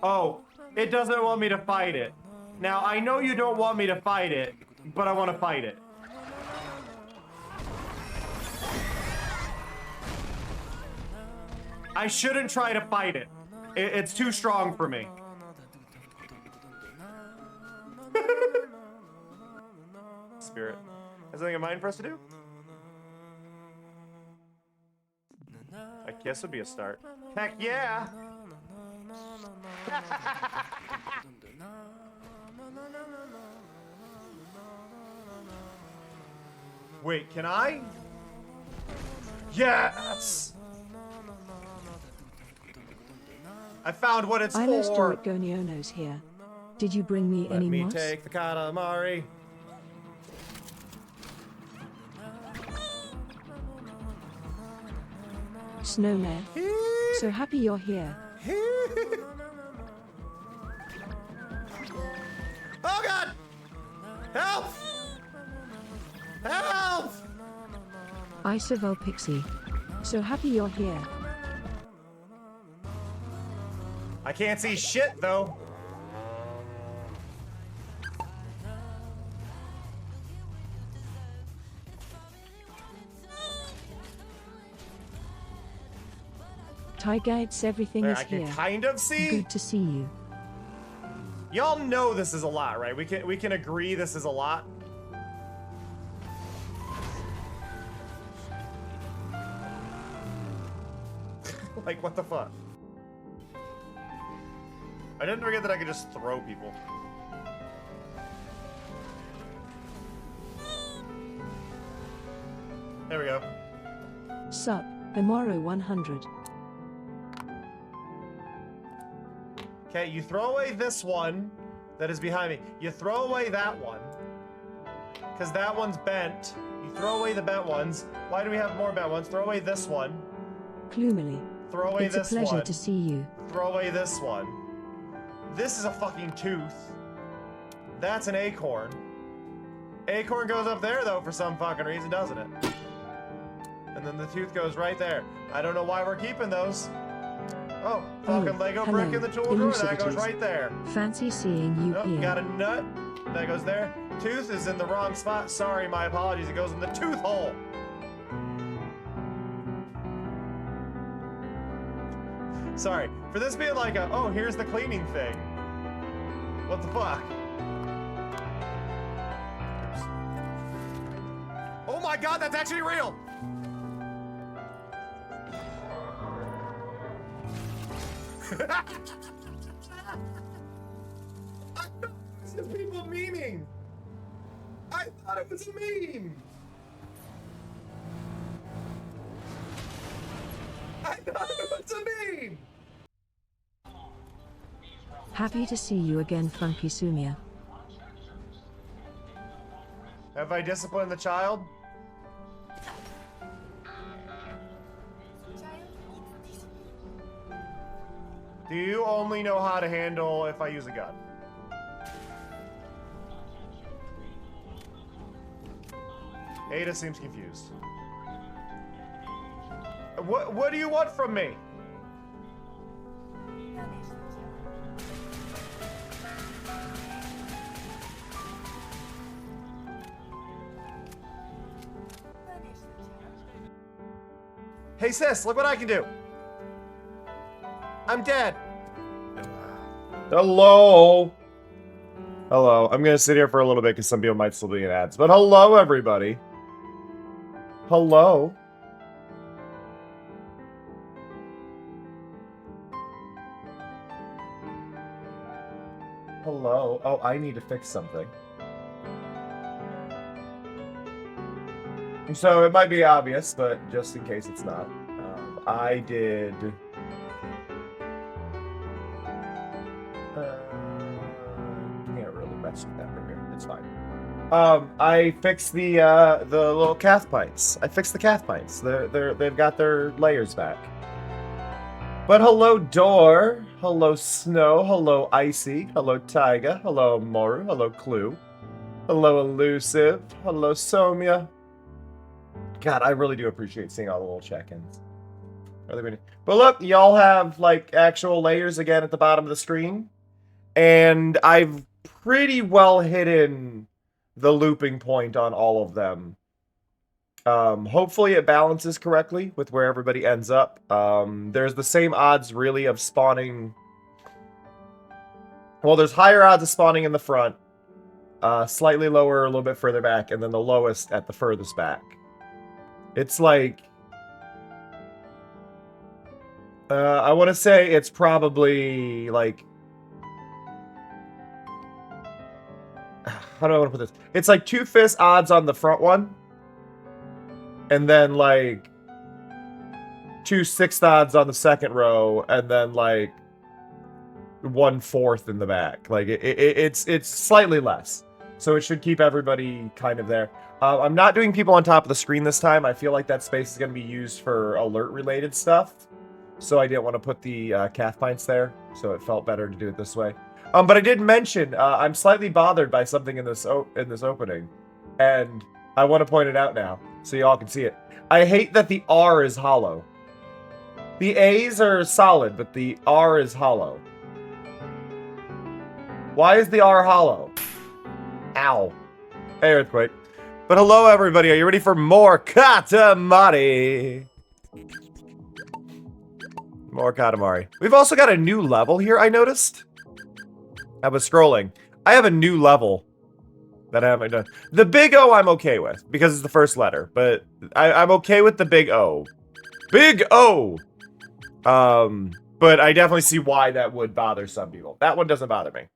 Oh, it doesn't want me to fight it. Now, I know you don't want me to fight it, but I want to fight it. I shouldn't try to fight it. It's too strong for me. Spirit. Is something in mind for us to do? A kiss would be a start. Heck yeah! Wait, can I? Yes! I found what it's Ilo for! Stoic Goniono's here. Did you bring me any moss? Let me take the Katamari. Snowman. So happy you're here. Oh god! Help! Help! Isovel Pixie. So happy you're here. I can't see shit though. Tygates, everything is I can here. kind of see. Good to see you. Y'all know this is a lot, right? We can agree this is a lot. Like, what the fuck? I didn't forget that I could just throw people. There we go. Sup, Bemoro 100. Okay, you throw away this one that is behind me. You throw away that one. Because that one's bent. You throw away the bent ones. Why do we have more bent ones? Throw away this one. Plumily. Throw away It's a this pleasure one. to see you. Throw away this one. This is a fucking tooth. That's an acorn. Acorn goes up there, though, for some fucking reason, doesn't it? And then the tooth goes right there. I don't know why we're keeping those. Oh, fucking Lego hello, brick in the tool drawer. That goes Elucivities. right there. Fancy seeing you Oh, here. got a nut. That goes there. Tooth is in the wrong spot. Sorry, my apologies. It goes in the tooth hole. Sorry. For this being like a, oh, here's the cleaning thing. What the fuck? Oh my god, that's actually real! I thought it was just people memeing! I thought it was a meme! I thought it was a meme! Happy to see you again, Funky Sumia. Have I disciplined the child? Do you only know how to handle if I use a gun? Ada seems confused. What do you want from me? Hey sis, look what I can do. I'm dead. Hello. Hello. I'm gonna sit here for a little bit because some people might still be in ads. But hello, everybody. Hello. Hello. Oh, I need to fix something. So it might be obvious, but just in case it's not, I did. Can't really mess with that from here. It's fine. I fixed the little calf pints. I fixed the calf pints. They've got their layers back. But hello, Door. Hello, Snow. Hello, Icy. Hello, Taiga. Hello, Moru. Hello, Clue. Hello, Elusive. Hello, Somia. God, I really do appreciate seeing all the little check-ins. But look, y'all have like actual layers again at the bottom of the screen. And I've pretty well hidden the looping point on all of them. Hopefully it balances correctly with where everybody ends up. There's the same odds really of spawning. Well, there's higher odds of spawning in the front, slightly lower a little bit further back, and then the lowest at the furthest back. It's like, I want to say it's probably like, how do I want to put this? It's like 2/5 odds on the front one, and then like 2/6 odds on the second row, and then like 1/4 in the back. Like it's slightly less, so it should keep everybody kind of there. I'm not doing people on top of the screen this time. I feel like that space is going to be used for alert related stuff, so I didn't want to put the calf pints there, so it felt better to do it this way. But I did mention I'm slightly bothered by something in this opening, and I want to point it out now so y'all can see it. I hate that the R is hollow. The A's are solid, but the R is hollow. Why is the R hollow? Ow. Hey, Earthquake. But hello, everybody. Are you ready for more Katamari? More Katamari. We've also got a new level here, I noticed. I was scrolling. I have a new level that I haven't done. The big O I'm okay with, because it's the first letter. But I'm okay with the big O. Big O! But I definitely see why that would bother some people. That one doesn't bother me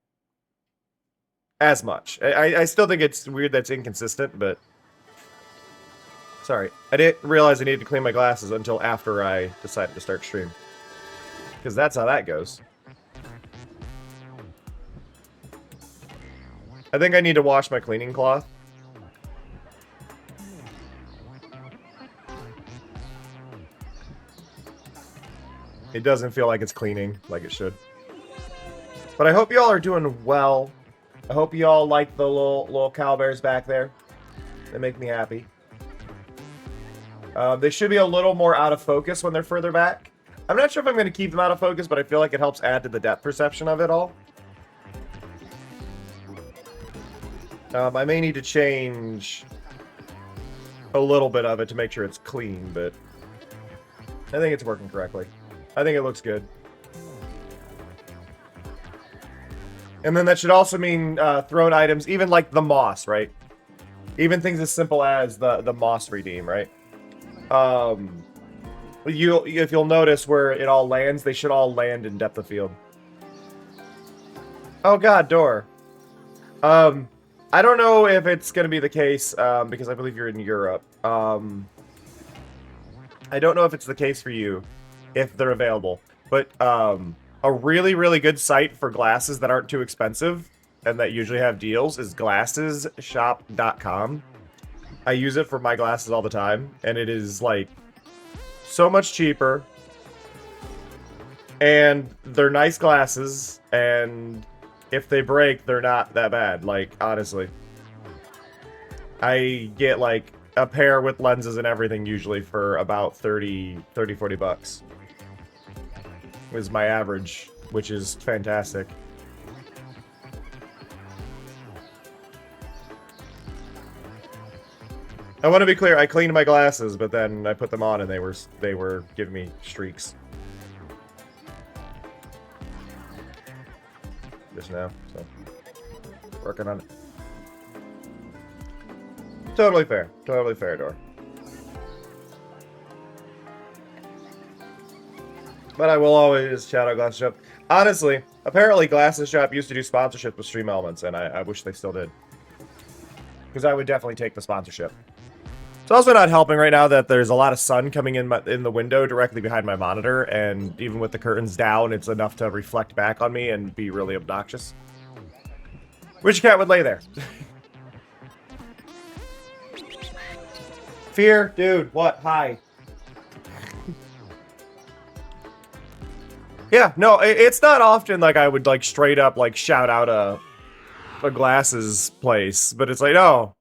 as much. I still think it's weird that's inconsistent, but... Sorry. I didn't realize I needed to clean my glasses until after I decided to start stream. Because that's how that goes. I think I need to wash my cleaning cloth. It doesn't feel like it's cleaning like it should. But I hope y'all are doing well. I hope y'all like the little cow bears back there. They make me happy. They should be a little more out of focus when they're further back. I'm not sure if I'm going to keep them out of focus, but I feel like it helps add to the depth perception of it all. I may need to change a little bit of it to make sure it's clean, but I think it's working correctly. I think it looks good. And then that should also mean thrown items, even like the moss, right? Even things as simple as the moss redeem, right? If you'll notice where it all lands, they should all land in depth of field. Oh god, door. I don't know if it's going to be the case, because I believe you're in Europe. I don't know if it's the case for you, if they're available. But a really, really good site for glasses that aren't too expensive and that usually have deals is glassesshop.com. I use it for my glasses all the time, and it is, like, so much cheaper. And they're nice glasses, and... if they break, they're not that bad, like, honestly. I get, like, a pair with lenses and everything usually for about 40 bucks. Is my average, which is fantastic. I want to be clear, I cleaned my glasses, but then I put them on and they were giving me streaks. Just now, so working on it. Totally fair, Door. But I will always shout out Glasses Shop. Honestly, apparently Glasses Shop used to do sponsorship with Stream Elements, and I wish they still did. Because I would definitely take the sponsorship. It's also not helping right now that there's a lot of sun coming in the window directly behind my monitor, and even with the curtains down, it's enough to reflect back on me and be really obnoxious. Which cat would lay there? Fear? Dude, what? Hi. Yeah, no, it's not often like I would like straight up like shout out a glasses place, but it's like, oh.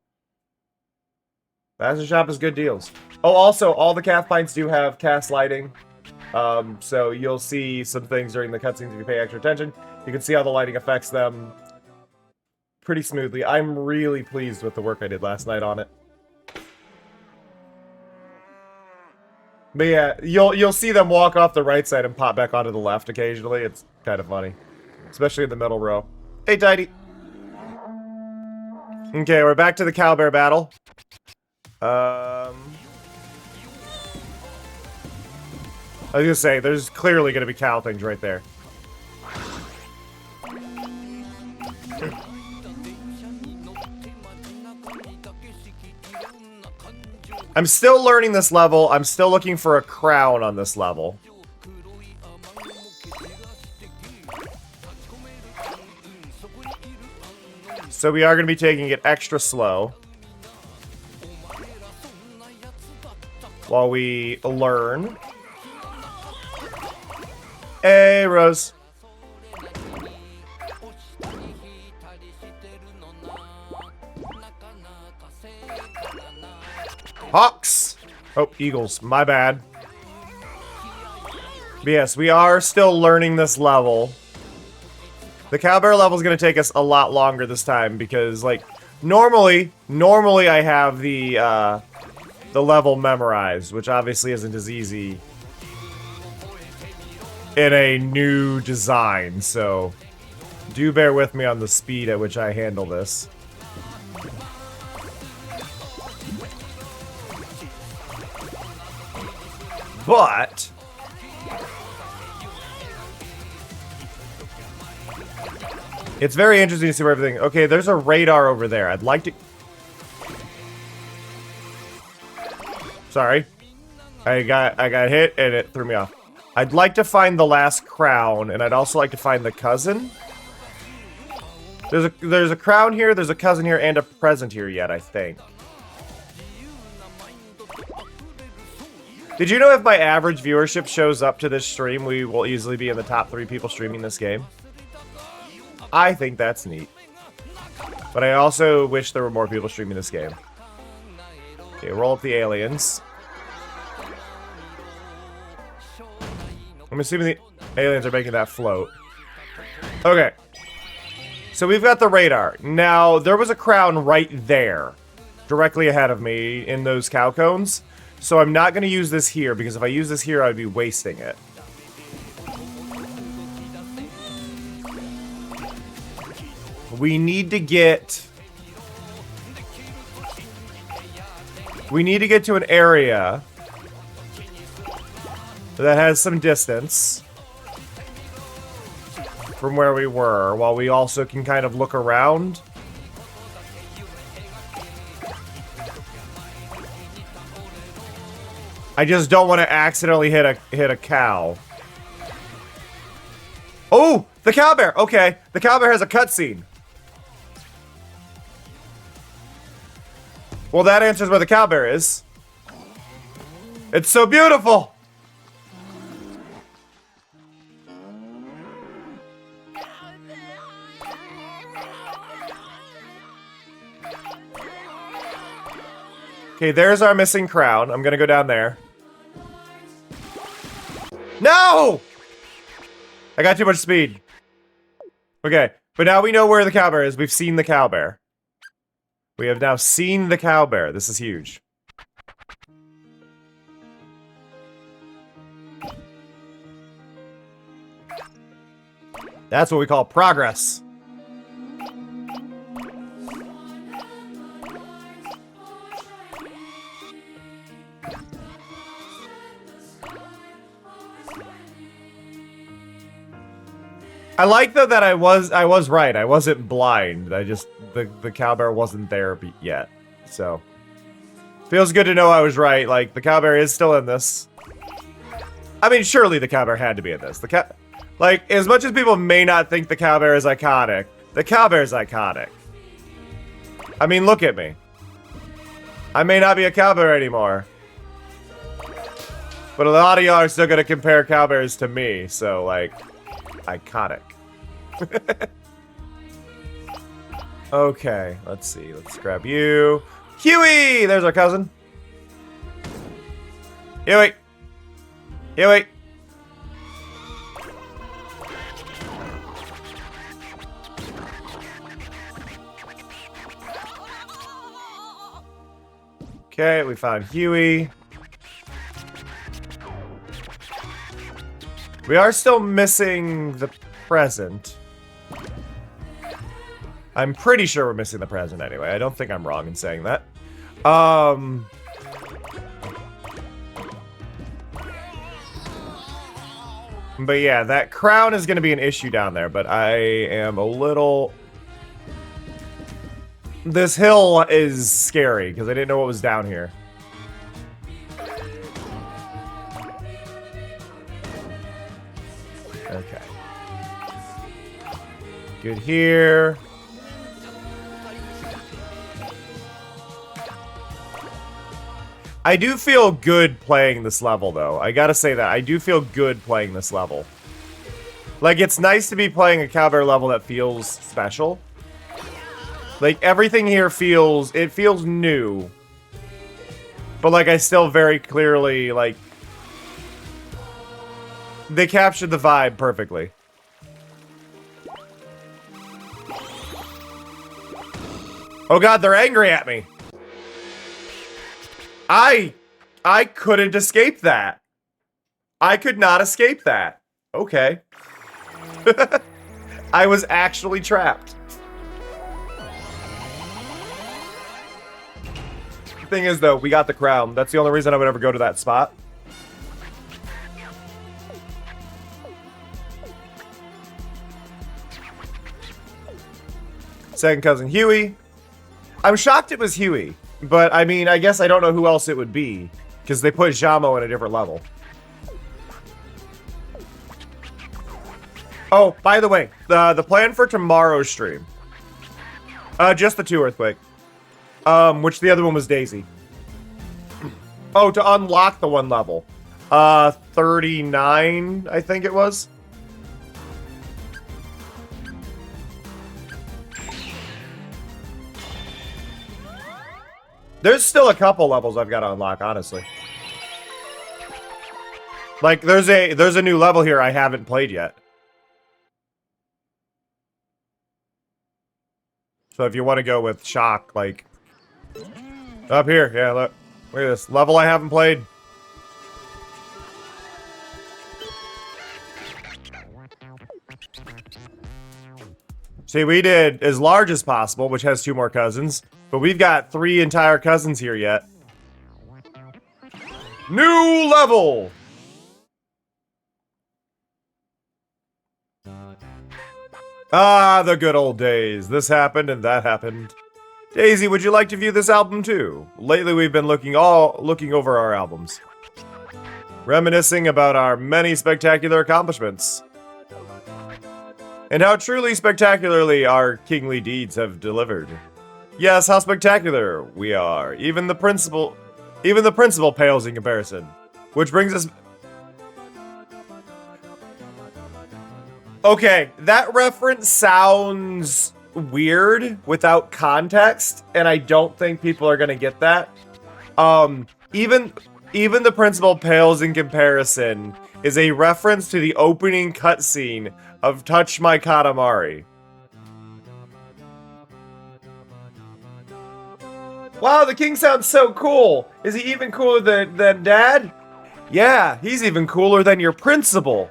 Glasses Shop is good deals. Oh, also, all the calf pints do have cast lighting. So you'll see some things during the cutscenes if you pay extra attention. You can see how the lighting affects them pretty smoothly. I'm really pleased with the work I did last night on it. But yeah, you'll see them walk off the right side and pop back onto the left occasionally. It's kind of funny. Especially in the middle row. Hey, Tidy! Okay, we're back to the cowbear battle. I was gonna say, there's clearly gonna be cow things right there. I'm still learning this level. I'm still looking for a crown on this level. So we are going to be taking it extra slow while we learn. Hey, Rose. Hawks! Oh, eagles. My bad. But yes, we are still learning this level. The cowbear level is going to take us a lot longer this time because, like, normally I have the level memorized, which obviously isn't as easy in a new design, so do bear with me on the speed at which I handle this. But it's very interesting to see where everything... Okay, there's a radar over there. I'd like to... Sorry. I got hit and it threw me off. I'd like to find the last crown, and I'd also like to find the cousin. There's a crown here, there's a cousin here, and a present here yet, I think. Did you know if my average viewership shows up to this stream, we will easily be in the top 3 people streaming this game? I think that's neat. But I also wish there were more people streaming this game. Okay, roll up the aliens. I'm assuming the aliens are making that float. Okay. So we've got the radar. Now, there was a crown right there. Directly ahead of me in those cow cones. So I'm not going to use this here, because if I use this here, I'd be wasting it. We need to get... to an area that has some distance from where we were, while we also can kind of look around. I just don't want to accidentally hit a cow. Oh, the cowbear. Okay, the cowbear has a cutscene. Well, that answers where the cowbear is. It's so beautiful. Okay, there's our missing crown. I'm gonna go down there. No! I got too much speed. Okay, but now we know where the cowbear is. We've seen the cowbear. We have now seen the cowbear. This is huge. That's what we call progress. I like though that I was right. I wasn't blind. I just the cowbear wasn't there yet. So feels good to know I was right. Like the cowbear is still in this. I mean, surely the cowbear had to be in this. Like as much as people may not think the cowbear is iconic, the cowbear is iconic. I mean, look at me. I may not be a cowbear anymore, but a lot of y'all are still gonna compare cowbears to me. So like. Iconic. Okay, let's see. Let's grab you. Huey! There's our cousin. Huey! Huey! Okay, we found Huey. We are still missing the present. I'm pretty sure we're missing the present anyway. I don't think I'm wrong in saying that. But yeah, that crown is going to be an issue down there, but I am a little... This hill is scary, because I didn't know what was down here. Okay. Good here. I do feel good playing this level, though. I gotta say that. I do feel good playing this level. Like, it's nice to be playing a Cowbear level that feels special. Like, everything here feels... It feels new. But, like, I still very clearly, like... They captured the vibe perfectly. Oh god, they're angry at me! I couldn't escape that. I could not escape that. Okay. I was actually trapped. The thing is, though, we got the crown. That's the only reason I would ever go to that spot. Second cousin Huey. I'm shocked it was Huey. But, I mean, I guess I don't know who else it would be. Because they put Jamo in a different level. Oh, by the way, the plan for tomorrow's stream. Just the 2 Earthquake. Which the other one was Daisy. Oh, to unlock the 1 level. 39, I think it was. There's still a couple levels I've got to unlock, honestly. Like, there's a new level here I haven't played yet. So if you want to go with Shock, like... Up here, yeah, look. Look at this. Level I haven't played. See, we did as large as possible, which has 2 more cousins. But we've got 3 entire cousins here yet. New level! Ah, the good old days. This happened and that happened. Daisy, would you like to view this album too? Lately we've been looking over our albums. Reminiscing about our many spectacular accomplishments. And how truly spectacularly our kingly deeds have delivered. Yes, how spectacular we are. Even the principal pales in comparison. Which brings us... Okay, that reference sounds weird without context, and I don't think people are gonna get that. Even the principal pales in comparison is a reference to the opening cutscene of Touch My Katamari. Wow, the king sounds so cool. Is he even cooler than Dad? Yeah, he's even cooler than your principal.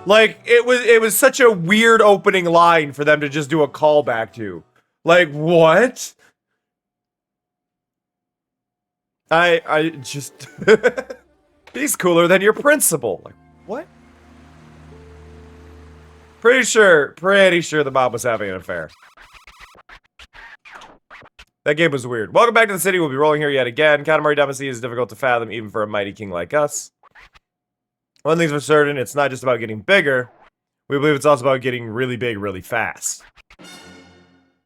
Like, it was such a weird opening line for them to just do a callback to. Like, what? I just... He's cooler than your principal. Like, what? Pretty sure the mom was having an affair. That game was weird. Welcome back to the city. We'll be rolling here yet again. Katamari Damacy is difficult to fathom even for a mighty king like us. One thing's for certain, it's not just about getting bigger. We believe it's also about getting really big really fast.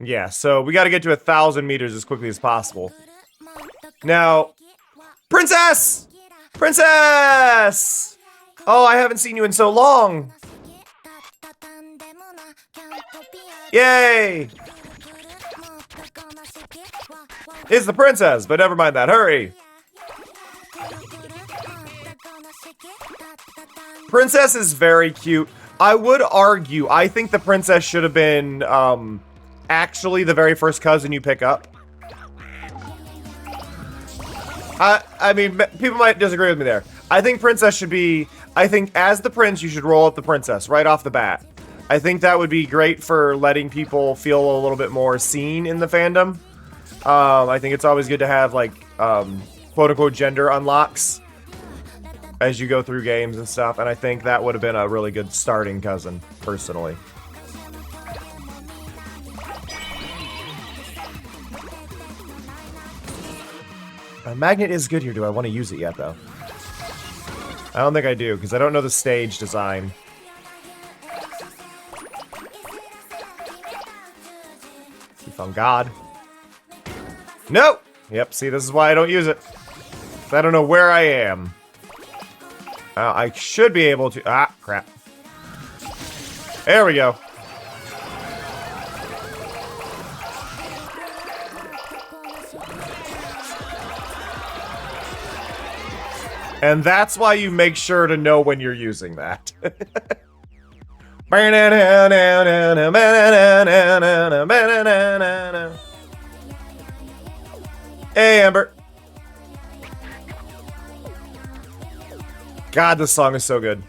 Yeah, so we gotta get to 1,000 meters as quickly as possible. Now, Princess! Princess! Oh, I haven't seen you in so long. Yay! It's the princess, but never mind that. Hurry! Princess is very cute. I would argue, I think the princess should have been, actually the very first cousin you pick up. I mean, people might disagree with me there. I think princess should be... I think as the prince, you should roll up the princess right off the bat. I think that would be great for letting people feel a little bit more seen in the fandom. I think it's always good to have, like, quote-unquote gender unlocks as you go through games and stuff, and I think that would have been a really good starting cousin, personally. A magnet is good here. Do I want to use it yet, though? I don't think I do, because I don't know the stage design. You found God. Nope! Yep, see, this is why I don't use it. I don't know where I am. I should be able to... Ah, crap. There we go. And that's why you make sure to know when you're using that. Hey, Amber. God, this song is so good.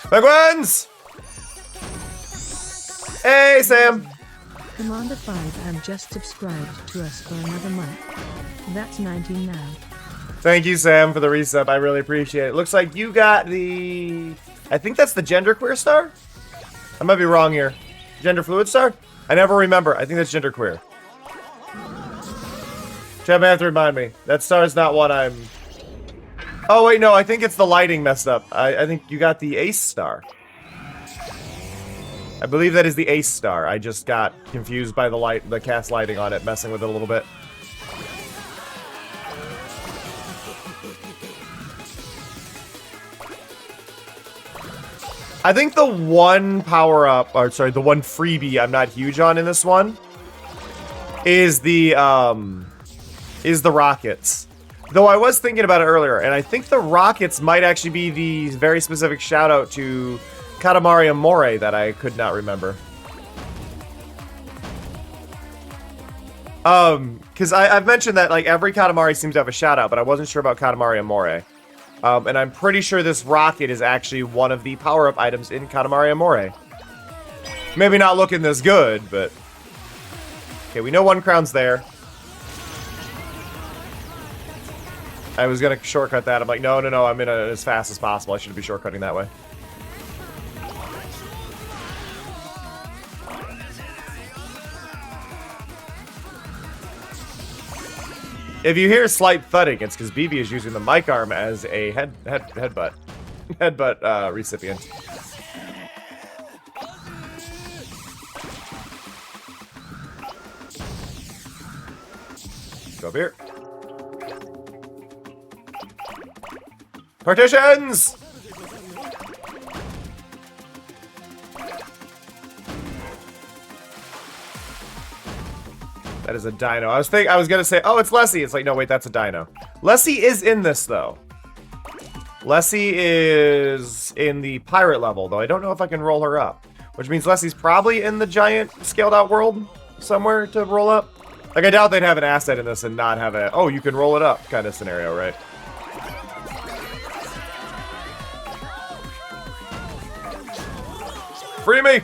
Penguins! Hey, Sam! Commander 5 and just subscribed to us for another month. That's 19 now. Thank you, Sam, for the resub. I really appreciate it. Looks like you got the... I think that's the genderqueer star? I might be wrong here. Gender fluid star? I never remember. I think that's genderqueer. Chat may have to remind me. That star is not what I'm... Oh, wait, no. I think it's the lighting messed up. I think you got the ace star. I believe that is the ace star. I just got confused by the cast lighting on it, messing with it a little bit. I think the one power-up, or sorry, the one freebie I'm not huge on in this one is the rockets. Though I was thinking about it earlier, and I think the rockets might actually be the very specific shout-out to Katamari Amore that I could not remember. Because I've mentioned that, like, every Katamari seems to have a shout-out, but I wasn't sure about Katamari Amore. And I'm pretty sure this rocket is actually one of the power-up items in Katamari Amore. Maybe not looking this good, but... Okay, we know one crown's there. I was gonna shortcut that. I'm like, no, I'm in it as fast as possible. I shouldn't be shortcutting that way. If you hear slight thudding, it's because BB is using the mic arm as a headbutt recipient. Go up here. Partitions! That is a dino. I was gonna say, oh, it's Lessie. It's like, no, wait, that's a dino. Lessie is in this, though. Lessie is in the pirate level, though. I don't know if I can roll her up. Which means Lessie's probably in the giant scaled-out world somewhere to roll up. Like, I doubt they'd have an asset in this and not have a, oh, you can roll it up kind of scenario, right? Free me!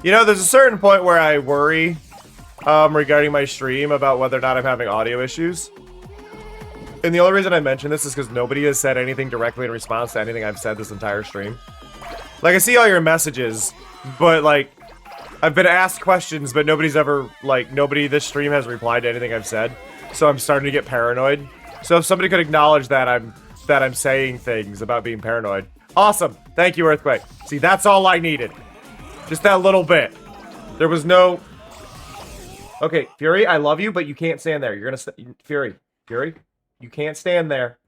You know, there's a certain point where I worry regarding my stream about whether or not I'm having audio issues. And the only reason I mention this is because nobody has said anything directly in response to anything I've said this entire stream. Like, I see all your messages, but, like, I've been asked questions, but nobody's ever, like, nobody this stream has replied to anything I've said. So I'm starting to get paranoid. So if somebody could acknowledge that I'm saying things about being paranoid. Awesome. Thank you, Earthquake. See, that's all I needed. Just that little bit. There was no... Okay, Fury, I love you, but you can't stand there. You're gonna... Fury, you can't stand there.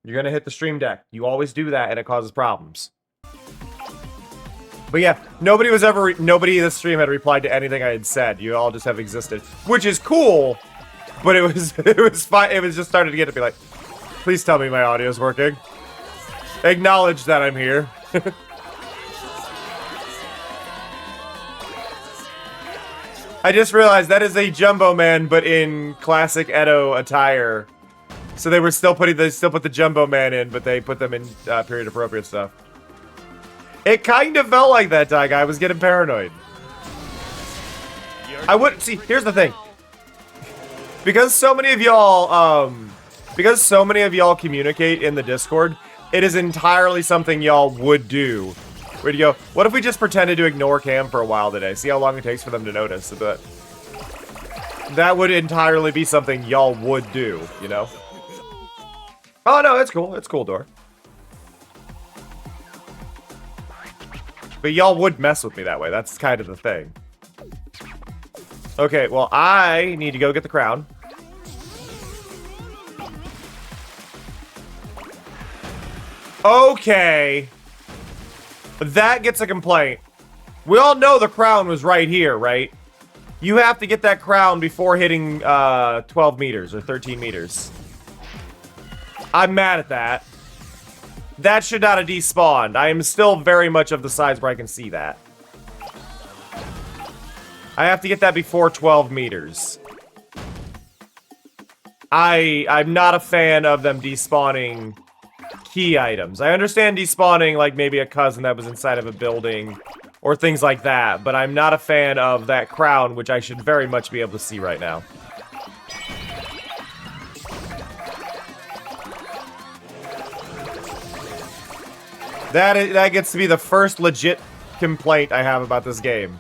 You're gonna hit the stream deck. You always do that, and it causes problems. But yeah, nobody in the stream had replied to anything I had said. You all just have existed, which is cool. But it was fine. It was just starting to get to be like, please tell me my audio is working. Acknowledge that I'm here. I just realized that is a Jumbo Man, but in classic Edo attire. So they still put the Jumbo Man in, but they put them in period appropriate stuff. It kind of felt like that, Ty Guy. I was getting paranoid. I would see. Here's the thing. Because so many of y'all communicate in the Discord, it is entirely something y'all would do. Where do you go? What if we just pretended to ignore Cam for a while today? See how long it takes for them to notice. But that would entirely be something y'all would do, you know? Oh no, it's cool. It's cool, Door. But y'all would mess with me that way. That's kind of the thing. Okay, well, I need to go get the crown. Okay. That gets a complaint. We all know the crown was right here, right? You have to get that crown before hitting 12 meters or 13 meters. I'm mad at that. That should not have despawned. I am still very much of the size where I can see that. I have to get that before 12 meters. I'm not a fan of them despawning key items. I understand despawning like maybe a cousin that was inside of a building or things like that, but I'm not a fan of that crown, which I should very much be able to see right now. That gets to be the first legit complaint I have about this game.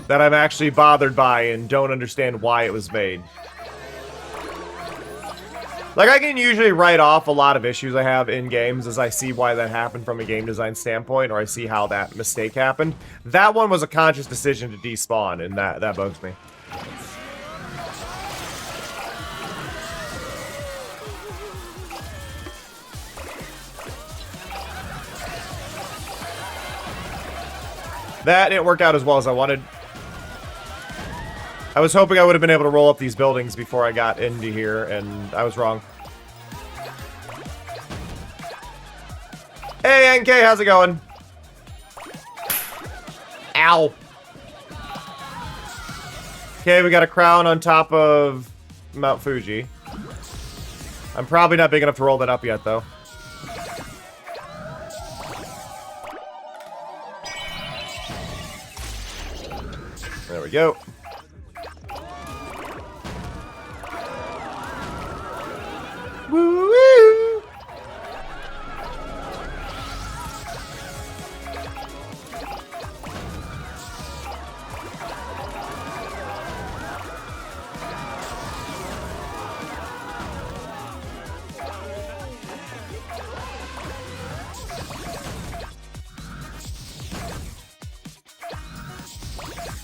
That I'm actually bothered by and don't understand why it was made. Like, I can usually write off a lot of issues I have in games as I see why that happened from a game design standpoint, or I see how that mistake happened. That one was a conscious decision to despawn, and that bugs me. That didn't work out as well as I wanted. I was hoping I would have been able to roll up these buildings before I got into here, and I was wrong. Hey, NK, how's it going? Ow. Okay, we got a crown on top of Mount Fuji. I'm probably not big enough to roll that up yet, though. There we go. Woo-woo!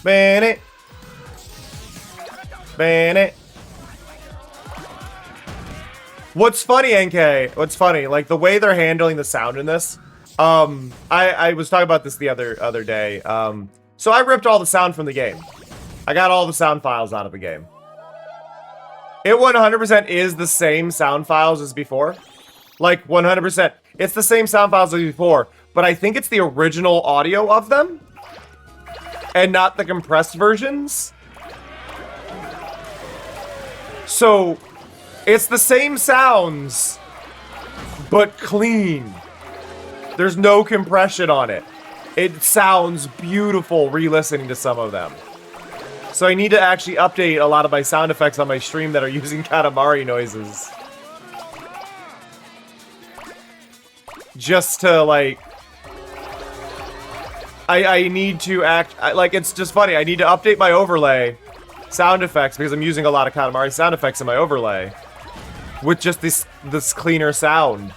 Ban it. Ban it. What's funny, NK? What's funny? Like, the way they're handling the sound in this. I was talking about this the other day. So I ripped all the sound from the game. I got all the sound files out of the game. It 100% is the same sound files as before. Like, 100%. It's the same sound files as before. But I think it's the original audio of them. And not the compressed versions. So, it's the same sounds, but clean. There's no compression on it. It sounds beautiful re-listening to some of them. So I need to actually update a lot of my sound effects on my stream that are using Katamari noises. Just to, like... I need to like, it's just funny. I need to update my overlay sound effects because I'm using a lot of Katamari sound effects in my overlay. With just this cleaner sound.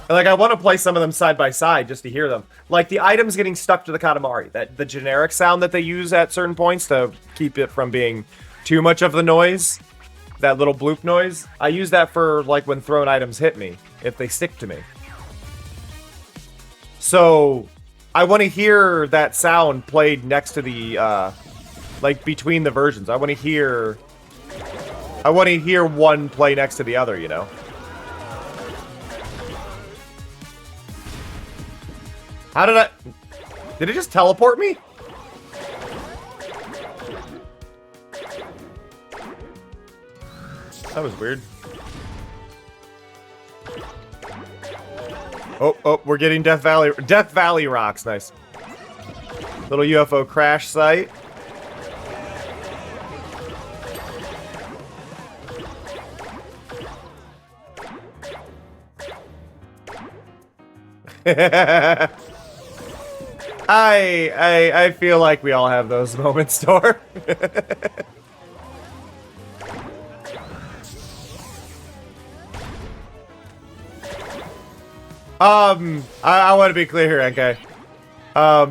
And, like, I want to play some of them side by side just to hear them. Like, the items getting stuck to the Katamari. The generic sound that they use at certain points to keep it from being too much of the noise. That little bloop noise. I use that for, like, when thrown items hit me. If they stick to me. So I want to hear that sound played next to the, like between the versions. I want to hear one play next to the other, you know? How did did it just teleport me? That was weird. Oh, we're getting Death Valley rocks. Nice. Little UFO crash site. I feel like we all have those moments, Tor. I want to be clear here, NK.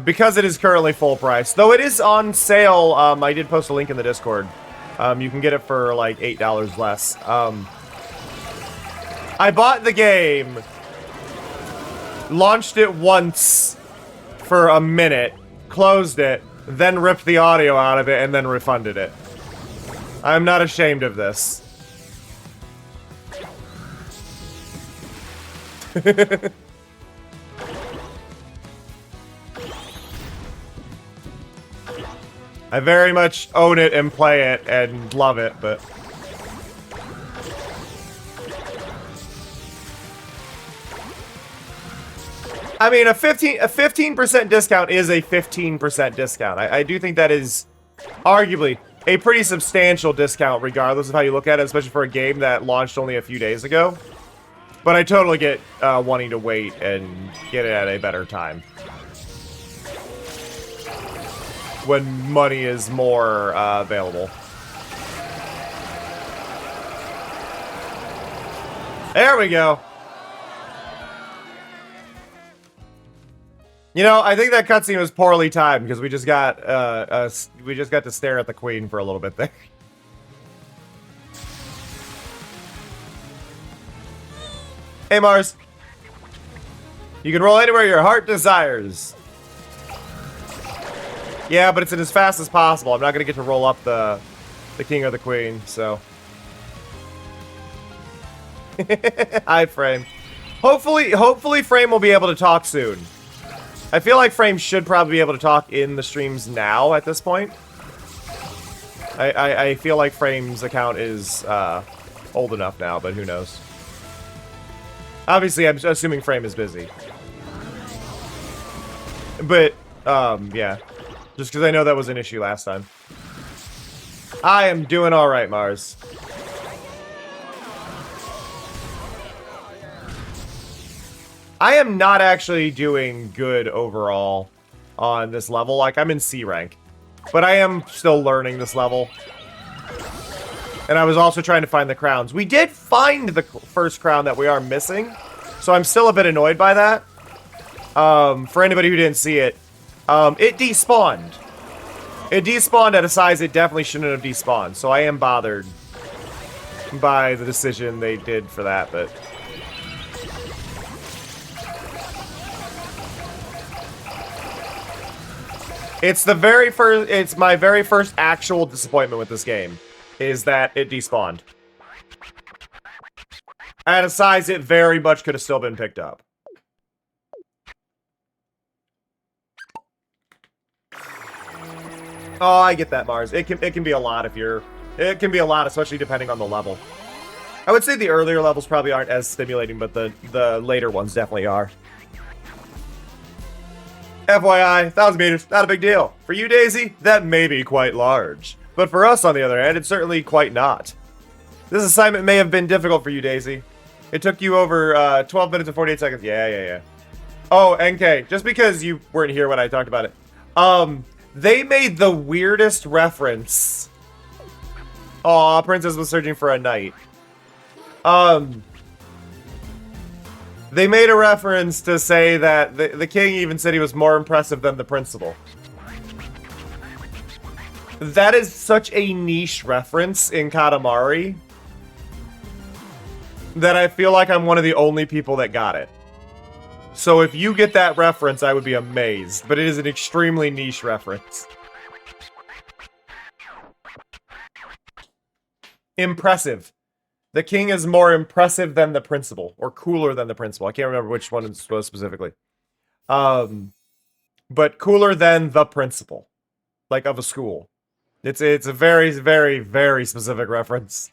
Because it is currently full price, though it is on sale. I did post a link in the Discord. You can get it for like $8 less. I bought the game, launched it once for a minute, closed it, then ripped the audio out of it, and then refunded it. I'm not ashamed of this. I very much own it and play it and love it, but... I mean, a 15% discount is a 15% discount. I do think that is arguably a pretty substantial discount, regardless of how you look at it, especially for a game that launched only a few days ago. But I totally get wanting to wait and get it at a better time. When money is more available. There we go. You know, I think that cutscene was poorly timed because we just got to stare at the queen for a little bit there. Hey Mars, you can roll anywhere your heart desires. Yeah, but it's as fast as possible. I'm not gonna get to roll up the king or the queen, so. Hi, Frame. Hopefully Frame will be able to talk soon. I feel like Frame should probably be able to talk in the streams now at this point. I feel like Frame's account is old enough now, but who knows. Obviously, I'm assuming Frame is busy. But, yeah. Just because I know that was an issue last time. I am doing alright, Mars. I am not actually doing good overall on this level. Like, I'm in C rank. But I am still learning this level. And I was also trying to find the crowns. We did find the first crown that we are missing. So I'm still a bit annoyed by that. For anybody who didn't see it. It despawned. It despawned at a size it definitely shouldn't have despawned. So I am bothered by the decision they did for that, but... It's my very first actual disappointment with this game. Is that it despawned. At a size it very much could have still been picked up. Oh, I get that, Mars. It can be a lot if you're... It can be a lot, especially depending on the level. I would say the earlier levels probably aren't as stimulating, but the later ones definitely are. FYI, 1,000 meters, not a big deal. For you, Daisy, that may be quite large. But for us, on the other hand, it's certainly quite not. This assignment may have been difficult for you, Daisy. It took you over 12 minutes and 48 seconds. Yeah. Oh, NK, just because you weren't here when I talked about it. They made the weirdest reference. Aw, Princess was searching for a knight. They made a reference to say that the king even said he was more impressive than the principal. That is such a niche reference in Katamari that I feel like I'm one of the only people that got it. So if you get that reference, I would be amazed. But it is an extremely niche reference. Impressive. The king is more impressive than the principal, or cooler than the principal. I can't remember which one it was specifically. But cooler than the principal, like of a school. It's a very, very, very specific reference.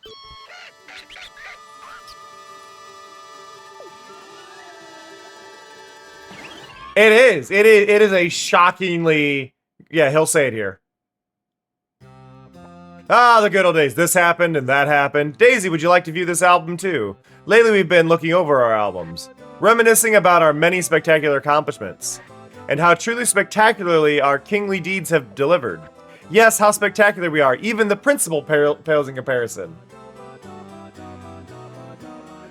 It is. It is a shockingly... Yeah, he'll say it here. Ah, the good old days. This happened and that happened. Daisy, would you like to view this album too? Lately we've been looking over our albums, reminiscing about our many spectacular accomplishments, and how truly spectacularly our kingly deeds have delivered. Yes, how spectacular we are. Even the principal pales in comparison.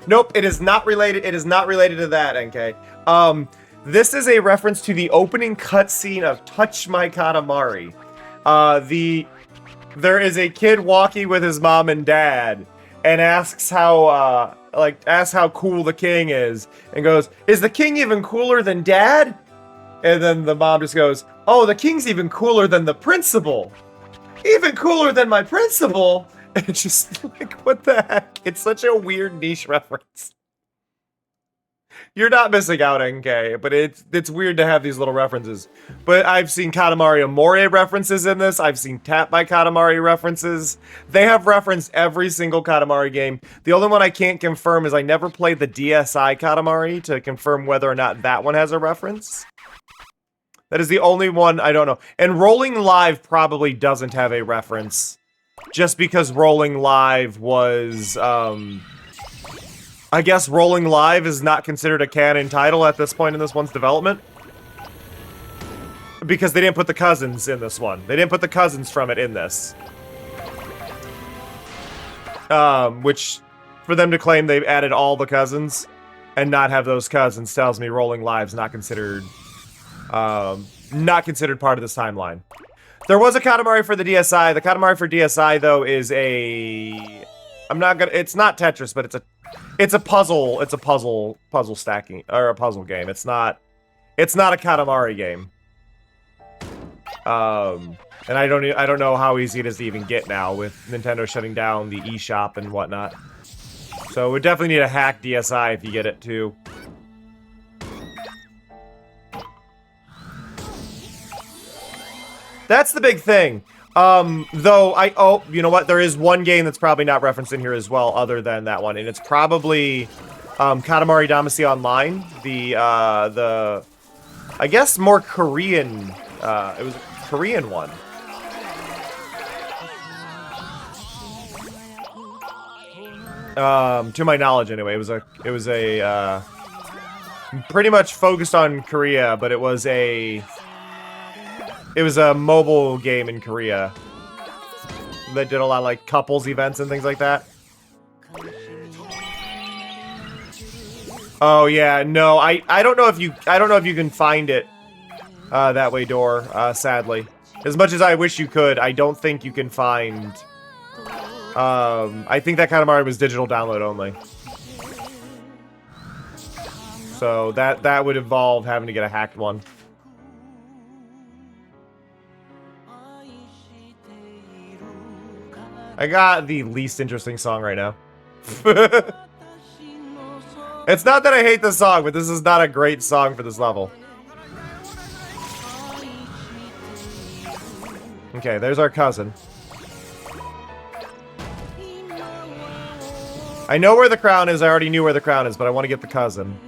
Nope, it is not related. It is not related to that, NK. This is a reference to the opening cutscene of Touch My Katamari. There is a kid walking with his mom and dad, and asks how cool the king is, and goes, "Is the king even cooler than dad?" And then the mom just goes, "Oh, the king's even cooler than the principal. Even cooler than my principal." And it's just like, what the heck? It's such a weird niche reference. You're not missing out, NK, but it's weird to have these little references. But I've seen Katamari Amore references in this. I've seen Tap by Katamari references. They have referenced every single Katamari game. The only one I can't confirm is I never played the DSi Katamari to confirm whether or not that one has a reference. That is the only one I don't know. And Rolling Live probably doesn't have a reference. Just because Rolling Live was, I guess Rolling Live is not considered a canon title at this point in this one's development. Because they didn't put the cousins in this one. They didn't put the cousins from it in this. Which, for them to claim they've added all the cousins and not have those cousins tells me Rolling Live's not considered part of this timeline. There was a Katamari for the DSi. The Katamari for DSi, though, is a... it's not Tetris, but it's a puzzle stacking, or a puzzle game. It's not a Katamari game. And I don't know how easy it is to even get now with Nintendo shutting down the eShop and whatnot. So we definitely need a hack DSi if you get it too. That's the big thing. Though you know what? There is one game that's probably not referenced in here as well, other than that one, and it's probably Katamari Damacy Online. I guess more Korean. It was a Korean one. To my knowledge, anyway, it was a pretty much focused on Korea, but it was a mobile game in Korea that did a lot of like couples events and things like that. Oh yeah, no, I don't know if you can find it that way, Door. Sadly, as much as I wish you could, I don't think you can find. I think that Katamari was digital download only. So that would involve having to get a hacked one. I got the least interesting song right now. It's not that I hate the song, but this is not a great song for this level. Okay, there's our cousin. I know where the crown is. I already knew where the crown is, but I want to get the cousin.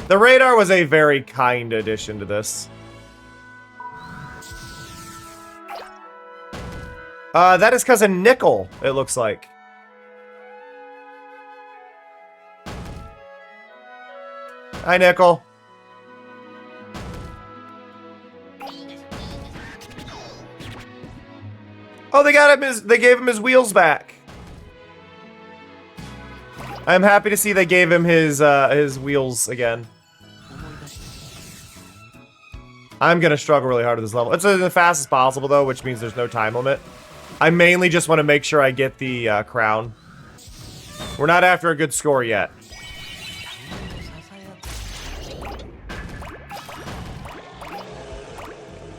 The radar was a very kind addition to this. That is Cousin Nickel, it looks like. Hi, Nickel. Oh, they gave him his wheels back. I'm happy to see they gave him his wheels again. I'm gonna struggle really hard at this level. It's as fast as possible, though, which means there's no time limit. I mainly just want to make sure I get the crown. We're not after a good score yet.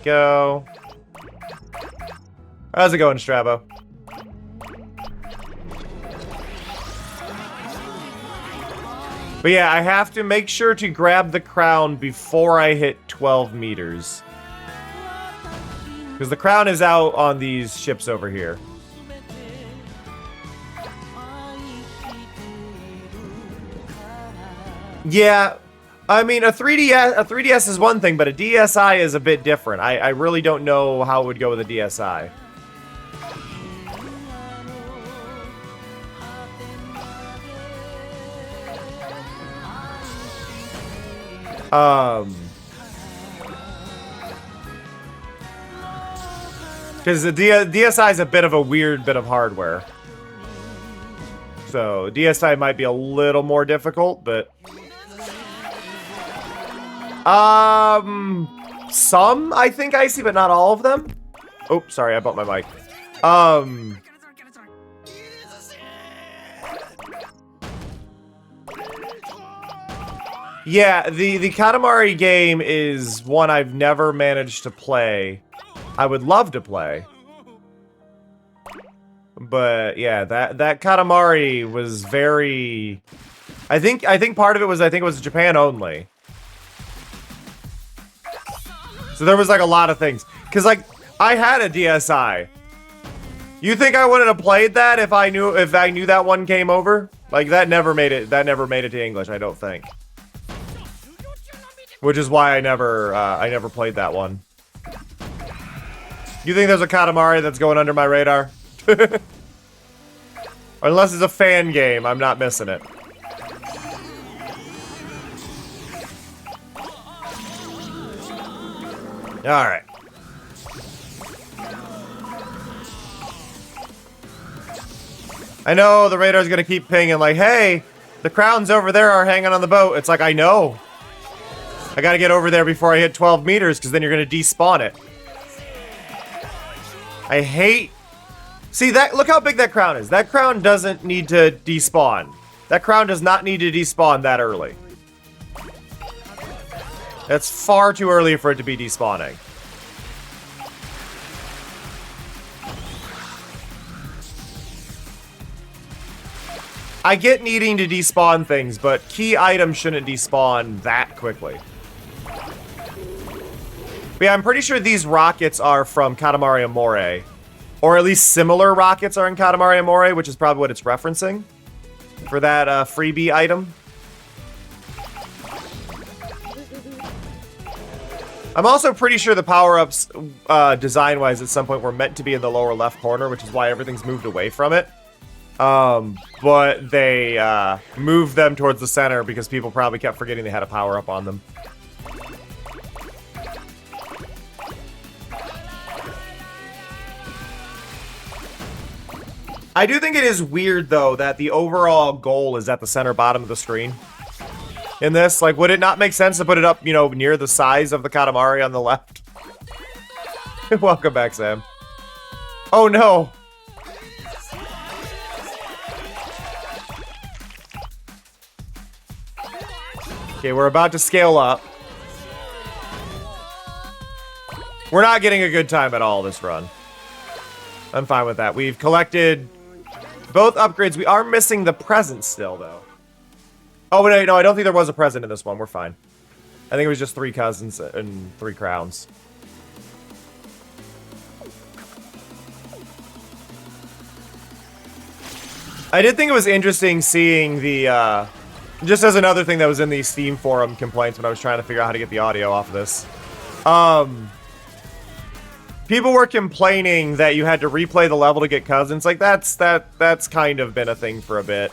Go. How's it going, Strabo? But yeah, I have to make sure to grab the crown before I hit 12 meters. Because the crown is out on these ships over here. Yeah, I mean, a 3DS is one thing, but a DSi is a bit different. I really don't know how it would go with a DSi. Because the DSi is a bit of a weird bit of hardware. So, DSi might be a little more difficult, but... some, I think, I see, but not all of them. Oh, sorry, I bumped my mic. Yeah, the Katamari game is one I've never managed to play. I would love to play. But yeah, that Katamari was very... I think part of it was, it was Japan only. So there was like a lot of things. Cause like, I had a DSi. You think I wouldn't have played that if I knew that one came over? Like that never made it to English, I don't think. Which is why I never played that one. You think there's a Katamari that's going under my radar? Unless it's a fan game, I'm not missing it. Alright. I know the radar's gonna keep pinging like, hey, the crowns over there are hanging on the boat. It's like, I know. I gotta get over there before I hit 12 meters, because then you're gonna despawn it. I hate... See, look how big that crown is. That crown doesn't need to despawn. That crown does not need to despawn that early. That's far too early for it to be despawning. I get needing to despawn things, but key items shouldn't despawn that quickly. But yeah, I'm pretty sure these rockets are from Katamari Amore. Or at least similar rockets are in Katamari Amore, which is probably what it's referencing. For that freebie item. I'm also pretty sure the power-ups, design-wise, at some point were meant to be in the lower left corner, which is why everything's moved away from it. But they moved them towards the center because people probably kept forgetting they had a power-up on them. I do think it is weird, though, that the overall goal is at the center bottom of the screen. In this, like, would it not make sense to put it up, you know, near the size of the Katamari on the left? Welcome back, Sam. Oh, no. Okay, we're about to scale up. We're not getting a good time at all this run. I'm fine with that. We've collected both upgrades. We are missing the present still, though. Oh, wait, no, I don't think there was a present in this one. We're fine. I think it was just 3 cousins and 3 crowns. I did think it was interesting seeing the, just as another thing that was in the Steam forum complaints when I was trying to figure out how to get the audio off of this. People were complaining that you had to replay the level to get cousins. Like, that's kind of been a thing for a bit.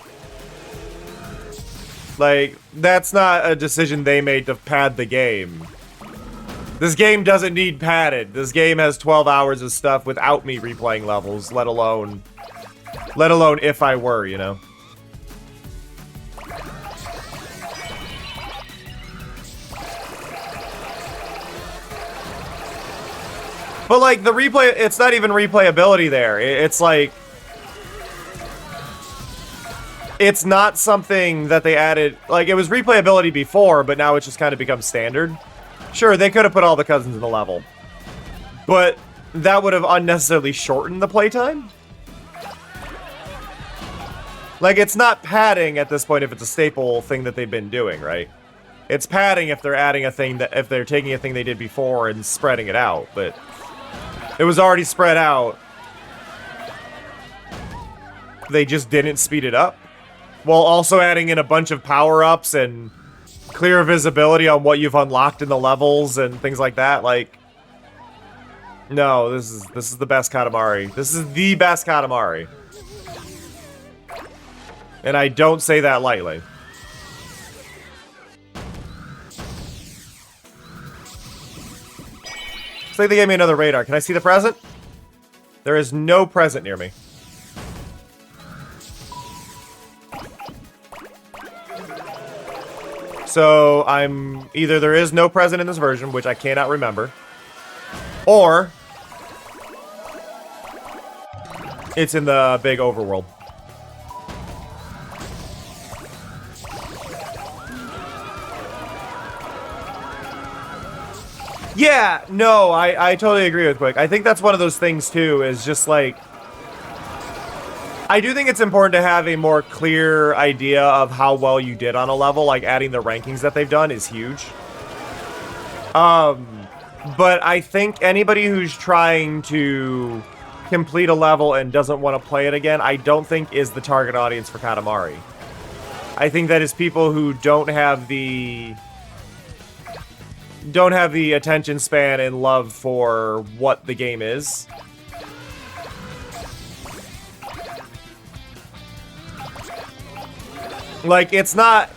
Like, that's not a decision they made to pad the game. This game doesn't need padded. This game has 12 hours of stuff without me replaying levels, let alone if I were, you know? But, like, the replay, it's not even replayability there. It's like... it's not something that they added. Like, it was replayability before, but now it's just kind of become standard. Sure, they could have put all the cousins in the level, but that would have unnecessarily shortened the playtime. Like, it's not padding at this point if it's a staple thing that they've been doing, right? It's padding if they're adding a thing that, if they're taking a thing they did before and spreading it out, but it was already spread out. They just didn't speed it up, while also adding in a bunch of power-ups and clear visibility on what you've unlocked in the levels and things like that. Like, no, this is the best Katamari. This is the best Katamari. And I don't say that lightly. Looks like they gave me another radar. Can I see the present? There is no present near me. So I'm either there is no present in this version, which I cannot remember, or it's in the big overworld. Yeah, no, I totally agree with Quick. I think that's one of those things, too, is just like... I do think it's important to have a more clear idea of how well you did on a level. Like, adding the rankings that they've done is huge. But I think anybody who's trying to complete a level and doesn't want to play it again, I don't think is the target audience for Katamari. I think that is people who don't have the attention span and love for what the game is. Like, it's not...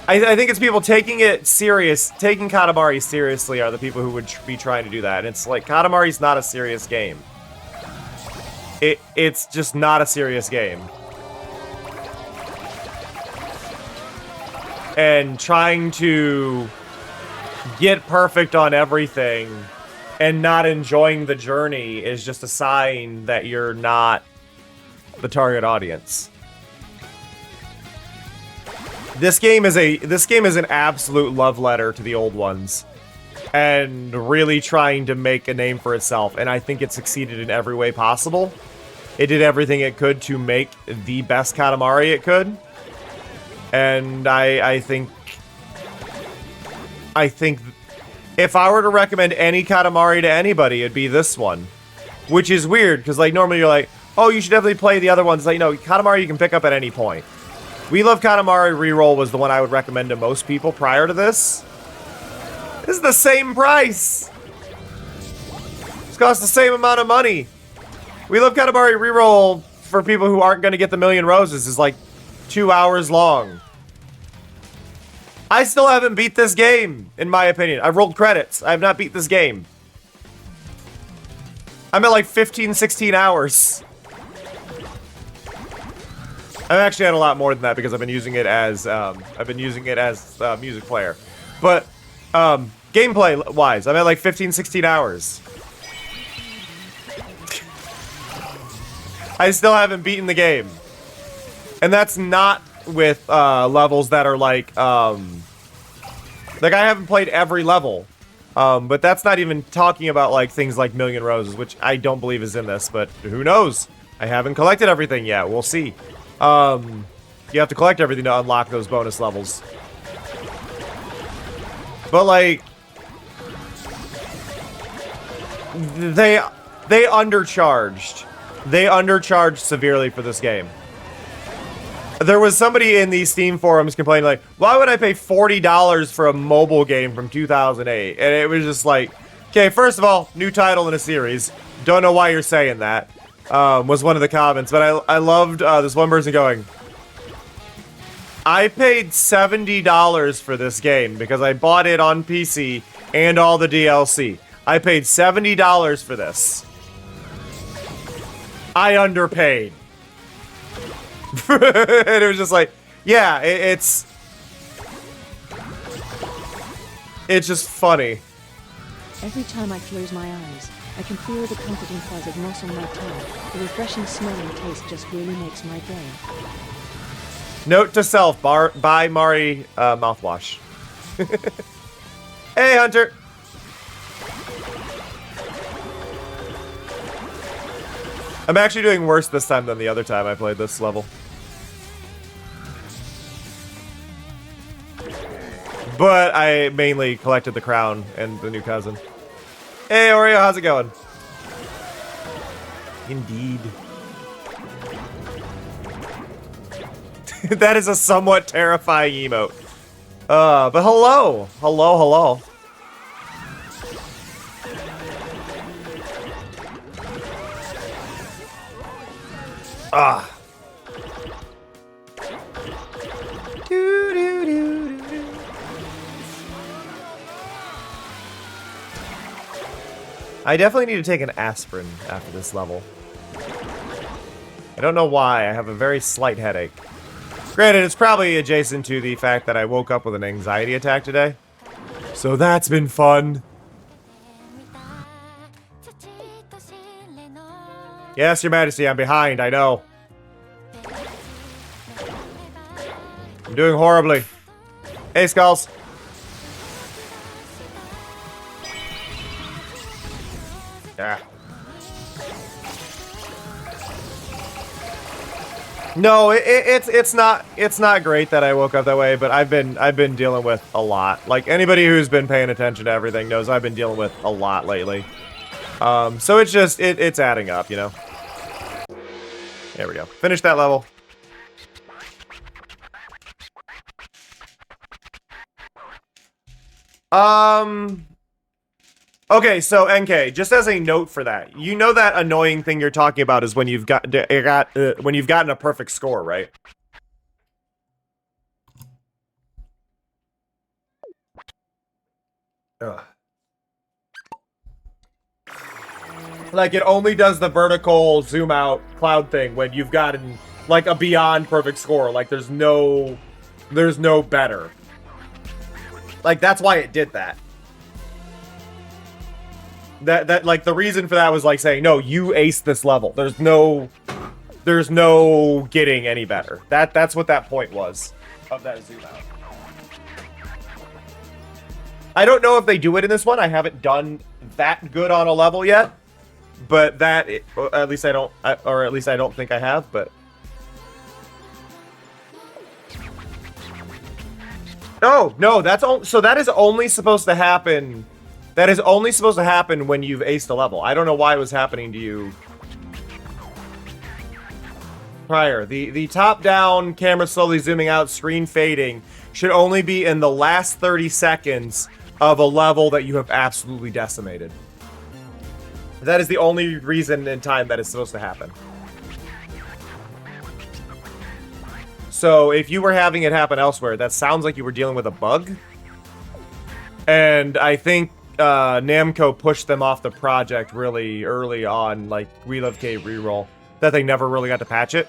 I think it's people taking it serious, taking Katamari seriously are the people who would be trying to do that. And it's like, Katamari's not a serious game. It's just not a serious game. And trying to get perfect on everything and not enjoying the journey is just a sign that you're not the target audience. This game is an absolute love letter to the old ones, and really trying to make a name for itself, and I think it succeeded in every way possible. It did everything it could to make the best Katamari it could, and I think if I were to recommend any Katamari to anybody, it'd be this one, which is weird, because like normally you're like, oh, you should definitely play the other ones. Like, no, Katamari you can pick up at any point. We Love Katamari Reroll was the one I would recommend to most people prior to this. This is the same price. It's cost the same amount of money. We Love Katamari Reroll, for people who aren't going to get the Million Roses, is like 2 hours long. I still haven't beat this game, in my opinion. I've rolled credits. I have not beat this game. I'm at like 15, 16 hours. I've actually had a lot more than that because I've been using it as music player. But gameplay wise, I'm at like 15, 16 hours. I still haven't beaten the game, and that's not with levels that are like I haven't played every level, but that's not even talking about like things like Million Roses, which I don't believe is in this, but who knows? I haven't collected everything yet. We'll see. You have to collect everything to unlock those bonus levels. But like, they undercharged. They undercharged severely for this game. There was somebody in these Steam forums complaining like, why would I pay $40 for a mobile game from 2008? And it was just like, okay, first of all, new title in a series. Don't know why you're saying that. Was one of the comments, but I loved this one person going, I paid $70 for this game because I bought it on PC and all the DLC. I paid $70 for this. I underpaid. And it was just like, yeah, it's just funny. Every time I close my eyes, I can feel the comforting fuzz of moss on my tongue. The refreshing smell and taste just really makes my day. Note to self, buy Mari mouthwash. Hey, Hunter! I'm actually doing worse this time than the other time I played this level. But I mainly collected the crown and the new cousin. Hey, Oreo, how's it going? Indeed. That is a somewhat terrifying emote. But hello. Hello, hello. Ah. I definitely need to take an aspirin after this level. I don't know why, I have a very slight headache. Granted, it's probably adjacent to the fact that I woke up with an anxiety attack today. So that's been fun. Yes, Your Majesty, I'm behind, I know. I'm doing horribly. Hey, Skulls. Ah. No, it's not great that I woke up that way, but I've been dealing with a lot. Like anybody who's been paying attention to everything knows I've been dealing with a lot lately. So it's just it's adding up, you know. There we go. Finish that level. Okay, so NK, just as a note for that, you know that annoying thing you're talking about is when you've when you've gotten a perfect score, right? Ugh. Like it only does the vertical zoom out cloud thing when you've gotten like a beyond perfect score. Like there's no better. Like that's why it did that. That like the reason for that was like saying, no, you aced this level. There's no getting any better. That's what that point was of that zoom out. I don't know if they do it in this one. I haven't done that good on a level yet, but at least I don't, or at least I don't think I have. But no, so that is only supposed to happen. That is only supposed to happen when you've aced a level. I don't know why it was happening to you prior. The top-down, camera slowly zooming out, screen fading, should only be in the last 30 seconds of a level that you have absolutely decimated. That is the only reason in time that is supposed to happen. So if you were having it happen elsewhere, that sounds like you were dealing with a bug. And I think Namco pushed them off the project really early on, like We Love K reroll, that they never really got to patch it.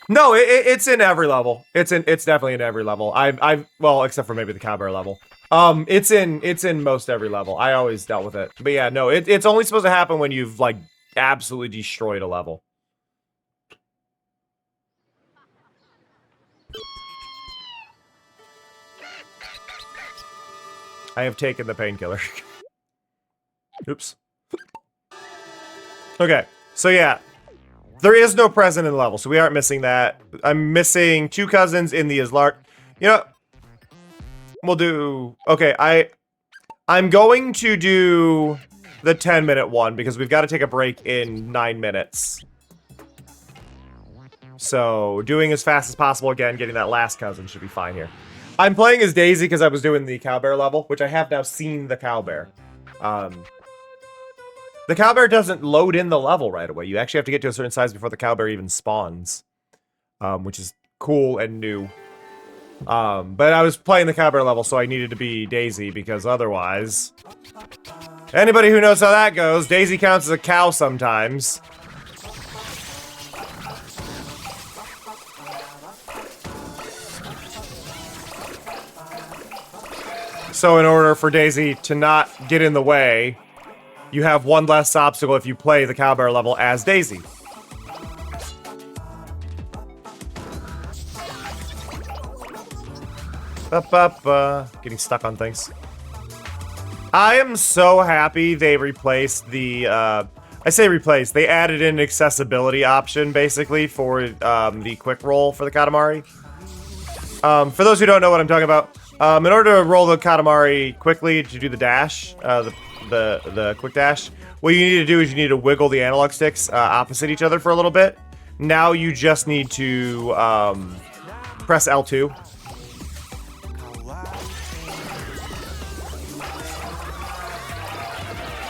No, it's in every level. It's definitely in every level. Well, except for maybe the Cowbear level. It's in most every level. I always dealt with it. But yeah, no, it's only supposed to happen when you've like absolutely destroyed a level. I have taken the painkiller. Oops. Okay, so yeah. There is no present in the level, so we aren't missing that. I'm missing 2 cousins in the Islar. You know, we'll do... Okay, I'm going to do the 10-minute one, because we've got to take a break in 9 minutes. So, doing as fast as possible again, getting that last cousin should be fine here. I'm playing as Daisy because I was doing the Cowbear level, which I have now seen the Cowbear. The Cowbear doesn't load in the level right away. You actually have to get to a certain size before the Cowbear even spawns. Which is cool and new. But I was playing the Cowbear level, so I needed to be Daisy, because otherwise... Anybody who knows how that goes, Daisy counts as a cow sometimes. So in order for Daisy to not get in the way, you have one less obstacle if you play the Cowbear level as Daisy. Getting stuck on things. I am so happy they replaced the, I say replaced, they added in an accessibility option, basically, for the quick roll for the Katamari. For those who don't know what I'm talking about, in order to roll the Katamari quickly, to do the dash, the quick dash, what you need to do is you need to wiggle the analog sticks opposite each other for a little bit. Now you just need to press L2.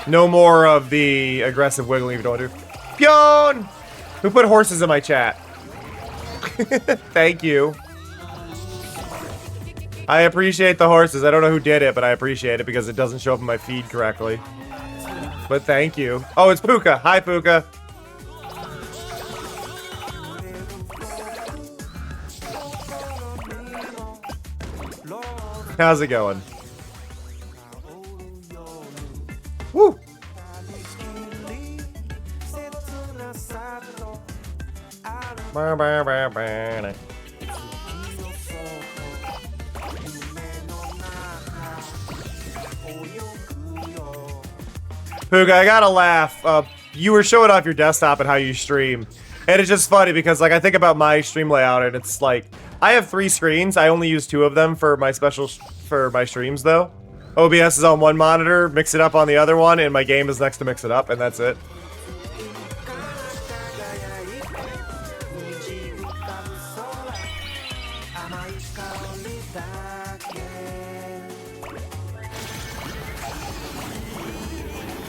No more of the aggressive wiggling if you don't want to. Pyon! Who put horses in my chat? Thank you. I appreciate the horses. I don't know who did it, but I appreciate it because it doesn't show up in my feed correctly. But thank you. Oh, it's Puka. Hi, Puka. How's it going? Woo! Puga, I gotta laugh. You were showing off your desktop and how you stream. And it's just funny because, like, I think about my stream layout and it's like, I have 3 screens. I only use 2 of them for my for my streams, though. OBS is on one monitor, mix it up on the other one, and my game is next to mix it up, and that's it.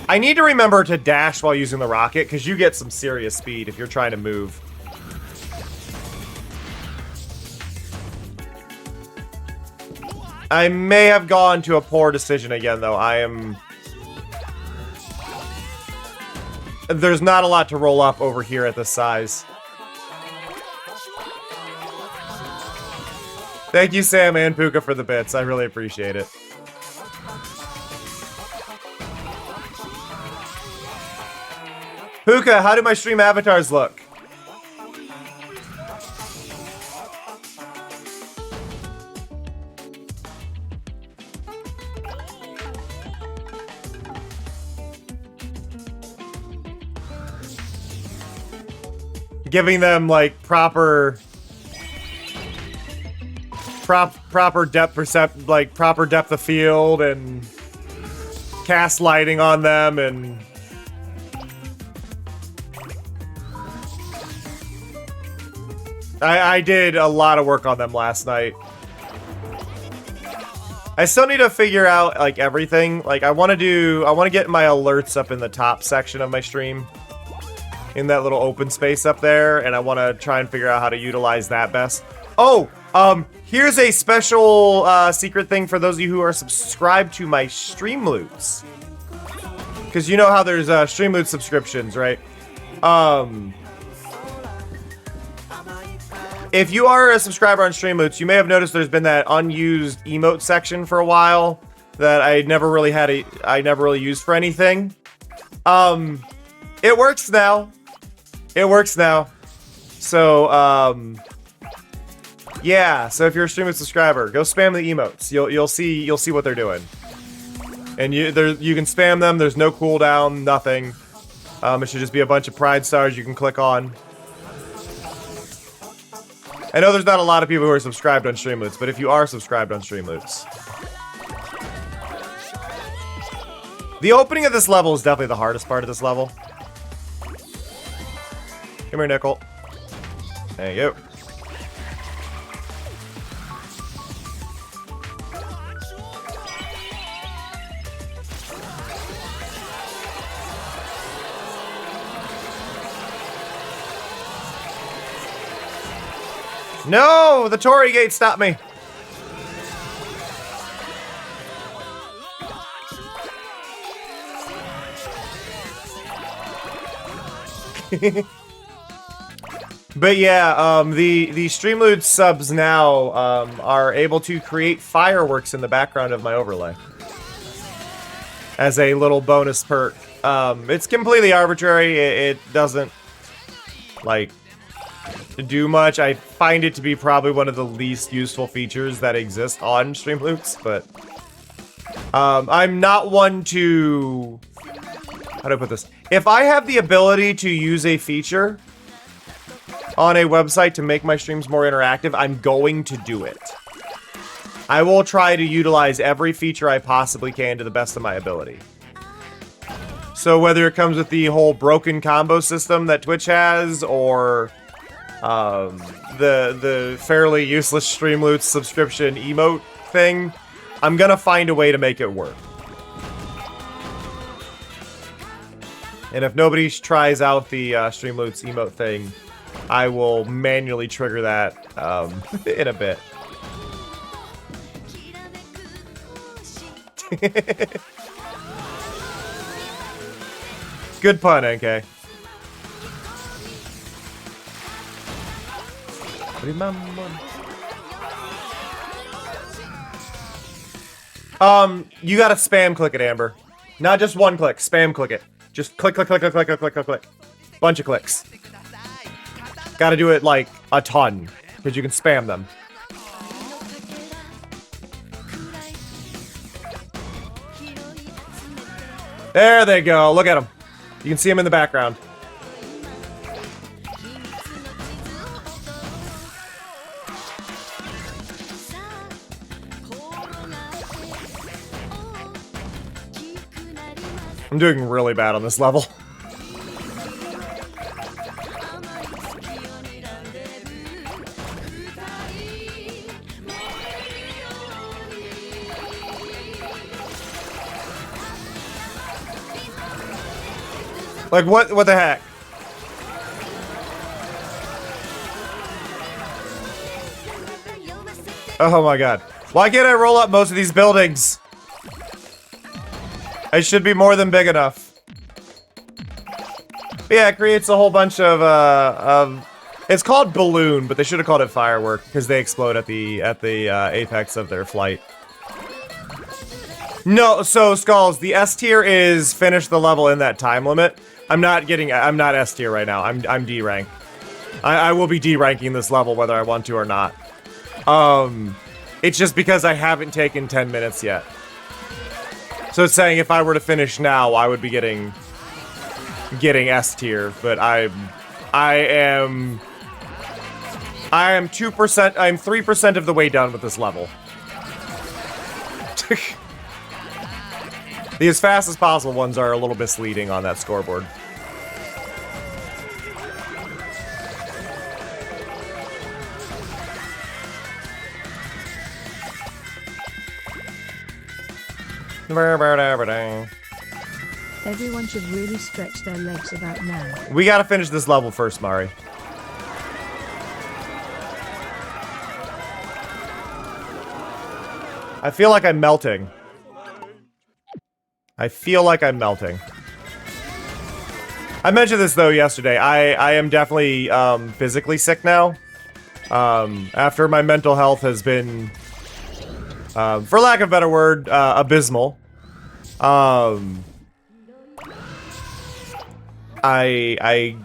I need to remember to dash while using the rocket, because you get some serious speed if you're trying to move. I may have gone to a poor decision again, though. There's not a lot to roll up over here at this size. Thank you, Sam and Puka, for the bits. I really appreciate it. Puka, how do my stream avatars look? Giving them like proper depth proper depth of field and cast lighting on them and I did a lot of work on them last night. I still need to figure out like everything. Like I want to get my alerts up in the top section of my stream. In that little open space up there, and I want to try and figure out how to utilize that best. Oh, here's a special secret thing for those of you who are subscribed to my Streamloots. Because you know how there's Streamloot subscriptions, right? If you are a subscriber on Streamloots, you may have noticed there's been that unused emote section for a while that I never really used for anything. It works now. It works now. So, yeah. So if you're a Streamloots subscriber, go spam the emotes. You'll see what they're doing. And you can spam them. There's no cooldown, nothing. It should just be a bunch of pride stars you can click on. I know there's not a lot of people who are subscribed on Streamloots, but if you are subscribed on Streamloots, the opening of this level is definitely the hardest part of this level. Come here, Nickel. There you go. No! The Torii gate stopped me! But yeah, the Streamloots subs now are able to create fireworks in the background of my overlay. As a little bonus perk. It's completely arbitrary. It doesn't, like... to do much. I find it to be probably one of the least useful features that exist on Streamloots, but I'm not one to... How do I put this? If I have the ability to use a feature on a website to make my streams more interactive, I'm going to do it. I will try to utilize every feature I possibly can to the best of my ability. So whether it comes with the whole broken combo system that Twitch has, or the fairly useless Streamloots subscription emote thing, I'm gonna find a way to make it work. And if nobody tries out the Streamloots emote thing, I will manually trigger that in a bit. Good pun, NK. You gotta spam click it, Amber. Not just one click, spam click it. Just click, click, click, click, click, click, click, click. Bunch of clicks. Gotta do it, like, a ton. Because you can spam them. There they go. Look at them. You can see them in the background. I'm doing really bad on this level. Like, what the heck? Oh my god. Why can't I roll up most of these buildings? I should be more than big enough. But yeah, it creates a whole bunch of, it's called balloon, but they should have called it firework, because they explode at the apex of their flight. No, so, Skulls, the S tier is finish the level in that time limit. I'm not S tier right now. I'm D rank. I will be D ranking this level whether I want to or not. It's just because I haven't taken 10 minutes yet. So it's saying if I were to finish now, I would be getting S tier, but I am 2%, I'm 3% of the way done with this level. The as fast as possible ones are a little misleading on that scoreboard. Everyone should really stretch their legs about now. We gotta finish this level first, Mari. I feel like I'm melting. I feel like I'm melting. I mentioned this, though, yesterday. I am definitely physically sick now. After my mental health has been, for lack of a better word, abysmal. I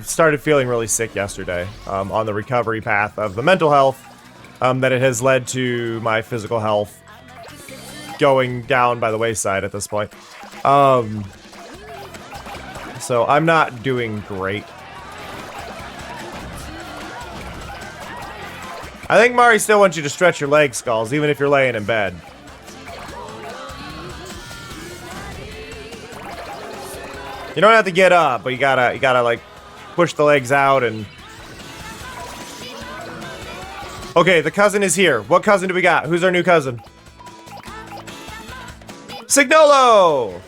started feeling really sick yesterday on the recovery path of the mental health that it has led to my physical health going down by the wayside at this point. So I'm not doing great. I think Mari still wants you to stretch your legs, Skulls, even if you're laying in bed. You don't have to get up, but you gotta like push the legs out and... Okay, the cousin is here. What cousin do we got? Who's our new cousin? Signolo!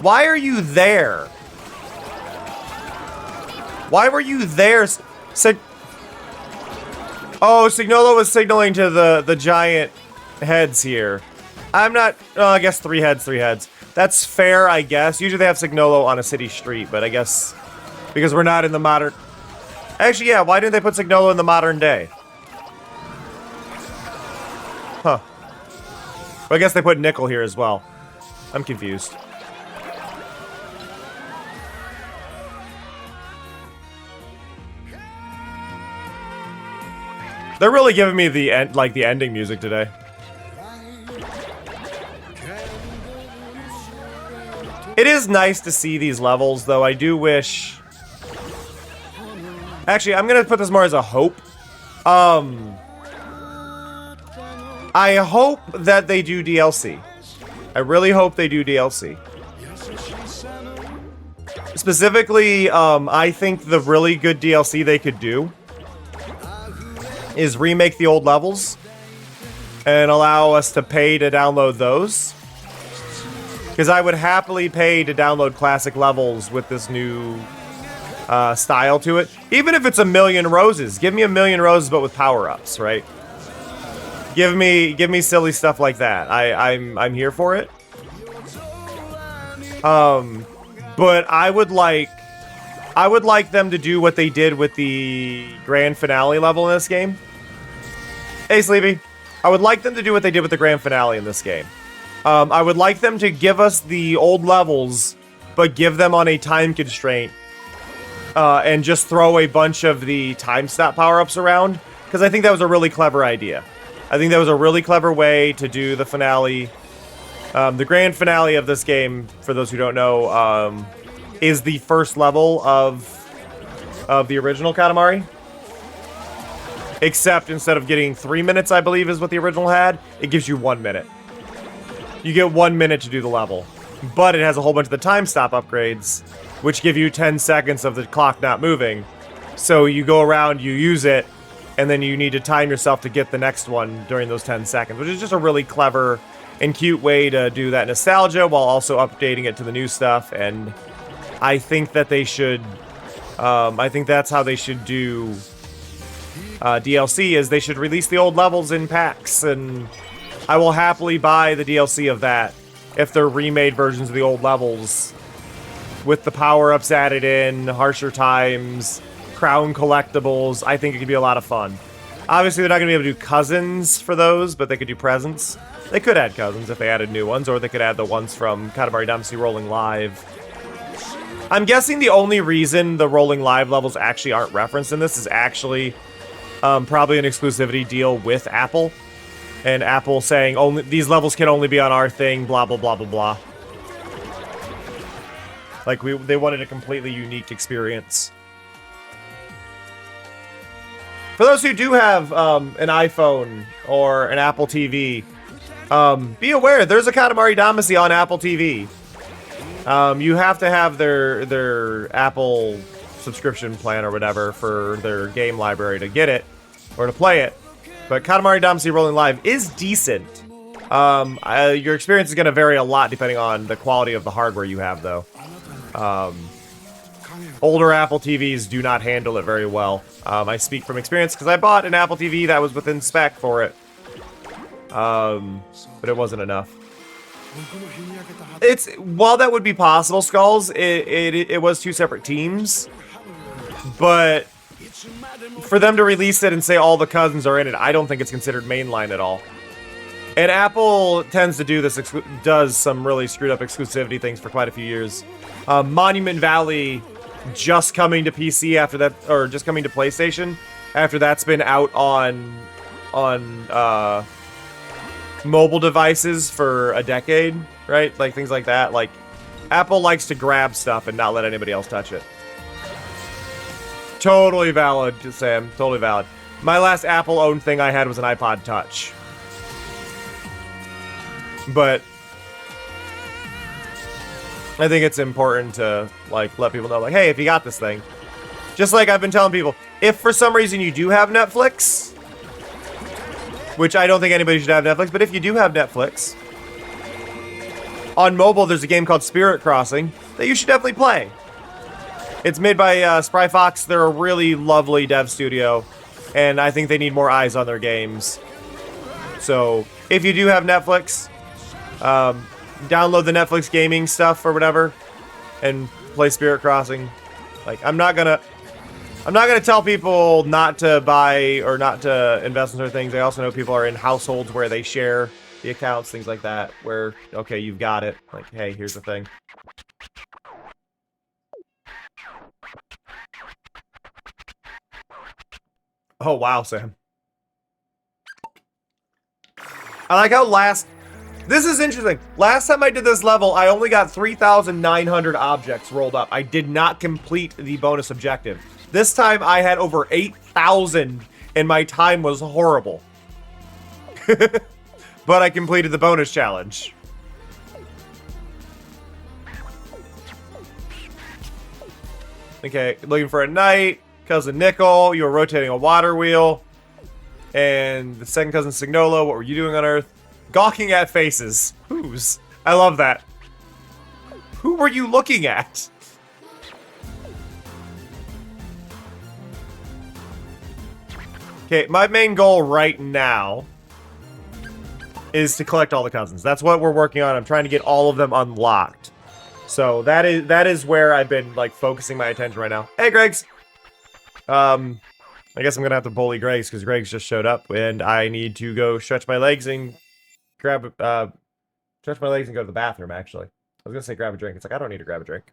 Why are you there? Why were you there? Oh, Signolo was signaling to the giant heads here. I'm not... Oh, I guess 3 heads, 3 heads. That's fair, I guess. Usually they have Signolo on a city street, but I guess... Because we're not in the modern... Actually, yeah, why didn't they put Signolo in the modern day? Huh. Well, I guess they put Nickel here as well. I'm confused. They're really giving me the end, like the ending music today. It is nice to see these levels, though I do wish... Actually, I'm gonna put this more as a hope. I hope that they do DLC. I really hope they do DLC. Specifically, I think the really good DLC they could do is remake the old levels and allow us to pay to download those. Because I would happily pay to download classic levels with this new style to it. Even if it's a million roses. Give me a million roses, but with power-ups, right? Give me silly stuff like that. I'm here for it. But I would like them to do what they did with the grand finale level in this game. Hey, Sleepy. I would like them to do what they did with the grand finale in this game. I would like them to give us the old levels, but give them on a time constraint. And just throw a bunch of the time stop power-ups around. Because I think that was a really clever idea. I think that was a really clever way to do the finale. The grand finale of this game, for those who don't know, is the first level of the original Katamari. Except instead of getting 3 minutes, I believe is what the original had, it gives you 1 minute. You get 1 minute to do the level. But it has a whole bunch of the time stop upgrades, which give you 10 seconds of the clock not moving. So you go around, you use it, and then you need to time yourself to get the next one during those 10 seconds, which is just a really clever and cute way to do that nostalgia while also updating it to the new stuff. And I think that they should, I think that's how they should do DLC, is they should release the old levels in packs, and I will happily buy the DLC of that if they're remade versions of the old levels with the power-ups added in, harsher times, crown collectibles. I think it could be a lot of fun. Obviously, they're not going to be able to do cousins for those, but they could do presents. They could add cousins if they added new ones, or they could add the ones from Katamari Damacy Rolling Live. I'm guessing the only reason the Rolling Live levels actually aren't referenced in this is actually probably an exclusivity deal with Apple. And Apple saying, only these levels can only be on our thing, blah, blah, blah, blah, blah. Like, they wanted a completely unique experience. For those who do have an iPhone or an Apple TV, be aware, there's a Katamari Damacy on Apple TV. You have to have their Apple subscription plan or whatever for their game library to get it, or to play it. But Katamari Damacy Rolling Live is decent. Your experience is going to vary a lot depending on the quality of the hardware you have, though. Older Apple TVs do not handle it very well. I speak from experience because I bought an Apple TV that was within spec for it. But it wasn't enough. While that would be possible, Skulls, it was two separate teams. But for them to release it and say all the cousins are in it, I don't think it's considered mainline at all. And Apple tends to do this, does some really screwed up exclusivity things for quite a few years. Monument Valley just coming to PC after that, or just coming to PlayStation after that's been out on mobile devices for a decade, right? Like things like that. Like Apple likes to grab stuff and not let anybody else touch it. Totally valid, Sam. Totally valid. My last Apple-owned thing I had was an iPod Touch. But I think it's important to, like, let people know, like, hey, if you got this thing. Just like I've been telling people, if for some reason you do have Netflix, which I don't think anybody should have Netflix, but if you do have Netflix, on mobile there's a game called Spirit Crossing that you should definitely play. It's made by Spry Fox. They're a really lovely dev studio, and I think they need more eyes on their games. So, if you do have Netflix, download the Netflix gaming stuff or whatever, and play Spirit Crossing. Like, I'm not gonna tell people not to buy or not to invest in certain things. I also know people are in households where they share the accounts, things like that, where, okay, you've got it. Like, hey, here's the thing. Oh, wow, Sam. I like how this is interesting. Last time I did this level, I only got 3,900 objects rolled up. I did not complete the bonus objective. This time I had over 8,000 and my time was horrible. But I completed the bonus challenge. Okay, looking for a knight. Cousin Nickel, you were rotating a water wheel. And the second cousin Signolo, what were you doing on Earth? Gawking at faces. Whose? I love that. Who were you looking at? Okay, my main goal right now is to collect all the cousins. That's what we're working on. I'm trying to get all of them unlocked. So that is where I've been like focusing my attention right now. Hey, Greg's. I guess I'm gonna have to bully Greg's because Greg's just showed up and I need to go stretch my legs and stretch my legs and go to the bathroom. Actually, I was gonna say grab a drink. It's like I don't need to grab a drink.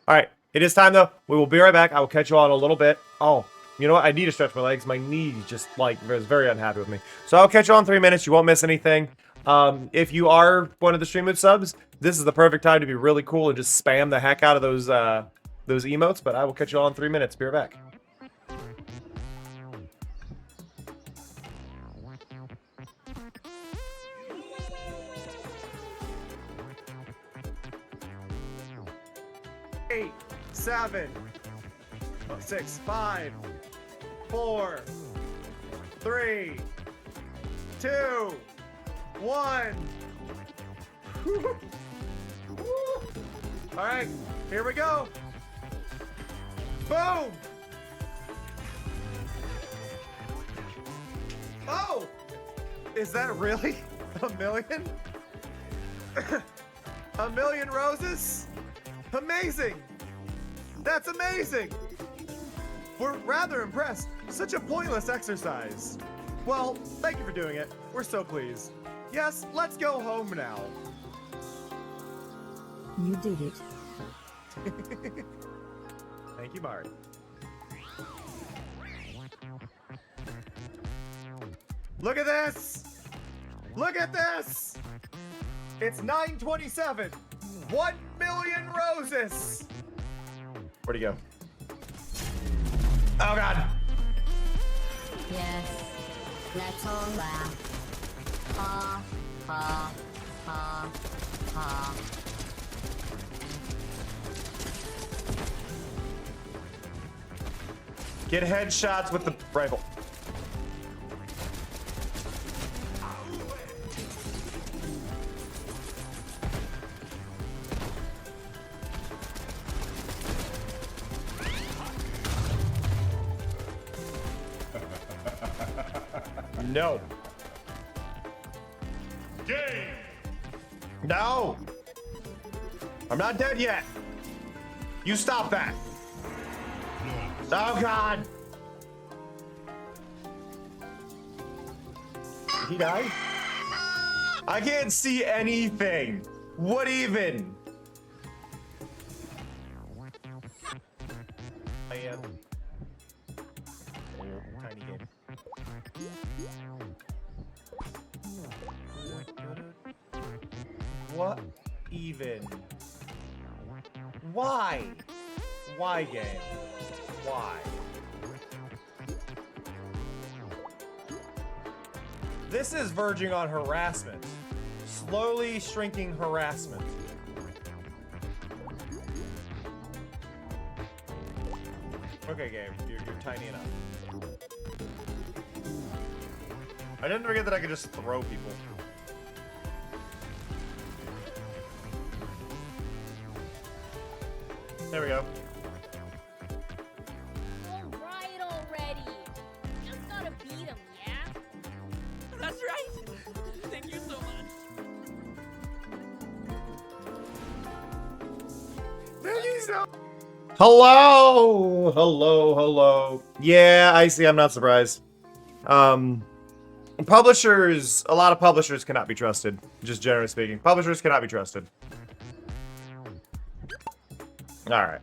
All right, it is time though. We will be right back. I will catch you all in a little bit. Oh. You know what? I need to stretch my legs. My knee just, like, was very unhappy with me. So I'll catch you all in 3 minutes. You won't miss anything. If you are one of the Stream Mood subs, this is the perfect time to be really cool and just spam the heck out of those emotes. But I will catch you all in 3 minutes. Be right back. Eight, 7, 6, 5, 4, 3, 2, 1. All right, here we go. Boom. Oh, is that really a million? A million roses? Amazing. That's amazing. We're rather impressed. Such a pointless exercise. Well, thank you for doing it. We're so pleased. Yes, let's go home now. You did it. Thank you, Mari. Look at this! Look at this! It's 9:27. 1 million roses! Where'd he go? Oh god. Yes, let's all laugh. Ha, ha, ha, ha. Get headshots with the rifle. No. Game. No. I'm not dead yet. You stop that. Oh god. Did he die? I can't see anything. What even? I am. Tiny game. What even? Why? Why, game? Why? This is verging on harassment. Slowly shrinking harassment. Okay, game. You're tiny enough. I didn't forget that I could just throw people. There we go. Alright already. Just gotta beat him, yeah? That's right. Thank you so much. Thank you so. Hello, hello, hello. Yeah, I see. I'm not surprised. Publishers, a lot of publishers cannot be trusted. Just generally speaking, publishers cannot be trusted. All right.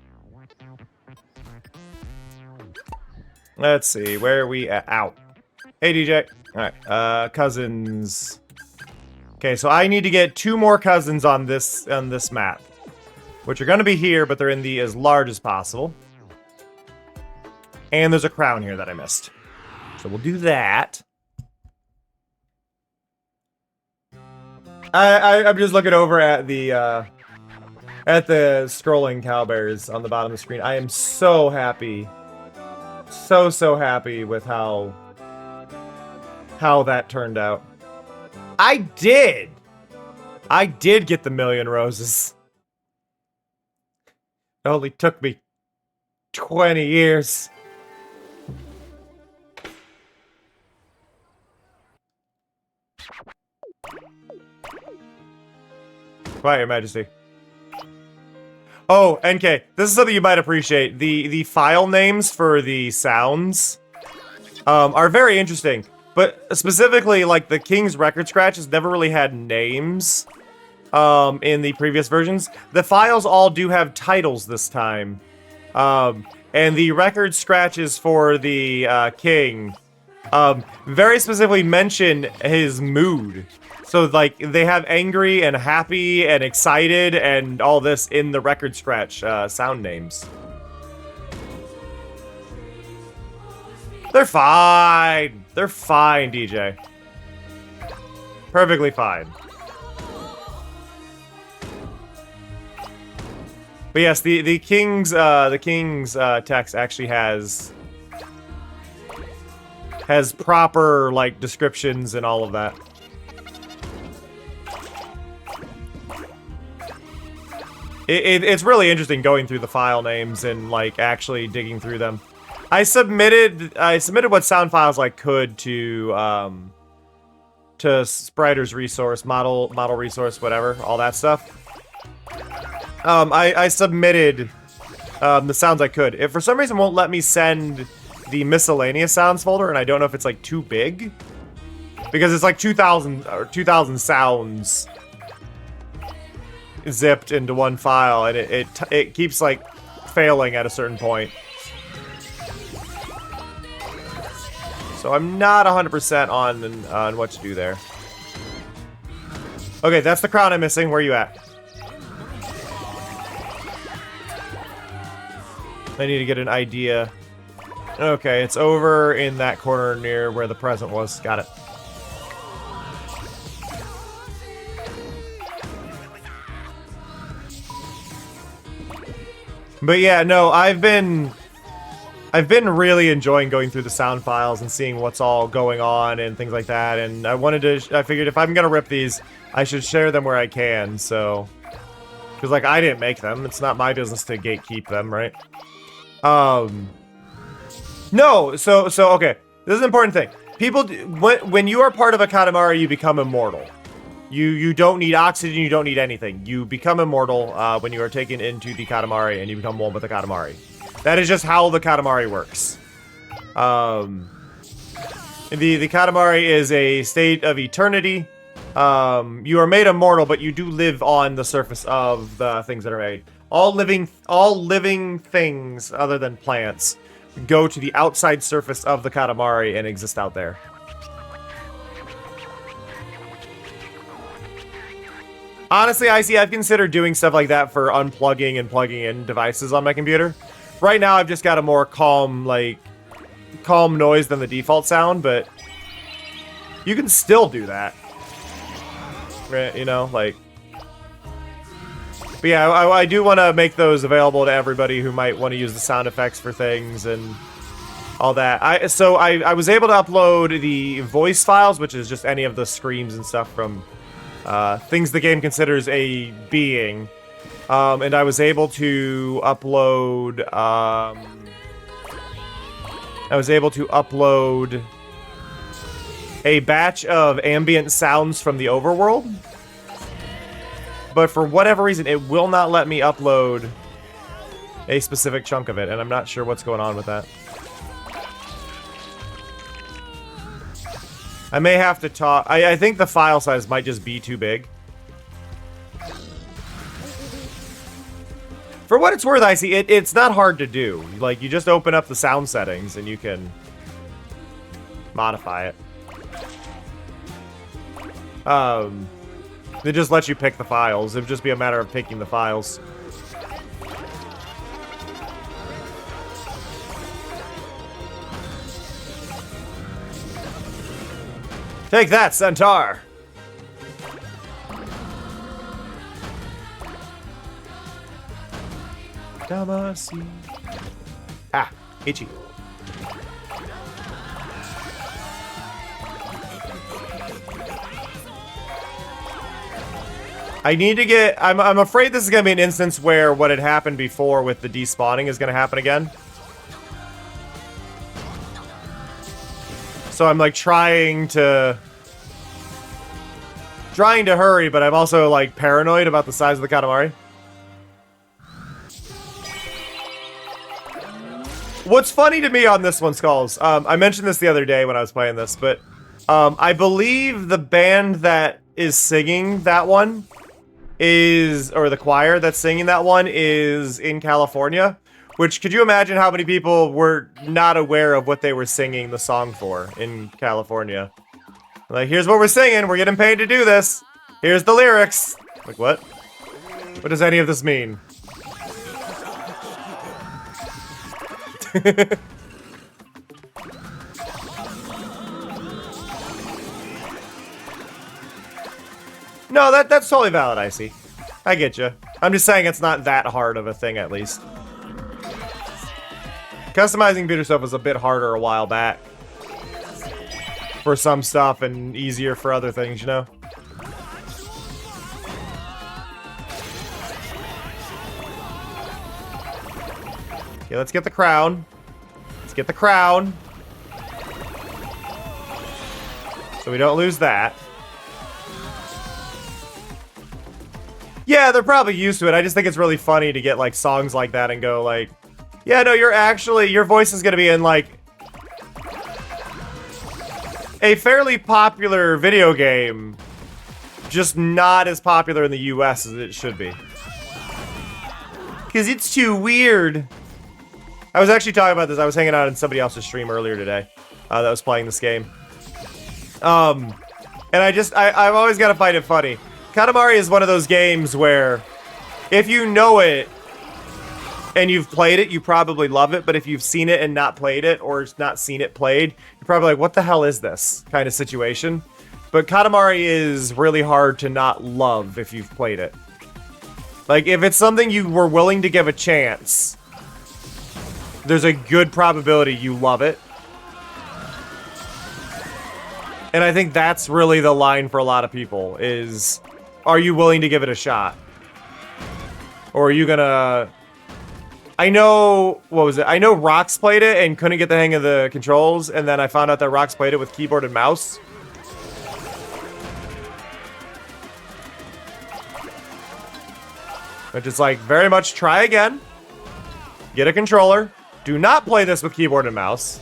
Let's see. Where are we at? Out. Hey, DJ. All right. Cousins. Okay, so I need to get 2 more cousins on this map, which are going to be here, but they're in the as large as possible. And there's a crown here that I missed. So we'll do that. I'm just looking over at the scrolling cowbears on the bottom of the screen. I am so happy. So happy with how that turned out. I did get the 1,000,000 roses. It only took me 20 years. Quiet, Your Majesty. Oh, NK, this is something you might appreciate. The file names for the sounds are very interesting. But specifically, like, the King's Record Scratches never really had names in the previous versions. The files all do have titles this time. And the record scratches for the King very specifically mention his mood. So, like, they have angry and happy and excited and all this in the record scratch sound names. They're fine. They're fine, DJ. Perfectly fine. But yes, the King's text actually has proper, like, descriptions and all of that. It's really interesting going through the file names and, like, actually digging through them. I submitted what sound files I could to Spriter's resource, model resource, whatever, all that stuff. I submitted the sounds I could. If for some reason it won't let me send the miscellaneous sounds folder, and I don't know if it's, like, too big, because it's like 2,000 sounds zipped into one file, and it keeps, like, failing at a certain point. So I'm not 100% on what to do there. Okay, that's the crown I'm missing. Where are you at? I need to get an idea. Okay, it's over in that corner near where the present was. Got it. But yeah, no, I've been really enjoying going through the sound files and seeing what's all going on and things like that. And I figured if I'm gonna rip these, I should share them where I can. So, because, like, I didn't make them. It's not my business to gatekeep them, right? No. So okay. This is an important thing. People, when you are part of a Katamari, you become immortal. You don't need oxygen, you don't need anything. You become immortal when you are taken into the Katamari and you become one with the Katamari. That is just how the Katamari works. The Katamari is a state of eternity. You are made immortal, but you do live on the surface of the things that are made. All living things other than plants go to the outside surface of the Katamari and exist out there. Honestly, I've considered doing stuff like that for unplugging and plugging in devices on my computer. Right now, I've just got a more calm noise than the default sound, but you can still do that. Right, you know, like... But yeah, I do want to make those available to everybody who might want to use the sound effects for things and all that. I was able to upload the voice files, which is just any of the screams and stuff from things the game considers a being. And I was able to upload a batch of ambient sounds from the overworld. But for whatever reason, it will not let me upload a specific chunk of it, and I'm not sure what's going on with that. I may have to talk... I think the file size might just be too big. For what it's worth, Icy, it's not hard to do. Like, you just open up the sound settings and you can modify it. They just let you pick the files. It'd just be a matter of picking the files. Take that, Centaur! Katamari. Ah, itchy. I need to get... I'm afraid this is going to be an instance where what had happened before with the despawning is going to happen again. So I'm, like, trying to hurry, but I'm also, like, paranoid about the size of the Katamari. What's funny to me on this one, Skulls, I mentioned this the other day when I was playing this, but I believe the band that is singing that one is, or the choir that's singing that one is in California, which, could you imagine how many people were not aware of what they were singing the song for in California? Like, here's what we're singing, we're getting paid to do this, here's the lyrics. Like, what? What does any of this mean? No, that's totally valid, Icy. I get you. I'm just saying it's not that hard of a thing, at least. Customizing Bitter Stuff was a bit harder a while back. For some stuff, and easier for other things, you know? Okay, let's get the crown. Let's get the crown. So we don't lose that. Yeah, they're probably used to it. I just think it's really funny to get, like, songs like that and go, like, yeah, no, your voice is gonna be in, like, a fairly popular video game, just not as popular in the US as it should be. Because it's too weird. I was actually talking about this. I was hanging out in somebody else's stream earlier today that was playing this game. And I've always got to find it funny. Katamari is one of those games where if you know it and you've played it, you probably love it. But if you've seen it and not played it, or not seen it played, you're probably like, what the hell is this kind of situation? But Katamari is really hard to not love if you've played it. Like, if it's something you were willing to give a chance, there's a good probability you love it. And I think that's really the line for a lot of people is, are you willing to give it a shot? Or are you gonna... I know, what was it? I know Rox played it and couldn't get the hang of the controls, and then I found out that Rox played it with keyboard and mouse. Which is like, very much try again. Get a controller. Do not play this with keyboard and mouse.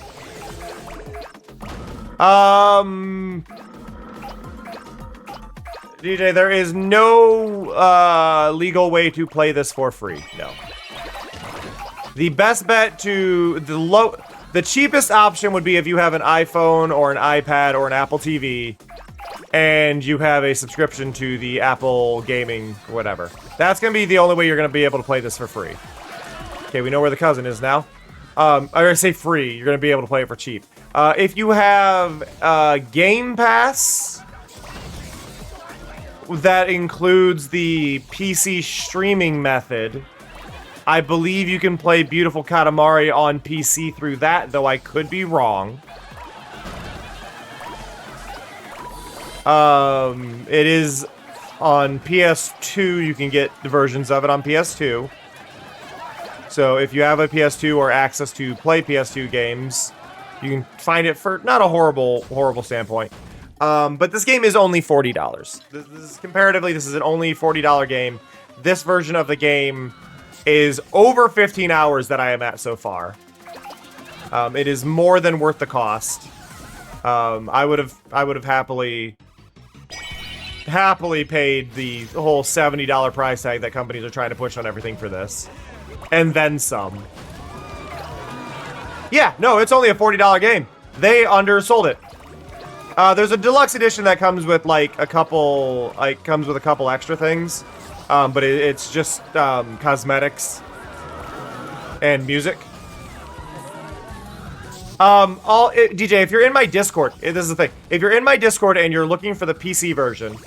DJ, there is no legal way to play this for free. No. The best bet to the cheapest option would be if you have an iPhone or an iPad or an Apple TV and you have a subscription to the Apple gaming whatever. That's going to be the only way you're going to be able to play this for free. Okay, we know where the cousin is now. I'm going to say free. You're going to be able to play it for cheap. If you have Game Pass, that includes the PC streaming method, I believe you can play Beautiful Katamari on PC through that, though I could be wrong. It is on PS2, you can get the versions of it on PS2. So if you have a PS2 or access to play PS2 games, you can find it for not a horrible standpoint. But this game is only $40. This is comparatively, this is an only $40 game. This version of the game is over 15 hours that I am at so far. It is more than worth the cost. I would have happily paid the whole $70 price tag that companies are trying to push on everything for this. And then some. Yeah, no, it's only a $40 game. They undersold it. There's a deluxe edition that comes with like a couple extra things, but it's just cosmetics and music. DJ, if you're in my Discord, this is the thing. If you're in my Discord and you're looking for the PC version,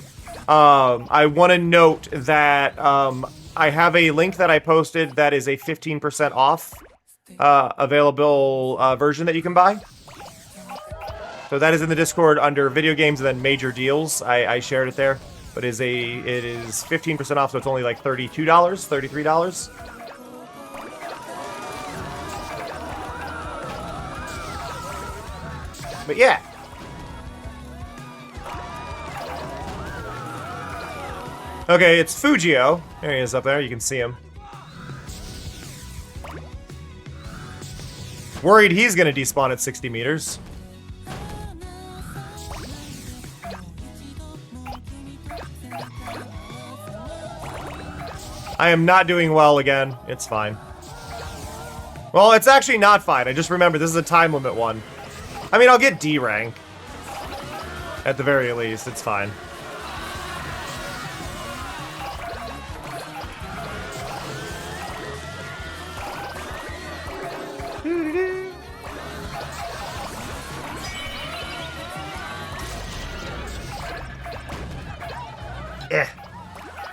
I want to note that I have a link that I posted that is a 15% off available version that you can buy. So that is in the Discord under video games and then major deals. I shared it there, but it is 15% off, so it's only like $32, $33. But yeah. Okay, it's Fujio. There he is up there. You can see him. Worried he's gonna despawn at 60 meters. I am not doing well again. It's fine. Well, it's actually not fine. I just remember this is a time limit one. I mean, I'll get D rank. At the very least, it's fine.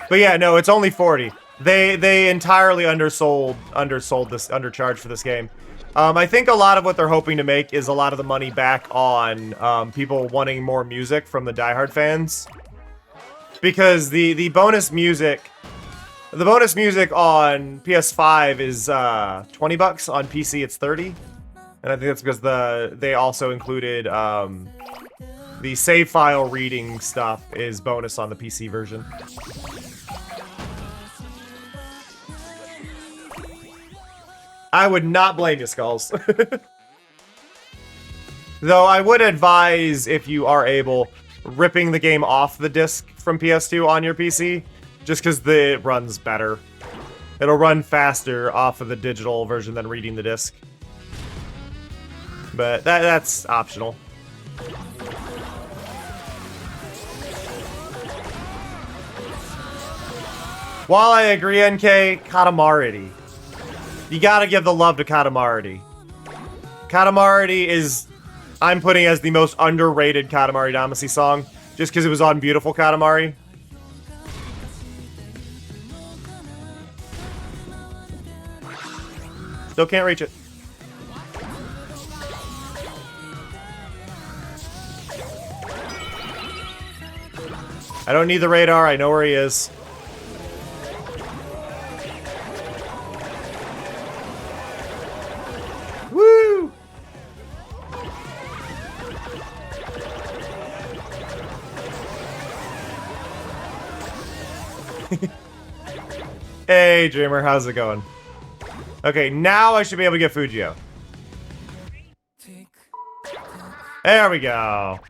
But yeah, no, it's only 40. They entirely undercharged for this game. I think a lot of what they're hoping to make is a lot of the money back on people wanting more music from the diehard fans. Because the bonus music on PS5 is 20 bucks, on PC it's 30. And I think that's because they also included the save file reading stuff is bonus on the PC version. I would not blame you, Skulls. Though I would advise, if you are able, ripping the game off the disc from PS2 on your PC, just because it runs better. It'll run faster off of the digital version than reading the disc. But that's optional. While I agree, NK, Katamari. You gotta give the love to Katamari. Katamari is, I'm putting as the most underrated Katamari Damacy song, just because it was on Beautiful Katamari. Still can't reach it. I don't need the radar, I know where he is. Woo! Hey, Dreamer, how's it going? Okay, now I should be able to get Fujio. There we go.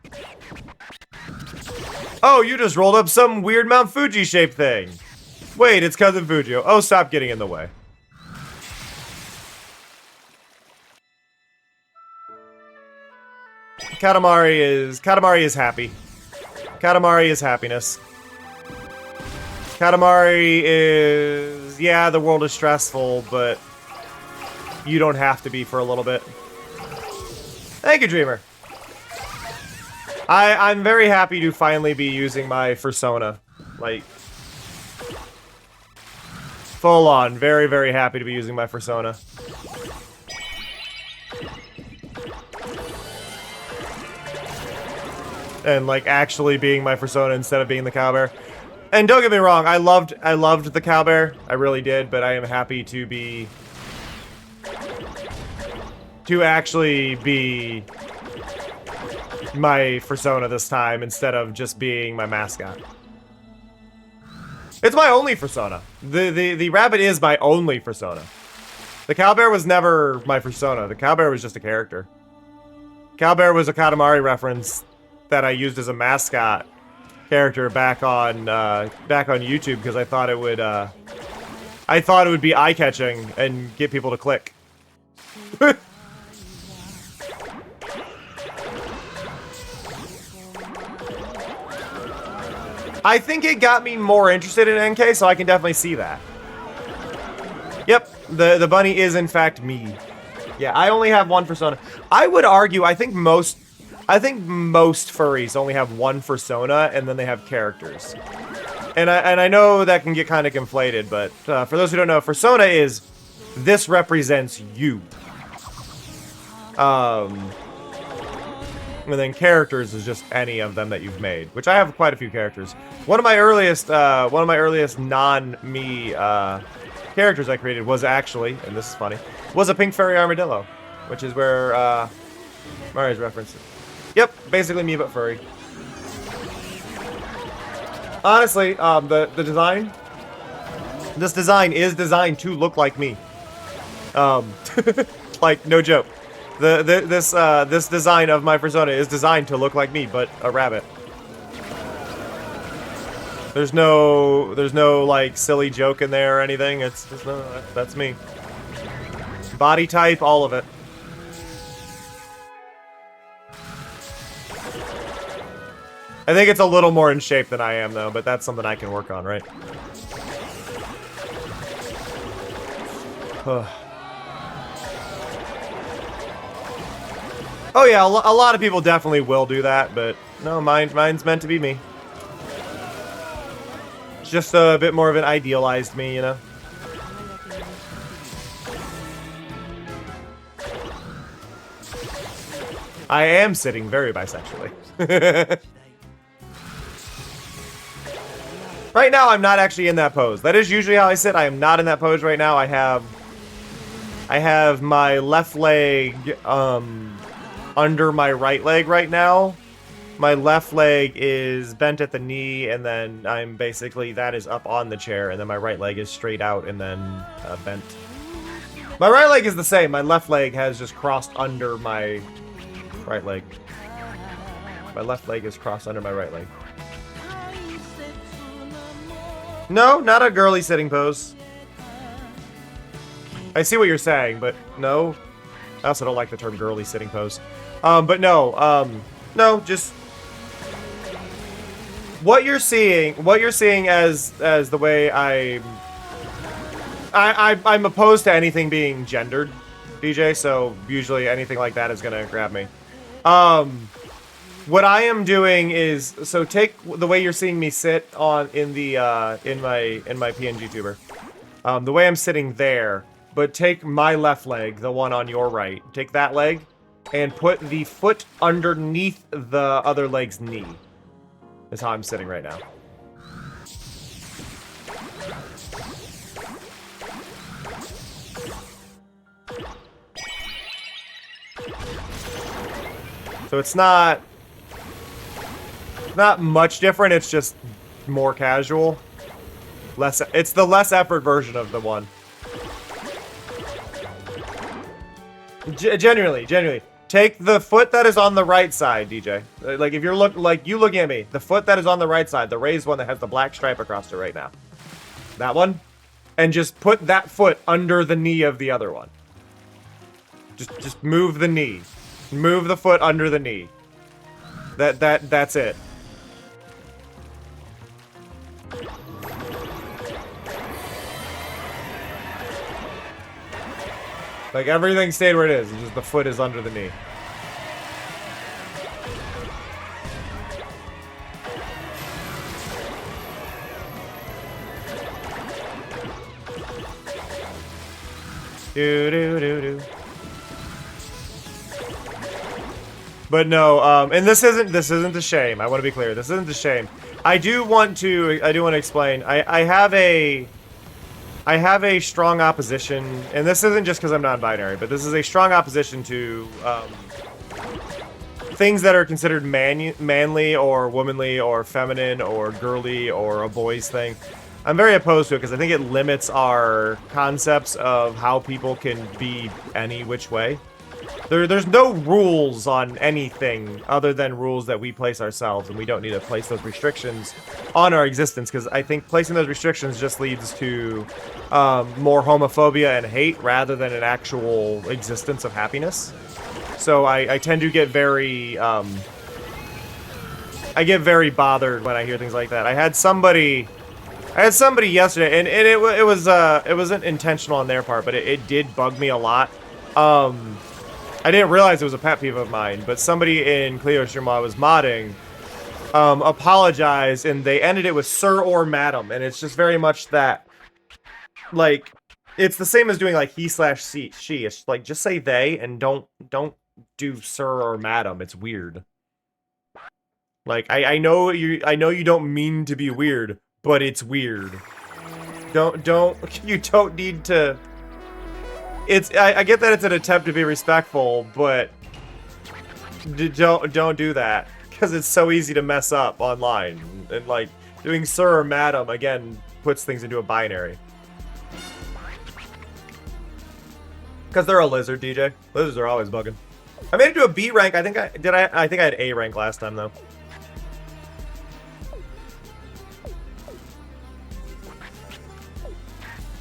Oh, you just rolled up some weird Mount Fuji shaped thing. Wait, it's Cousin Fujio. Oh, stop getting in the way. Katamari is happy. Katamari is happiness. Katamari is, yeah, the world is stressful, but you don't have to be for a little bit. Thank you, Dreamer. I'm very happy to finally be using my Fursona. Like, full on. Very, very happy to be using my Fursona. And, like, actually being my Fursona instead of being the Cowbear. And don't get me wrong, I loved the Cowbear. I really did, but I am happy to actually be my Fursona this time instead of just being my mascot. It's my only Fursona. The rabbit is my only Fursona. The Cowbear was never my Fursona. The Cowbear was just a character. Cowbear was a Katamari reference that I used as a mascot character back on YouTube because I thought it would be eye-catching and get people to click. I think it got me more interested in NK, so I can definitely see that. Yep, the bunny is in fact me. Yeah, I only have one persona. I would argue, I think most furries only have one persona, and then they have characters. And I know that can get kind of conflated, but for those who don't know, persona is this represents you. And then characters is just any of them that you've made, which I have quite a few characters. One of my earliest non-me characters I created was actually, and this is funny, was a pink furry armadillo, which is where Mario's referenced it. Yep, basically me but furry. Honestly, the design, this design is designed to look like me. Like no joke. This design of my persona is designed to look like me, but a rabbit. There's no like silly joke in there or anything. It's just no, that's me. Body type, all of it. I think it's a little more in shape than I am though, but that's something I can work on, right? Oh yeah, a lot of people definitely will do that, but no, mine's meant to be me. It's just a bit more of an idealized me, you know? I am sitting very bisexually. Right now, I'm not actually in that pose. That is usually how I sit. I am not in that pose right now. I have my left leg, under my right leg right now. My left leg is bent at the knee, and then I'm basically, that is up on the chair, and then my right leg is straight out and then bent. My right leg is the same. My left leg has just crossed under my right leg. My left leg is crossed under my right leg. No, not a girly sitting pose. I see what you're saying, but no. I also don't like the term girly sitting pose. But no, no, just what you're seeing as the way I'm opposed to anything being gendered, DJ, so usually anything like that is gonna grab me. What I am doing is, so take the way you're seeing me sit on in my PNG tuber. The way I'm sitting there, but take my left leg, the one on your right, take that leg, and put the foot underneath the other leg's knee. Is how I'm sitting right now. So it's not much different, it's just more casual. It's the less effort version of the one. Genuinely. Take the foot that is on the right side, DJ. Like if you're you looking at me, the foot that is on the right side, the raised one that has the black stripe across it right now. That one. And just put that foot under the knee of the other one. Just move the knee. Move the foot under the knee. That's it. Like everything stayed where it is. It's just the foot is under the knee. Do. But no, and this isn't a shame. I want to be clear. This isn't a shame. I do want to explain. I have a strong opposition, and this isn't just because I'm non-binary, but this is a strong opposition to things that are considered manly or womanly or feminine or girly or a boys thing. I'm very opposed to it because I think it limits our concepts of how people can be any which way. There's no rules on anything other than rules that we place ourselves, and we don't need to place those restrictions on our existence, because I think placing those restrictions just leads to more homophobia and hate rather than an actual existence of happiness. So I tend to get very, I I get very bothered when I hear things like that. I had somebody yesterday, and it wasn't intentional on their part, but it did bug me a lot. I didn't realize it was a pet peeve of mine, but somebody in Cleo's stream while I was modding apologized, and they ended it with sir or madam, and it's just very much that, like, it's the same as doing like he/she. It's like, just say they and don't do sir or madam. It's weird. Like, I know you don't mean to be weird, but it's weird. You don't need to. I get that it's an attempt to be respectful, but don't do that, because it's so easy to mess up online, and like doing sir or madam again puts things into a binary. Because they're a lizard, DJ. Lizards are always bugging. I made it to a B rank. I think I had A rank last time though.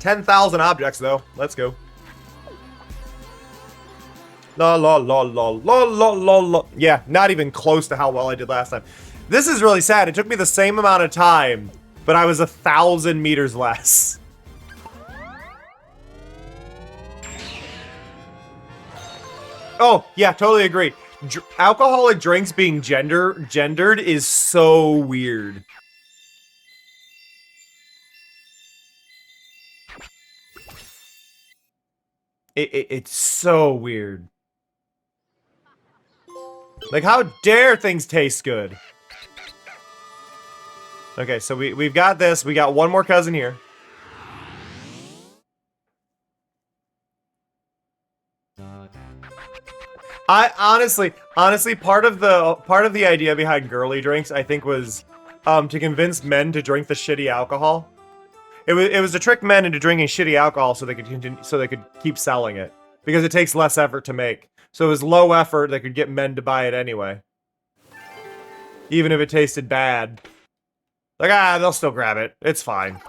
$10,000 objects though. Let's go. La la la la la la la la. Yeah, not even close to how well I did last time. This is really sad. It took me the same amount of time, but I was 1,000 meters less. Oh, yeah, totally agree. Alcoholic drinks being gendered is so weird. It's so weird. Like, how dare things taste good? Okay, so we've got this. We got one more cousin here. I honestly, part of the idea behind girly drinks, I think, was to convince men to drink the shitty alcohol. It was to trick men into drinking shitty alcohol so they could keep selling it, because it takes less effort to make. So it was low effort that could get men to buy it anyway, even if it tasted bad. Like, they'll still grab it. It's fine.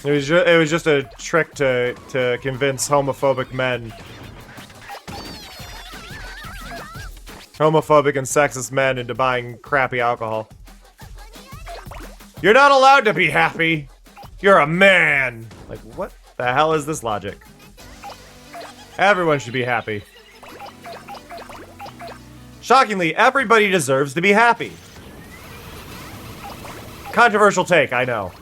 It was just a trick to convince homophobic men. Homophobic and sexist men into buying crappy alcohol. You're not allowed to be happy. You're a man. Like, what the hell is this logic? Everyone should be happy. Shockingly, everybody deserves to be happy. Controversial take, I know.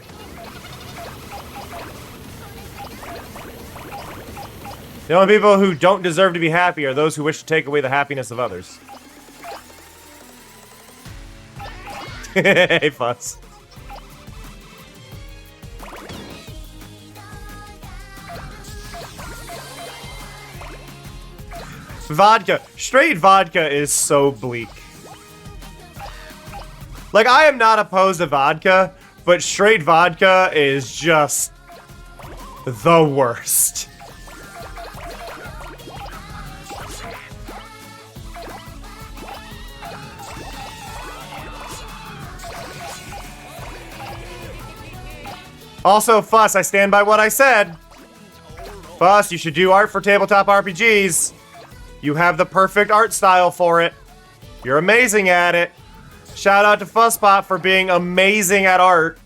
The only people who don't deserve to be happy are those who wish to take away the happiness of others. Hey, Fuss. Vodka. Straight vodka is so bleak. Like, I am not opposed to vodka, but straight vodka is just the worst. Also, Fuss, I stand by what I said. Fuss, you should do art for tabletop RPGs. You have the perfect art style for it. You're amazing at it. Shout out to Fusspot for being amazing at art.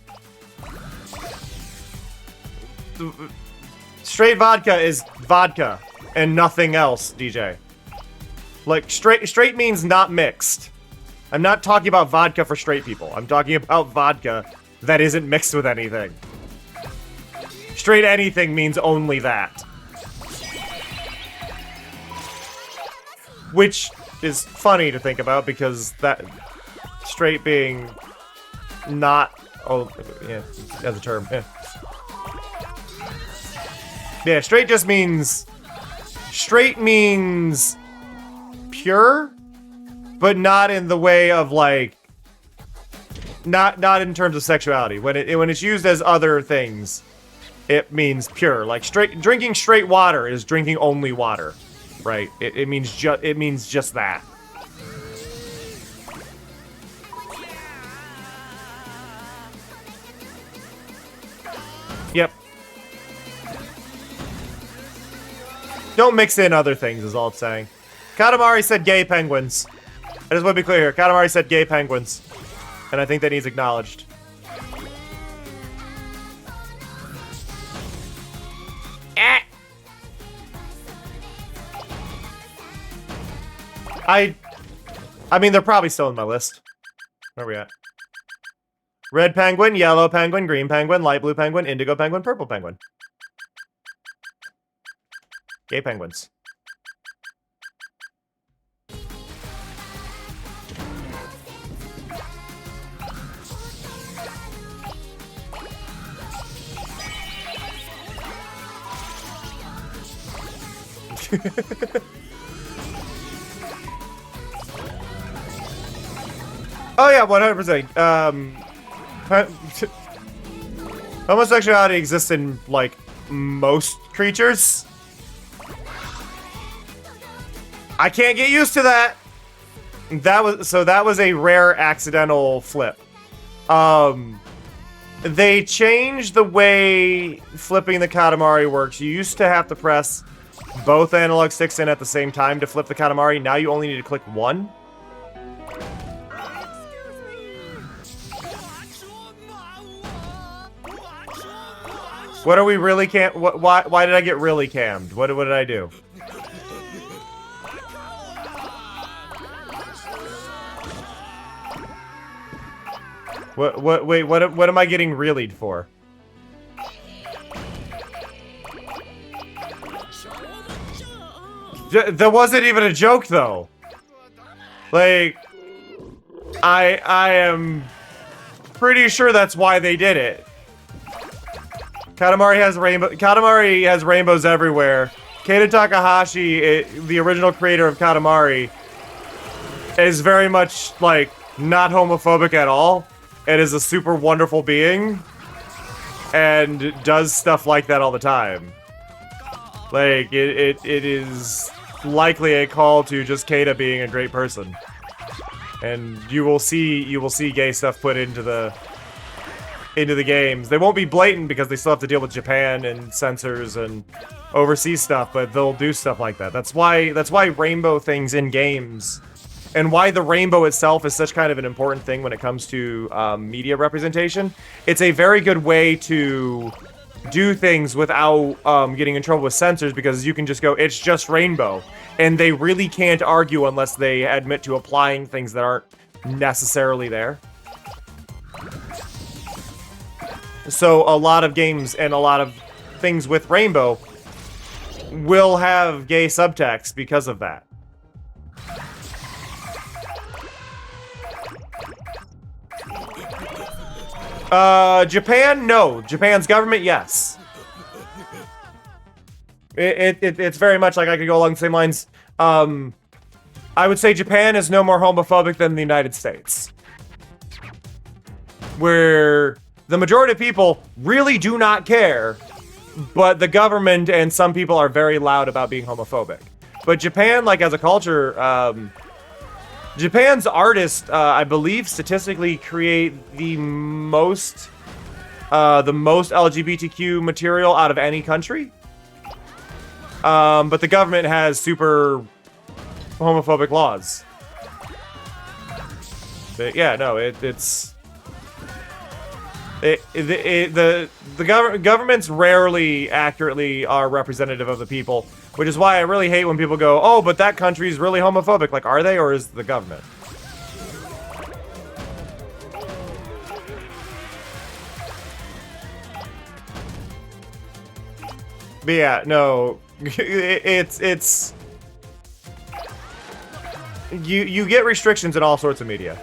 Straight vodka is vodka and nothing else, DJ. Like, straight means not mixed. I'm not talking about vodka for straight people. I'm talking about vodka that isn't mixed with anything. Straight anything means only that. Which is funny to think about, because that straight being not, oh yeah, as a term, yeah. Yeah, straight just means, straight means pure, but not in the way of like, not in terms of sexuality. When it's used as other things, it means pure. Like drinking straight water is drinking only water, right? It means just that. Yep. Don't mix in other things is all it's saying. Katamari said gay penguins. I just want to be clear here. Katamari said gay penguins. And I think that needs acknowledged. I mean, they're probably still in my list. Where are we at? Red penguin, yellow penguin, green penguin, light blue penguin, indigo penguin, purple penguin. Gay penguins. Oh yeah, 100%. Homosexuality exists in, like, most creatures. I can't get used to that. That was a rare accidental flip. They changed the way flipping the Katamari works. You used to have to press both analog sticks in at the same time to flip the Katamari. Now you only need to click one. What are we really why did I get really cammed? What did I do? What am I getting really'd for? That wasn't even a joke though. Like, I am pretty sure that's why they did it. Katamari has rainbows everywhere. Keita Takahashi, the original creator of Katamari, is very much, like, not homophobic at all. It is a super wonderful being. And does stuff like that all the time. Like, it is likely a call to just Keita being a great person. And you will see gay stuff put into the games. They won't be blatant because they still have to deal with Japan and censors and overseas stuff, but they'll do stuff like that. That's why rainbow things in games, and why the rainbow itself is such kind of an important thing when it comes to media representation. It's a very good way to do things without getting in trouble with censors, because you can just go, it's just rainbow, and they really can't argue unless they admit to applying things that aren't necessarily there. So a lot of games and a lot of things with rainbow will have gay subtext because of that. Japan, no. Japan's government, yes. It's very much like I could go along the same lines. I would say Japan is no more homophobic than the United States, where the majority of people really do not care, but the government and some people are very loud about being homophobic. But Japan, like, as a culture, Japan's artists, I believe, statistically create the most LGBTQ material out of any country. But the government has super homophobic laws. But yeah, no, the governments rarely accurately are representative of the people, which is why I really hate when people go, oh, but that country's really homophobic. Like, are they, or is the government? But yeah, no, it's you get restrictions in all sorts of media.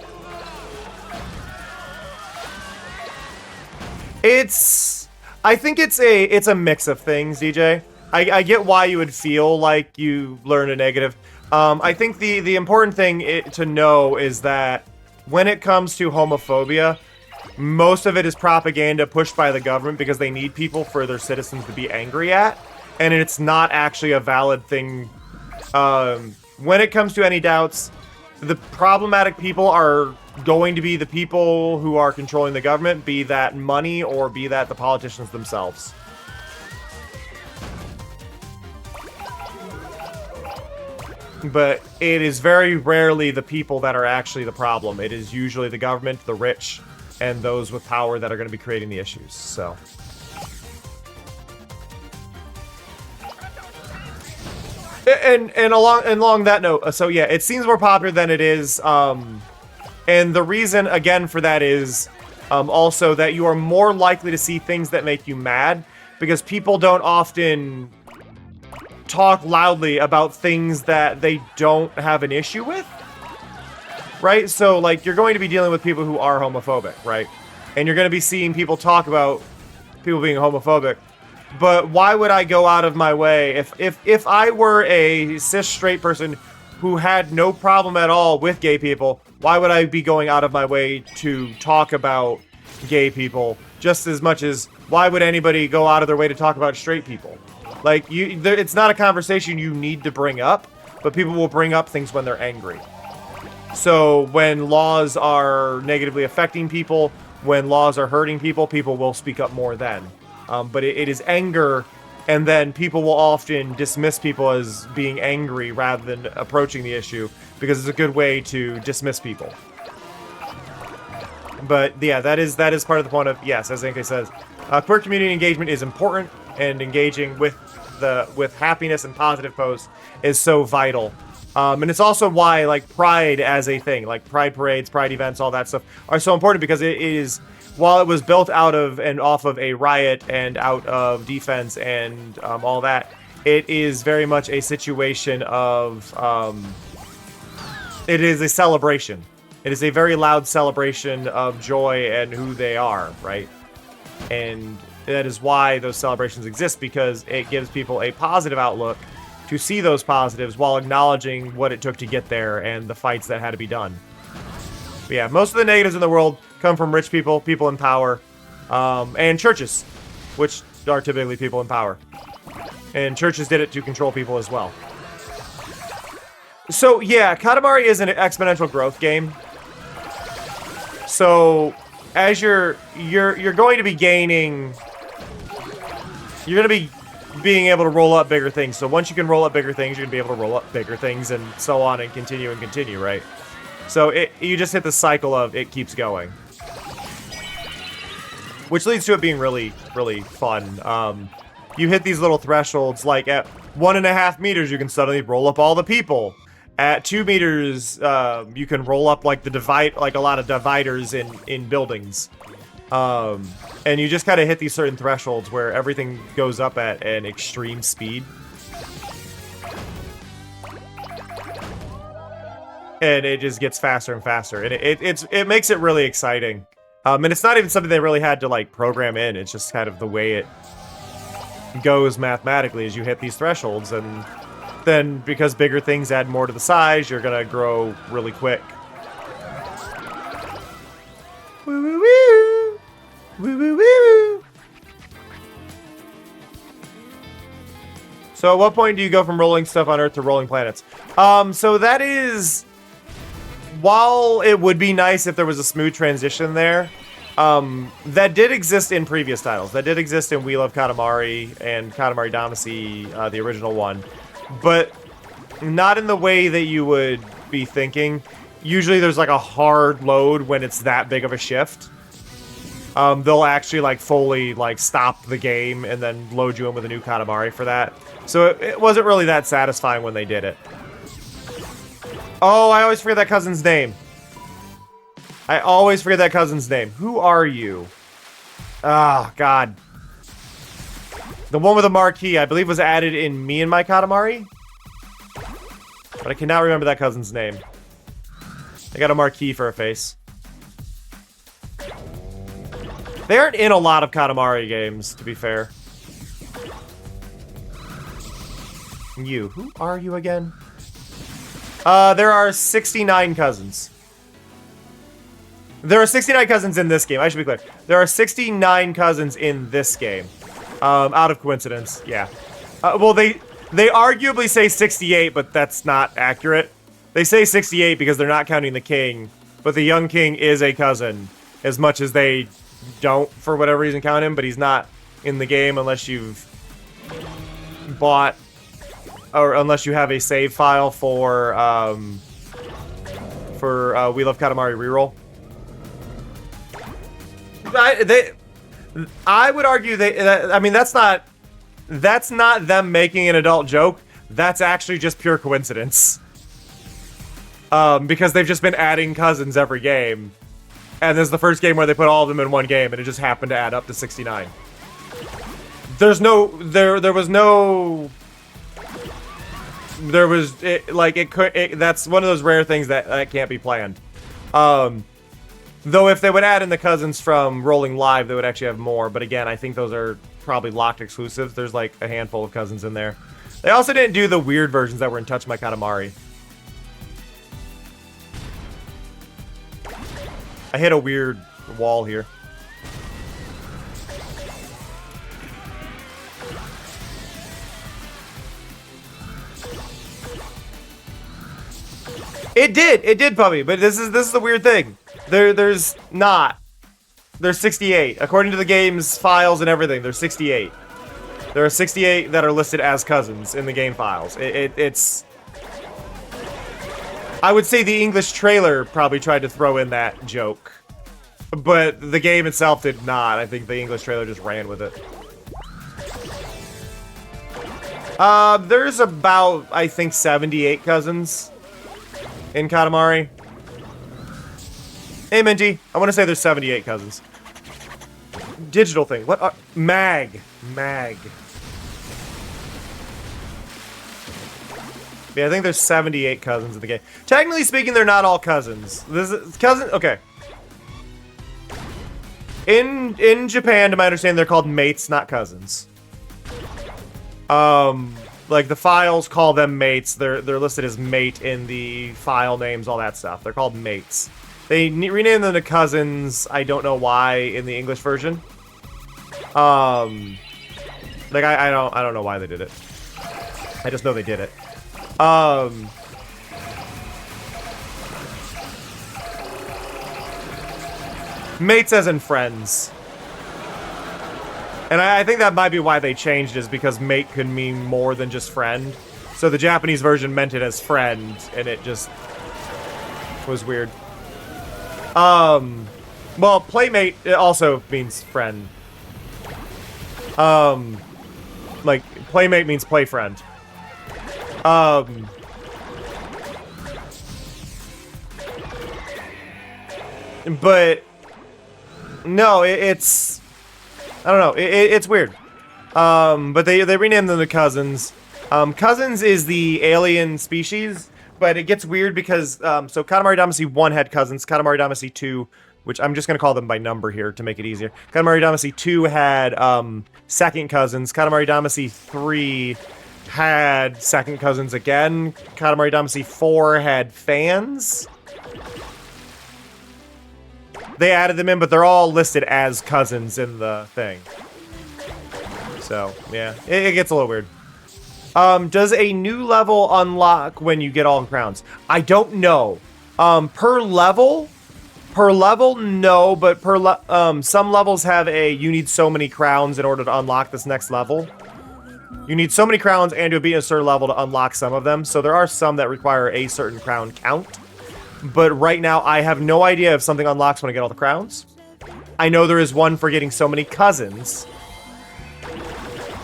I think it's a mix of things, DJ. I get why you would feel like you learned a negative. I think the important thing to know is that when it comes to homophobia, most of it is propaganda pushed by the government because they need people for their citizens to be angry at, and it's not actually a valid thing. When it comes to any doubts, the problematic people are going to be the people who are controlling the government, be that money or be that the politicians themselves. But it is very rarely the people that are actually the problem. It is usually the government, the rich, and those with power that are going to be creating the issues. So, and along that note, so yeah, it seems more popular than it is. And the reason again for that is also that you are more likely to see things that make you mad because people don't often talk loudly about things that they don't have an issue with, right? So, like, you're going to be dealing with people who are homophobic, right? And you're going to be seeing people talk about people being homophobic. But why would I go out of my way if I were a cis straight person who had no problem at all with gay people? Why would I be going out of my way to talk about gay people just as much as why would anybody go out of their way to talk about straight people? Like, it's not a conversation you need to bring up, but people will bring up things when they're angry. So when laws are negatively affecting people, when laws are hurting people, people will speak up more then. But it is anger, and then people will often dismiss people as being angry rather than approaching the issue, because it's a good way to dismiss people. But yeah, that is part of the point of, yes, as Enke says, queer community engagement is important, and engaging with happiness and positive posts is so vital. And it's also why, like, pride as a thing, like pride parades, pride events, all that stuff are so important, because it is, while it was built out of and off of a riot and out of defense and all that, it is very much a situation of, it is a celebration. It is a very loud celebration of joy and who they are, right? And that is why those celebrations exist, because it gives people a positive outlook to see those positives while acknowledging what it took to get there and the fights that had to be done. But yeah, most of the negatives in the world come from rich people, people in power, and churches, which are typically people in power. And churches did it to control people as well. So yeah, Katamari is an exponential growth game. So as you're going to be gaining, you're going to be being able to roll up bigger things. So once you can roll up bigger things, you're going to be able to roll up bigger things and so on and continue, right? So you just hit the cycle of it keeps going. Which leads to it being really, really fun. You hit these little thresholds, like at 1.5 meters, you can suddenly roll up all the people. At 2 meters, you can roll up like a lot of dividers in buildings. And you just kind of hit these certain thresholds where everything goes up at an extreme speed. And it just gets faster and faster. And it makes it really exciting. And it's not even something they really had to, like, program in. It's just kind of the way it goes mathematically as you hit these thresholds. And then, because bigger things add more to the size, you're gonna grow really quick. Woo woo woo! Woo woo woo! So at what point do you go from rolling stuff on Earth to rolling planets? So that is... While it would be nice if there was a smooth transition there, that did exist in previous titles. That did exist in We Love Katamari and Katamari Damacy, the original one. But not in the way that you would be thinking. Usually there's like a hard load when it's that big of a shift. They'll actually like fully like stop the game and then load you in with a new Katamari for that. So it wasn't really that satisfying when they did it. Oh, I always forget that cousin's name. I always forget that cousin's name. Who are you? Ah, God. The one with the marquee, I believe, was added in Me and My Katamari. But I cannot remember that cousin's name. They got a marquee for a face. They aren't in a lot of Katamari games, to be fair. You. Who are you again? There are 69 cousins. There are 69 cousins in this game. I should be clear. There are 69 cousins in this game. Out of coincidence, yeah. Well, they arguably say 68, but that's not accurate. They say 68 because they're not counting the king, but the young king is a cousin, as much as they don't, for whatever reason, count him, but he's not in the game unless you've bought or unless you have a save file for We Love Katamari reroll. I would argue I mean, that's not them making an adult joke. That's actually just pure coincidence. Because they've just been adding cousins every game. And this is the first game where they put all of them in one game, and it just happened to add up to 69. There was that's one of those rare things that can't be planned. Though if they would add in the cousins from Rolling Live, they would actually have more. But again, I think those are probably locked exclusives. There's like a handful of cousins in there. They also didn't do the weird versions that were in Touch My Katamari. I hit a weird wall here. It did, Puppy, but this is the weird thing. There's not. There's 68. According to the game's files and everything, there's 68. There are 68 that are listed as cousins in the game files. It's... I would say the English trailer probably tried to throw in that joke. But the game itself did not. I think the English trailer just ran with it. There's about, I think, 78 cousins in Katamari. Hey, Minty. I want to say there's 78 cousins. Digital thing. What are... Mag. Yeah, I think there's 78 cousins in the game. Technically speaking, they're not all cousins. This is cousin. Okay. In Japan, to my understanding, they're called mates, not cousins. Like the files call them mates. They're listed as mate in the file names, all that stuff. They're called mates. They renamed them to cousins. I don't know why in the English version. Like I don't know why they did it. I just know they did it. Mates as in friends. And I think that might be why they changed, is because mate could mean more than just friend. So the Japanese version meant it as friend, and it just was weird. Well, playmate it also means friend. Like, playmate means play friend. But no, it's I don't know. It's weird. But they renamed them to cousins. Cousins is the alien species, but it gets weird because so Katamari Damacy 1 had cousins. Katamari Damacy 2, which I'm just gonna call them by number here to make it easier. Katamari Damacy 2 had second cousins. Katamari Damacy 3 had second cousins again. Katamari Damacy 4 had fans. They added them in, but they're all listed as cousins in the thing. So, yeah. It gets a little weird. Does a new level unlock when you get all crowns? I don't know. Per level, no, but some levels have you need so many crowns in order to unlock this next level. You need so many crowns and to be a certain level to unlock some of them. So there are some that require a certain crown count. But right now, I have no idea if something unlocks when I get all the crowns. I know there is one for getting so many cousins.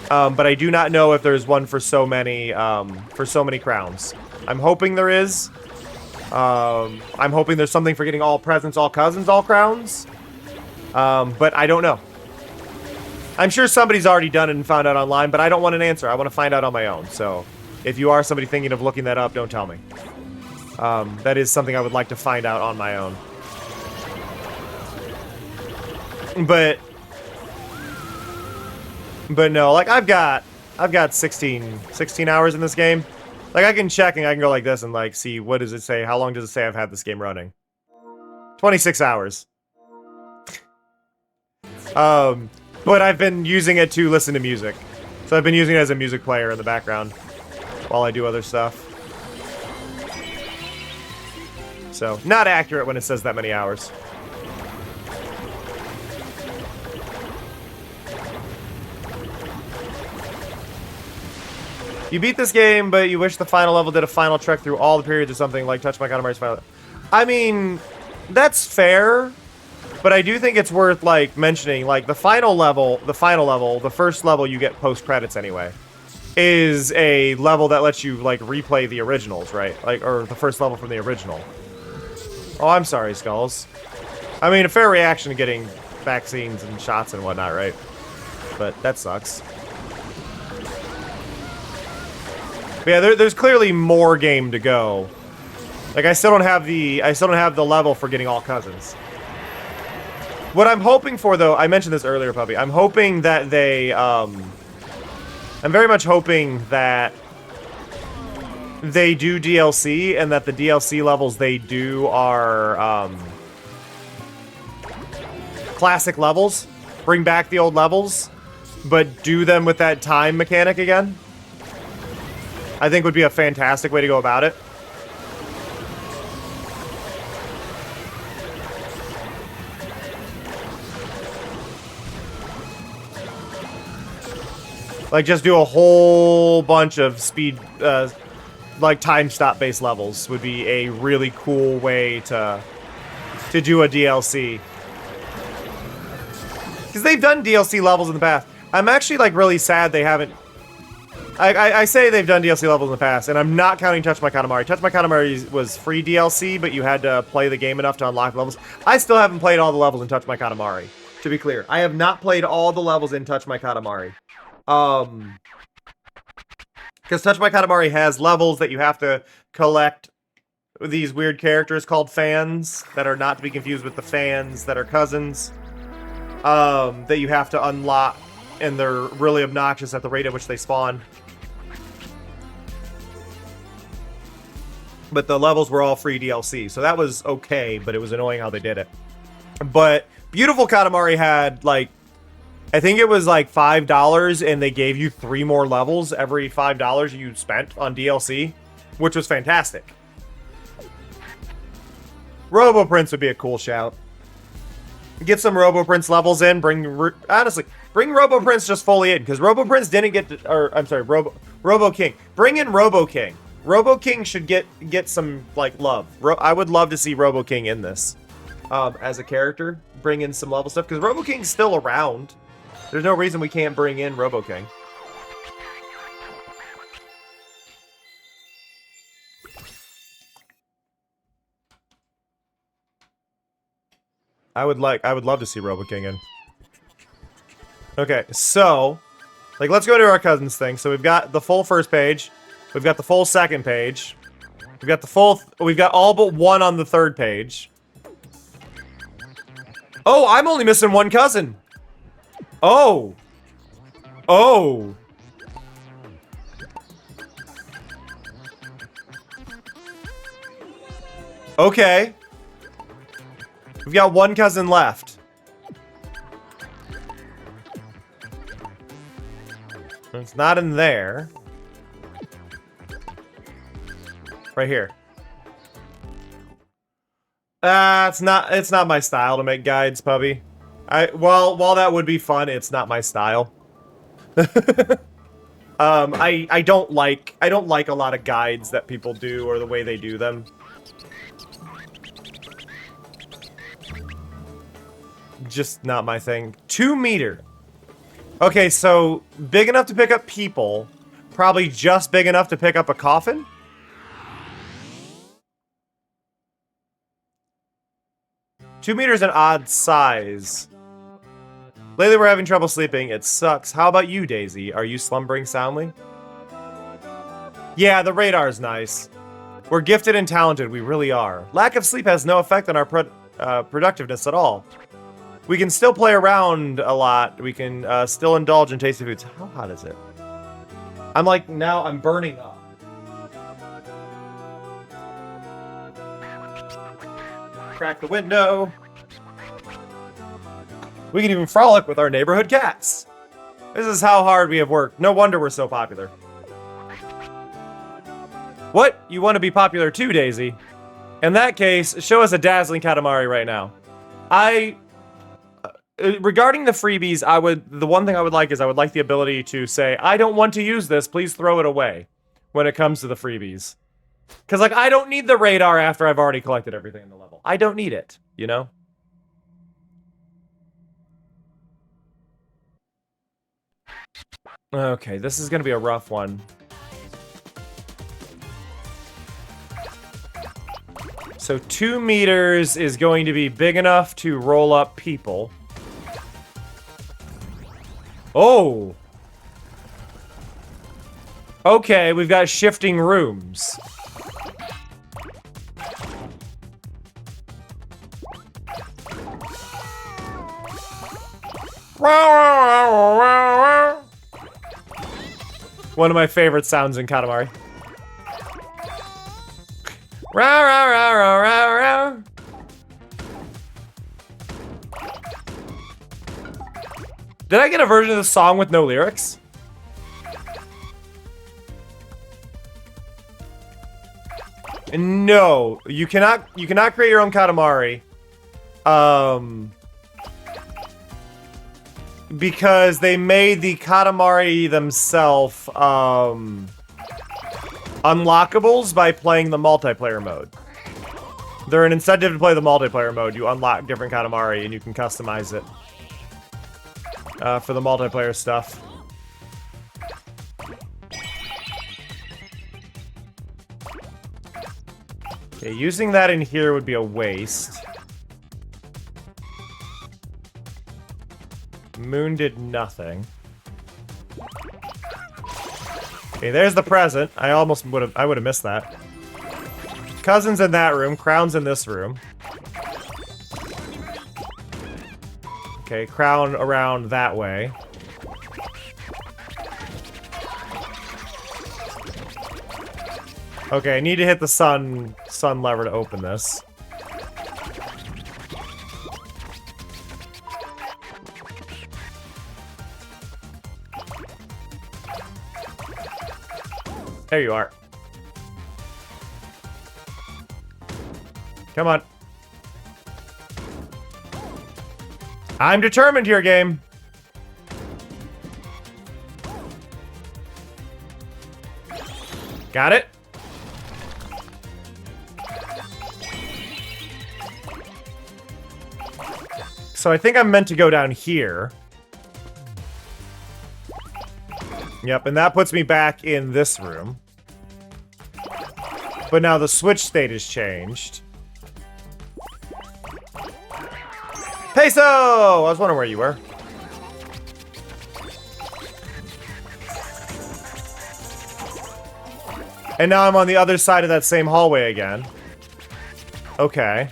But I do not know if there's one for so many crowns. I'm hoping there is. I'm hoping there's something for getting all presents, all cousins, all crowns. But I don't know. I'm sure somebody's already done it and found out online, but I don't want an answer. I want to find out on my own. So if you are somebody thinking of looking that up, don't tell me. That is something I would like to find out on my own. But no, like I've got 16 hours in this game. Like I can check and I can go like this and like see what does it say? How long does it say I've had this game running? 26 hours. But I've been using it to listen to music. So I've been using it as a music player in the background while I do other stuff. So, not accurate when it says that many hours. You beat this game, but you wish the final level did a final trek through all the periods or something like Touch My Katamari's final. I mean, that's fair, but I do think it's worth, like, mentioning, like, the first level you get post-credits anyway, is a level that lets you, like, replay the originals, right? Like, or the first level from the original. Oh, I'm sorry, Skulls. I mean, a fair reaction to getting vaccines and shots and whatnot, right? But that sucks. But yeah, there's clearly more game to go. Like, I still don't have the level for getting all cousins. What I'm hoping for, though, I mentioned this earlier, Puppy. I'm hoping that they, I'm very much hoping that they do DLC, and that the DLC levels they do are, classic levels. Bring back the old levels, but do them with that time mechanic again. I think would be a fantastic way to go about it. Like, just do a whole bunch of speed, like, time stop based levels would be a really cool way to do a DLC. Because they've done DLC levels in the past. I'm actually, like, really sad they haven't... I say they've done DLC levels in the past, and I'm not counting Touch My Katamari. Touch My Katamari was free DLC, but you had to play the game enough to unlock levels. I still haven't played all the levels in Touch My Katamari, to be clear. I have not played all the levels in Touch My Katamari. Because Touch My Katamari has levels that you have to collect these weird characters called fans, that are not to be confused with the fans that are cousins, that you have to unlock, and they're really obnoxious at the rate at which they spawn. But the levels were all free DLC, so that was okay, but it was annoying how they did it. But Beautiful Katamari had, like, I think it was like $5, and they gave you 3 more levels every $5 you spent on DLC, which was fantastic. Robo Prince would be a cool shout. Get some Robo Prince levels in. Honestly, bring Robo Prince just fully in, because Robo Prince didn't get to, or I'm sorry, Robo King. Bring in Robo King. Robo King should get some, like, love. I would love to see Robo King in this as a character. Bring in some level stuff, because Robo King's still around. There's no reason we can't bring in Robo King. I would love to see Robo King in. Okay, so, like, let's go to our cousins thing. So we've got the full first page. We've got the full second page. We've got all but one on the third page. Oh, I'm only missing one cousin. Oh. Oh. Okay. We've got one cousin left. It's not in there. Right here. It's not my style to make guides, Puppy. While that would be fun, it's not my style. I don't like a lot of guides that people do or the way they do them. Just not my thing. 2 meter. Okay, so big enough to pick up people, probably just big enough to pick up a coffin. Two meters an odd size. Lately we're having trouble sleeping. It sucks. How about you, Daisy? Are you slumbering soundly? Yeah, the radar's nice. We're gifted and talented. We really are. Lack of sleep has no effect on our productiveness at all. We can still play around a lot. We can still indulge in tasty foods. How hot is it? I'm like, now I'm burning up. Crack the window. We can even frolic with our neighborhood cats. This is how hard we have worked. No wonder we're so popular. What? You want to be popular too, Daisy? In that case, show us a dazzling Katamari right now. regarding the freebies, the one thing I would like is I would like the ability to say, I don't want to use this, please throw it away when it comes to the freebies. Because, like, I don't need the radar after I've already collected everything in the level. I don't need it, you know? Okay, this is going to be a rough one. So 2 meters is going to be big enough to roll up people. Oh! Okay, we've got shifting rooms. One of my favorite sounds in Katamari. Row, row, row, row, row, row. Did I get a version of the song with no lyrics? No, you cannot create your own Katamari. Because they made the Katamari themselves unlockables by playing the multiplayer mode. They're an incentive to play the multiplayer mode. You unlock different Katamari and you can customize it for the multiplayer stuff. Okay, using that in here would be a waste. Moon did nothing. Okay, there's the present. I would have missed that. Cousin's in that room. Crown's in this room. Okay, Crown around that way. Okay, I need to hit the sun lever to open this. There you are. Come on. I'm determined here, game. Got it? So I think I'm meant to go down here. Yep, and that puts me back in this room. But now the switch state has changed. Peso! I was wondering where you were. And now I'm on the other side of that same hallway again. Okay.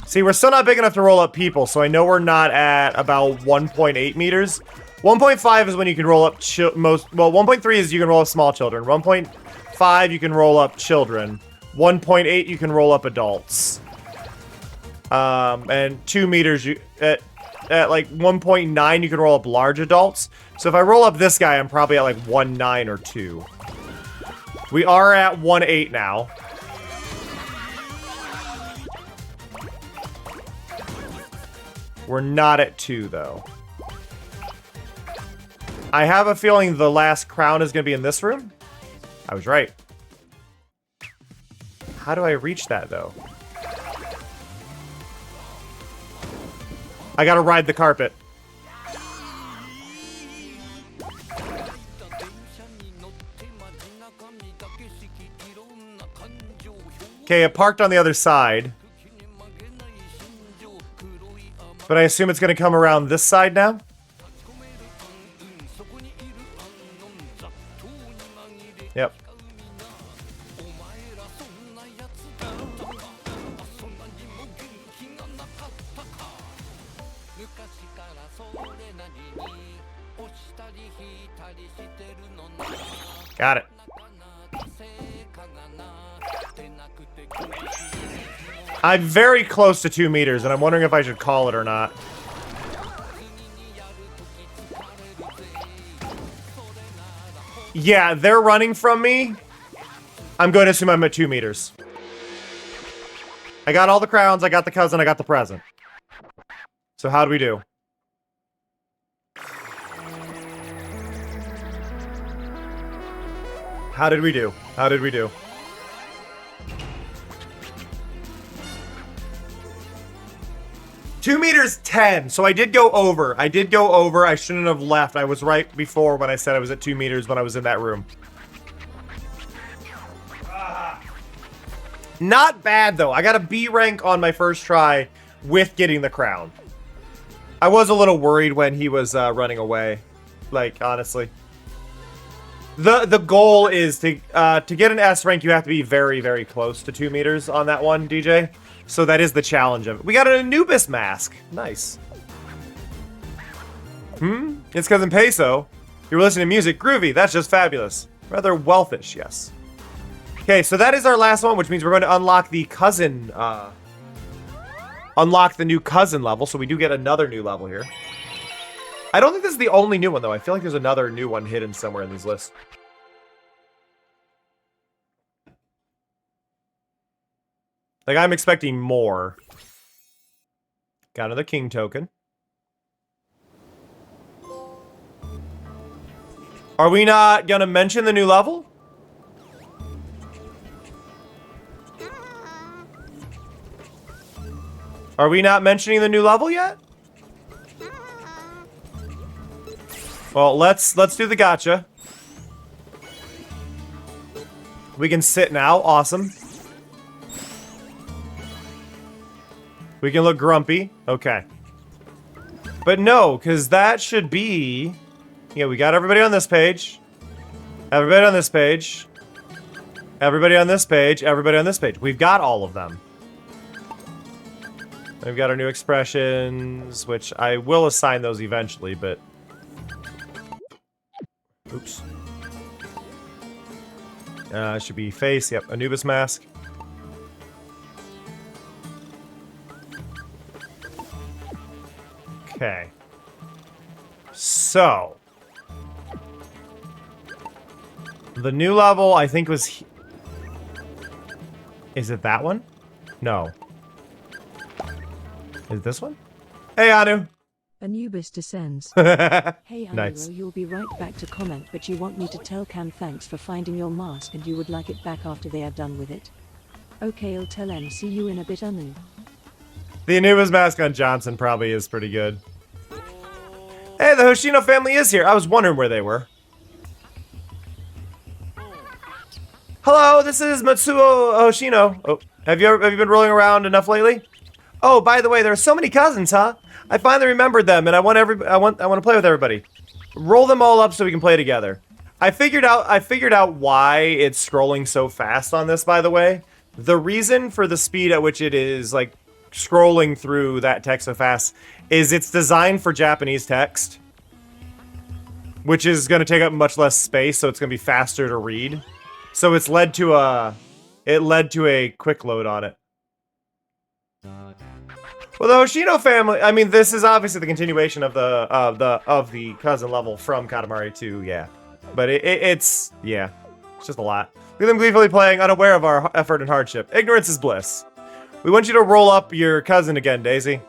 See, we're still not big enough to roll up people, so I know we're not at about 1.8 meters. 1.5 is when you can roll up well, 1.3 is you can roll up small children. 1.5 you can roll up children. 1.8 you can roll up adults. And 2 meters you at like 1.9 you can roll up large adults. So if I roll up this guy, I'm probably at like 1.9 or 2. We are at 1.8 now. We're not at 2, though. I have a feeling the last crown is going to be in this room. I was right. How do I reach that, though? I gotta ride the carpet. Okay, it parked on the other side. But I assume it's going to come around this side now? Yep. Got it. I'm very close to 2 meters, and I'm wondering if I should call it or not. Yeah, they're running from me. I'm going to assume I'm at 2 meters. I got all the crowns, I got the cousin, I got the present. So how do we do? How did we do? How did we do? Two meters 10. So I did go over. I did go over. I shouldn't have left. I was right before when I said I was at 2 meters when I was in that room. Not bad though. I got a B rank on my first try with getting the crown. I was a little worried when he was running away. Like, honestly. The goal is to get an S rank, you have to be very, very close to 2 meters on that one, DJ. So that is the challenge of it. We got an Anubis mask. Nice. It's cousin Peso. You were listening to music. Groovy. That's just fabulous. Rather wealthish, yes. Okay, so that is our last one, which means we're going to unlock the cousin, unlock the new cousin level. So we do get another new level here. I don't think this is the only new one, though. I feel like there's another new one hidden somewhere in these lists. Like, I'm expecting more. Got another king token. Are we not gonna mention the new level? Are we not mentioning the new level yet? Well, let's do the gacha. We can sit now. Awesome. We can look grumpy. Okay. But no, because that should be... Yeah, we got everybody on this page. Everybody on this page. Everybody on this page. Everybody on this page. We've got all of them. We've got our new expressions, which I will assign those eventually, but... Oops. Should be face. Yep, Anubis mask. Okay. So. The new level, I think, was... Is it that one? No. Is it this one? Hey, Anu! Anubis descends. Hey, Hey, nice. Anu, you'll be right back to comment, but you want me to tell Cam thanks for finding your mask and you would like it back after they are done with it. Okay, I'll tell Em. See you in a bit, Anu. The Anubis mask on Johnson probably is pretty good. Hey, the Hoshino family is here. I was wondering where they were. Hello, this is Matsuo Hoshino. Oh, have you been rolling around enough lately? Oh, by the way, there are so many cousins, huh? I finally remembered them, and I want to play with everybody. Roll them all up so we can play together. I figured out why it's scrolling so fast on this, by the way. The reason for the speed at which it is like scrolling through that text so fast is it's designed for Japanese text, which is going to take up much less space, so it's going to be faster to read. So it's led to a quick load on it. Well, the Hoshino family, I mean, this is obviously the continuation of the cousin level from Katamari 2, yeah. But it's just a lot. Look at them gleefully playing, unaware of our effort and hardship. Ignorance is bliss. We want you to roll up your cousin again, Daisy.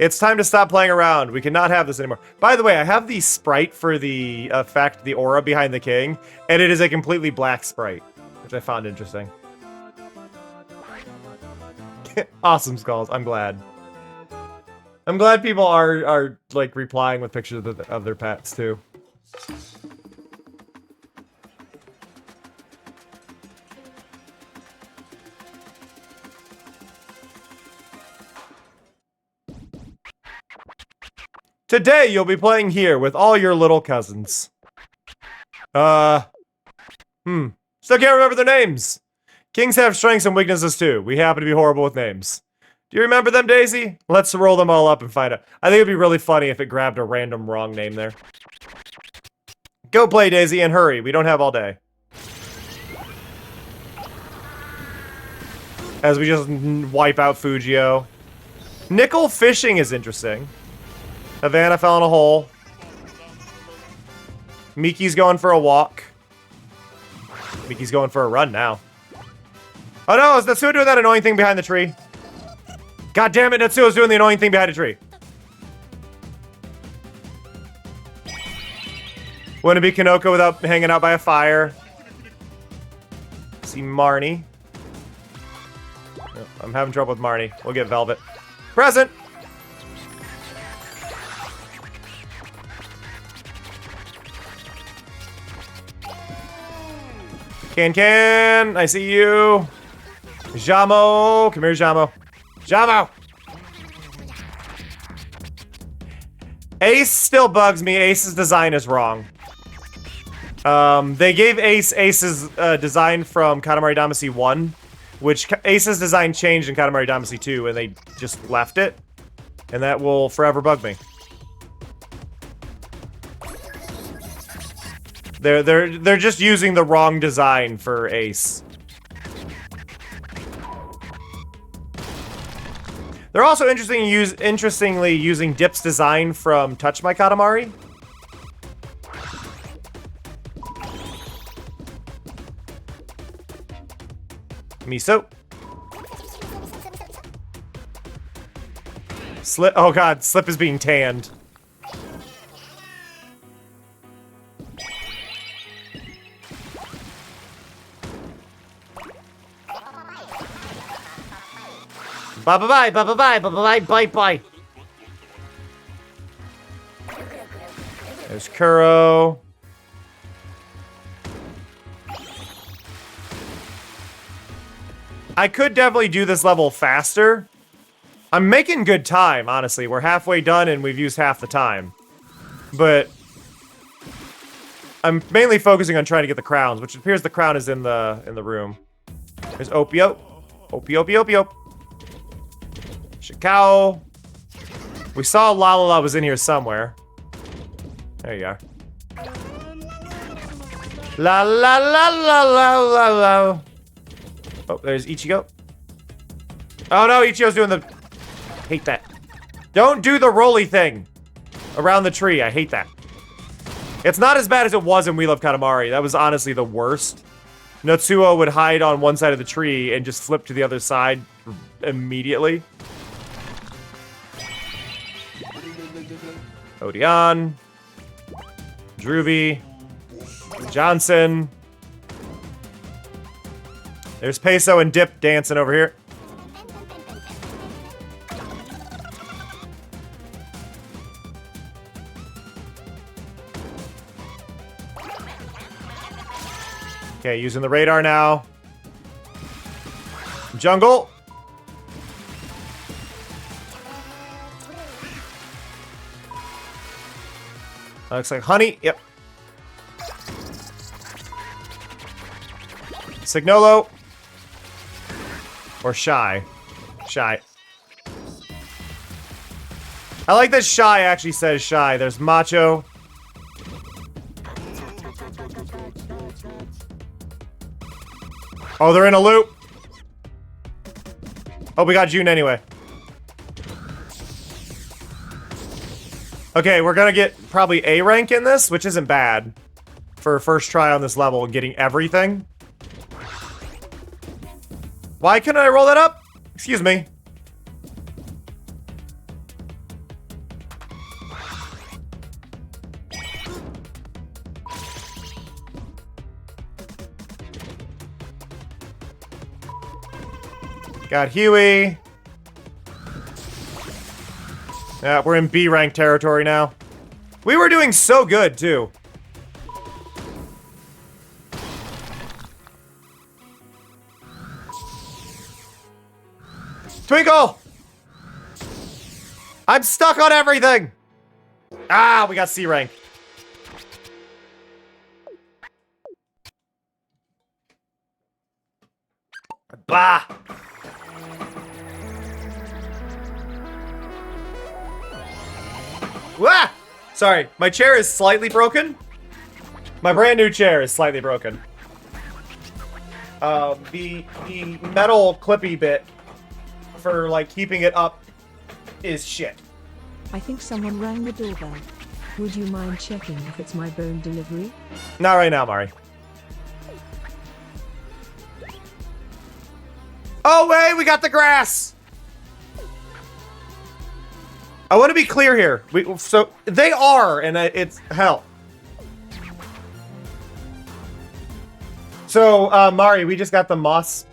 It's time to stop playing around. We cannot have this anymore. By the way, I have the sprite for the effect, the aura behind the king, and it is a completely black sprite, which I found interesting. Awesome, Skulls. I'm glad. I'm glad people are like replying with pictures of their pets too. Today you'll be playing here with all your little cousins. Still can't remember their names. Kings have strengths and weaknesses too. We happen to be horrible with names. Do you remember them, Daisy? Let's roll them all up and find out. I think it'd be really funny if it grabbed a random wrong name there. Go play, Daisy, and hurry. We don't have all day. As we just wipe out Fujio. Nickel fishing is interesting. Havana fell in a hole. Miki's going for a walk. Miki's going for a run now. Oh no, is Natsuo doing that annoying thing behind the tree? God damn it, Natsuo's doing the annoying thing behind a tree. Wouldn't be Kanoko without hanging out by a fire. See Marnie. Oh, I'm having trouble with Marnie. We'll get Velvet. Present! Can, I see you. Jamo, come here, Jamo. Jamo! Ace still bugs me. Ace's design is wrong. They gave Ace's design from Katamari Damacy 1, which Ace's design changed in Katamari Damacy 2, and they just left it. And that will forever bug me. They're just using the wrong design for Ace. They're also interestingly using Dip's design from Touch My Katamari. Miso. Slip. Oh god, Slip is being tanned. Bye bye bye bye bye bye bye bye bye. There's Kuro. I could definitely do this level faster. I'm making good time, honestly. We're halfway done and we've used half the time. But I'm mainly focusing on trying to get the crowns, which appears the crown is in the room. There's Opio. Opio, Opio, Opio. Shikao. We saw Lalala was in here somewhere. There you are. La la la la la la la. Oh, there's Ichigo. Oh no, Ichigo's doing the... Hate that. Don't do the rolly thing around the tree. I hate that. It's not as bad as it was in We Love Katamari. That was honestly the worst. Natsuo would hide on one side of the tree and just flip to the other side immediately. Odeon. Druby. Johnson. There's Peso and Dip dancing over here. Okay, using the radar now. Jungle. Looks like honey. Yep. Signolo. Or Shy. Shy. I like that Shy actually says Shy. There's Macho. Oh, they're in a loop. Oh, we got June anyway. Okay, we're gonna get probably A rank in this, which isn't bad for a first try on this level and getting everything. Why couldn't I roll that up? Excuse me. Got Huey. Yeah, we're in B rank territory now. We were doing so good, too. Twinkle! I'm stuck on everything! Ah, we got C rank. Bah! Wah! Sorry, my chair is slightly broken. My brand new chair is slightly broken. The metal clippy bit for like keeping it up is shit. I think someone rang the doorbell. Would you mind checking if it's my bone delivery? Not right now, Mari. Oh, wait, we got the grass. I want to be clear here. So they are, and it's hell. So, Mari, we just got the moss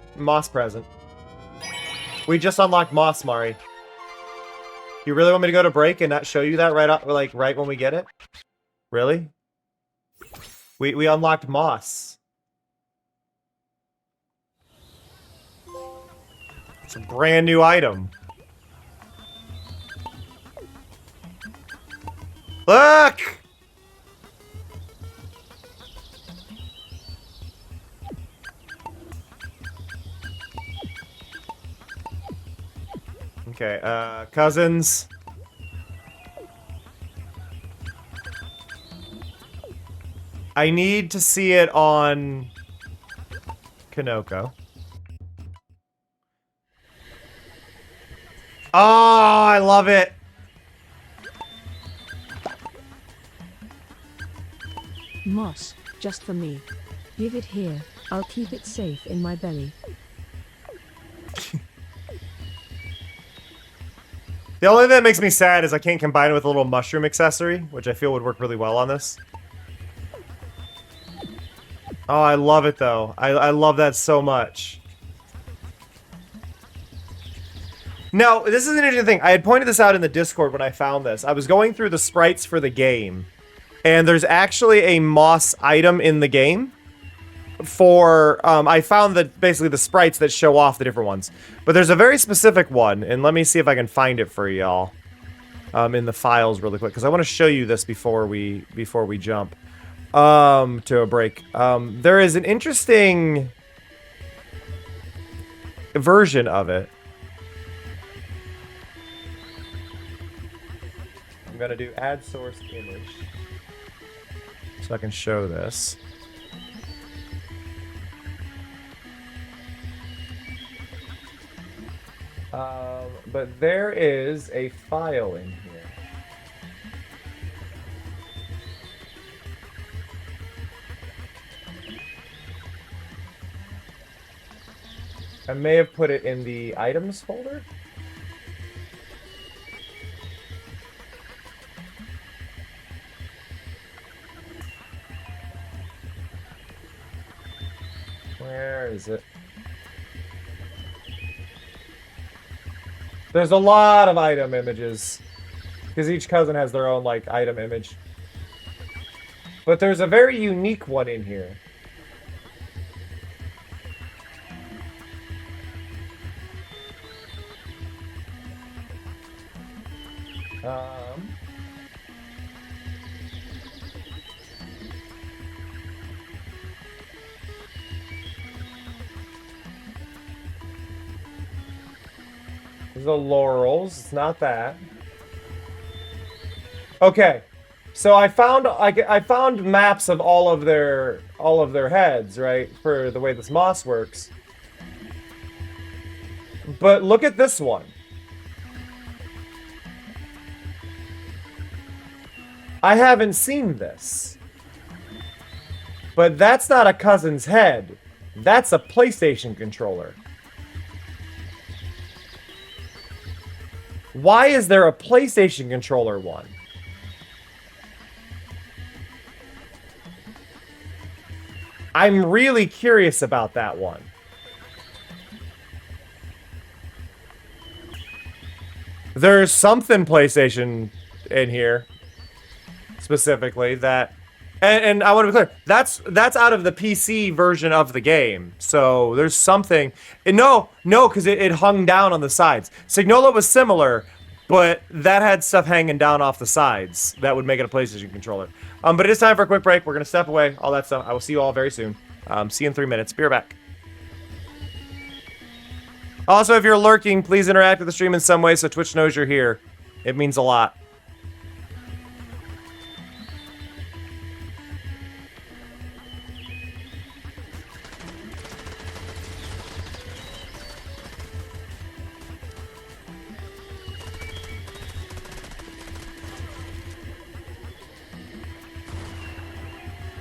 present. We just unlocked moss, Mari. You really want me to go to break and not show you that right when we get it? Really? We unlocked moss. It's a brand new item. Look! Okay, cousins. I need to see it on Kanoko. Oh, I love it. Moss, just for me. Give it here. I'll keep it safe in my belly. The only thing that makes me sad is I can't combine it with a little mushroom accessory, which I feel would work really well on this. Oh, I love it though. I love that so much. Now, this is an interesting thing. I had pointed this out in the Discord when I found this. I was going through the sprites for the game, and there's actually a moss item in the game for, I found that basically the sprites that show off the different ones. But there's a very specific one, and let me see if I can find it for y'all in the files really quick, because I want to show you this before we jump to a break. There is an interesting version of it. I'm gonna do add source image so I can show this. But there is a file in here. I may have put it in the items folder. Where is it? There's a lot of item images, because each cousin has their own, like, item image. But there's a very unique one in here. The laurels, it's not that. Okay, so I found maps of all of their heads, right, for the way this moss works. But look at this one. I haven't seen this. But that's not a cousin's head. That's a PlayStation controller. Why is there a PlayStation controller one? I'm really curious about that one. There's something PlayStation in here specifically that, and I want to be clear, that's out of the PC version of the game. So there's something. And no, because it hung down on the sides. Signola was similar, but that had stuff hanging down off the sides that would make it a PlayStation controller. But it is time for a quick break. We're gonna step away, all that stuff. I will see you all very soon. See you in 3 minutes. Be right back. Also, if you're lurking, please interact with the stream in some way so Twitch knows you're here. It means a lot.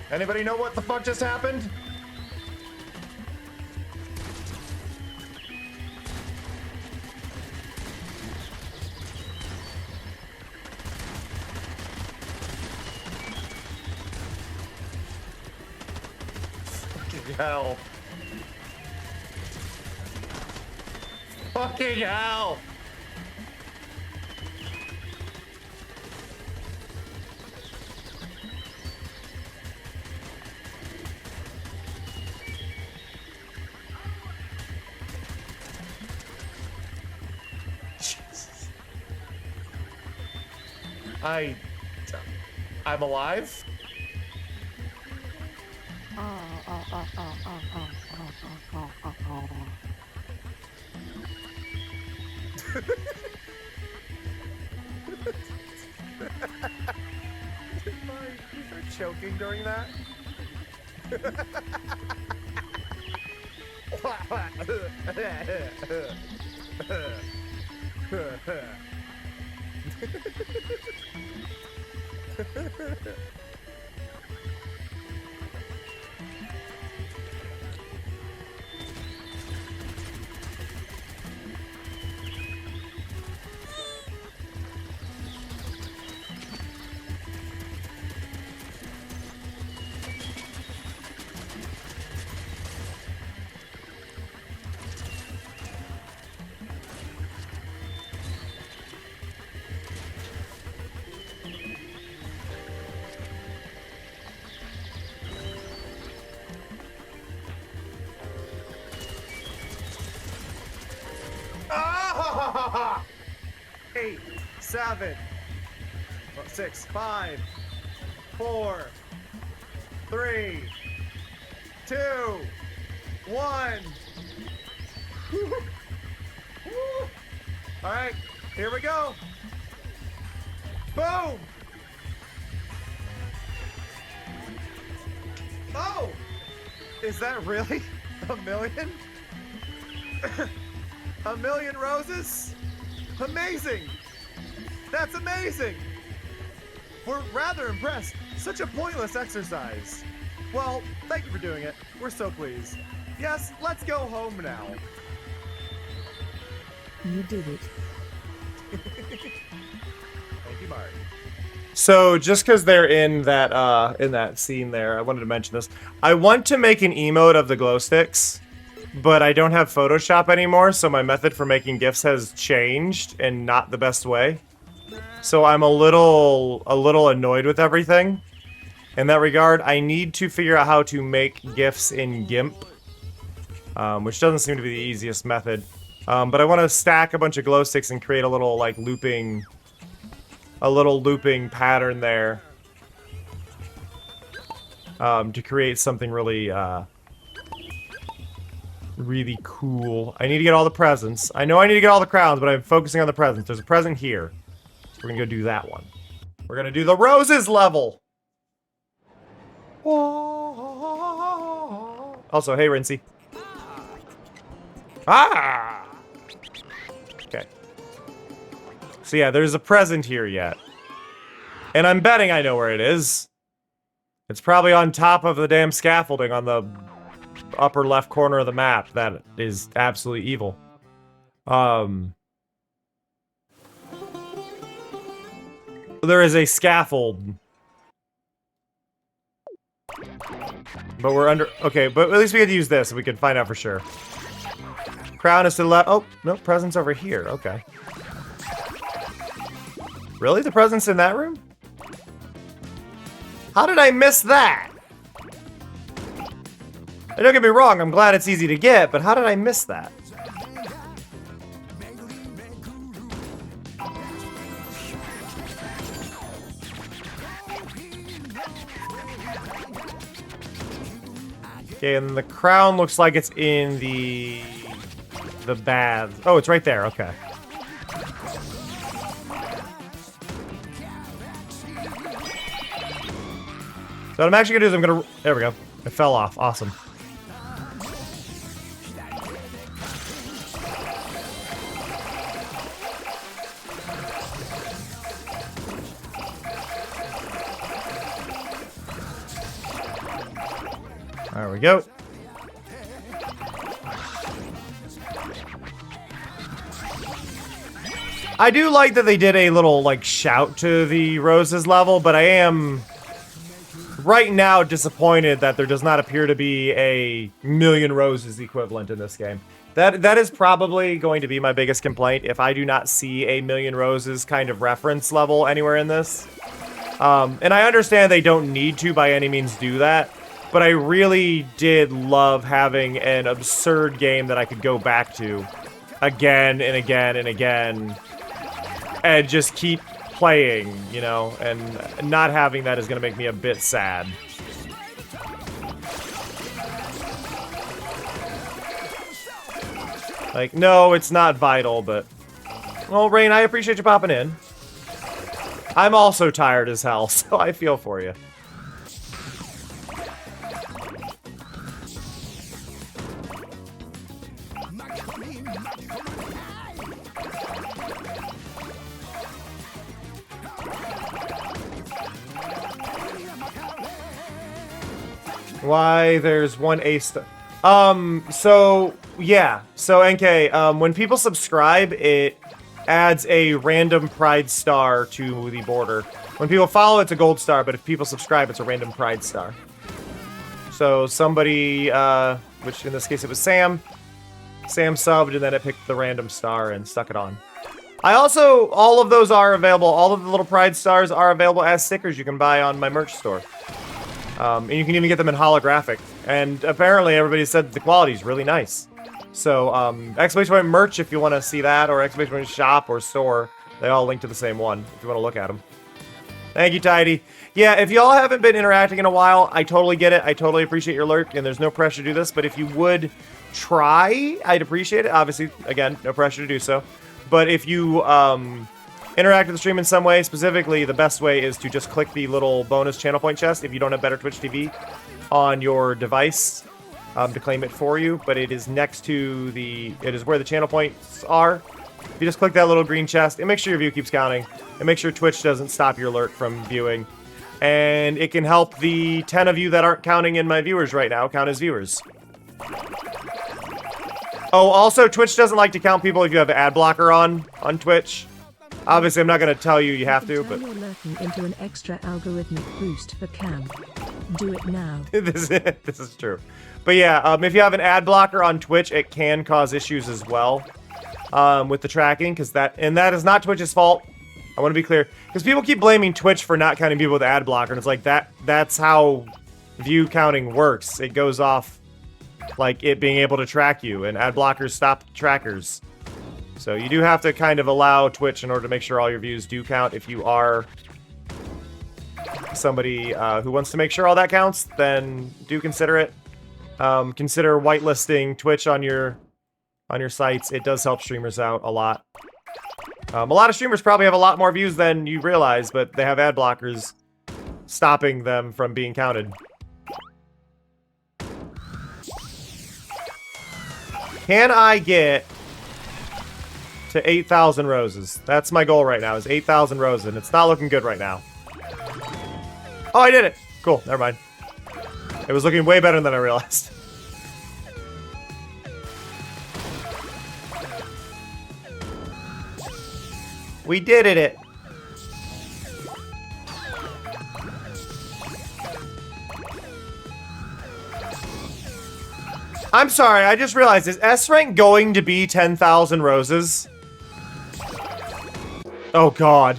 Anybody know what the fuck just happened? hell. Fucking hell. Jesus. I'm alive? You start choking during that? Ah! 8, 7, 6, 5, 4, 3, 2, 1. All right, here we go. Boom! Oh! Is that really a million? A million roses? Amazing! That's amazing! We're rather impressed. Such a pointless exercise. Well, thank you for doing it. We're so pleased. Yes, let's go home now. You did it. Thank you, Mark. So, just because they're in that scene there, I wanted to mention this. I want to make an emote of the glow sticks, but I don't have Photoshop anymore, so my method for making GIFs has changed, and not the best way. So I'm a little annoyed with everything. In that regard, I need to figure out how to make GIFs in GIMP, which doesn't seem to be the easiest method. But I want to stack a bunch of glow sticks and create a little, like, looping pattern there. To create something really, really cool. I need to get all the presents. I know I need to get all the crowns, but I'm focusing on the presents. There's a present here. So we're gonna go do that one. We're gonna do the roses level! Also, hey, Rincey. Ah! Okay. So yeah, there's a present here yet. And I'm betting I know where it is. It's probably on top of the damn scaffolding on the upper left corner of the map. That is absolutely evil. There is a scaffold. But we're under... Okay, but at least we could use this and we can find out for sure. Crown is to the left. Oh, no, present's over here. Okay. Really? The present's in that room? How did I miss that? And don't get me wrong, I'm glad it's easy to get, but how did I miss that? Okay, and the crown looks like it's in the baths. Oh, it's right there. Okay. So what I'm actually gonna do is I'm gonna... There we go. It fell off. Awesome. There we go. I do like that they did a little, like, shout to the roses level, but I am right now disappointed that there does not appear to be a Million Roses equivalent in this game. That is probably going to be my biggest complaint if I do not see a Million Roses kind of reference level anywhere in this. And I understand they don't need to by any means do that, but I really did love having an absurd game that I could go back to again and again and again and just keep playing, you know, and not having that is going to make me a bit sad. Like, no, it's not vital, but... Well, Rain, I appreciate you popping in. I'm also tired as hell, so I feel for you. Why, there's one ace... So, yeah. So, NK, when people subscribe, it adds a random pride star to the border. When people follow, it's a gold star, but if people subscribe, it's a random pride star. So, somebody, which in this case it was Sam. Sam subbed, and then it picked the random star and stuck it on. I also, all of those are available. All of the little pride stars are available as stickers you can buy on my merch store. And you can even get them in holographic. And apparently everybody said the quality is really nice. So, exclamation point merch if you want to see that, or exclamation point shop or store. They all link to the same one if you want to look at them. Thank you, Tidy. Yeah, if y'all haven't been interacting in a while, I totally get it. I totally appreciate your lurk, and there's no pressure to do this. But if you would try, I'd appreciate it. Obviously, again, no pressure to do so. But if you interact with the stream in some way, specifically, the best way is to just click the little bonus channel point chest if you don't have better Twitch TV on your device to claim it for you. But it is next to the... It is where the channel points are. If you just click that little green chest, and make sure your view keeps counting. And make sure Twitch doesn't stop your alert from viewing. And it can help the 10 of you that aren't counting in my viewers right now count as viewers. Oh, also, Twitch doesn't like to count people if you have an ad blocker on Twitch. Obviously, I'm not going to tell you you have to, but... Turn your lurking into an extra algorithmic boost for Cam. Do it now. This is true. But yeah, if you have an ad blocker on Twitch, it can cause issues as well with the tracking, because that is not Twitch's fault. I want to be clear, because people keep blaming Twitch for not counting people with ad blocker, and it's like that's how view counting works. It goes off like it being able to track you, and ad blockers stop trackers. So you do have to kind of allow Twitch in order to make sure all your views do count. If you are somebody who wants to make sure all that counts, then do consider it. Consider whitelisting Twitch on your sites. It does help streamers out a lot. A lot of streamers probably have a lot more views than you realize, but they have ad blockers stopping them from being counted. Can I get to 8,000 roses? That's my goal right now, is 8,000 roses, and it's not looking good right now. Oh, I did it! Cool, never mind. It was looking way better than I realized. We did it! I'm sorry, I just realized, is S rank going to be 10,000 roses? Oh god.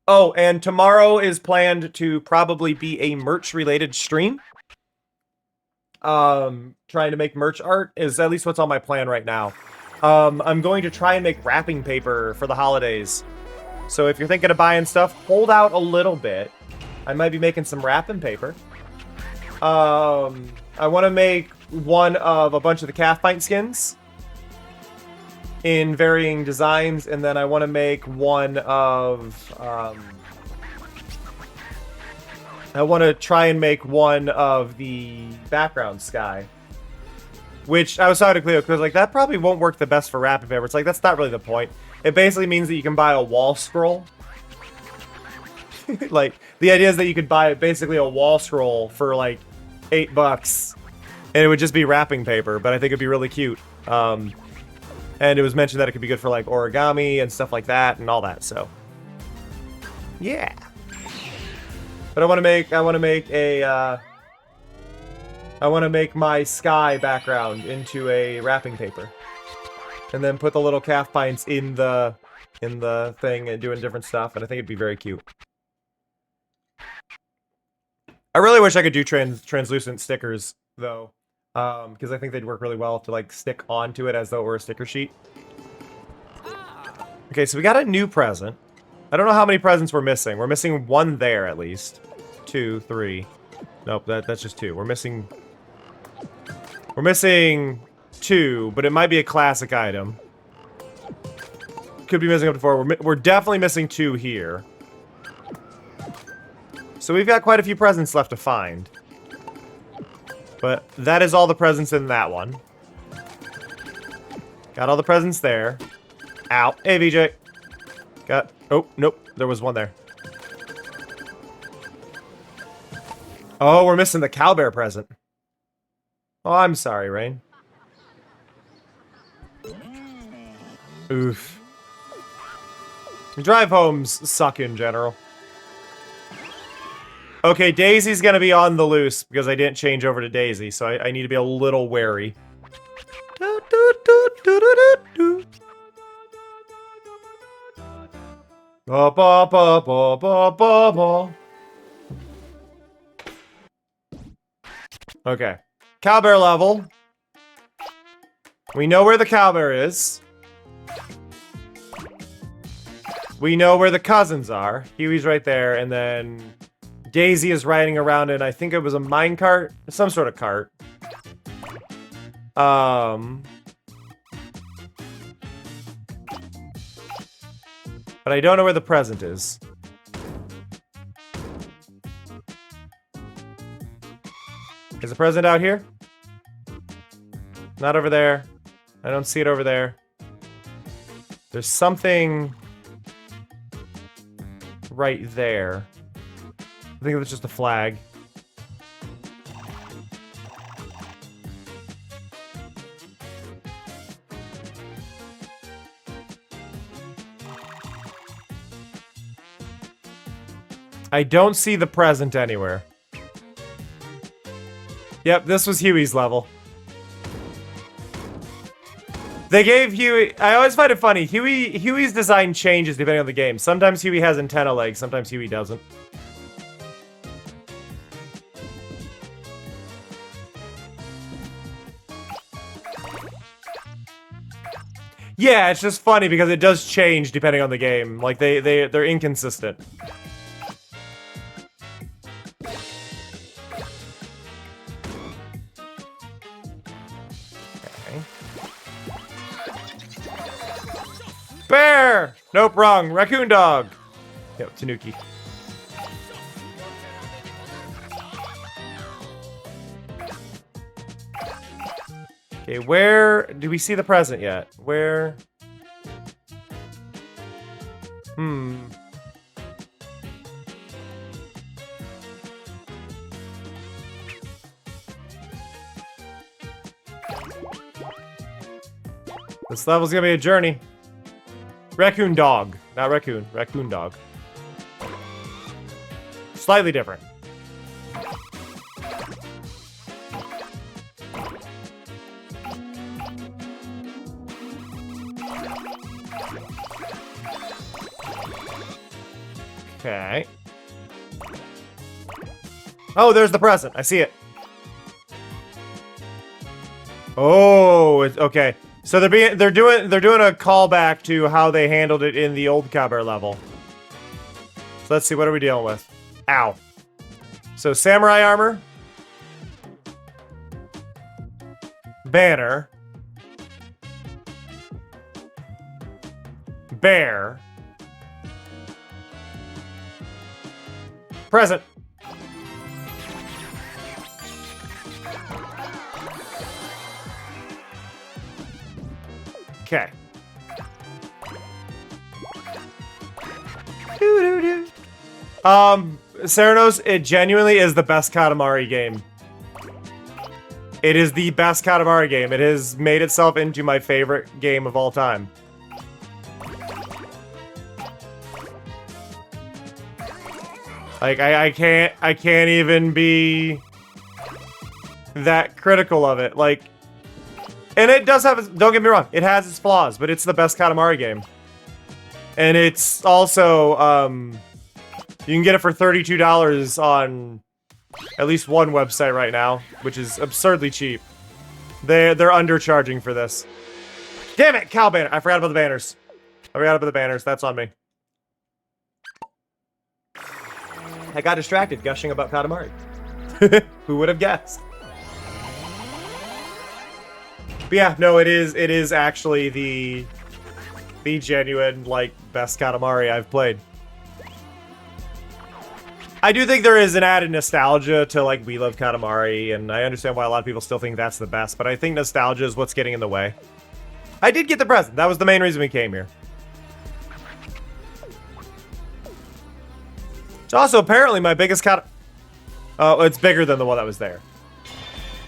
Oh, and tomorrow is planned to probably be a merch-related stream. Trying to make merch art is at least what's on my plan right now. I'm going to try and make wrapping paper for the holidays. So if you're thinking of buying stuff, hold out a little bit. I might be making some wrapping paper. I want to make one of a bunch of the calf pint skins in varying designs, and then I want to make one of... I want to try and make one of the background sky. Which, I was talking to Cleo, because like, that probably won't work the best for wrapping paper. It's like, that's not really the point. It basically means that you can buy a wall scroll. Like, the idea is that you could buy basically a wall scroll for like $8. And it would just be wrapping paper, but I think it'd be really cute. And it was mentioned that it could be good for like origami and stuff like that and all that, so. Yeah. But I want to make my sky background into a wrapping paper. And then put the little calf pints in the thing and doing different stuff, and I think it'd be very cute. I really wish I could do translucent stickers, though. Because I think they'd work really well to, like, stick onto it as though it were a sticker sheet. Okay, so we got a new present. I don't know how many presents we're missing. We're missing one there, at least. 2, 3. Nope, that's just 2. We're missing 2, but it might be a classic item. Could be missing up to 4. We're definitely missing 2 here. So we've got quite a few presents left to find. But that is all the presents in that one. Got all the presents there. Ow. Hey, VJ. Got... Oh, nope. There was one there. Oh, we're missing the cowbear present. Oh, I'm sorry, Rain. Oof. Drive homes suck in general. Okay, Daisy's gonna be on the loose because I didn't change over to Daisy, so I need to be a little wary. Ba ba ba ba ba ba ba. Okay. Cowbear level. We know where the cowbear is. We know where the cousins are. Huey's right there, and then Daisy is riding around in, I think it was a minecart? Some sort of cart. But I don't know where the present is. Is the present out here? Not over there. I don't see it over there. There's something right there. I think it was just a flag. I don't see the present anywhere. Yep, this was Huey's level. They gave Huey... I always find it funny. Huey's design changes depending on the game. Sometimes Huey has antenna legs, sometimes Huey doesn't. Yeah, it's just funny because it does change depending on the game. Like, they're inconsistent. Okay. Bear! Nope, wrong. Raccoon dog. Yo, Tanuki. Okay, where... Do we see the present yet? Where... This level's gonna be a journey. Raccoon dog. Not raccoon. Raccoon dog. Slightly different. Okay. Oh, there's the present. I see it. Oh, it's okay. So they're doing a callback to how they handled it in the old cowbear level. So let's see, what are we dealing with? Ow. So samurai armor. Banner. Bear. Present. Okay. Ceranos, it genuinely is the best Katamari game. It is the best Katamari game. It has made itself into my favorite game of all time. Like, I can't even be that critical of it. Like, and it does have, don't get me wrong, it has its flaws, but it's the best Katamari game. And it's also, you can get it for $32 on at least one website right now, which is absurdly cheap. They're undercharging for this. Damn it, cow banner! I forgot about the banners. I forgot about the banners. That's on me. I got distracted gushing about Katamari. Who would have guessed? But yeah, no, it is actually the genuine, like, best Katamari I've played. I do think there is an added nostalgia to, like, We Love Katamari, and I understand why a lot of people still think that's the best, but I think nostalgia is what's getting in the way. I did get the present. That was the main reason we came here. It's also apparently my biggest Oh, it's bigger than the one that was there.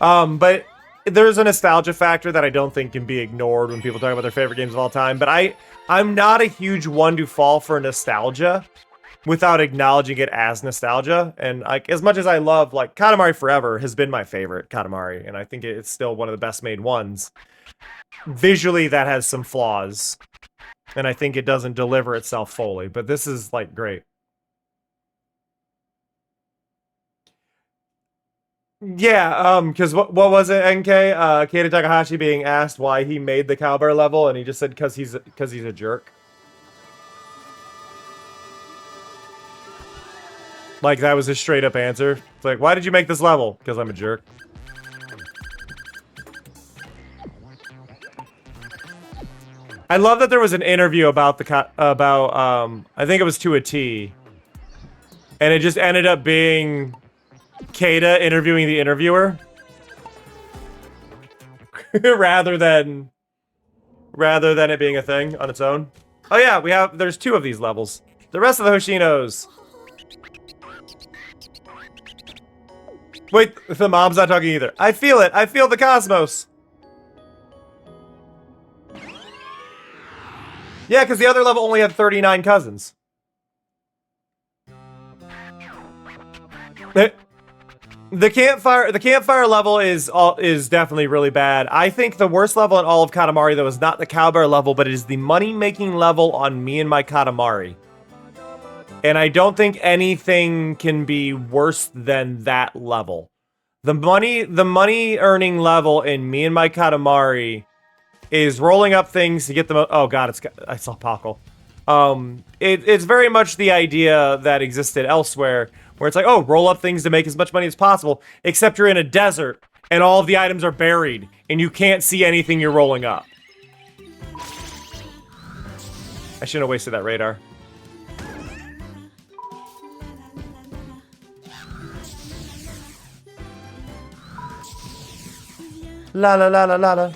But there's a nostalgia factor that I don't think can be ignored when people talk about their favorite games of all time. But I'm not a huge one to fall for nostalgia without acknowledging it as nostalgia. And like, as much as I love, like, Katamari Forever has been my favorite Katamari, and I think it's still one of the best made ones. Visually, that has some flaws, and I think it doesn't deliver itself fully. But this is, like, great. Yeah, because what was it, NK? Keita Takahashi being asked why he made the cowbear level, and he just said because he's a jerk. Like, that was his straight up answer. It's like, why did you make this level? Because I'm a jerk. I love that there was an interview about I think it was to a T, and it just ended up being Keita interviewing the interviewer rather than it being a thing on its own. Oh yeah, there's 2 of these levels. The rest of the Hoshinos. Wait, the mom's not talking either. I feel it. I feel the cosmos. Yeah, because the other level only had 39 cousins. The campfire level is definitely really bad. I think the worst level in all of Katamari, though, is not the cowbear level, but it is the money-making level on Me and My Katamari. And I don't think anything can be worse than that level. The money earning level in Me and My Katamari is rolling up things to get them. Oh god, I saw Paco. It's very much the idea that existed elsewhere, where it's like, oh, roll up things to make as much money as possible, except you're in a desert and all of the items are buried and you can't see anything you're rolling up. I shouldn't have wasted that radar. La la la la la la.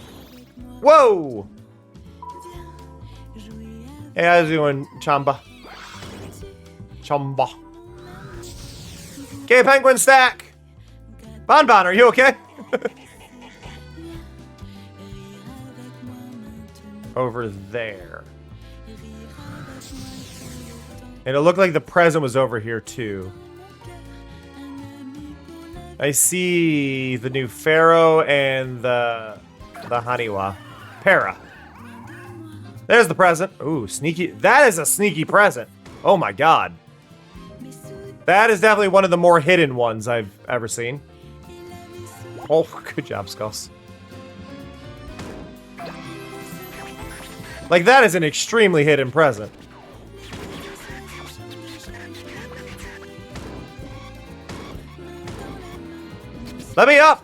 Whoa! Hey, how's it doing, Chamba? Chamba. Okay, penguin stack! Bon, are you okay? Over there. And it looked like the present was over here, too. I see the new Pharaoh and the Haniwa. Para. There's the present. Ooh, sneaky. That is a sneaky present. Oh my god. That is definitely one of the more hidden ones I've ever seen. Oh, good job, Skulls. Like, that is an extremely hidden present. Let me up!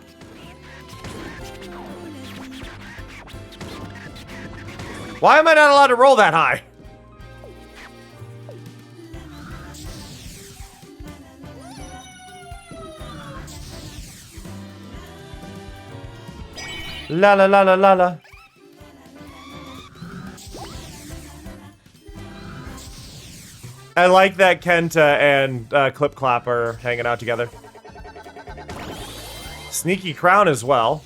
Why am I not allowed to roll that high? La la la la la la. I like that Kenta and Clip Clop are hanging out together. Sneaky crown as well.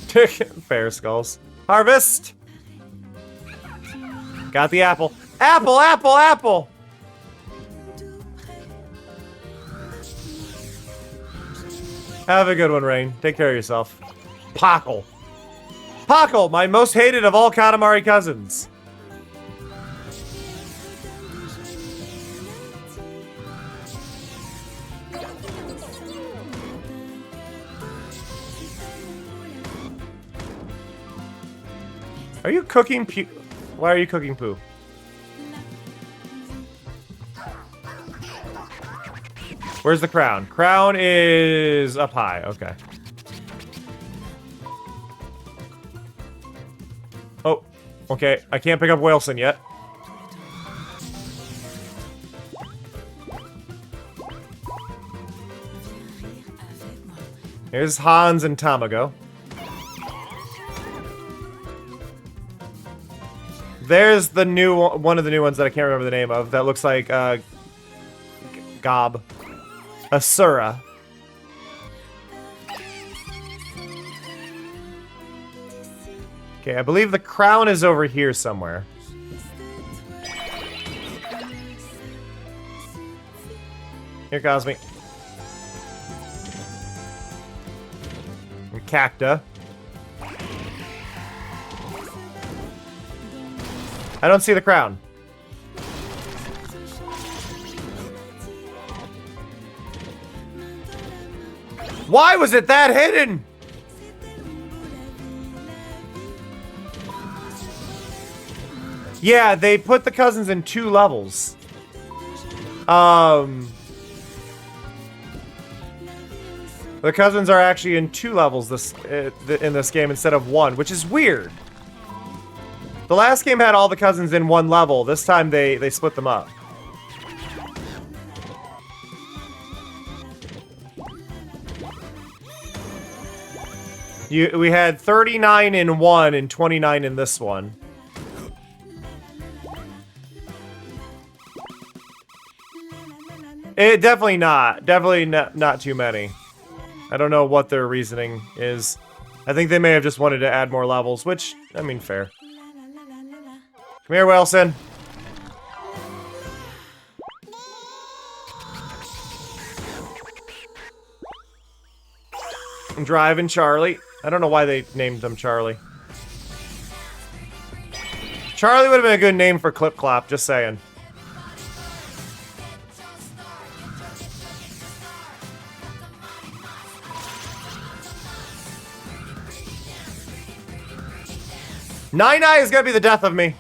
Fair skulls. Harvest! Got the apple. Apple, apple, apple! Have a good one, Rain. Take care of yourself. Pockle. Pockle, my most hated of all Katamari cousins. Are you cooking poo? Why are you cooking poo? Where's the crown? Crown is up high. Okay. Oh, okay. I can't pick up Wilson yet. Here's Hans and Tamago. There's the new one of the new ones that I can't remember the name of. That looks like Gob, Asura. Okay, I believe the crown is over here somewhere. Here, Cosme. And Cacta. I don't see the crown. Why was it that hidden? Yeah, they put the cousins in 2 levels. The cousins are actually in 2 levels in this game instead of 1, which is weird. The last game had all the cousins in 1 level. This time they split them up. We had 39 in 1 and 29 in this one. Definitely not. Definitely not too many. I don't know what their reasoning is. I think they may have just wanted to add more levels, which, I mean, fair. Come here, Wilson. I'm driving Charlie. I don't know why they named them Charlie. Charlie would have been a good name for Clip Clop, just saying. Nine is gonna be the death of me.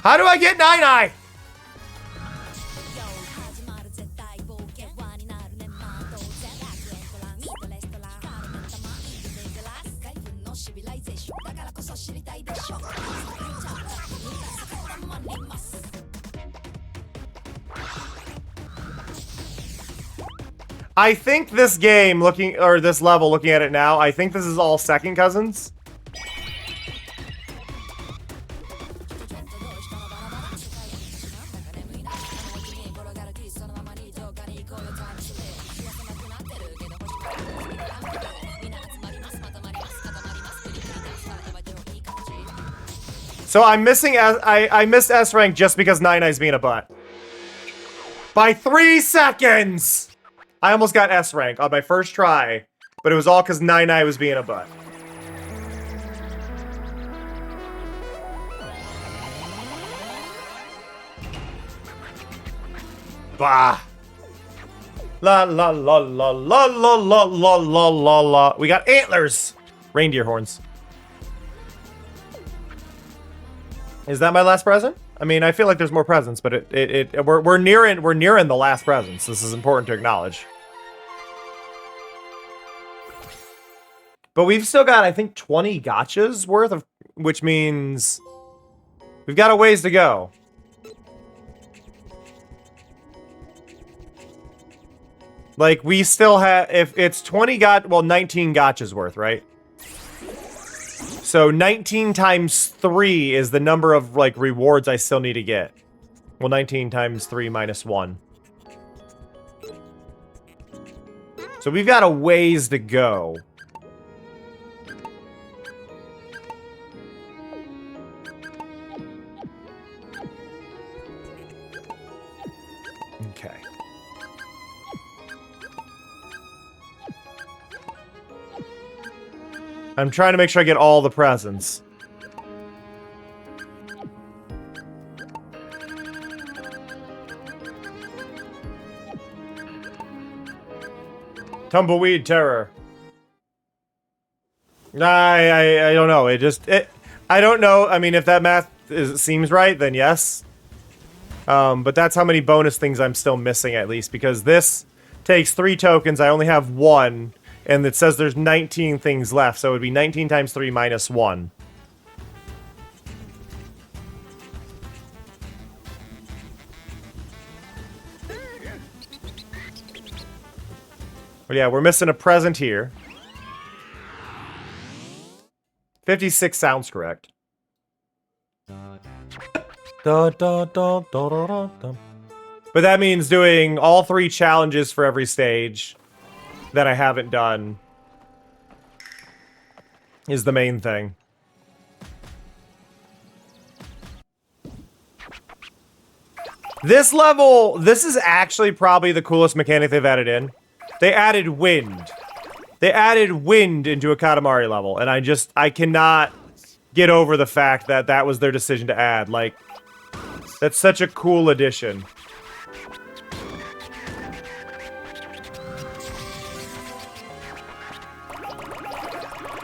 How do I get Nine? I think this game, this level, looking at it now, I think this is all second cousins. So I'm missing, I missed S rank just because Nine's being a butt. By 3 seconds! I almost got S rank on my first try, but it was all because Nine was being a butt. Bah! La la la la la la la la la la la. We got antlers! Reindeer horns. Is that my last present? I mean, I feel like there's more presents, but we're nearing the last presents. This is important to acknowledge. But we've still got, I think, 20 gachas worth of which means we've got a ways to go. Like, we still have, if it's 19 gotchas worth, right? So 19 times 3 is the number of, like, rewards I still need to get. Well, 19 times 3 minus 1. So we've got a ways to go. Okay. I'm trying to make sure I get all the presents. Tumbleweed terror. I don't know. I don't know. I mean, if that math seems right, then yes. But that's how many bonus things I'm still missing, at least, because this takes 3 tokens. I only have 1. And it says there's 19 things left, so it would be 19 times 3 minus 1. But yeah, we're missing a present here. 56 sounds correct. But that means doing all 3 challenges for every stage that I haven't done is the main thing. This level, this is actually probably the coolest mechanic they've added in. They added wind. They added wind into a Katamari level, and I cannot get over the fact that that was their decision to add. Like, that's such a cool addition.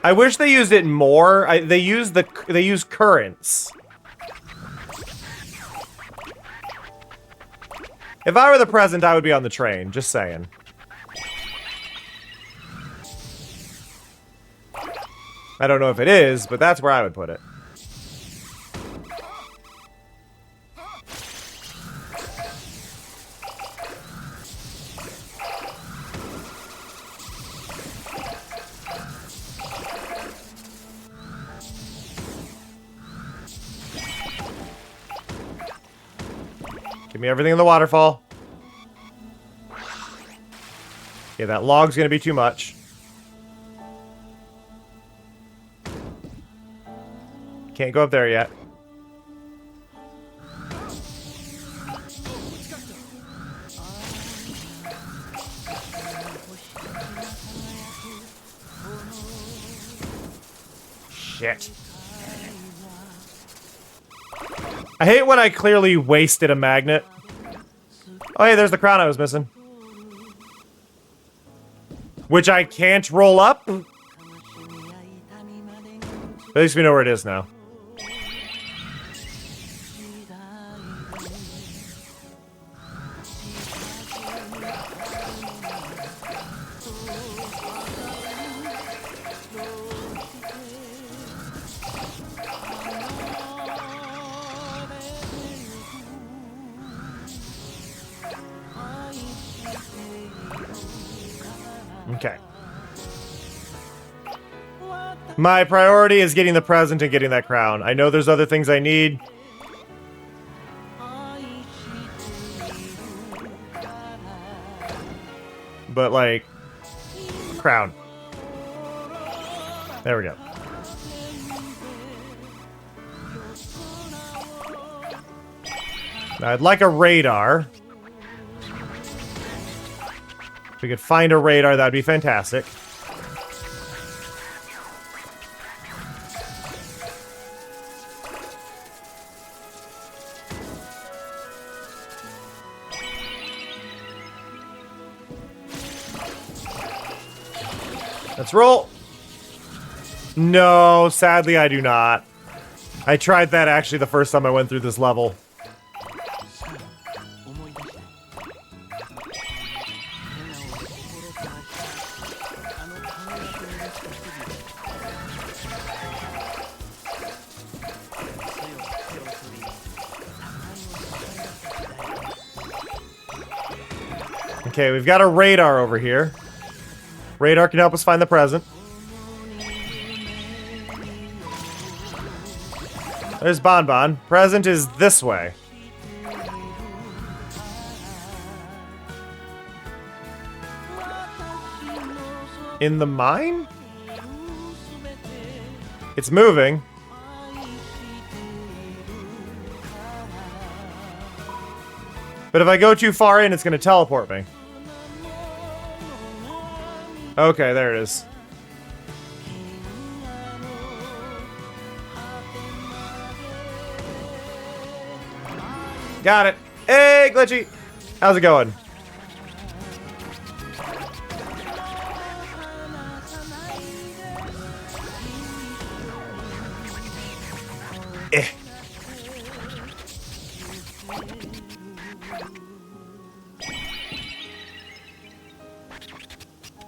I wish they used it more. They use currents. If I were the present, I would be on the train. Just saying. I don't know if it is, but that's where I would put it. Give me everything in the waterfall. Yeah, that log's gonna be too much. Can't go up there yet. Shit. I hate when I clearly wasted a magnet. Oh, hey, there's the crown I was missing. Which I can't roll up. At least we know where it is now. Okay. My priority is getting the present and getting that crown. I know there's other things I need. But, like, crown. There we go. Now, I'd like a radar. If we could find a radar, that'd be fantastic. Let's roll. No, sadly I do not. I tried that actually the first time I went through this level. Okay, we've got a radar over here. Radar can help us find the present. There's Bonbon. Present is this way. In the mine? It's moving. But if I go too far in, it's going to teleport me. Okay, there it is. Got it. Hey, Glitchy! How's it going? Eh.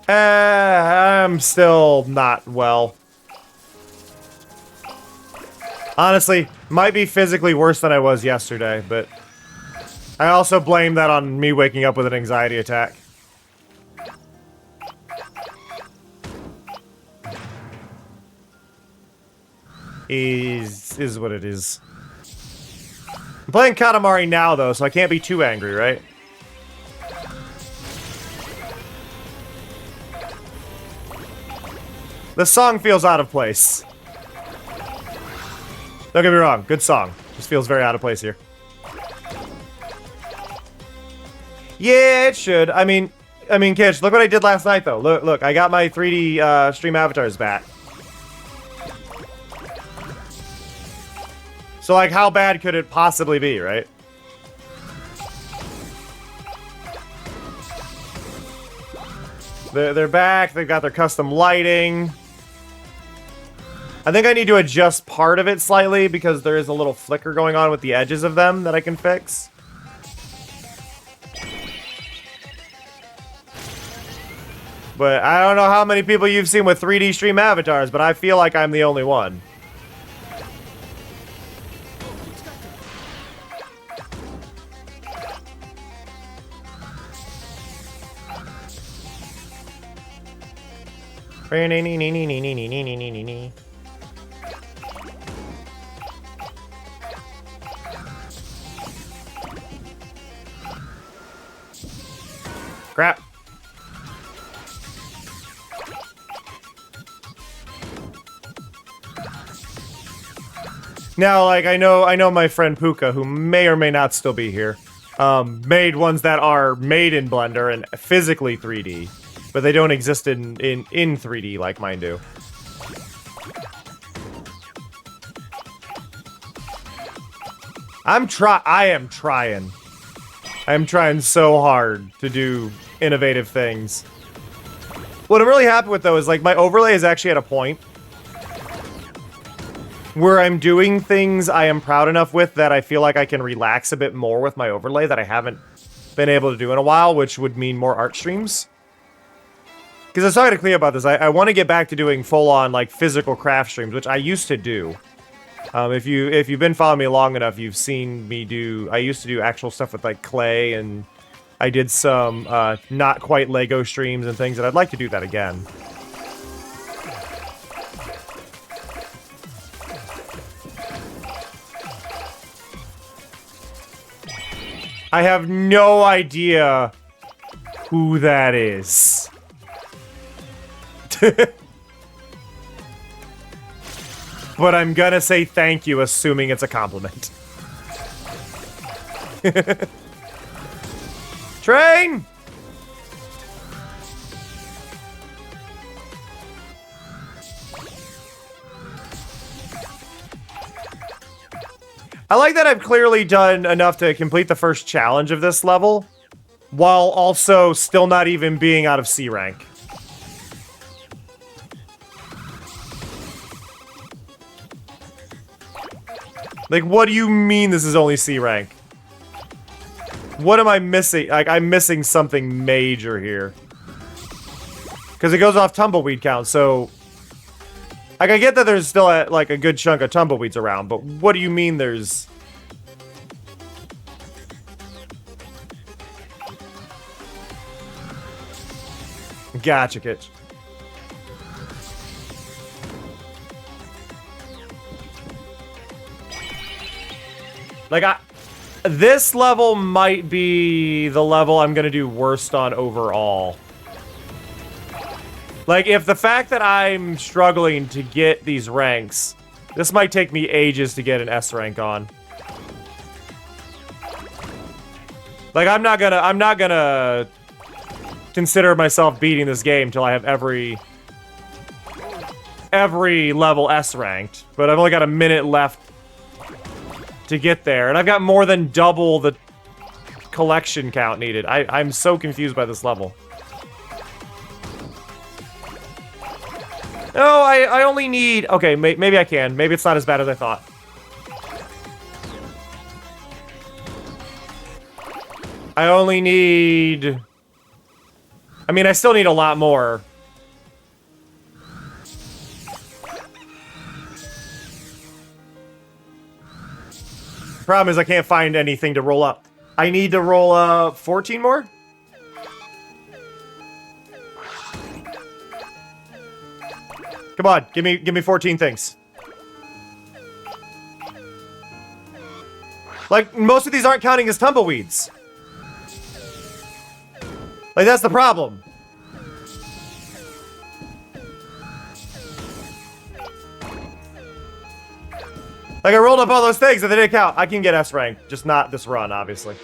I'm still not well. Honestly, might be physically worse than I was yesterday, but I also blame that on me waking up with an anxiety attack. Is what it is. I'm playing Katamari now, though, so I can't be too angry, right? The song feels out of place. Don't get me wrong, good song. Just feels very out of place here. Yeah, it should. I mean, kids, look what I did last night, though. Look, I got my 3D stream avatars back. So, like, how bad could it possibly be, right? They're back. They've got their custom lighting. I think I need to adjust part of it slightly because there is a little flicker going on with the edges of them that I can fix. But I don't know how many people you've seen with 3D stream avatars, but I feel like I'm the only one. Crap. Now, like, I know my friend Puka, who may or may not still be here, made ones that are made in Blender and physically 3D, but they don't exist in 3D like mine do. I am trying. I'm trying so hard to do innovative things. What I'm really happy with, though, is, like, my overlay is actually at a point where I'm doing things I am proud enough with that I feel like I can relax a bit more with my overlay that I haven't been able to do in a while, which would mean more art streams. Because I was talking to Cleo about this. I want to get back to doing full-on, like, physical craft streams, which I used to do. If you've been following me long enough, you've seen me do... I used to do actual stuff with, like, clay, and I did some not quite Lego streams and things, and I'd like to do that again. I have no idea who that is. But I'm gonna say thank you, assuming it's a compliment. Train! I like that I've clearly done enough to complete the first challenge of this level, while also still not even being out of C rank. Like, what do you mean this is only C rank? What am I missing? Like, I'm missing something major here. Because it goes off tumbleweed count, so... Like, I get that there's still, like, a good chunk of tumbleweeds around, but what do you mean there's... Gotcha, Kitch. Like, this level might be the level I'm gonna do worst on overall. Like, if the fact that I'm struggling to get these ranks, this might take me ages to get an S rank on. Like, I'm not gonna consider myself beating this game till I have every level S ranked. But I've only got a minute left to get there, and I've got more than double the collection count needed. I'm so confused by this level. No, I only need... Okay, maybe I can. Maybe it's not as bad as I thought. I only need... I mean, I still need a lot more. Problem is I can't find anything to roll up. I need to roll up 14 more? Come on, give me 14 things. Like, most of these aren't counting as tumbleweeds. Like, that's the problem. Like, I rolled up all those things and they didn't count. I can get S rank, just not this run, obviously.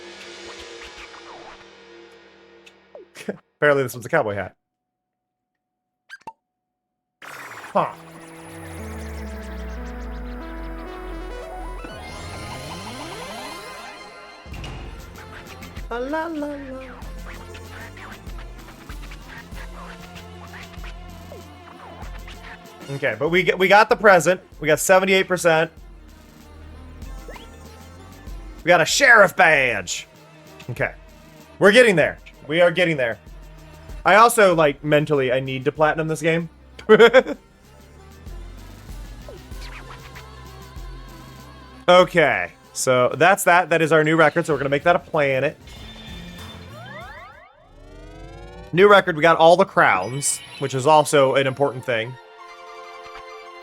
Apparently this one's a cowboy hat. Huh. La la la la. Okay, but we got the present. We got 78%. We got a sheriff badge. Okay. We're getting there. We are getting there. I also, like, mentally, I need to platinum this game. Okay. So, that's that. That is our new record, so we're going to make that a planet. New record, we got all the crowns, which is also an important thing.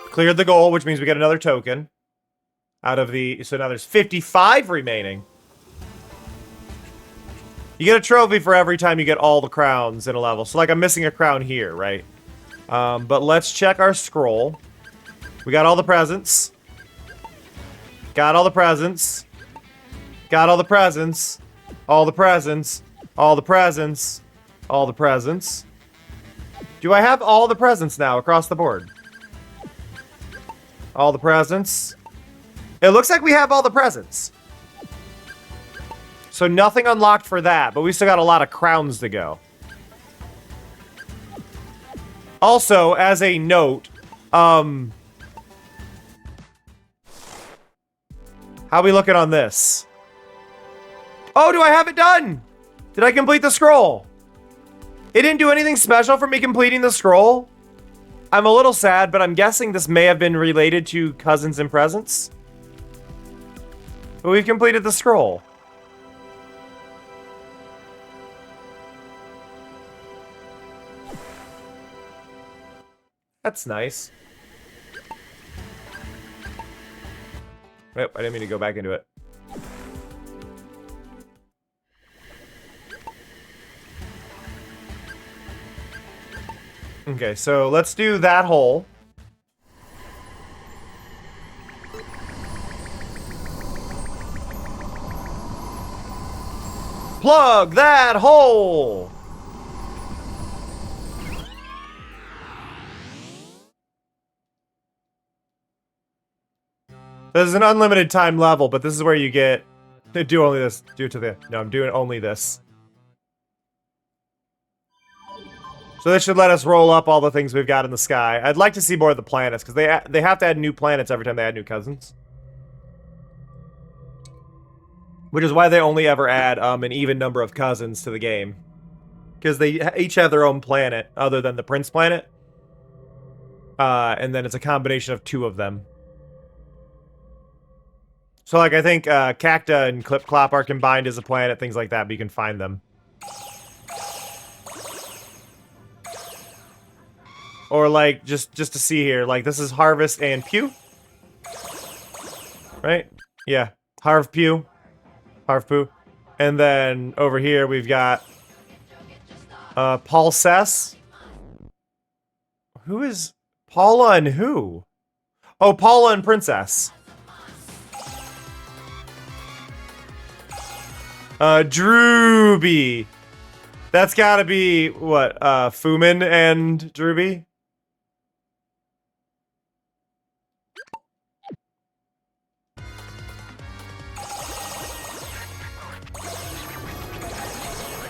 Cleared the goal, which means we get another token. Out of the... So now there's 55 remaining. You get a trophy for every time you get all the crowns in a level. So, like, I'm missing a crown here, right? But let's check our scroll. We got all the presents. Got all the presents. Got all the presents. All the presents. All the presents. All the presents. Do I have all the presents now across the board? All the presents. It looks like we have all the presents. So nothing unlocked for that, but we still got a lot of crowns to go. Also, as a note, how we looking on this? Oh, do I have it done? Did I complete the scroll? It didn't do anything special for me completing the scroll? I'm a little sad, but I'm guessing this may have been related to Cousins and Presents. But we've completed the scroll. That's nice. Yep, I didn't mean to go back into it. Okay, so let's do that hole. Plug that hole! This is an unlimited time level, but this is where you get... Do only this. Do it to the... No, I'm doing only this. So this should let us roll up all the things we've got in the sky. I'd like to see more of the planets, because they have to add new planets every time they add new cousins. Which is why they only ever add an even number of cousins to the game. Because they each have their own planet, other than the Prince planet. And then it's a combination of 2 of them. So, like, I think Cacta and Clip Clop are combined as a planet, things like that, but you can find them. Or like just to see here, like this is harvest and pew, right? Yeah, harv pew, harv poo, and then over here we've got Paul Sess. Who is Paula and who? Oh, Paula and Princess. Drewby. That's gotta be what? Fumin and Drewby.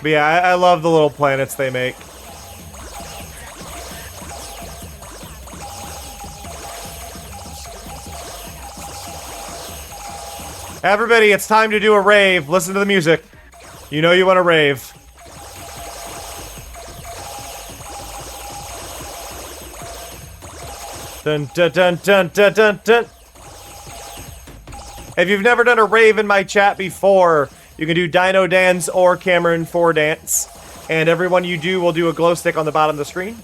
But yeah, I love the little planets they make. Everybody, it's time to do a rave. Listen to the music. You know you want to rave. Dun dun dun dun dun dun dun. If you've never done a rave in my chat before, you can do Dino Dance or Cameron 4 Dance. And everyone you do will do a glow stick on the bottom of the screen.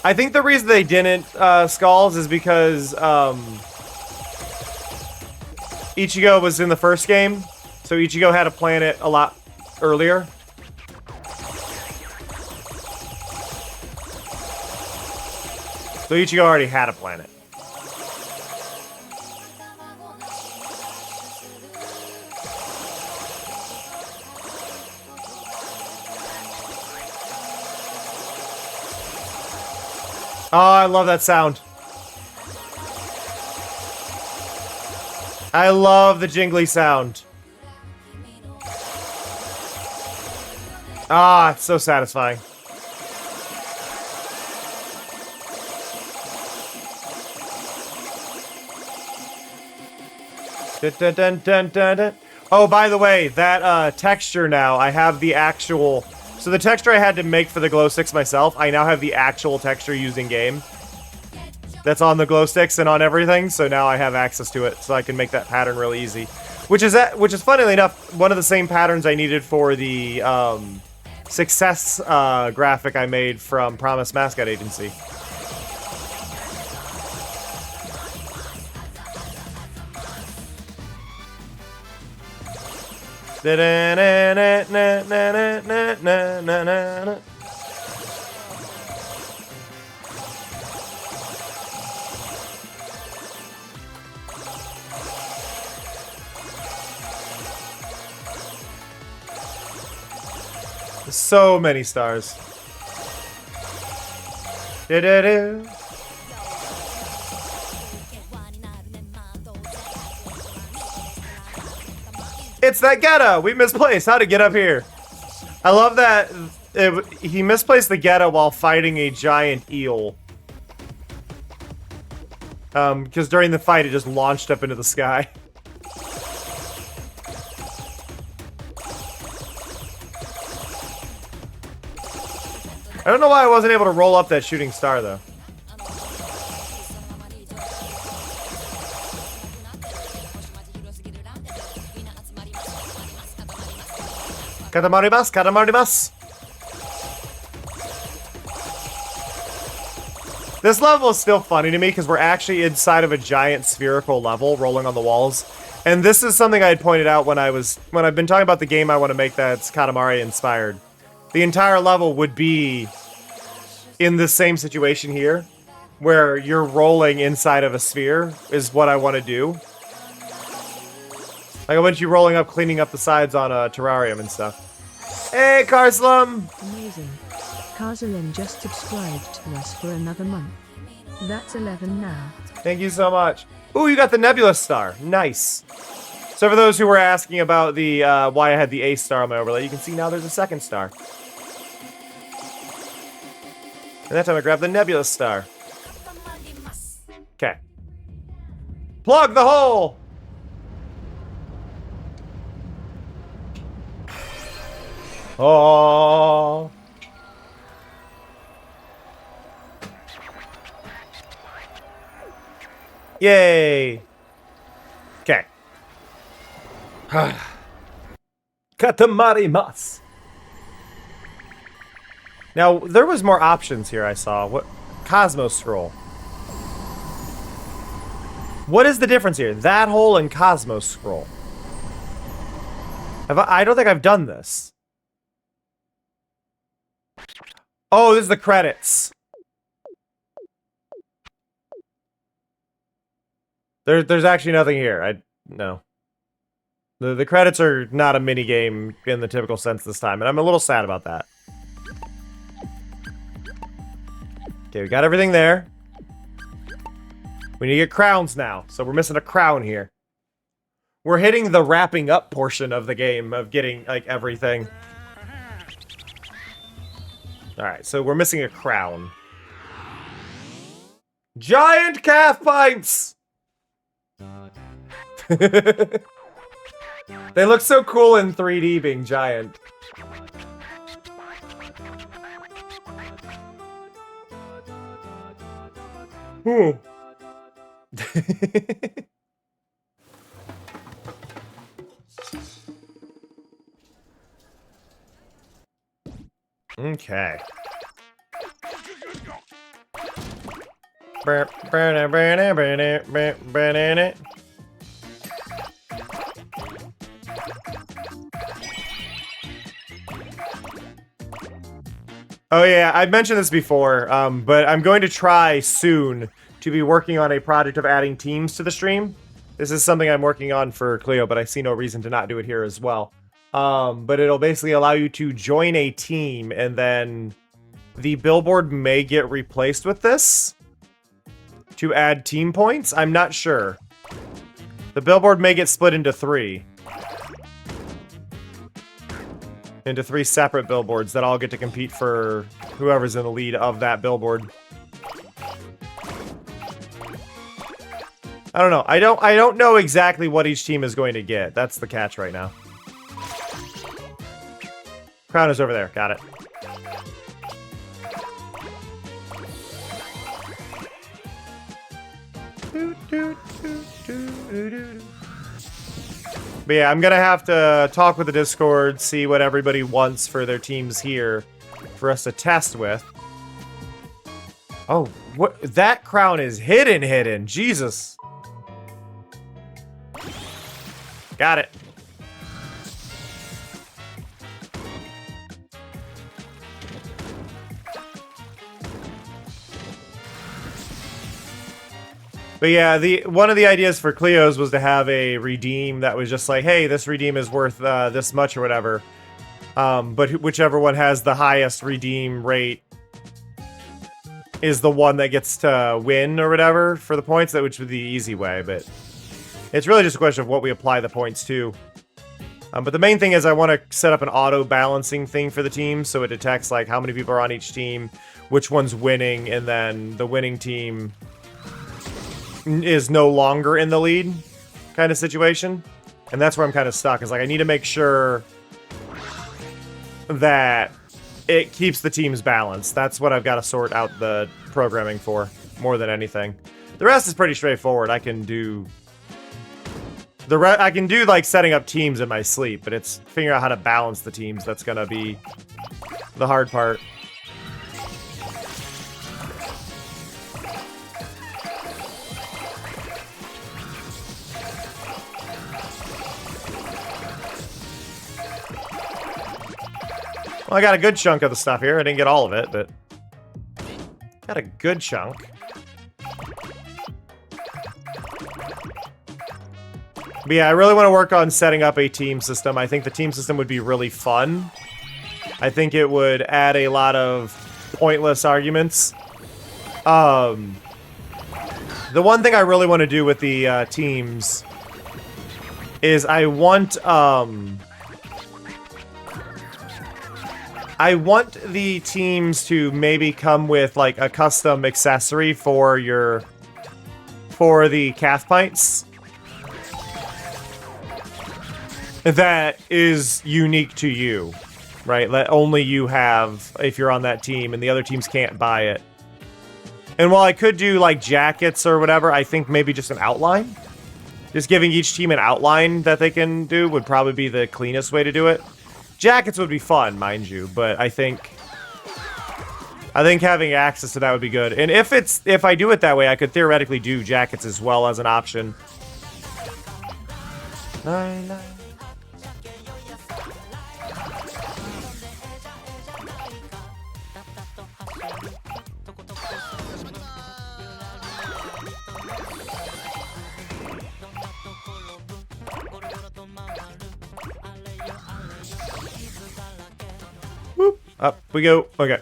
I think the reason they didn't, Skulls, is because, Ichigo was in the first game. So Ichigo had a planet a lot earlier. So Ichigo already had a planet. Oh, I love that sound. I love the jingly sound. Ah, it's so satisfying. Dun, dun, dun, dun, dun, dun. Oh, by the way, that texture now, I have the actual... So the texture I had to make for the glow sticks myself, I now have the actual texture used in game. That's on the glow sticks and on everything, so now I have access to it, so I can make that pattern really easy. Which is funnily enough, one of the same patterns I needed for the success graphic I made from Promise Mascot Agency. So many stars. It's that Geta! We misplaced. How to get up here? I love that he misplaced the Geta while fighting a giant eel. Because during the fight, it just launched up into the sky. I don't know why I wasn't able to roll up that shooting star, though. Katamari mas, Katamari mas. This level is still funny to me because we're actually inside of a giant spherical level rolling on the walls. And this is something I had pointed out when I've been talking about the game I want to make that's Katamari inspired. The entire level would be in the same situation here, where you're rolling inside of a sphere is what I want to do. Like I want you rolling up, cleaning up the sides on a terrarium and stuff. Hey, Carslum! Amazing. Karzalim just subscribed to us for another month. That's 11 now. Thank you so much. Ooh, you got the Nebula Star. Nice. So for those who were asking about the why I had the A star on my overlay, you can see now there's a second star. And that time I grabbed the Nebula Star. Okay. Plug the hole! Oh. Yay. Okay. Katamari mas. Now, there was more options here I saw. What? Cosmos Scroll. What is the difference here? That hole and Cosmos Scroll. I don't think I've done this. Oh, this is the credits. There's actually nothing here. No. The credits are not a mini game in the typical sense this time, and I'm a little sad about that. Okay, we got everything there. We need to get crowns now, so we're missing a crown here. We're hitting the wrapping up portion of the game of getting, like, everything. Alright, so we're missing a crown. Giant calf pints! They look so cool in 3D being giant. Ooh. Okay. Oh yeah, I've mentioned this before, but I'm going to try soon to be working on a project of adding teams to the stream. This is something I'm working on for Cleo, but I see no reason to not do it here as well. But it'll basically allow you to join a team, and then the billboard may get replaced with this to add team points. I'm not sure. The billboard may get split into three. Into three separate billboards that all get to compete for whoever's in the lead of that billboard. I don't know. I don't know exactly what each team is going to get. That's the catch right now. Crown is over there. Got it. But yeah, I'm gonna have to talk with the Discord, see what everybody wants for their teams here for us to test with. Oh, what? That crown is hidden. Jesus. Got it. But yeah, one of the ideas for Cleo's was to have a redeem that was just like, hey, this redeem is worth this much or whatever. But whichever one has the highest redeem rate is the one that gets to win or whatever for the points, which would be the easy way. But it's really just a question of what we apply the points to. But the main thing is I want to set up an auto-balancing thing for the team, so it detects like how many people are on each team, which one's winning, and then the winning team is no longer in the lead kind of situation. And that's where I'm kind of stuck, is like I need to make sure that it keeps the teams balanced. That's what I've got to sort out the programming for more than anything. The rest is pretty straightforward. I can do like setting up teams in my sleep, but it's figuring out how to balance the teams that's gonna be the hard part. Well, I got a good chunk of the stuff here. I didn't get all of it, but got a good chunk. But yeah, I really want to work on setting up a team system. I think the team system would be really fun. I think it would add a lot of pointless arguments. The one thing I really want to do with the teams is I want the teams to maybe come with like a custom accessory for the calf pints that is unique to you, right? That only you have if you're on that team, and the other teams can't buy it. And while I could do like jackets or whatever, I think maybe just an outline. Just giving each team an outline that they can do would probably be the cleanest way to do it. Jackets would be fun, mind you, but I think I think having access to that would be good. And if I do it that way, I could theoretically do jackets as well as an option. Whoop, up we go. Okay.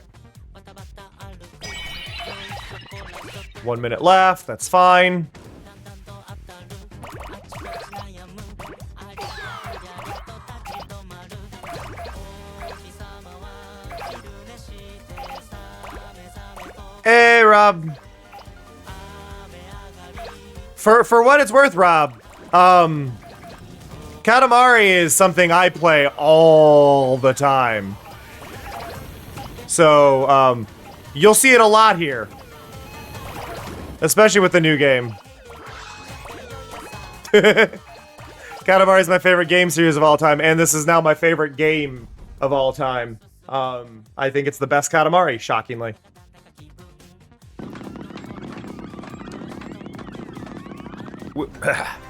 1 minute left. That's fine. Hey, Rob. For what it's worth, Rob, Katamari is something I play all the time. So, you'll see it a lot here. Especially with the new game. Katamari is my favorite game series of all time, and this is now my favorite game of all time. I think it's the best Katamari, shockingly.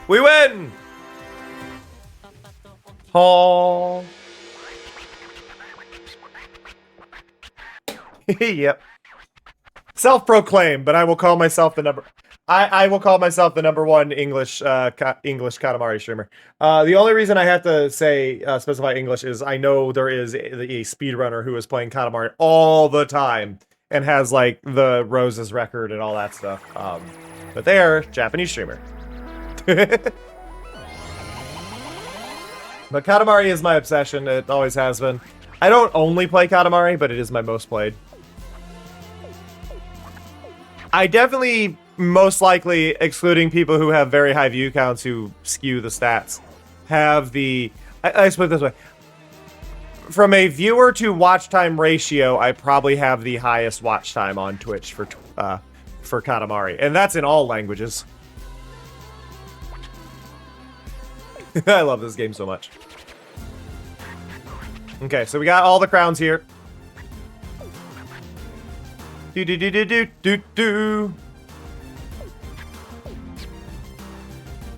We win! Oh. Yep. Self-proclaimed, but I will call myself the number. I will call myself the #1 English Katamari streamer. The only reason I have to say specify English is I know there is a speedrunner who is playing Katamari all the time and has like the Roses record and all that stuff. But they are Japanese streamer. But Katamari is my obsession. It always has been. I don't only play Katamari, but it is my most played. I definitely, most likely, excluding people who have very high view counts who skew the stats, have the... Let's put it this way. From a viewer to watch time ratio, I probably have the highest watch time on Twitch for Katamari. And that's in all languages. I love this game so much. Okay, so we got all the crowns here. Do.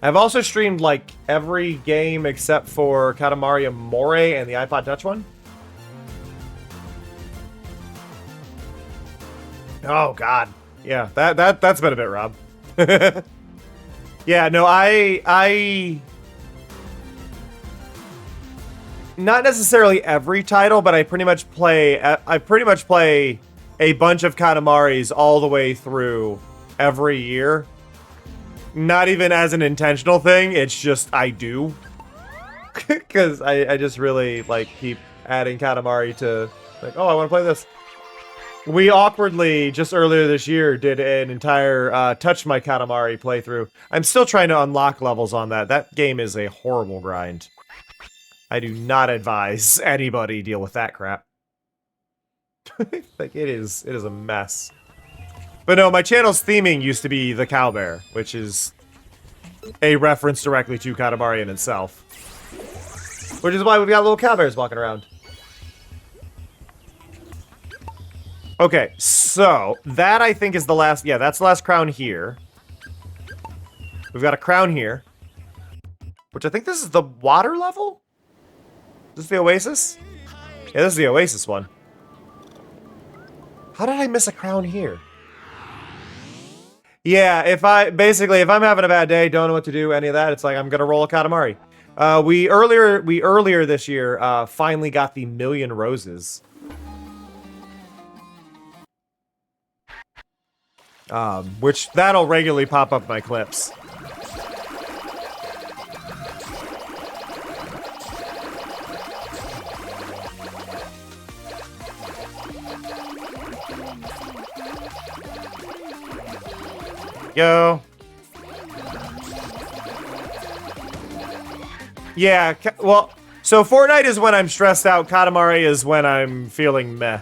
I've also streamed like every game except for Katamari Amore and the iPod Touch one. Oh God, yeah, that's been a bit, Rob. Yeah, no, I not necessarily every title, but I pretty much play a bunch of Katamaris all the way through every year. Not even as an intentional thing, it's just I do. Because I just really like keep adding Katamari to like, oh, I want to play this. We awkwardly, just earlier this year, did an entire Touch My Katamari playthrough. I'm still trying to unlock levels on that. That game is a horrible grind. I do not advise anybody deal with that crap. Like, it is a mess. But no, my channel's theming used to be the Cowbear, which is a reference directly to Katamari in itself. Which is why we've got little Cowbears walking around. Okay, so that I think is the last... Yeah, that's the last crown here. We've got a crown here. Which I think this is the water level? Is this the Oasis? Yeah, this is the Oasis one. How did I miss a crown here? Yeah, if I'm having a bad day, don't know what to do, any of that, it's like I'm gonna roll a Katamari. We earlier this year finally got the 1,000,000 roses. Which that'll regularly pop up in my clips. Go. Yeah, well, so Fortnite is when I'm stressed out, Katamari is when I'm feeling meh.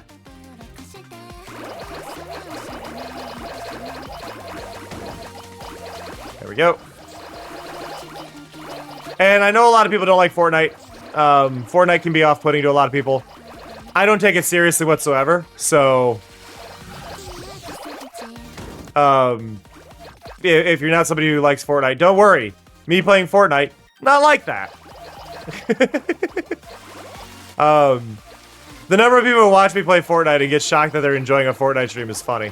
There we go. And I know a lot of people don't like Fortnite. Fortnite can be off-putting to a lot of people. I don't take it seriously whatsoever, so If you're not somebody who likes Fortnite, don't worry. Me playing Fortnite, not like that. The number of people who watch me play Fortnite and get shocked that they're enjoying a Fortnite stream is funny.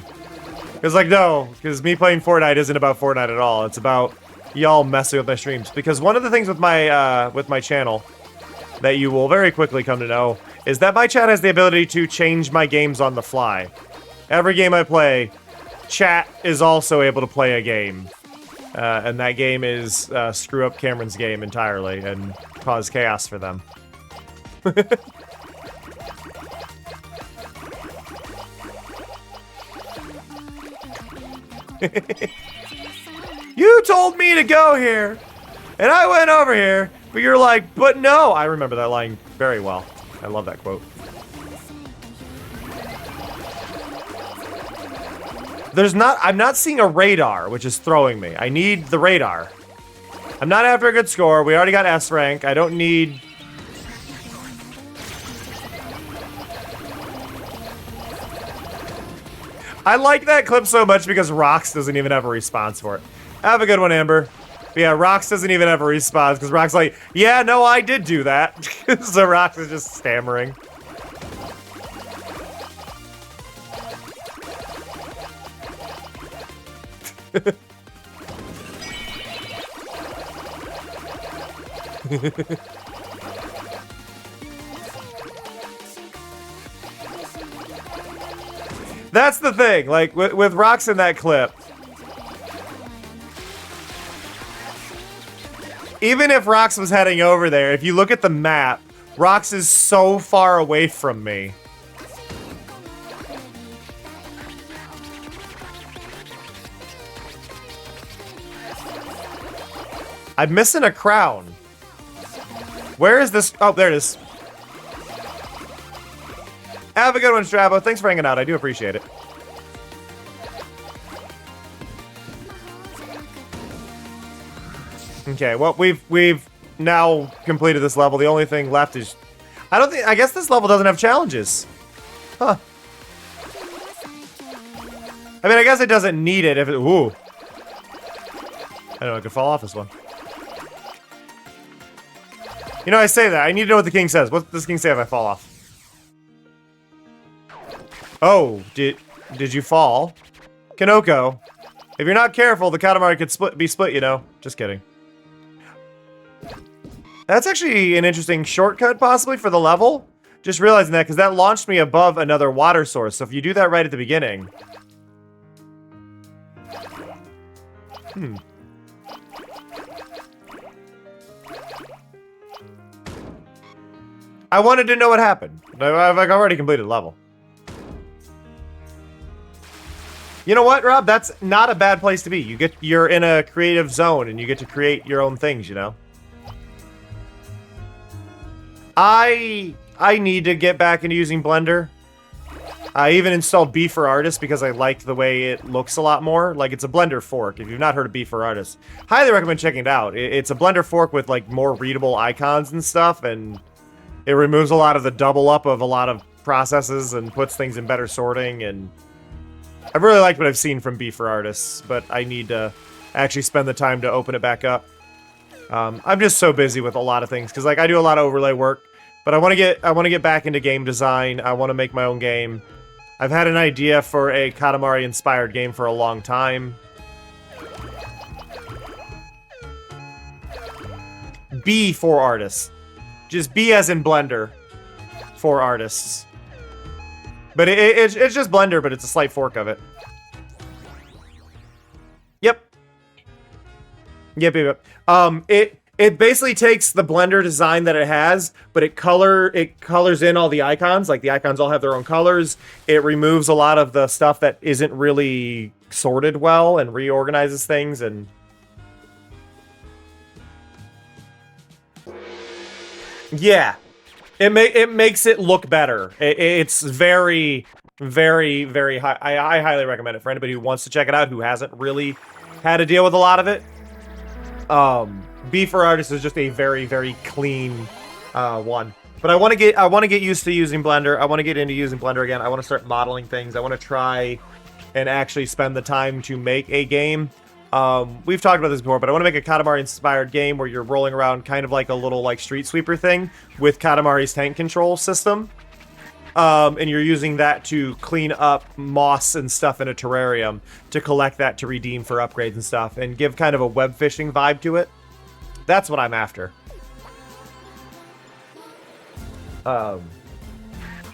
Because, like, no, because me playing Fortnite isn't about Fortnite at all. It's about y'all messing with my streams. Because one of the things with my channel that you will very quickly come to know is that my chat has the ability to change my games on the fly. Every game I play, chat is also able to play a game. And that game is screw up Cameron's game entirely and cause chaos for them. You told me to go here, and I went over here, but you're like, but no. I remember that line very well. I love that quote. I'm not seeing a radar, which is throwing me. I need the radar. I'm not after a good score. We already got S rank. I don't need... I like that clip so much because Rox doesn't even have a response for it. Have a good one, Amber. But yeah, Rox doesn't even have a response because Rox's like, yeah, no, I did do that. So Rox is just stammering. That's the thing, like, with Rox in that clip. Even if Rox was heading over there, if you look at the map, Rox is so far away from me. I'm missing a crown. Where is this? Oh, there it is. Have a good one, Strabo. Thanks for hanging out. I do appreciate it. Okay, well, we've now completed this level. The only thing left is... I guess this level doesn't have challenges. Huh. I mean, I guess it doesn't need it if it... Ooh. I don't know, I could fall off this one. You know, I say that. I need to know what the king says. What does the king say if I fall off? Oh, did you fall? Kanoko, if you're not careful, the Katamari could be split, you know. Just kidding. That's actually an interesting shortcut, possibly, for the level. Just realizing that, because that launched me above another water source. So if you do that right at the beginning... I wanted to know what happened. I've already completed the level. You know what, Rob? That's not a bad place to be. You're in a creative zone and you get to create your own things, you know? I need to get back into using Blender. I even installed B for Artists because I liked the way it looks a lot more. Like, it's a Blender fork. If you've not heard of B for Artists, highly recommend checking it out. It's a Blender fork with, like, more readable icons and stuff, and it removes a lot of the double up of a lot of processes and puts things in better sorting, and I've really liked what I've seen from B for Artists, but I need to actually spend the time to open it back up. I'm just so busy with a lot of things, because, like, I do a lot of overlay work, but I want to get back into game design. I want to make my own game. I've had an idea for a Katamari-inspired game for a long time. B for Artists. Just B as in Blender for Artists. But it's just Blender, but it's a slight fork of it. Yep. Yep. It basically takes the Blender design that it has, but it colors in all the icons. Like, the icons all have their own colors. It removes a lot of the stuff that isn't really sorted well and reorganizes things, and yeah. It makes it look better. It's very, very, very high. I highly recommend it for anybody who wants to check it out, who hasn't really had to deal with a lot of it. B for Artists is just a very, very clean one. But I want to get used to using Blender. I want to get into using Blender again. I want to start modeling things. I want to try and actually spend the time to make a game. We've talked about this before, but I want to make a Katamari-inspired game where you're rolling around kind of like a little like street sweeper thing with Katamari's tank control system. And you're using that to clean up moss and stuff in a terrarium to collect that to redeem for upgrades and stuff and give kind of a web fishing vibe to it. That's what I'm after.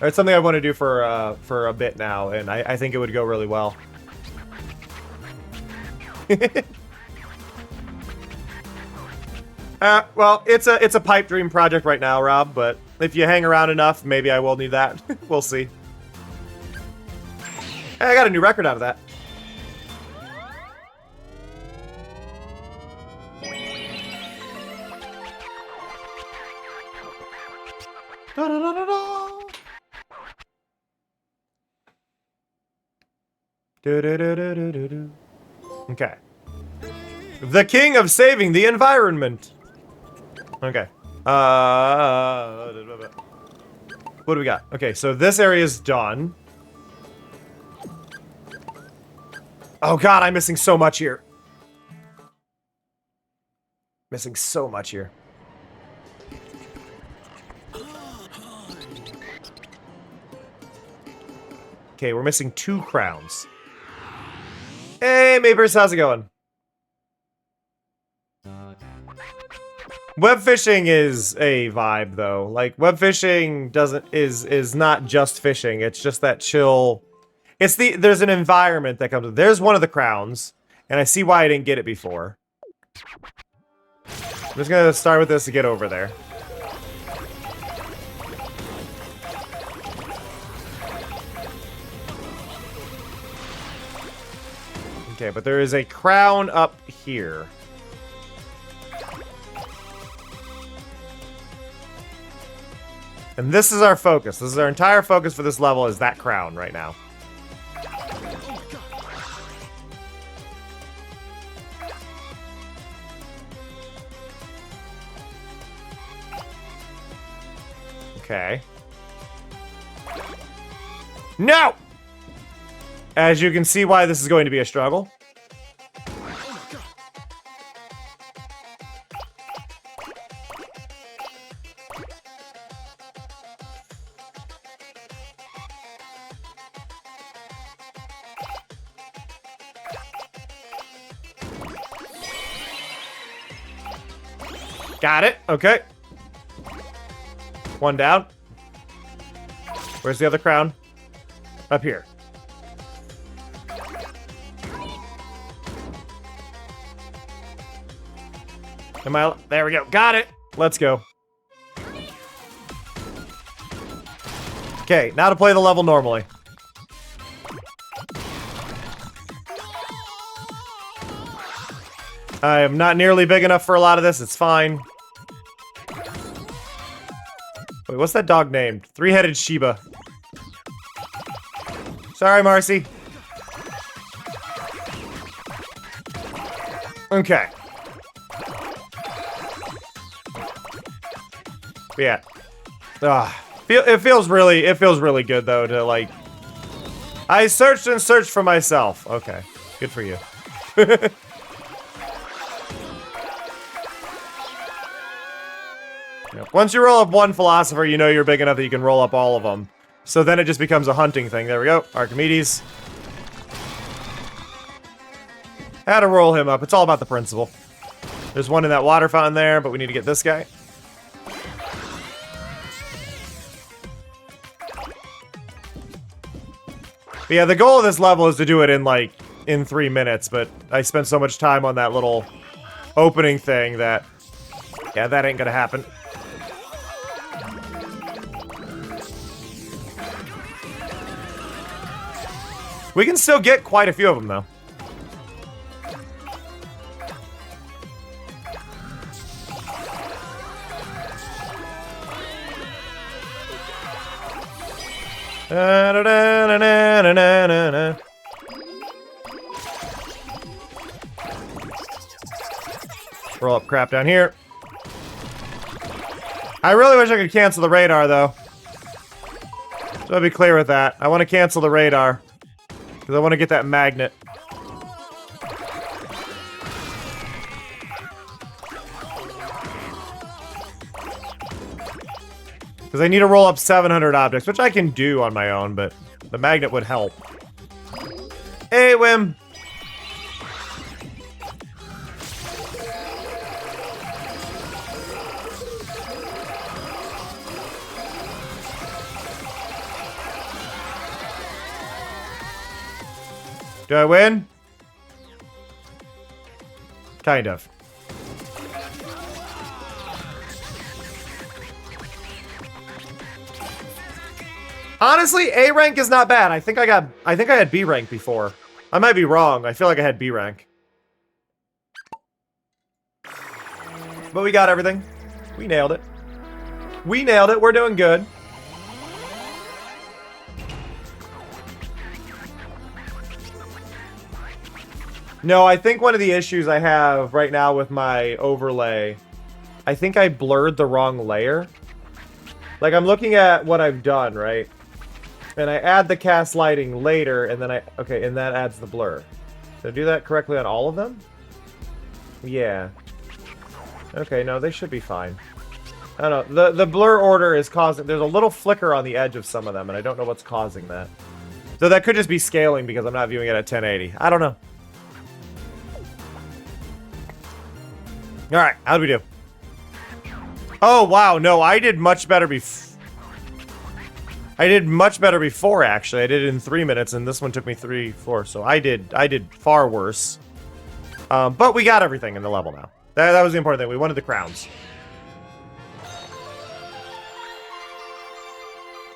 It's something I want to do for a bit now, and I think it would go really well. Well, it's a pipe dream project right now, Rob, but if you hang around enough, maybe I will need that. We'll see. Hey, I got a new record out of that. Da, da, da, da, da. Do, do, do, do, do, do, do. Okay. The king of saving the environment. Okay. What do we got? Okay, so this area is done. Oh god, I'm missing so much here. Missing so much here. Okay, we're missing 2 crowns. Hey, Mapers, how's it going? Web fishing is a vibe, though. Like, web fishing is not just fishing. It's just that chill. There's an environment that comes with. There's one of the crowns, and I see why I didn't get it before. I'm just gonna start with this to get over there. Okay, but there is a crown up here. And this is our focus. This is our entire focus for this level is that crown right now. Okay. No! As you can see why this is going to be a struggle. Got it. Okay. One down. Where's the other crown? Up here. There we go. Got it. Let's go. Okay, now to play the level normally. I am not nearly big enough for a lot of this. It's fine. Wait, what's that dog named? Three-headed Shiba. Sorry, Marcy. Okay. Yeah. It feels really good though to like. I searched and searched for myself. Okay, good for you. Yep. Once you roll up one philosopher, you know you're big enough that you can roll up all of them. So then it just becomes a hunting thing. There we go, Archimedes. How to roll him up. It's all about the principle. There's one in that water fountain there, but we need to get this guy. But yeah, the goal of this level is to do it in 3 minutes, but I spent so much time on that little opening thing that, yeah, that ain't gonna happen. We can still get quite a few of them, though. Roll up crap down here. I really wish I could cancel the radar, though. So I'll be clear with that. I want to cancel the radar. Because I want to get that magnet. Because I need to roll up 700 objects, which I can do on my own, but the magnet would help. Hey, Wim! Do I win? Kind of. Honestly, A rank is not bad. I think I had B rank before. I might be wrong. I feel like I had B rank. But we got everything. We nailed it. We nailed it. We're doing good. No, I think one of the issues I have right now with my overlay, I think I blurred the wrong layer. Like, I'm looking at what I've done, right? And I add the cast lighting later, and then okay, and that adds the blur. Did I do that correctly on all of them? Yeah. Okay, no, they should be fine. I don't know. The blur order is causing... There's a little flicker on the edge of some of them, and I don't know what's causing that. So that could just be scaling because I'm not viewing it at 1080. I don't know. Alright, how did we do? Oh, wow, no, I did much better I did much better before, actually. I did it in 3 minutes, and this one took me 4. So I did far worse. But we got everything in the level now. That was the important thing. We wanted the crowns.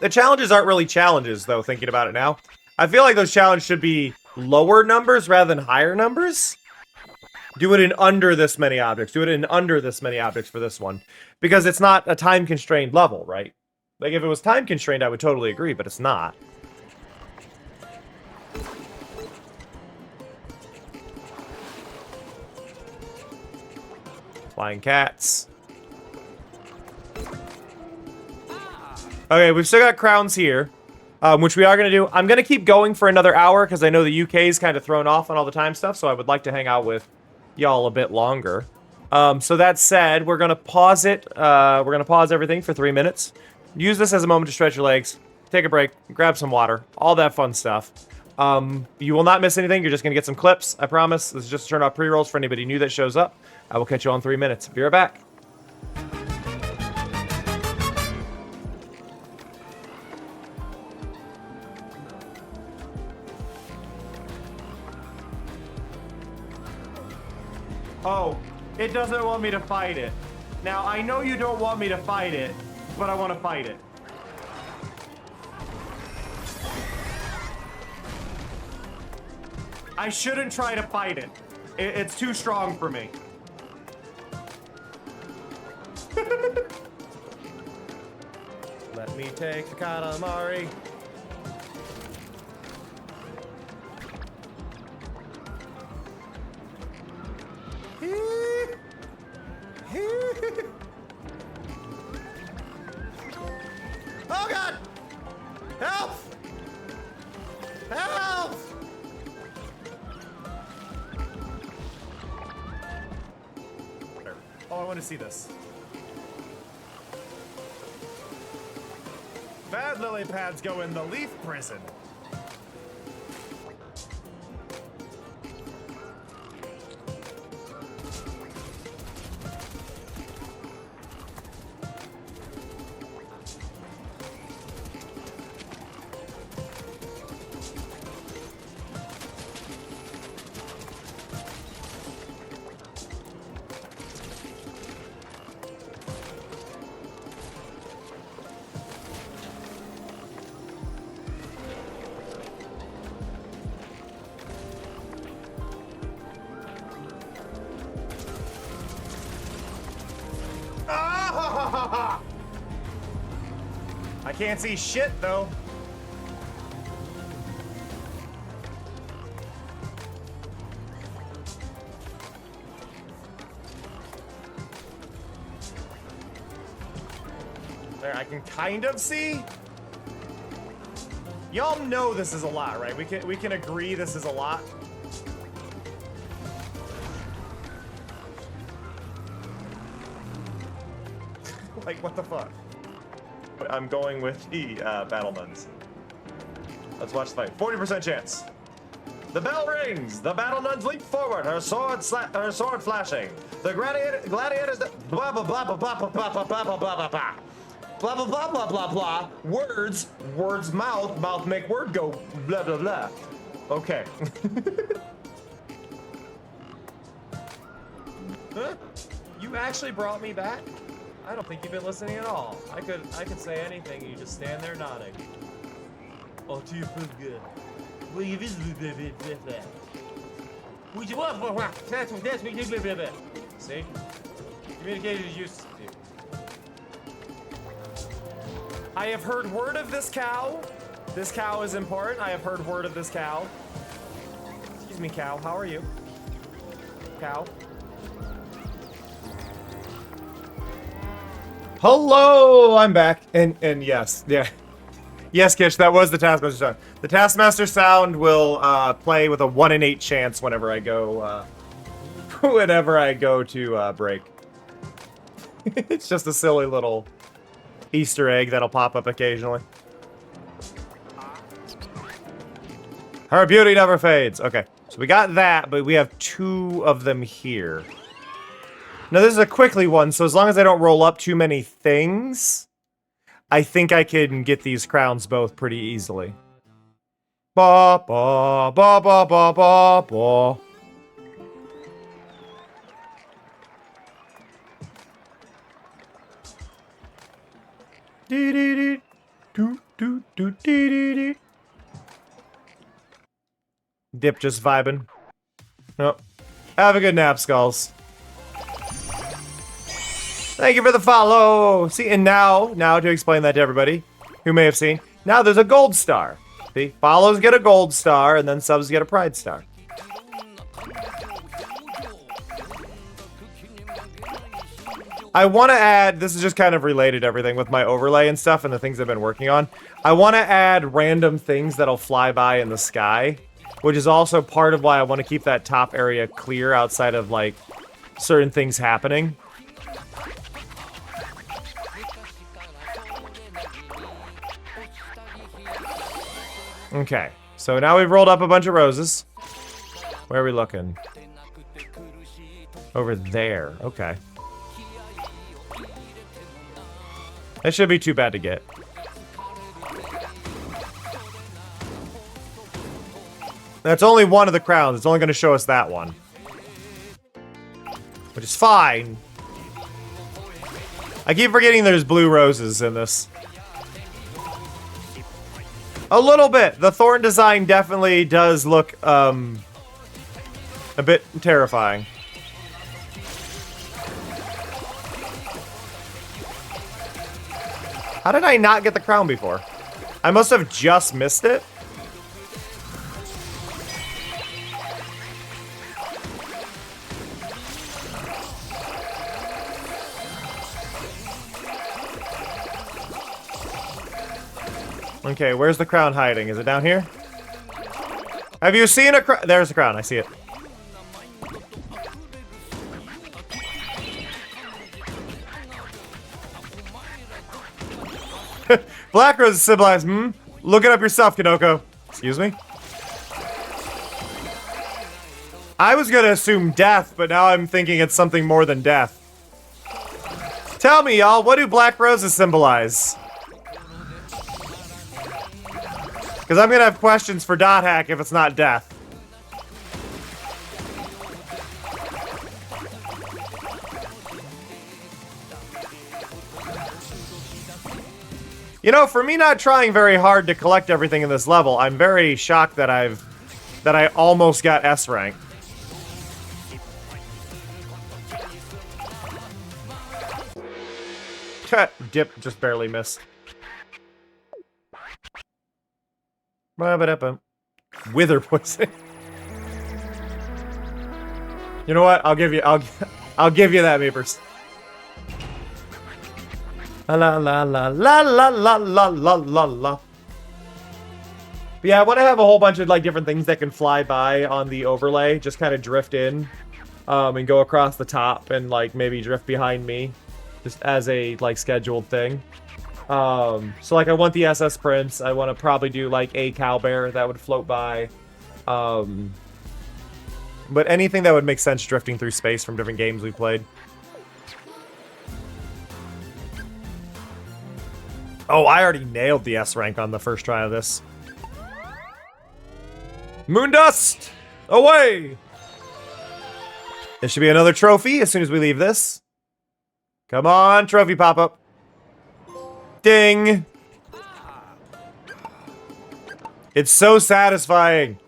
The challenges aren't really challenges, though, thinking about it now. I feel like those challenges should be lower numbers rather than higher numbers. Do it in under this many objects. Do it in under this many objects for this one. Because it's not a time-constrained level, right? Like, if it was time-constrained, I would totally agree, but it's not. Flying cats. Okay, we've still got crowns here, which we are going to do. I'm going to keep going for another hour, because I know the UK is kind of thrown off on all the time stuff, so I would like to hang out with y'all a bit longer. So that said, we're going to pause it. We're going to pause everything for 3 minutes. Use this as a moment to stretch your legs, take a break, grab some water, all that fun stuff. You will not miss anything. You're just going to get some clips, I promise. This is just to turn off pre-rolls for anybody new that shows up. I will catch you all in 3 minutes. Be right back. Oh, it doesn't want me to fight it. Now, I know you don't want me to fight it, but I want to fight it. I shouldn't try to fight it. It's too strong for me. Let me take the Katamari. Oh God! Help! Help! Oh, I want to see this. Bad lily pads go in the leaf prison. I can't see shit, though. There, I can kind of see. Y'all know this is a lot, right? We can agree this is a lot. Like, what the fuck? I'm going with the battle nuns. Let's watch the fight. 40% chance. The bell rings. The battle nuns leap forward. Her sword flashing. The gladiators. Blah blah blah blah blah blah blah blah blah blah blah blah. Blah blah blah blah blah blah. Words mouth make word go blah blah blah. Okay. Huh? You actually brought me back? I don't think you've been listening at all. I could say anything. You just stand there nodding. Oh, too good. See? Communication is useless. I have heard word of this cow. This cow is important. I have heard word of this cow. Excuse me, cow. How are you? Cow. Hello, I'm back. And yes, yeah. Yes, Kish, that was the Taskmaster sound. The Taskmaster sound will play with a 1 in 8 chance whenever I go to break. It's just a silly little Easter egg that'll pop up occasionally. Her beauty never fades. Okay, so we got that, but we have 2 of them here. Now this is a quickly one, so as long as I don't roll up too many things, I think I can get these crowns both pretty easily. Ba ba ba ba ba ba ba. Dee dee dee. Do do do dee dee dee. Dip just vibing. Nope. Have a good nap, Skulls. Thank you for the follow. See, and now to explain that to everybody who may have seen, now there's a gold star. See, follows get a gold star, and then subs get a pride star. I want to add, this is just kind of related to everything with my overlay and stuff and the things I've been working on. I want to add random things that'll fly by in the sky, which is also part of why I want to keep that top area clear outside of, like, certain things happening. Okay, so now we've rolled up a bunch of roses. Where are we looking? Over there, okay. That shouldn't be too bad to get. That's only one of the crowns. It's only going to show us that one. Which is fine. I keep forgetting there's blue roses in this. A little bit. The thorn design definitely does look, a bit terrifying. How did I not get the crown before? I must have just missed it. Okay, where's the crown hiding? Is it down here? Have you seen a crown? There's the crown. I see it. Black rose is symbolized. Look it up yourself, Kinoko. Excuse me? I was gonna assume death, but now I'm thinking it's something more than death. Tell me, y'all, what do black roses symbolize? Because I'm gonna have questions for Dot Hack if it's not death. You know, for me not trying very hard to collect everything in this level, I'm very shocked that I almost got S rank. Dip just barely missed. Wither poison. You know what? I'll give you that, Meepers. La la la la la la la la la la. But yeah, I want to have a whole bunch of like different things that can fly by on the overlay, just kind of drift in, and go across the top and like maybe drift behind me, just as a like scheduled thing. So like I want the SS Prince. I want to probably do like a Cowbear that would float by. But anything that would make sense drifting through space from different games we played. Oh, I already nailed the S rank on the first try of this. Moondust! Away! There should be another trophy as soon as we leave this. Come on, trophy pop-up. Ding! It's so satisfying.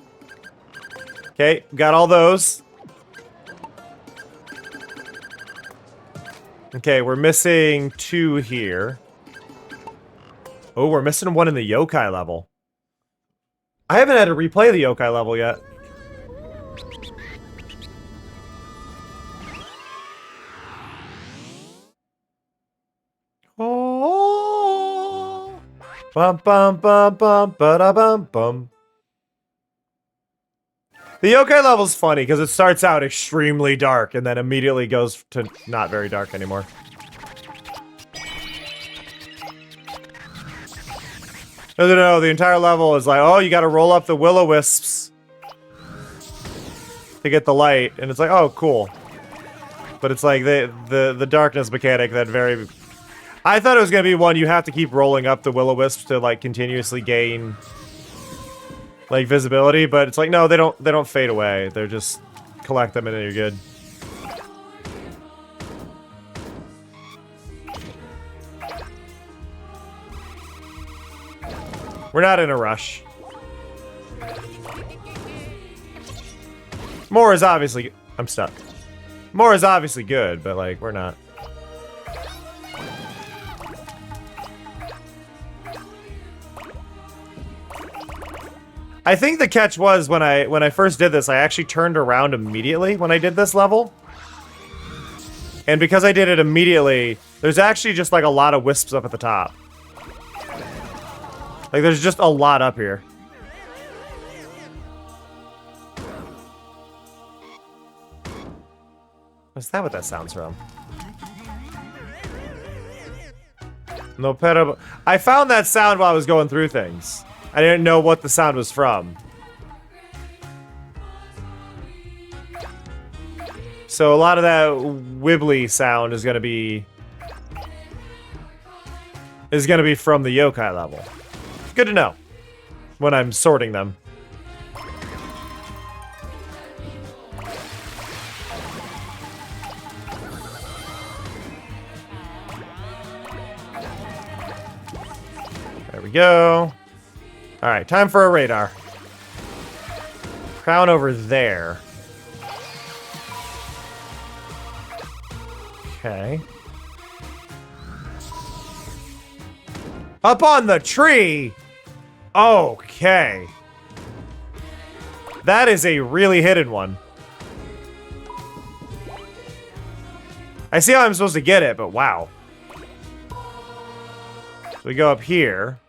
Okay, got all those. Okay, we're missing 2 here. Oh, we're missing 1 in the yokai level. I haven't had to replay the yokai level yet. Oh, bum bum bum bum ba da bum bum. The yokai level's funny because it starts out extremely dark and then immediately goes to not very dark anymore. No, the entire level is like, oh, you gotta roll up the will-o-wisps to get the light, and it's like, oh, cool. But it's like the darkness mechanic that very... I thought it was gonna be one you have to keep rolling up the will-o-wisps to like continuously gain like visibility, but it's like, no, they don't fade away. They're just collect them and then you're good. We're not in a rush. More is obviously... I'm stuck. More is obviously good, but, like, we're not. I think the catch was when I first did this, I actually turned around immediately when I did this level. And because I did it immediately, there's actually just, like, a lot of wisps up at the top. Like, there's just a lot up here. Is that what that sounds from? No pero... I found that sound while I was going through things. I didn't know what the sound was from. So a lot of that wibbly sound is gonna be... from the yokai level. Good to know when I'm sorting them. There we go. All right, time for a radar. Crown over there. Okay. Up on the tree! Okay. That is a really hidden one. I see how I'm supposed to get it, but wow. So we go up here.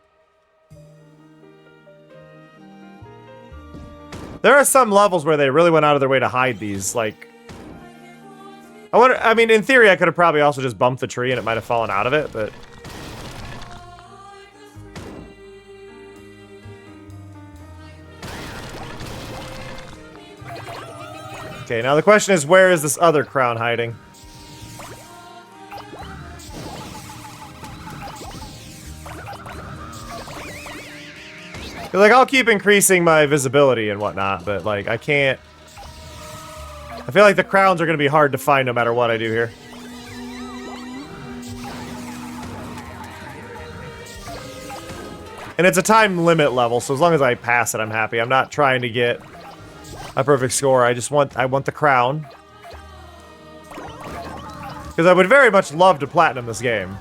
There are some levels where they really went out of their way to hide these, like... I mean, in theory, I could have probably also just bumped the tree and it might have fallen out of it, but... Okay, now the question is, where is this other crown hiding? Like, I'll keep increasing my visibility and whatnot, but, like, I can't... I feel like the crowns are going to be hard to find no matter what I do here. And it's a time limit level, so as long as I pass it, I'm happy. I'm not trying to get a perfect score. I want the crown. Because I would very much love to platinum this game.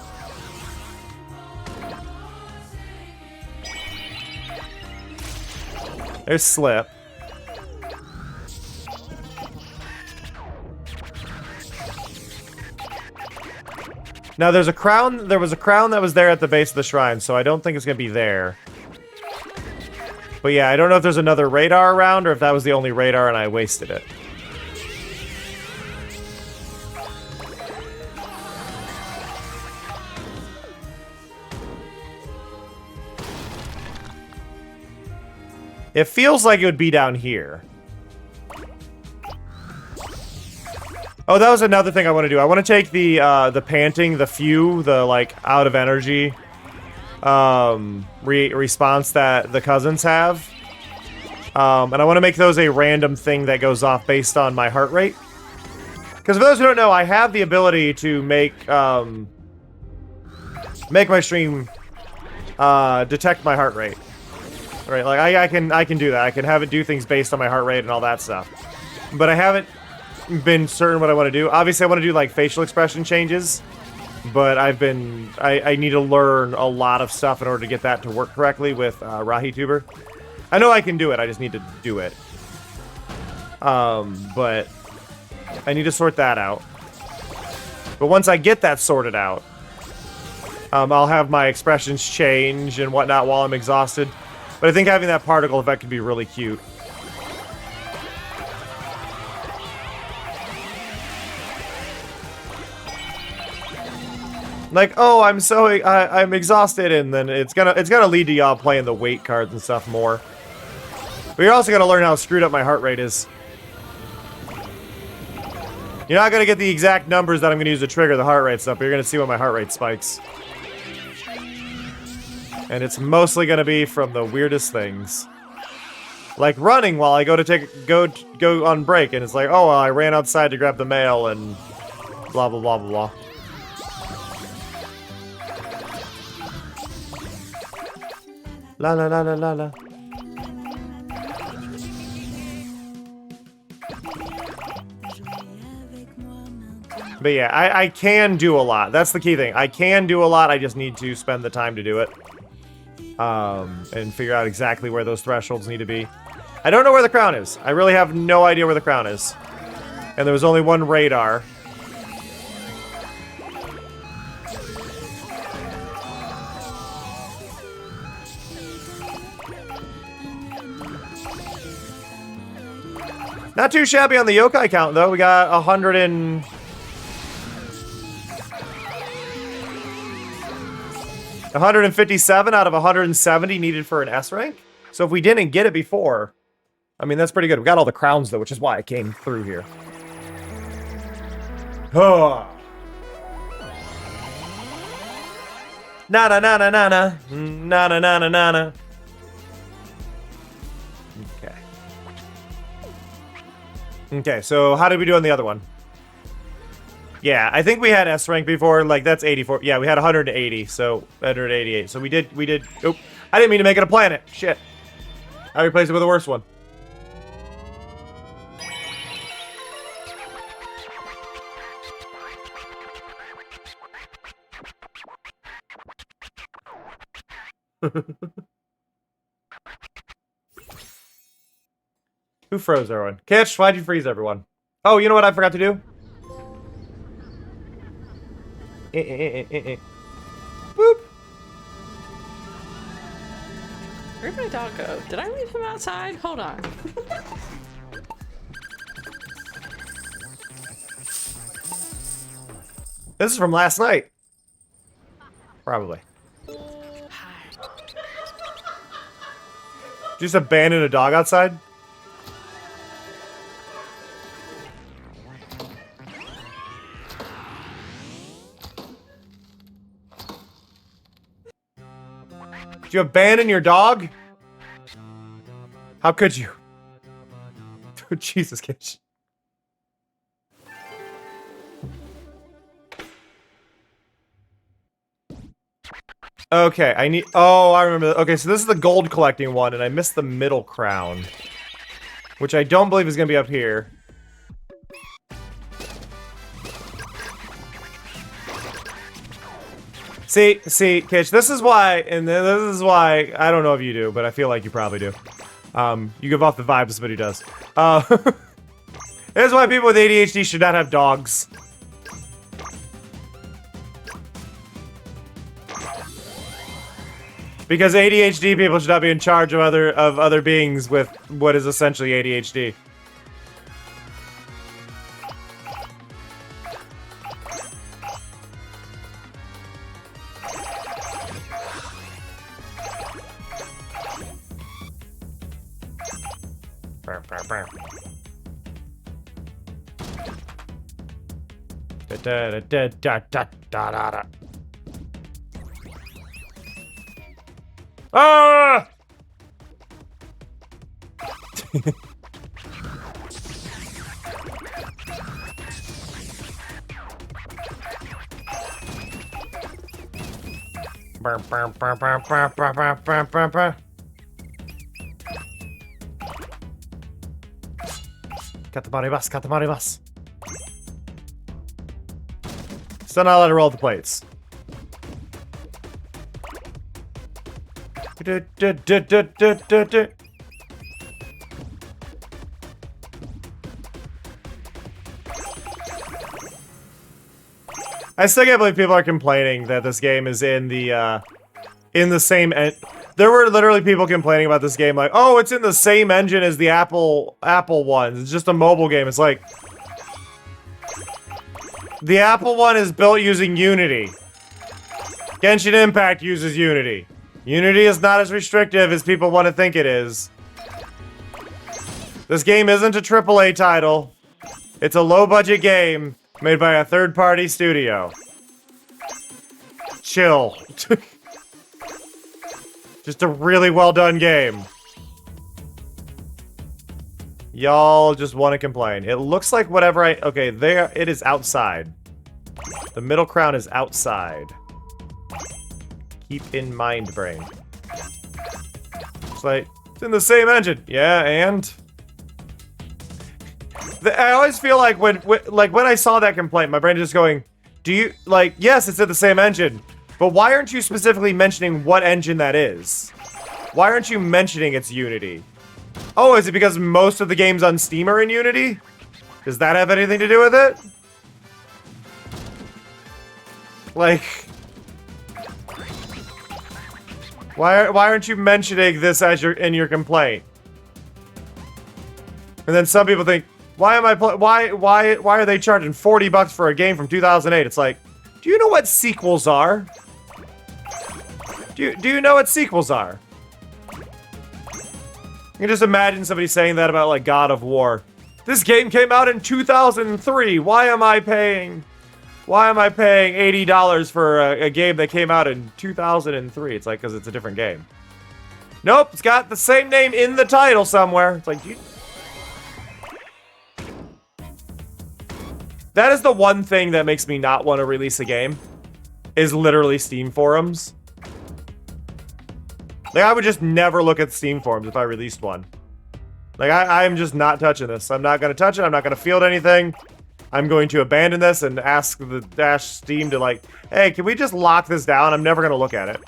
There's Slip. Now there's a crown, there was a crown that was there at the base of the shrine, so I don't think it's gonna be there. But yeah, I don't know if there's another radar around or if that was the only radar and I wasted it. It feels like it would be down here. Oh, that was another thing I want to do. I want to take the panting, the few, the like out of energy response that the cousins have. And I want to make those a random thing that goes off based on my heart rate. Because for those who don't know, I have the ability to make my stream detect my heart rate. Right, like I can do that. I can have it do things based on my heart rate and all that stuff. But I haven't been certain what I want to do. Obviously, I want to do like facial expression changes. But I need to learn a lot of stuff in order to get that to work correctly with RahiTuber. I know I can do it, I just need to do it. But I need to sort that out. But once I get that sorted out, I'll have my expressions change and whatnot while I'm exhausted. But I think having that particle effect could be really cute. Like, oh, I'm exhausted, and then it's gonna lead to y'all playing the weight cards and stuff more. But you're also gonna learn how screwed up my heart rate is. You're not gonna get the exact numbers that I'm gonna use to trigger the heart rate stuff, but you're gonna see when my heart rate spikes. And it's mostly gonna be from the weirdest things. Like running while I go on break, and it's like, oh, well, I ran outside to grab the mail, and blah, blah, blah, blah, blah. La la la la la la. But yeah, I can do a lot. That's the key thing. I can do a lot, I just need to spend the time to do it. And figure out exactly where those thresholds need to be. I don't know where the crown is. I really have no idea where the crown is. And there was only one radar. Not too shabby on the yokai count, though. We got 157 out of 170 needed for an S rank. So if we didn't get it before, I mean, that's pretty good. We got all the crowns, though, which is why I came through here. Oh. Na-na-na-na-na-na. Na-na-na-na-na-na. Okay. Okay, so how did we do on the other one? Yeah, I think we had S rank before, like, that's 84. Yeah, we had 180, so 188. So we did, oh, I didn't mean to make it a planet. Shit. I replaced it with a worse one. Who froze everyone? Kitch, why'd you freeze everyone? Oh, you know what I forgot to do? Boop. Where'd my dog go? Did I leave him outside? Hold on. This is from last night. Probably. Just abandon a dog outside? Did you abandon your dog? How could you? Jesus, Kitch. Okay, I need... Oh, I remember. Okay, so this is the gold collecting one, and I missed the middle crown. Which I don't believe is going to be up here. See, Kitch, this is why, and this is why, I don't know if you do, but I feel like you probably do. You give off the vibes somebody does. This is why people with ADHD should not have dogs. Because ADHD people should not be in charge of other beings with what is essentially ADHD. Da, da, da, da, da, da, da. Ah! Katamari bus, Katamari bus. Still not allowed to roll the plates. I still can't believe people are complaining that this game is in the same there were literally people complaining about this game like, oh, it's in the same engine as the Apple ones. It's just a mobile game. It's like, the Apple one is built using Unity. Genshin Impact uses Unity. Unity is not as restrictive as people want to think it is. This game isn't a AAA title. It's a low-budget game made by a third-party studio. Chill. Just a really well-done game. Y'all just want to complain. It looks like whatever okay, there, it is outside. The middle crown is outside. Keep in mind, brain. It's like, it's in the same engine. Yeah, and? I always feel like when I saw that complaint, my brain is just going, do you, like, yes, it's in the same engine, but why aren't you specifically mentioning what engine that is? Why aren't you mentioning it's Unity? Oh, is it because most of the games on Steam are in Unity? Does that have anything to do with it? Like, why aren't you mentioning this as in your complaint? And then some people think, why are they charging $40 for a game from 2008? It's like, do you know what sequels are? Do you know what sequels are? You can just imagine somebody saying that about, like, God of War. This game came out in 2003. Why am I paying $80 for a game that came out in 2003? It's like, because it's a different game. Nope, it's got the same name in the title somewhere. It's like, that is the one thing that makes me not want to release a game, is literally Steam forums. Like, I would just never look at Steam forums if I released one. Like, I'm just not touching this. I'm not going to touch it. I'm not going to field anything. I'm going to abandon this and ask Steam to, like, hey, can we just lock this down? I'm never going to look at it.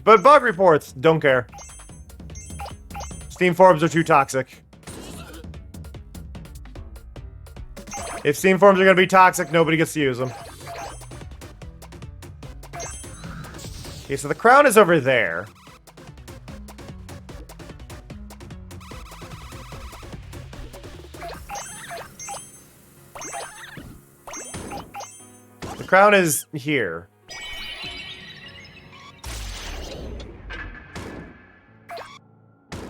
But bug reports, don't care. Steam forums are too toxic. If Steam forums are going to be toxic, nobody gets to use them. Okay, so the crown is over there. The crown is here.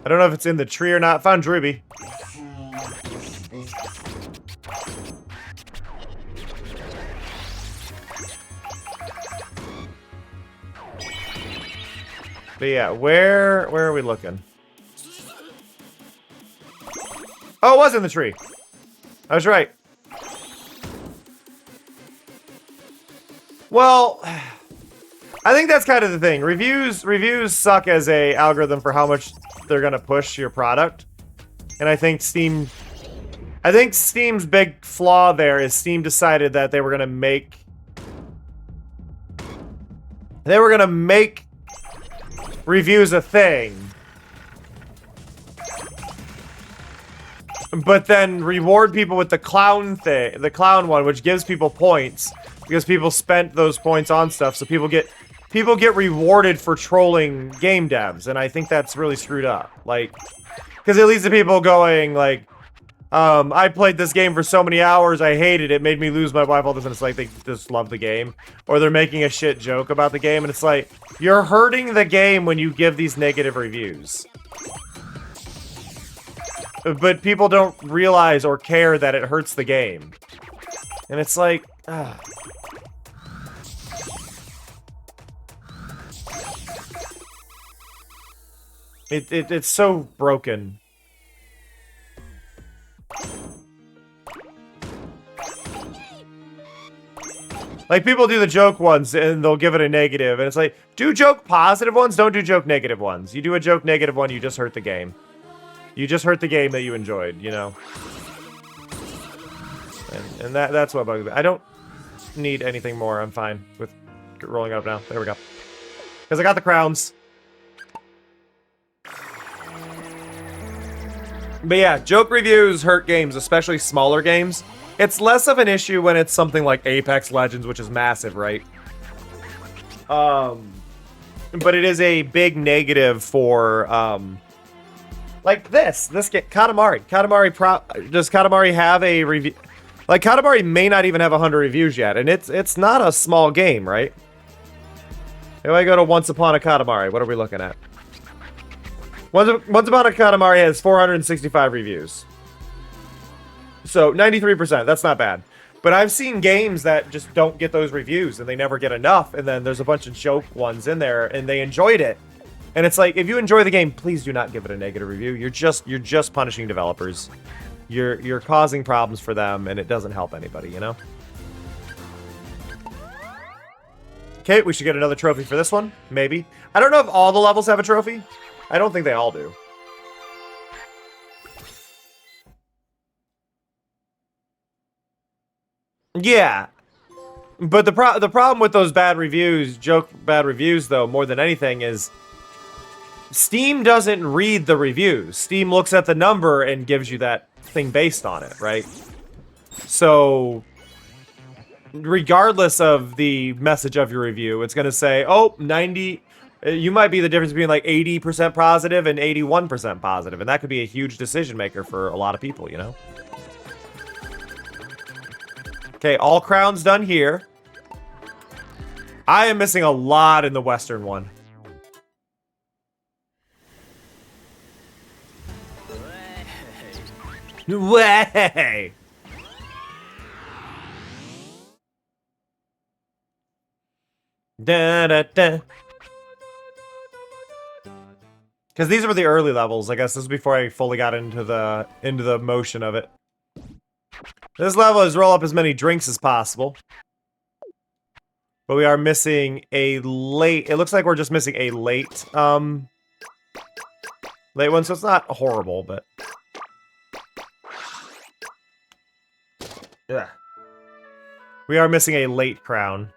I don't know if it's in the tree or not. Found Ruby. But yeah, where are we looking? Oh, it was in the tree. I was right. Well, I think that's kind of the thing. Reviews suck as a algorithm for how much they're gonna push your product. And I think Steam's big flaw there is Steam decided that they were gonna make reviews a thing. but then reward people with the clown thing, the clown one, which gives people points because people spent those points on stuff. So people get rewarded for trolling game devs, and I think that's really screwed up. Like, because it leads to people going like, I played this game for so many hours, I hated it, it made me lose my wife, all this, and it's like they just love the game. Or they're making a shit joke about the game, and it's like, you're hurting the game when you give these negative reviews. But people don't realize or care that it hurts the game. And it's like, It's so broken. Like, people do the joke ones, and they'll give it a negative, and it's like, do joke positive ones, don't do joke negative ones. You do a joke negative one, you just hurt the game. You just hurt the game that you enjoyed, you know? And that's what bugs me. I don't need anything more, I'm fine with rolling up now. There we go. Because I got the crowns. But yeah, joke reviews hurt games, especially smaller games. It's less of an issue when it's something like Apex Legends, which is massive, right? But it is a big negative for, like this game, Katamari. Does Katamari have a review? Like, Katamari may not even have 100 reviews yet, and it's not a small game, right? If I go to Once Upon a Katamari, what are we looking at? Once Upon a Katamari has 465 reviews. So, 93%, that's not bad. But I've seen games that just don't get those reviews, and they never get enough, and then there's a bunch of joke ones in there, and they enjoyed it. And it's like, if you enjoy the game, please do not give it a negative review. You're just punishing developers. You're causing problems for them, and it doesn't help anybody, you know? Okay, we should get another trophy for this one. Maybe. I don't know if all the levels have a trophy. I don't think they all do. Yeah. But the problem with those bad reviews, bad reviews, though, more than anything, is Steam doesn't read the reviews. Steam looks at the number and gives you that thing based on it, right? So, regardless of the message of your review, it's going to say, oh, 90... You might be the difference between like 80% positive and 81% positive, and that could be a huge decision maker for a lot of people, you know? Okay, all crowns done here. I am missing a lot in the Western one. Way! Da da da. Because these were the early levels. I guess this is before I fully got into the motion of it. This level is roll up as many drinks as possible. But we are missing a late... It looks like we're just missing a late one, so it's not horrible, but... Yeah. We are missing a late crown.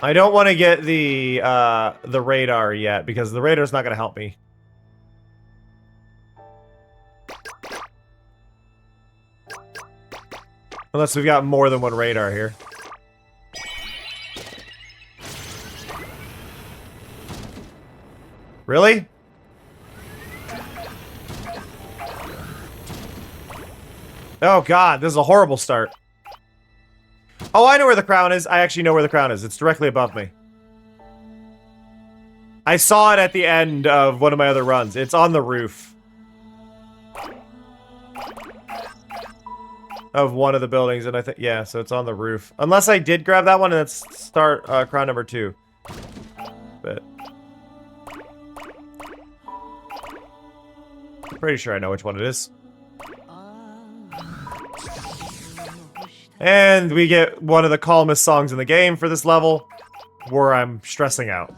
I don't want to get the radar yet, because the radar's not going to help me. Unless we've got more than one radar here. Really? Oh god, this is a horrible start. Oh, I know where the crown is. I actually know where the crown is. It's directly above me. I saw it at the end of one of my other runs. It's on the roof of one of the buildings, and I think, yeah, so it's on the roof. Unless I did grab that one, and let's start crown number 2. But pretty sure I know which one it is. And we get one of the calmest songs in the game for this level, where I'm stressing out.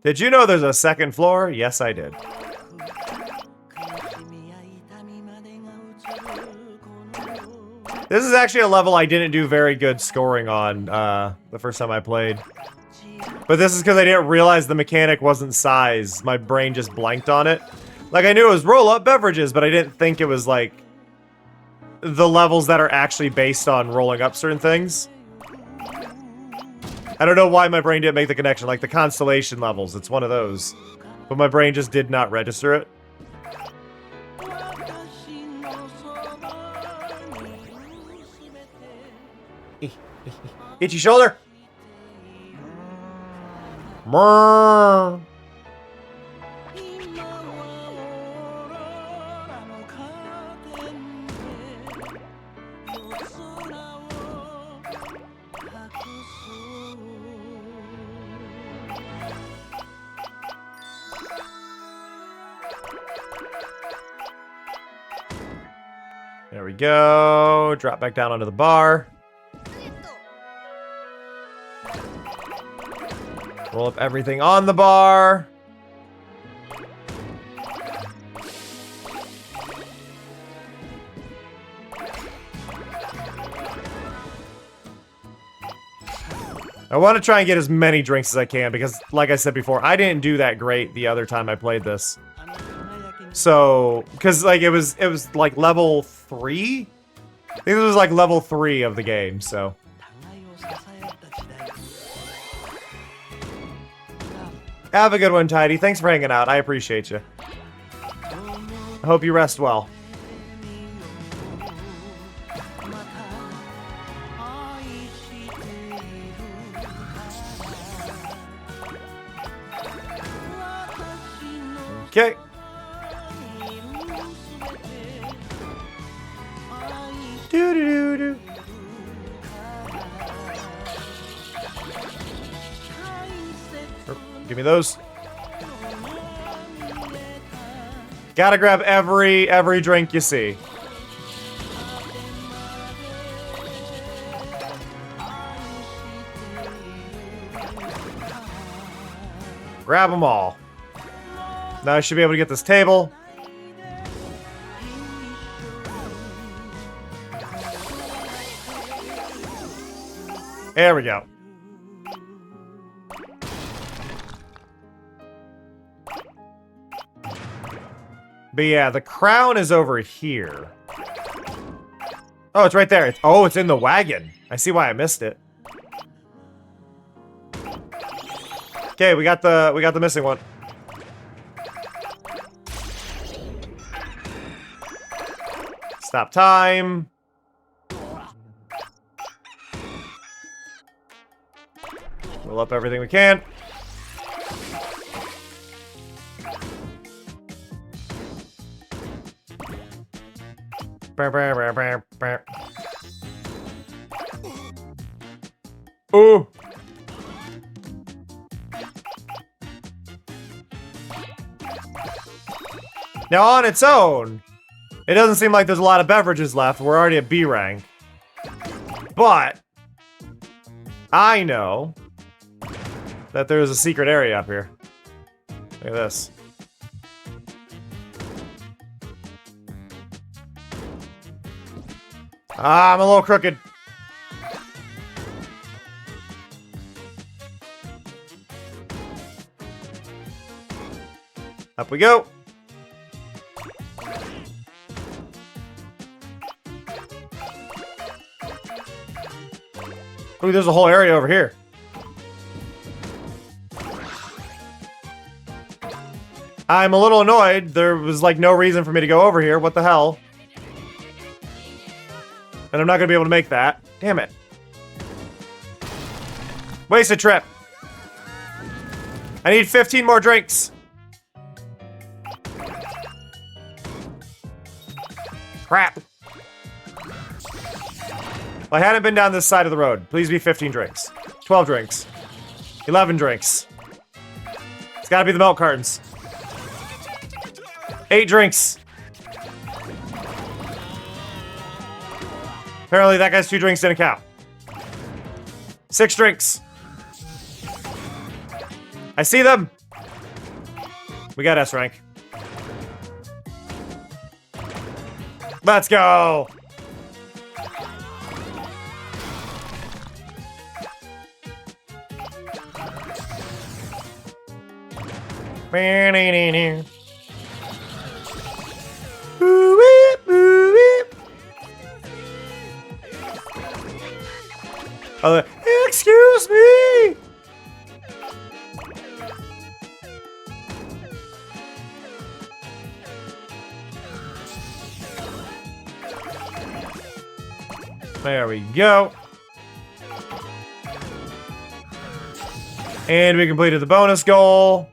Did you know there's a second floor? Yes, I did. This is actually a level I didn't do very good scoring on the first time I played. But this is because I didn't realize the mechanic wasn't size. My brain just blanked on it. Like, I knew it was roll up beverages, but I didn't think it was, like, the levels that are actually based on rolling up certain things. I don't know why my brain didn't make the connection. Like, the constellation levels, it's one of those. But my brain just did not register it. Itchy shoulder. Brrr. There we go. Drop back down onto the bar. Roll up everything on the bar. I want to try and get as many drinks as I can because, like I said before, I didn't do that great the other time I played this. So, because like it was like level 3? I think this was like level 3 of the game, so. Have a good one, Tidy. Thanks for hanging out. I appreciate you. I hope you rest well. Okay. Do-do-do-do. Give me those. Gotta grab every drink you see. Grab them all. Now I should be able to get this table. There we go. But yeah, the crown is over here. Oh, it's right there. It's in the wagon. I see why I missed it. Okay, we got the missing one. Stop time. Roll up everything we can. Ooh. Now on its own, it doesn't seem like there's a lot of beverages left. We're already at B rank. But I know that there's a secret area up here. Look at this. I'm a little crooked. Up we go. Ooh, there's a whole area over here. I'm a little annoyed. There was like no reason for me to go over here. What the hell? And I'm not gonna be able to make that. Damn it. Wasted trip. I need 15 more drinks. Crap. Well, I hadn't been down this side of the road. Please be 15 drinks. 12 drinks. 11 drinks. It's gotta be the milk cartons. 8 drinks. Apparently that guy's 2 drinks didn't count. 6 drinks. I see them. We got S rank. Excuse me! There we go. And we completed the bonus goal.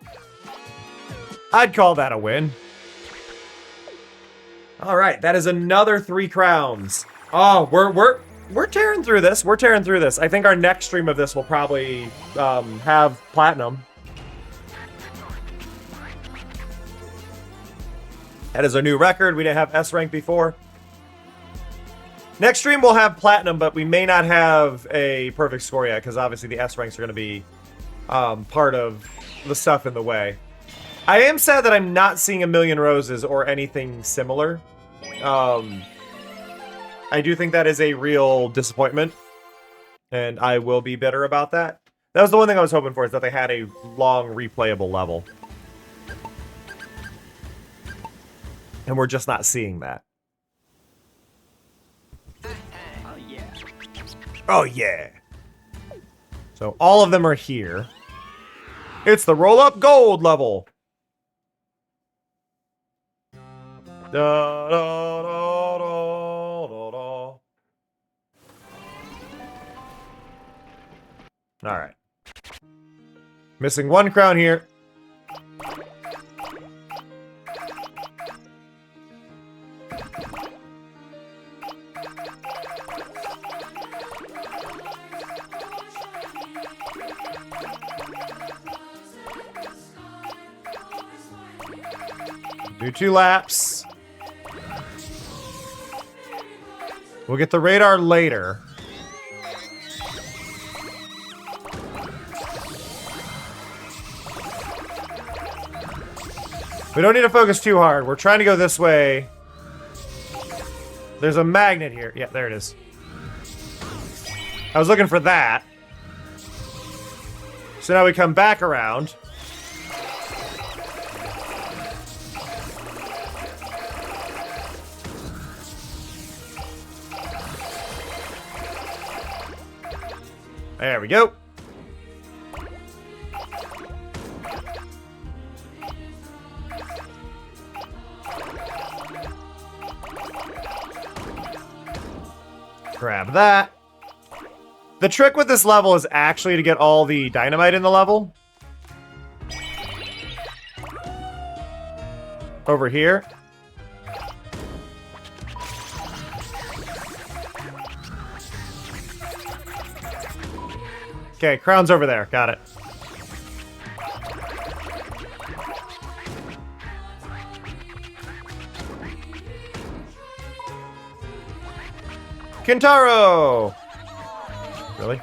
I'd call that a win. All right, that is another 3 crowns. Oh, we're tearing through this. We're tearing through this. I think our next stream of this will probably have platinum. That is a new record. We didn't have S rank before. Next stream we'll have platinum, but we may not have a perfect score yet because obviously the S ranks are going to be part of the stuff in the way. I am sad that I'm not seeing A Million Roses or anything similar. I do think that is a real disappointment, and I will be bitter about that. That was the one thing I was hoping for, is that they had a long replayable level. And we're just not seeing that. Oh yeah. Oh yeah. So all of them are here. It's the roll-up gold level. Da, da, da, da, da, da. All right. Missing 1 crown here. Do 2 laps. We'll get the radar later. We don't need to focus too hard. We're trying to go this way. There's a magnet here. Yeah, there it is. I was looking for that. So now we come back around. There we go. Grab that. The trick with this level is actually to get all the dynamite in the level. Over here. Okay, crown's over there. Got it. Kintaro! Really?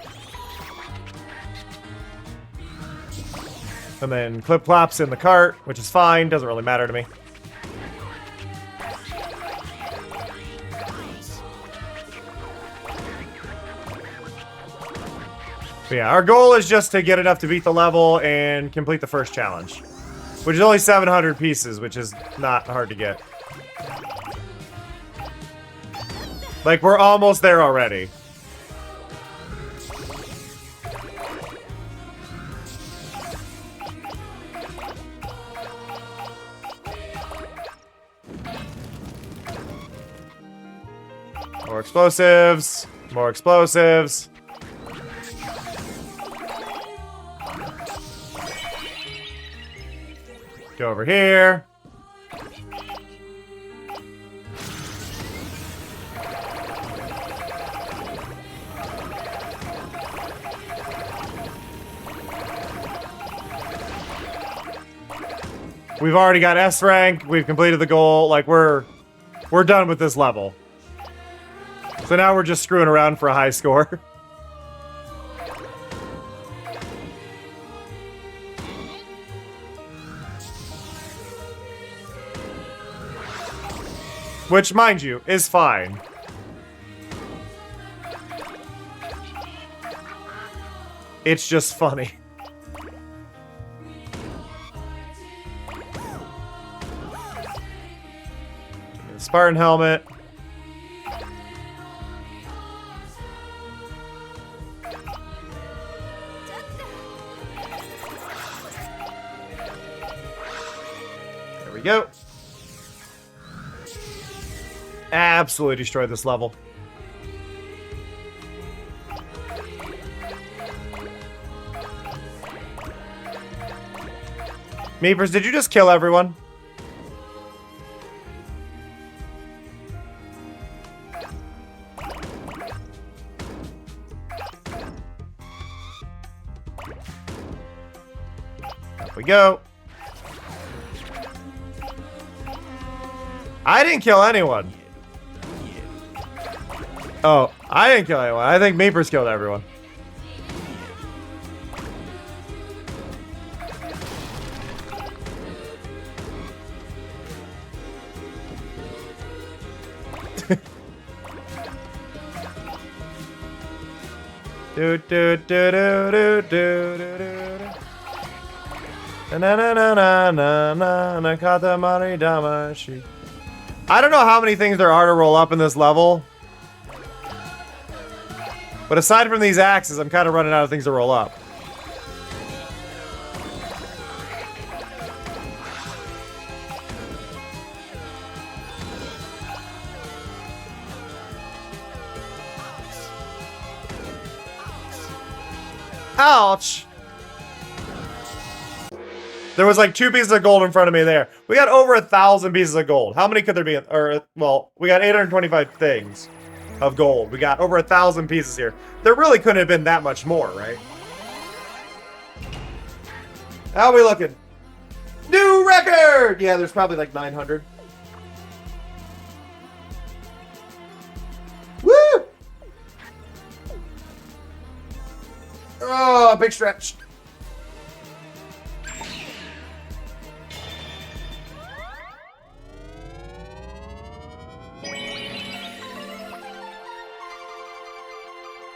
And then Clip Clop's in the cart, which is fine. Doesn't really matter to me. But yeah, our goal is just to get enough to beat the level and complete the first challenge. Which is only 700 pieces, which is not hard to get. Like, we're almost there already. More explosives. More explosives. Go over here. We've already got S rank. We've completed the goal. Like, we're done with this level. So now we're just screwing around for a high score. Which, mind you, is fine. It's just funny. the Spartan helmet. There we go. Absolutely destroyed this level. Meepers, did you just kill everyone? Up we go. I didn't kill anyone. Oh, I didn't kill anyone. I think Meepers killed everyone. Do do do do do do do do. Na na na na na na Katamari damashi. I don't know how many things there are to roll up in this level, but aside from these axes, I'm kind of running out of things to roll up. Ouch! There was like 2 pieces of gold in front of me there. We got over 1,000 pieces of gold. How many could there be? Or, well, we got 825 things of gold. We got over 1,000 pieces here. There really couldn't have been that much more, right? How are we looking? New record! Yeah, there's probably like 900. Woo! Oh, big stretch.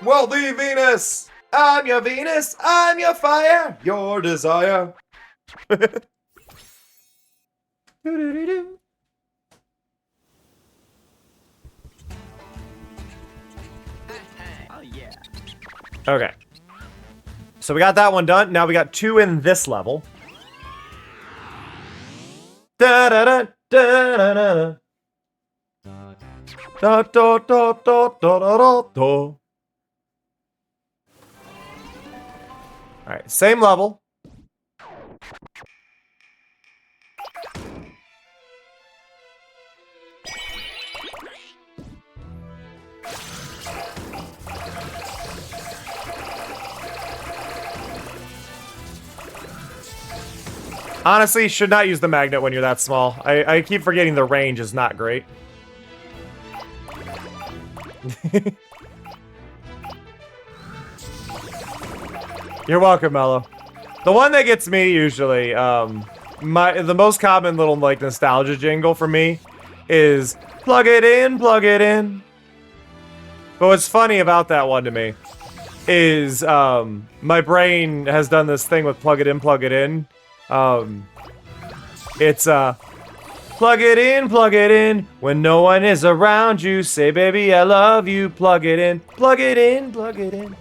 Wealthy Venus! I'm your Venus, I'm your fire, your desire. Do-do-do-do. Oh yeah. Okay. So we got that one done. Now we got 2 in this level. Da da da da da da. Da da da da da da da. Alright, same level. Honestly, should not use the magnet when you're that small. I keep forgetting the range is not great. You're welcome, Mello. The one that gets me usually, the most common little like nostalgia jingle for me is plug it in, plug it in. But what's funny about that one to me is my brain has done this thing with plug it in, plug it in. It's plug it in, plug it in. When no one is around you, say baby I love you. Plug it in, plug it in, plug it in.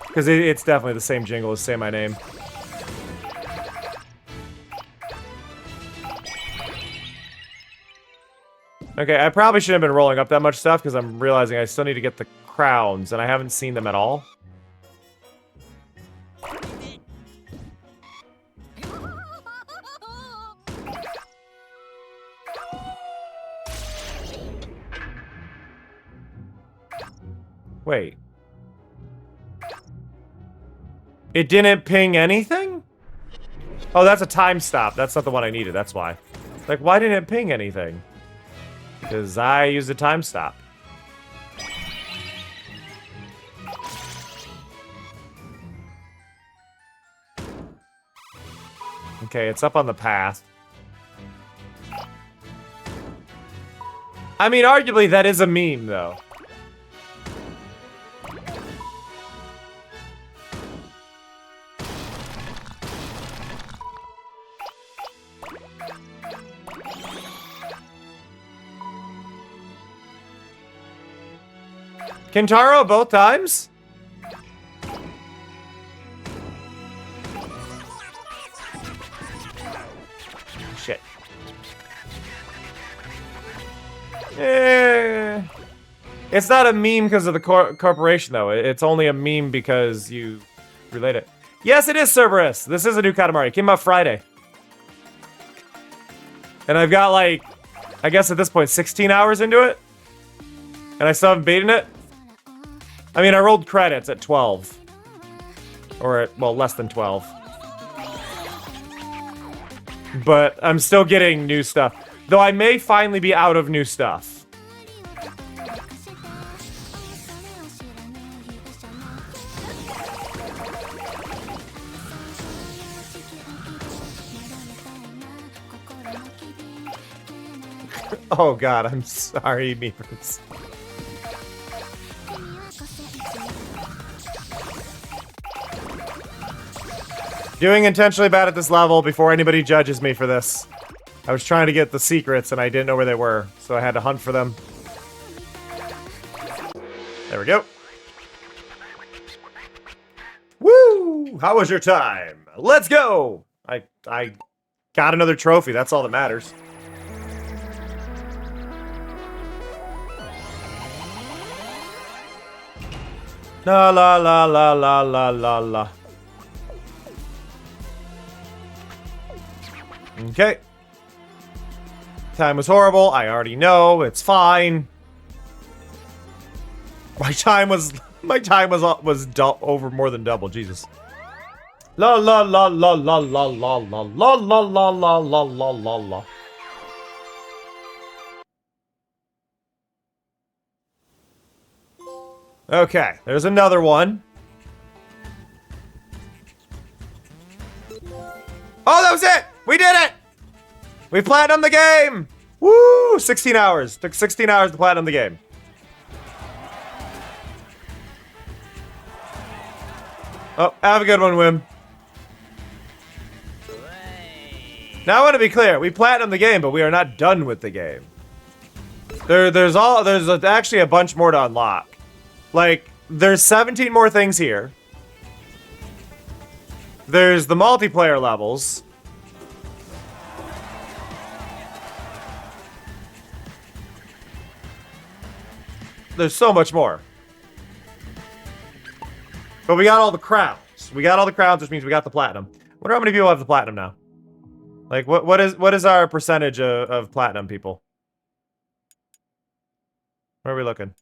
Because it's definitely the same jingle as Say My Name. Okay, I probably shouldn't have been rolling up that much stuff because I'm realizing I still need to get the crowns and I haven't seen them at all. Wait. It didn't ping anything? Oh, that's a time stop. That's not the one I needed, that's why. Like, why didn't it ping anything? Because I used a time stop. Okay, it's up on the path. I mean, arguably, that is a meme, though. Kintaro both times? Shit. It's not a meme because of the corporation, though. It's only a meme because you relate it. Yes, it is Cerberus. This is a new Katamari. It came out Friday. And I've got, like, I guess at this point, 16 hours into it. And I still haven't beaten it. I mean, I rolled credits at 12. Or at, well, less than 12. But I'm still getting new stuff. Though I may finally be out of new stuff. Oh god, I'm sorry, Meepers. Doing intentionally bad at this level before anybody judges me for this. I was trying to get the secrets and I didn't know where they were, so I had to hunt for them. There we go. Woo! How was your time? Let's go! I got another trophy, that's all that matters. La la la la la la la la. Okay. Time was horrible. I already know. It's fine. My time was over more than double. Jesus. La la la la la la la la la la la la la la la la. Okay, there's another one. Oh, that was it! We did it! We platinumed the game! Woo! 16 hours. Took 16 hours to platinum the game. Oh, have a good one, Wim. Now I want to be clear. We platinumed the game, but we are not done with the game. There's actually a bunch more to unlock. Like, there's 17 more things here. There's the multiplayer levels. There's so much more. But we got all the crowns. We got all the crowns, which means we got the platinum. I wonder how many people have the platinum now. Like, what is our percentage of platinum people? Where are we looking?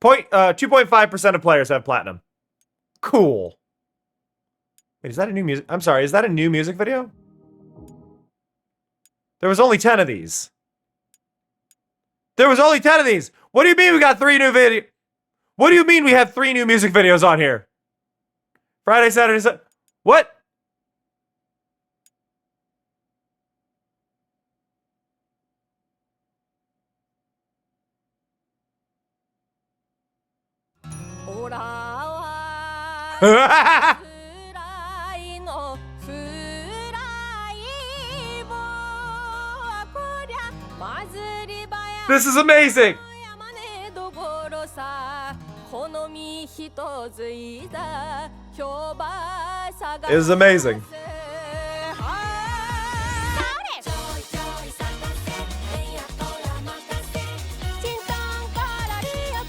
2.5% of players have platinum. Cool. Wait, is that a new music? I'm sorry, is that a new music video? There was only 10 of these. There was only 10 of these. What do you mean we got 3 new videos? What do you mean we have 3 new music videos on here? Friday, Saturday, Sunday. What? This is amazing. It is amazing.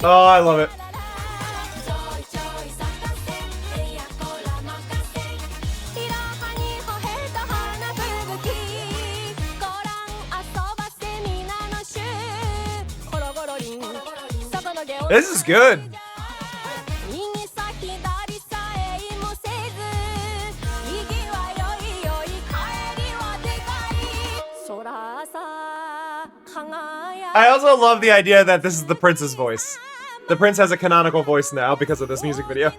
Oh, I love it. This is good. I also love the idea that this is the prince's voice. The prince has a canonical voice now because of this music video.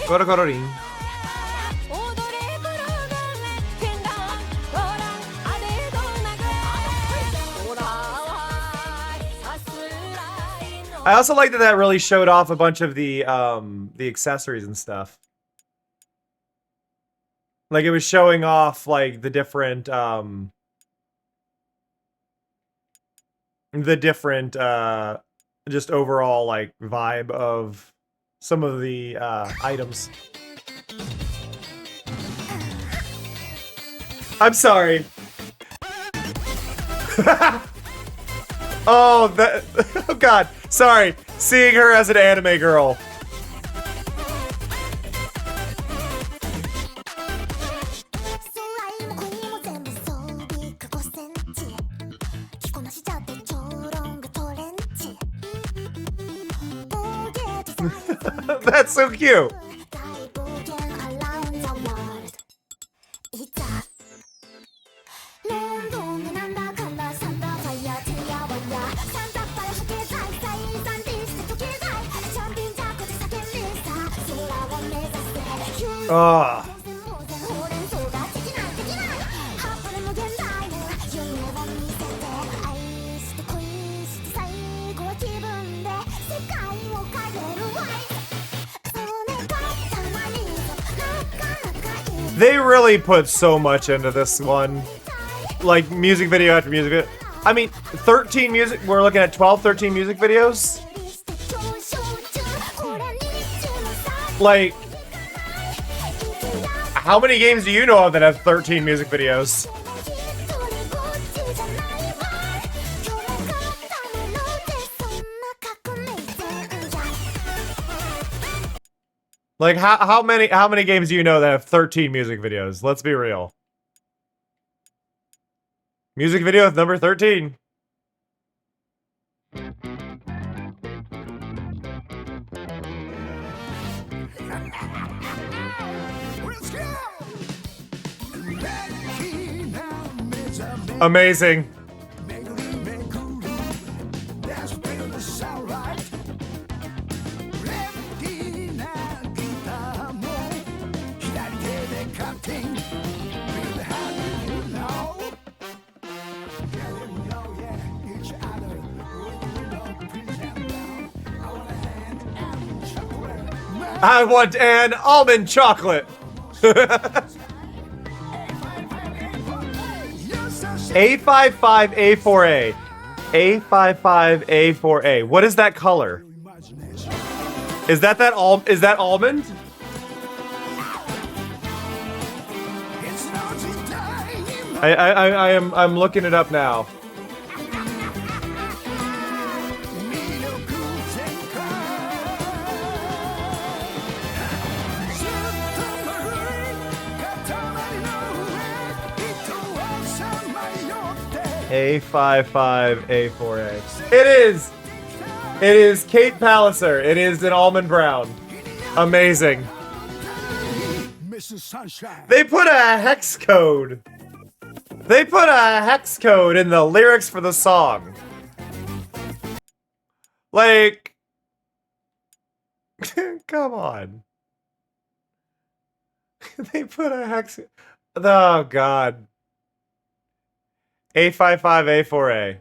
Korokororin. I also like that that really showed off a bunch of the accessories and stuff. Like it was showing off like the different just overall like vibe of some of the items. I'm sorry. Oh, that. Oh God. Sorry. Seeing her as an anime girl. That's so cute. Ah. They really put so much into this one. Like, music video after music video. I mean, 13 music... We're looking at 12, 13 music videos? Like... How many games do you know of that have 13 music videos? Like, how many games do you know that have 13 music videos? Let's be real. Music video with number 13. Amazing. I want an almond chocolate. A55A4A. A55A4A. What is that color? Is that almond? I'm looking it up now. A55A4A. It is! It is Kate Palliser. It is an almond brown. Amazing. They put a hex code. They put a hex code in the lyrics for the song. Like... Come on. They put a hex... Oh, God. A55A4A.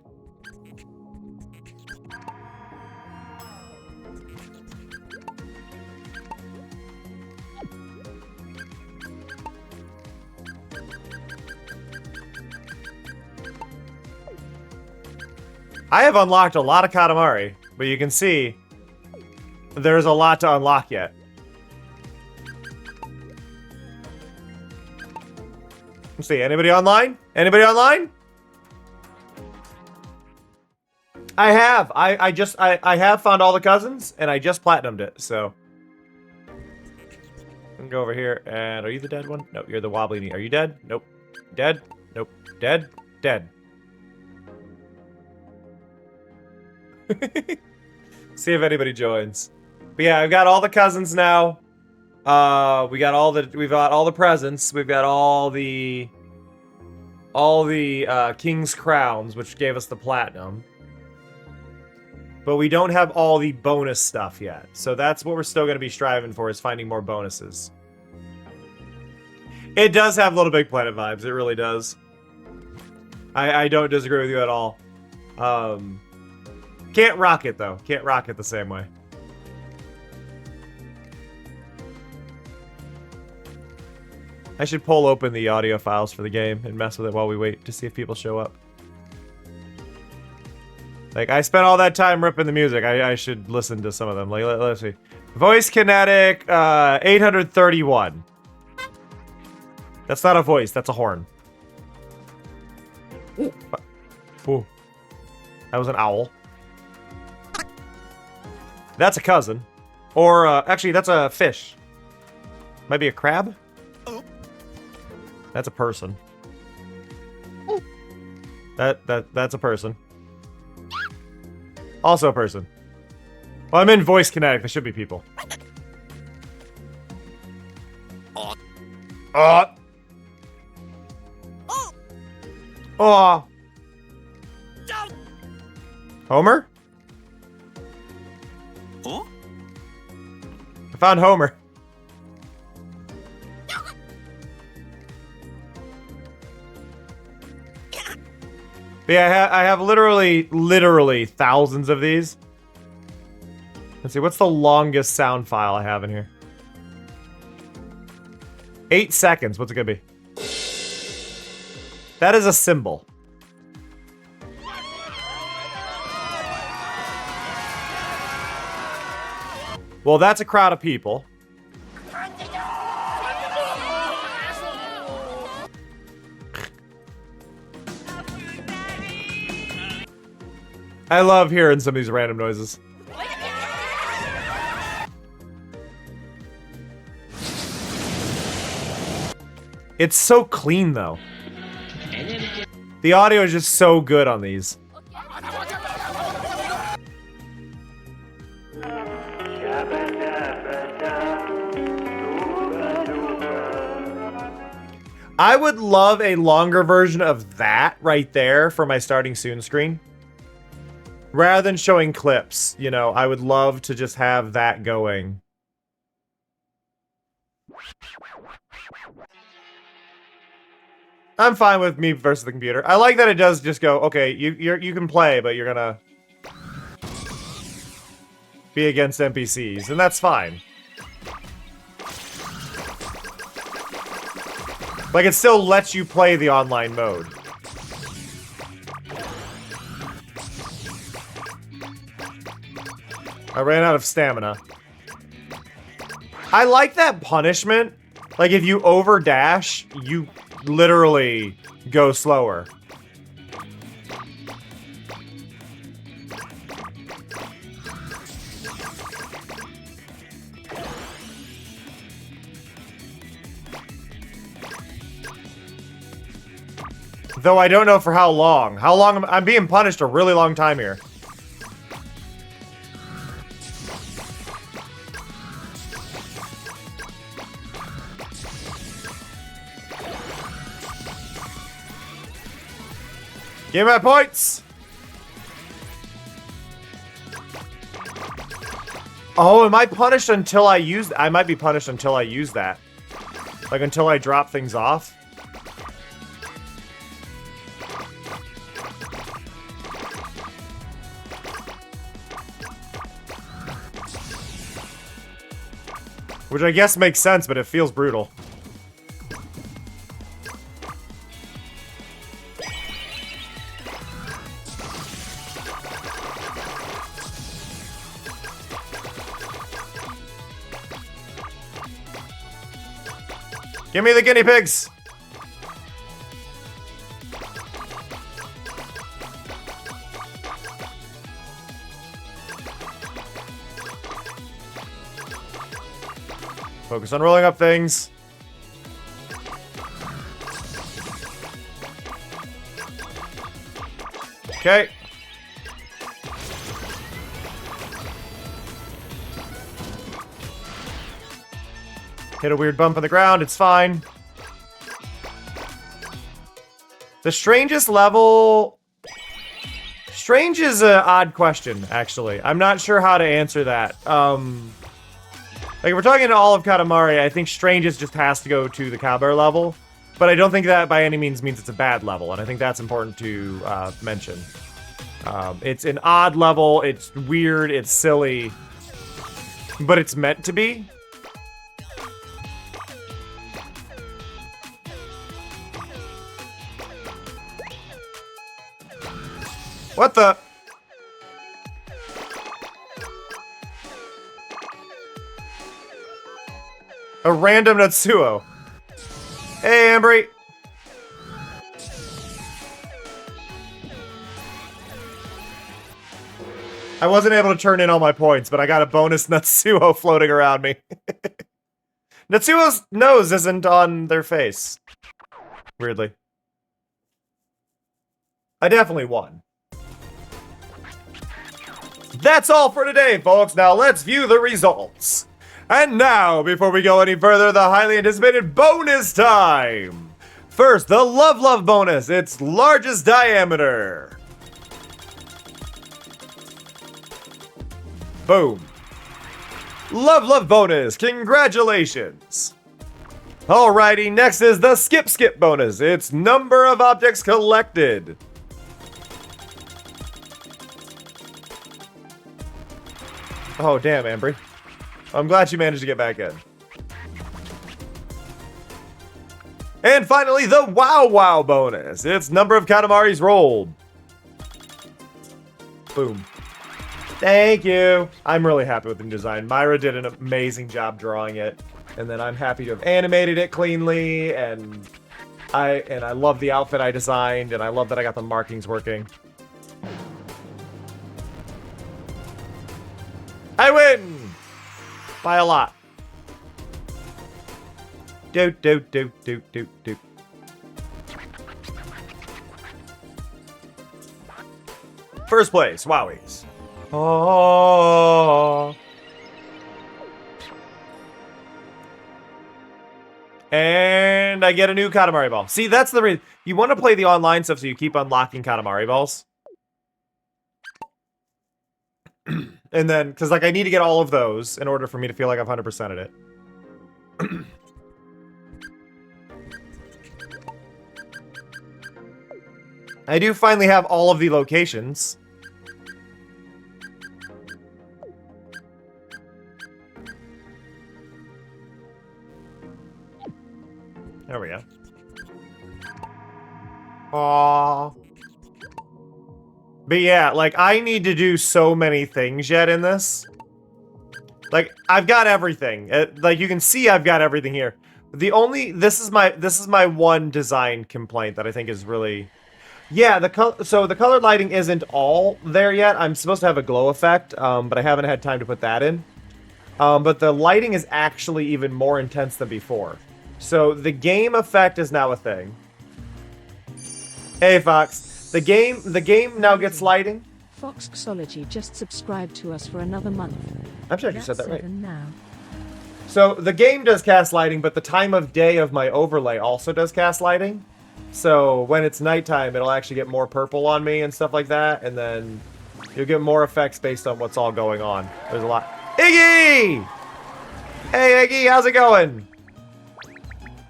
I have unlocked a lot of Katamari, but you can see there's a lot to unlock yet. Let's see, anybody online? Anybody online? I have. I have found all the cousins, and I just platinumed it, so. I'm gonna go over here, and are you the dead one? No, you're the wobbly knee. Are you dead? Nope. Dead? Nope. Dead? Dead. See if anybody joins. But yeah, I've got all the cousins now. We've got all the presents. We've got all the King's Crowns, which gave us the platinum. But we don't have all the bonus stuff yet. So that's what we're still going to be striving for, is finding more bonuses. It does have Little Big Planet vibes. It really does. I don't disagree with you at all. Can't rock it, though. Can't rock it the same way. I should pull open the audio files for the game and mess with it while we wait to see if people show up. Like, I spent all that time ripping the music. I should listen to some of them. Like, let's see. Voice Kinetic, 831. That's not a voice, that's a horn. Ooh. That was an owl. That's a cousin. Or, actually, that's a fish. Might be a crab? That's a person. That's a person. Also a person. Well, I'm in voice kinetic. There should be people. Oh. Homer? Oh? I found Homer. But yeah, I have literally thousands of these. Let's see, what's the longest sound file I have in here? 8 seconds, what's it gonna be? That is a symbol. Well, that's a crowd of people. I love hearing some of these random noises. It's so clean, though. The audio is just so good on these. I would love a longer version of that right there for my starting soon screen. Rather than showing clips, you know, I would love to just have that going. I'm fine with me versus the computer. I like that it does just go, okay, you can play, but you're gonna be against NPCs, and that's fine. Like, it still lets you play the online mode. I ran out of stamina. I like that punishment. Like, if you overdash, you literally go slower. Though I don't know for how long. How long I'm being punished a really long time here. Give me my points! Oh, am I punished until I use... I might be punished until I use that. Like, until I drop things off. Which I guess makes sense, but it feels brutal. Give me the guinea pigs! Focus on rolling up things. Okay. Hit a weird bump on the ground, it's fine. The strangest level... Strange is an odd question, actually. I'm not sure how to answer that. Like, if we're talking to all of Katamari, I think Strangest just has to go to the Cowbear level. But I don't think that by any means it's a bad level, and I think that's important to mention. It's an odd level, it's weird, it's silly, but it's meant to be. What the? A random Natsuo. Hey, Ambry. I wasn't able to turn in all my points, but I got a bonus Natsuo floating around me. Natsuo's nose isn't on their face. Weirdly. I definitely won. That's all for today, folks. Now let's view the results. And now, before we go any further, the highly anticipated bonus time. First, the Love Love bonus. Its largest diameter. Boom. Love Love bonus. Congratulations. Alrighty, next is the Skip Skip bonus. Its number of objects collected. Oh, damn, Ambry. I'm glad you managed to get back in. And finally, the Wow Wow bonus. Its number of Katamaris rolled. Boom. Thank you. I'm really happy with the design. Myra did an amazing job drawing it. And then I'm happy to have animated it cleanly. And I love the outfit I designed. And I love that I got the markings working. I win! By a lot. Do. First place, Wowies. Oh. And I get a new Katamari ball. See, that's the reason. You want to play the online stuff so you keep unlocking Katamari balls. And then, because, like, I need to get all of those in order for me to feel like I've 100%ed it. I do finally have all of the locations. There we go. Aww. But yeah, like, I need to do so many things yet in this. Like, I've got everything. Like, you can see I've got everything here. This is my one design complaint that I think is really... Yeah, so the color lighting isn't all there yet. I'm supposed to have a glow effect, but I haven't had time to put that in. But the lighting is actually even more intense than before. So the game effect is now a thing. Hey, Fox. The game now gets lighting. Foxxology just subscribed to us for another month. I'm sure you said that right. Now. So the game does cast lighting, but the time of day of my overlay also does cast lighting. So when it's nighttime, it'll actually get more purple on me and stuff like that, and then you'll get more effects based on what's all going on. There's a lot. Iggy! Hey, Iggy, how's it going?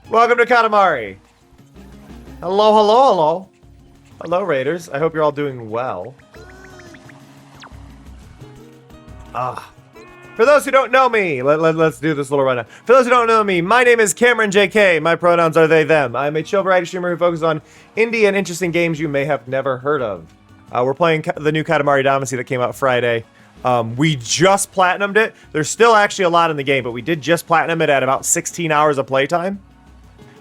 Welcome to Katamari. Hello, hello, hello. Hello, Raiders. I hope you're all doing well. For those who don't know me, let's do this little rundown. For those who don't know me, my name is Cameron JK. My pronouns are they, them. I'm a chill variety streamer who focuses on indie and interesting games you may have never heard of. We're playing the new Katamari Damacy that came out Friday. We just platinumed it. There's still actually a lot in the game, but we did just platinum it at about 16 hours of playtime.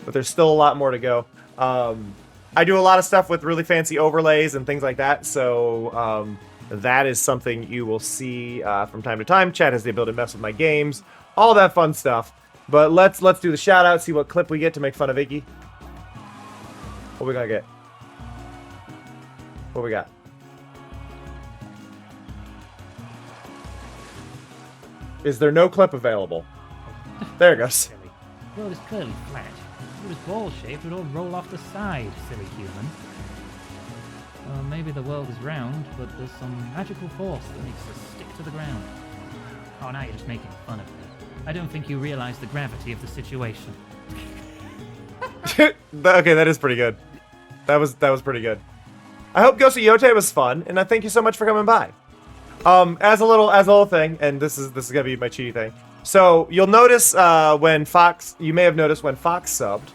But there's still a lot more to go. I do a lot of stuff with really fancy overlays and things like that, so that is something you will see from time to time. Chat has the ability to mess with my games, all that fun stuff. But let's do the shout out, see what clip we get to make fun of Iggy. What we gonna get? What we got? Is there no clip available? There it goes. The world is clearly flat. If it was ball-shaped, it would all roll off the side, silly human. Well, maybe the world is round, but there's some magical force that makes us stick to the ground. Oh, now you're just making fun of me. I don't think you realize the gravity of the situation. Okay, that is pretty good. That was pretty good. I hope Ghost of Yote was fun, and I thank you so much for coming by. As a little thing, and this is gonna be my cheaty thing. So you'll notice when Fox, you may have noticed when Fox subbed,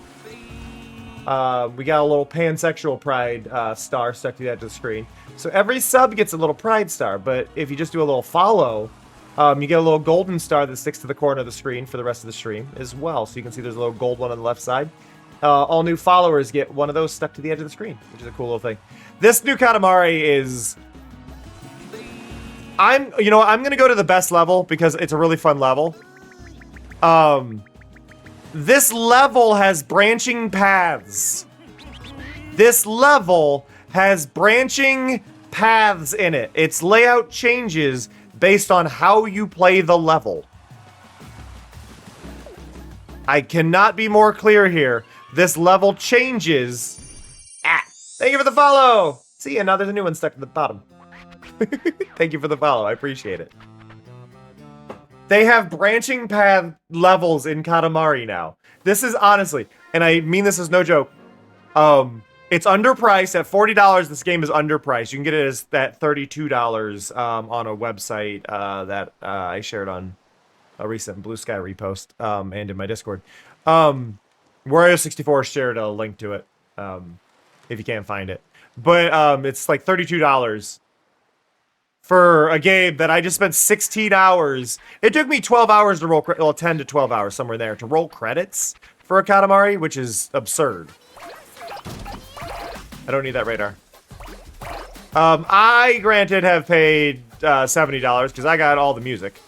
we got a little pansexual pride star stuck to the edge of the screen. So every sub gets a little pride star, but if you just do a little follow, you get a little golden star that sticks to the corner of the screen for the rest of the stream as well. So you can see there's a little gold one on the left side. All new followers get one of those stuck to the edge of the screen, which is a cool little thing. This new Katamari is... I'm gonna go to the best level because it's a really fun level. This level has branching paths. This level has branching paths in it. Its layout changes based on how you play the level. I cannot be more clear here. This level changes. Thank you for the follow. See, and now there's a new one stuck at the bottom. Thank you for the follow. I appreciate it. They have branching path levels in Katamari now. This is honestly, and I mean this is no joke. It's underpriced at $40. This game is underpriced. You can get it as at $32 on a website that I shared on a recent Blue Sky repost and in my Discord. Wario64 shared a link to it if you can't find it. But it's like $32 for a game that I just spent 16 hours. It took me 12 hours to roll, well, 10 to 12 hours, somewhere there, to roll credits for a Katamari, which is absurd. I don't need that radar. I, granted, have paid $70 because I got all the music.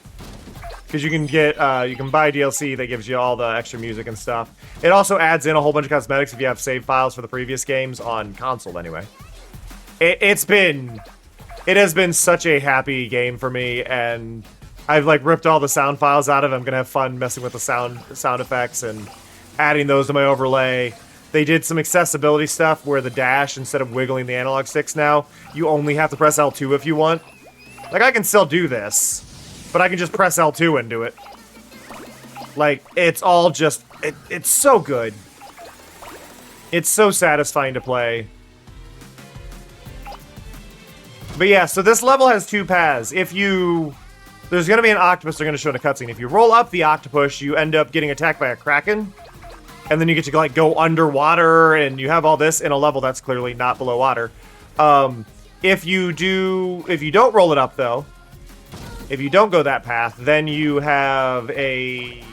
Because you can get, you can buy DLC that gives you all the extra music and stuff. It also adds in a whole bunch of cosmetics if you have save files for the previous games on console anyway. It has been such a happy game for me, and I've like ripped all the sound files out of it. I'm gonna have fun messing with the sound effects and adding those to my overlay. They did some accessibility stuff where the dash, instead of wiggling the analog sticks now, you only have to press L2 if you want. Like, I can still do this, but I can just press L2 and do it. Like, it's all just... It's so good. It's so satisfying to play. But yeah, so this level has two paths. If you... There's going to be an octopus they're going to show in a cutscene. If you roll up the octopus, you end up getting attacked by a kraken. And then you get to like go underwater, and you have all this in a level that's clearly not below water. If you don't roll it up though, if you don't go that path, then you have a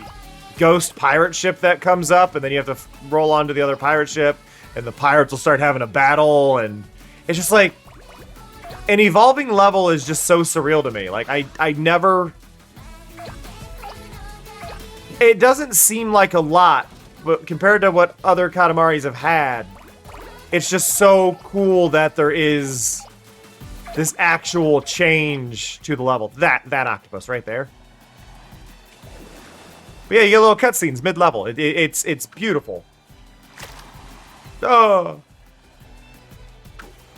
ghost pirate ship that comes up, and then you have to roll onto the other pirate ship, and the pirates will start having a battle, and it's just like an evolving level is just so surreal to me. Like I never. It doesn't seem like a lot. But compared to what other Katamaris have had, it's just so cool that there is this actual change to the level. That octopus right there. But yeah, you get little cutscenes mid-level. It's beautiful. Oh.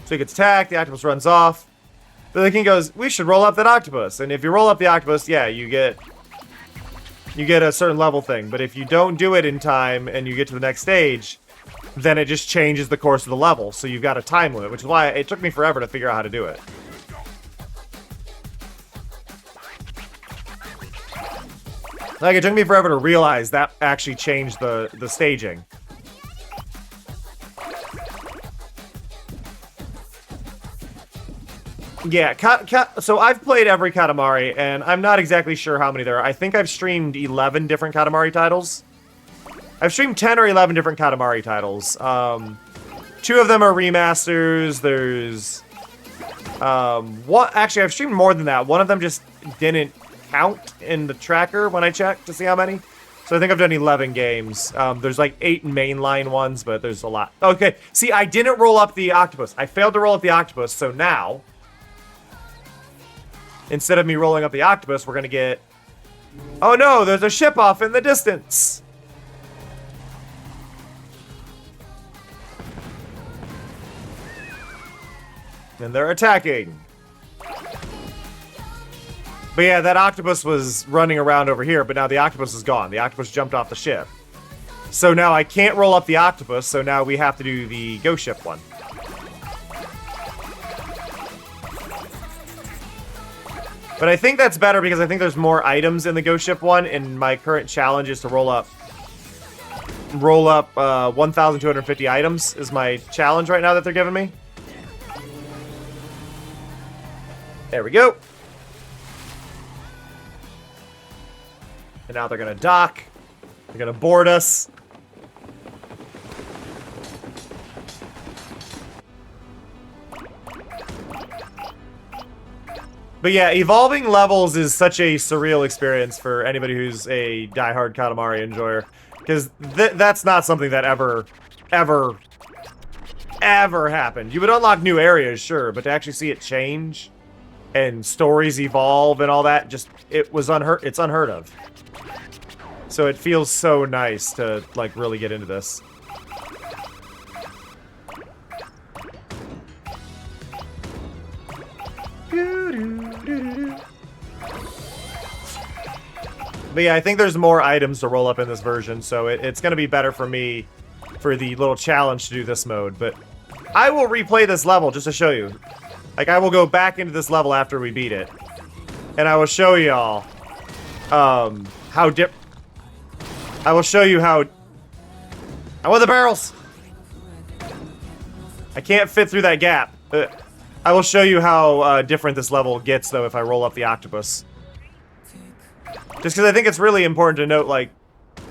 So he gets attacked, the octopus runs off. But the king goes, we should roll up that octopus. And if you roll up the octopus, yeah, you get a certain level thing, but if you don't do it in time and you get to the next stage, then it just changes the course of the level, so you've got a time limit, which is why it took me forever to figure out how to do it. Like, it took me forever to realize that actually changed the staging. Yeah, so I've played every Katamari, and I'm not exactly sure how many there are. I think I've streamed 11 different Katamari titles. I've streamed 10 or 11 different Katamari titles. 2 of them are remasters. There's... Actually, I've streamed more than that. One of them just didn't count in the tracker when I checked to see how many. So I think I've done 11 games. There's like 8 mainline ones, but there's a lot. Okay, see, I didn't roll up the octopus. I failed to roll up the octopus, so now... Instead of me rolling up the octopus, we're gonna get... Oh no, there's a ship off in the distance! And they're attacking. But yeah, that octopus was running around over here, but now the octopus is gone. The octopus jumped off the ship. So now I can't roll up the octopus, so now we have to do the ghost ship one. But I think that's better because I think there's more items in the Ghost Ship one, and my current challenge is to roll up 1,250 items is my challenge right now that they're giving me. There we go. And now they're gonna dock. They're gonna board us. But yeah, evolving levels is such a surreal experience for anybody who's a diehard Katamari enjoyer. Because that's not something that ever happened. You would unlock new areas, sure, but to actually see it change and stories evolve and all that, just, it's unheard of. So it feels so nice to, like, really get into this. But yeah, I think there's more items to roll up in this version, so it's going to be better for me for the little challenge to do this mode. But I will replay this level just to show you. Like, I will go back into this level after we beat it. And I will show y'all how dip... I will show you how... I want the barrels! I can't fit through that gap. I will show you how different this level gets, though, if I roll up the octopus. Just because I think it's really important to note, like,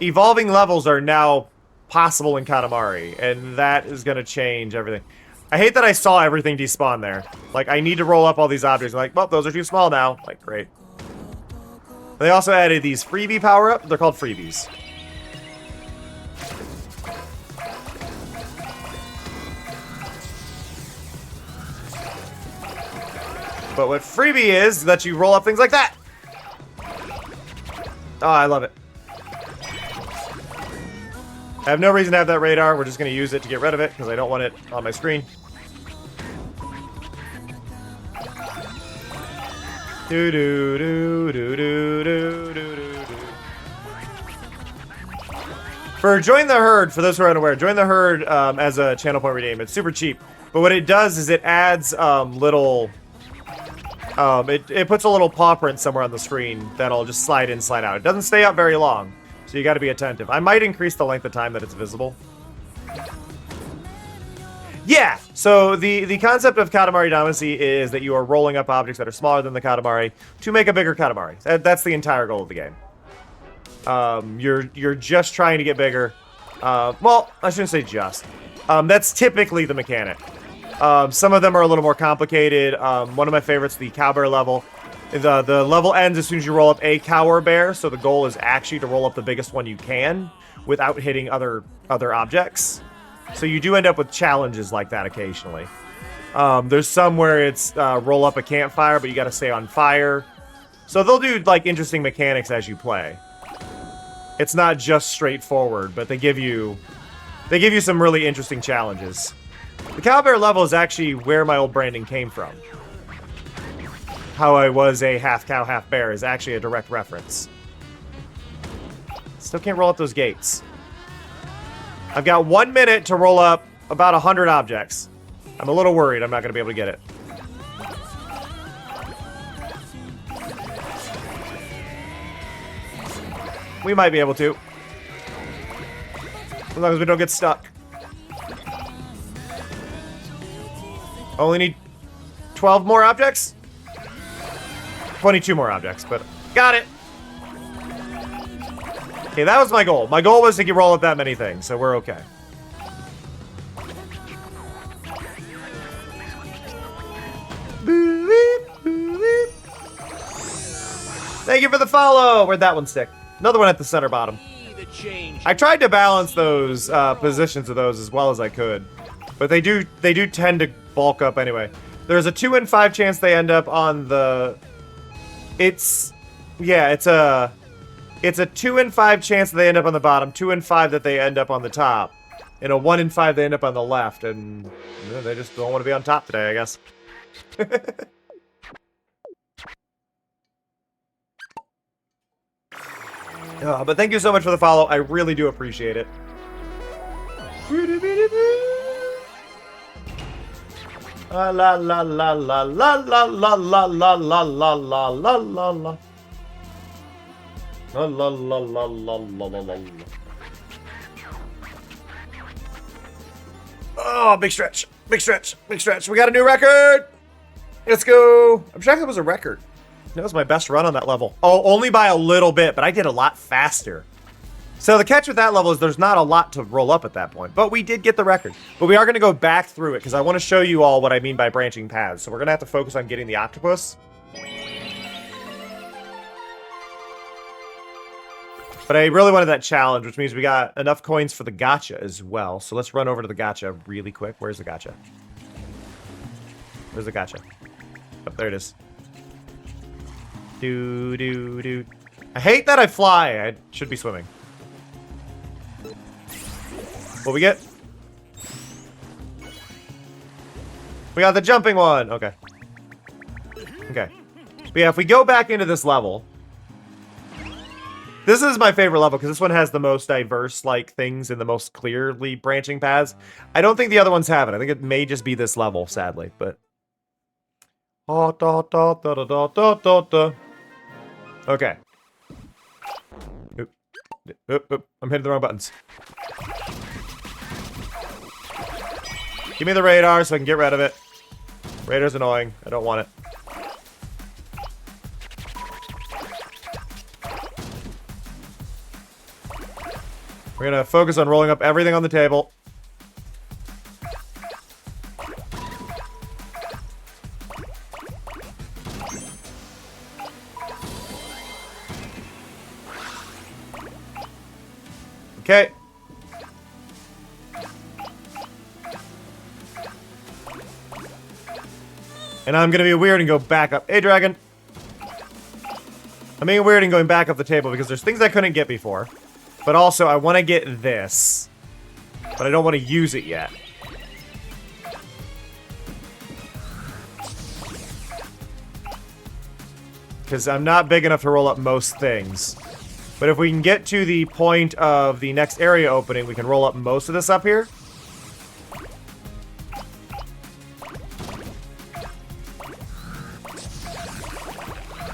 evolving levels are now possible in Katamari, and that is going to change everything. I hate that I saw everything despawn there. Like, I need to roll up all these objects. I'm like, well, those are too small now. Like, great. They also added these freebie power-ups. They're called freebies. But what freebie is that you roll up things like that. Oh, I love it. I have no reason to have that radar. We're just going to use it to get rid of it because I don't want it on my screen. Do do do do do do do do. For Join the Herd, for those who are unaware, Join the Herd as a channel point redeem. It's super cheap, but what it does is it adds little. It puts a little paw print somewhere on the screen that'll just slide in, slide out. It doesn't stay up very long, so you got to be attentive. I might increase the length of time that it's visible. Yeah, so the concept of Katamari Damacy is that you are rolling up objects that are smaller than the Katamari to make a bigger Katamari. That's the entire goal of the game. You're just trying to get bigger. Well, I shouldn't say just. That's typically the mechanic. Some of them are a little more complicated. One of my favorites, the Cowbear level. The level ends as soon as you roll up a Cower Bear, so the goal is actually to roll up the biggest one you can without hitting other objects. So you do end up with challenges like that occasionally. There's some where it's roll up a campfire, but you gotta stay on fire. So they'll do like interesting mechanics as you play. It's not just straightforward, but they give you some really interesting challenges. The Cowbear level is actually where my old branding came from. How I was a half cow, half bear is actually a direct reference. Still can't roll up those gates. I've got 1 minute to roll up about 100 objects. I'm a little worried I'm not going to be able to get it. We might be able to. As long as we don't get stuck. Only need 12 more objects? 22 more objects, but got it. Okay, that was my goal. My goal was to roll up that many things, so we're okay. Thank you for the follow. Where'd that one stick? Another one at the center bottom. I tried to balance those positions of those as well as I could, but they do tend to bulk up anyway. There's a 2 in 5 chance they end up on the. It's a 2 in 5 chance that they end up on the bottom, 2 in 5 that they end up on the top, and a 1 in 5 they end up on the left, and they just don't want to be on top today, I guess. But thank you so much for the follow. I really do appreciate it. La la la la la la la la la la la la la la la la. La la la la la la la la. Oh, big stretch. Big stretch. Big stretch. We got a new record. Let's go. I'm sure that was a record. That was my best run on that level. Oh, only by a little bit, but I did a lot faster. So the catch with that level is there's not a lot to roll up at that point, but we did get the record. But we are going to go back through it because I want to show you all what I mean by branching paths. So we're going to have to focus on getting the octopus. But I really wanted that challenge, which means we got enough coins for the gacha as well. So let's run over to the gacha really quick. Where's the gacha? Where's the gacha? Oh, there it is. Do. I hate that I fly. I should be swimming. What we get? We got the jumping one. Okay. Okay. But yeah, if we go back into this level... This is my favorite level because this one has the most diverse, like, things and the most clearly branching paths. I don't think the other ones have it. I think it may just be this level, sadly, but... Okay. Oop. I'm hitting the wrong buttons. Give me the radar so I can get rid of it. Radar's annoying. I don't want it. We're gonna focus on rolling up everything on the table. Okay. And I'm gonna be weird and go back up. Hey, dragon. I'm being weird and going back up the table because there's things I couldn't get before. But also, I want to get this. But I don't want to use it yet. Because I'm not big enough to roll up most things. But if we can get to the point of the next area opening, we can roll up most of this up here.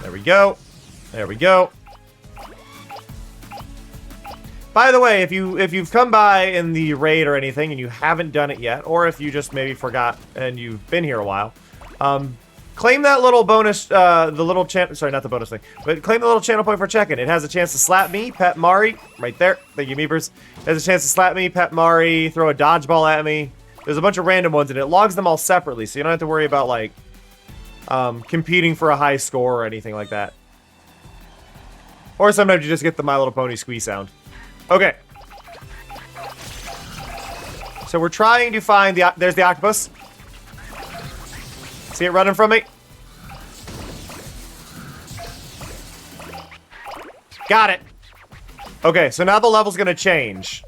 There we go. There we go. By the way, if you've come by in the raid or anything and you haven't done it yet, or if you just maybe forgot and you've been here a while, claim that little bonus, sorry, not the bonus thing, but claim the little channel point for check-in. It has a chance to slap me, pet Mari, right there. Thank you, Meepers. It has a chance to slap me, pet Mari, throw a dodgeball at me. There's a bunch of random ones, and it logs them all separately, so you don't have to worry about, like, competing for a high score or anything like that. Or sometimes you just get the My Little Pony squeeze sound. Okay. So we're trying to find the... There's the octopus. See it running from me? Got it. Okay, so now the level's gonna change.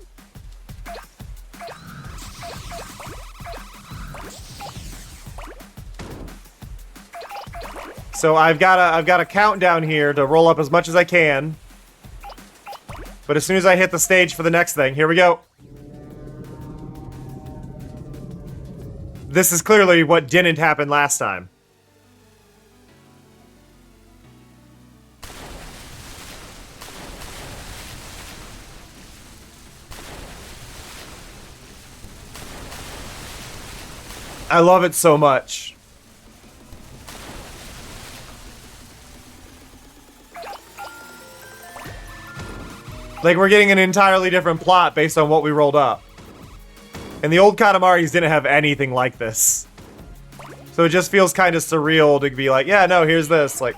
So I've got a countdown here to roll up as much as I can. But as soon as I hit the stage for the next thing, here we go. This is clearly what didn't happen last time. I love it so much. Like, we're getting an entirely different plot based on what we rolled up. And the old Katamaris didn't have anything like this. So it just feels kind of surreal to be like, yeah, no, here's this. Like,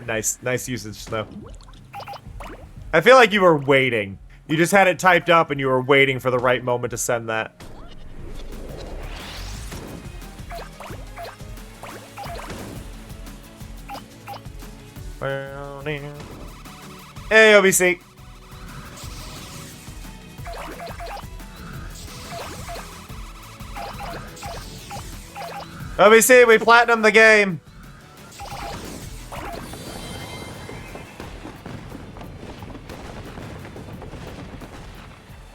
nice usage, Snow. I feel like you were waiting. You just had it typed up and you were waiting for the right moment to send that. Hey, OBC. OBC, we platinum the game.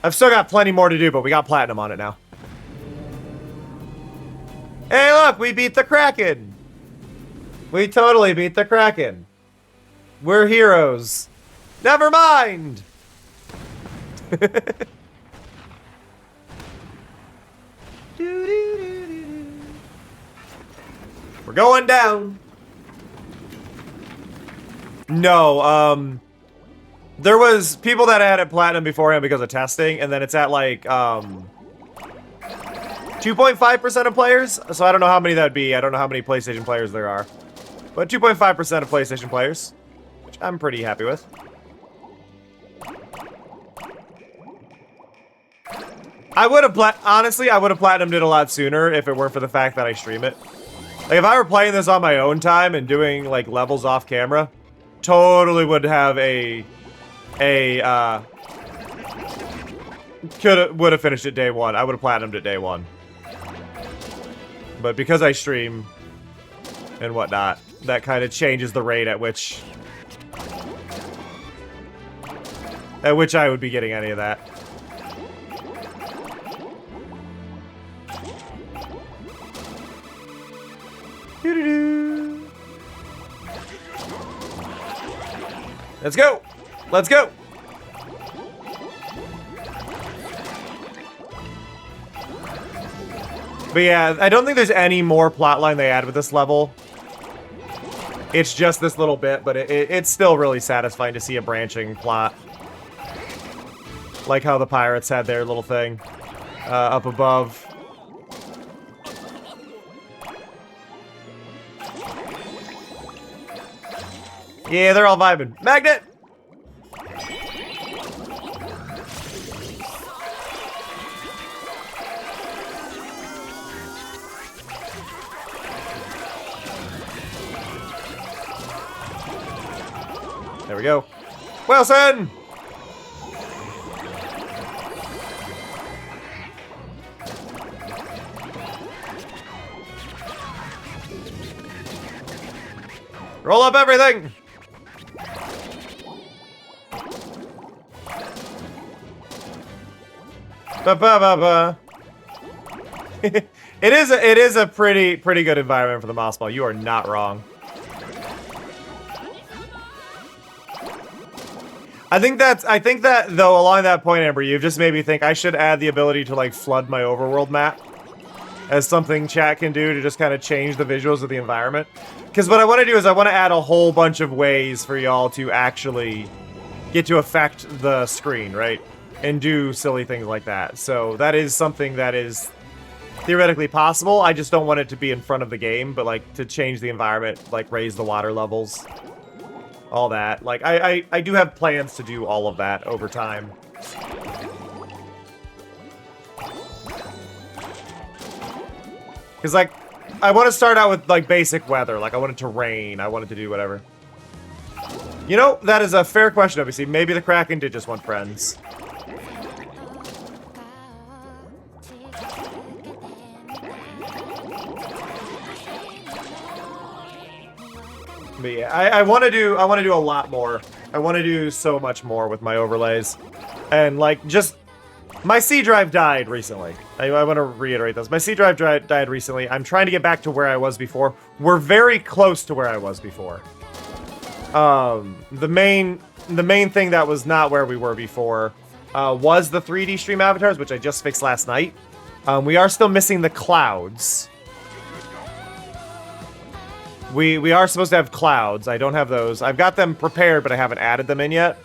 I've still got plenty more to do, but we got platinum on it now. Hey, look, we beat the Kraken. We totally beat the Kraken. We're heroes. Never mind. We're going down. No, there was people that had it platinum beforehand because of testing, and then it's at like 2.5% of players. So I don't know how many that would be. I don't know how many PlayStation players there are, but 2.5% of PlayStation players, which I'm pretty happy with. I would have honestly, I would have platinumed it a lot sooner if it weren't for the fact that I stream it. Like if I were playing this on my own time and doing like levels off camera, totally would have would have finished it day one. I would have platinumed it day one. But because I stream and whatnot, that kind of changes the rate at which I would be getting any of that. Let's go! Let's go! But yeah, I don't think there's any more plotline they add with this level. It's just this little bit, but it's still really satisfying to see a branching plot. Like how the pirates had their little thing up above. Yeah, they're all vibing. Magnet! There we go. Wilson! Roll up everything! Ba-ba-ba-ba. It is a pretty good environment for the moss ball. You are not wrong. I think that though, along that point, Amber, you've just made me think I should add the ability to like flood my overworld map as something chat can do to just kind of change the visuals of the environment. Because what I want to do is I want to add a whole bunch of ways for y'all to actually get to affect the screen, right? And do silly things like that. So that is something that is theoretically possible. I just don't want it to be in front of the game, but like to change the environment, like raise the water levels. All that. Like, I do have plans to do all of that over time. Because, like, I want to start out with, like, basic weather. Like, I want it to rain. I want it to do whatever. You know, that is a fair question, obviously. Maybe the Kraken did just want friends. But yeah, I want to do a lot more. I want to do so much more with my overlays. And like just my C drive died recently. I want to reiterate this. My C drive died recently. I'm trying to get back to where I was before. We're very close to where I was before. The main thing that was not where we were before was the 3D stream avatars, which I just fixed last night. We are still missing the clouds. We are supposed to have clouds. I don't have those. I've got them prepared, but I haven't added them in yet.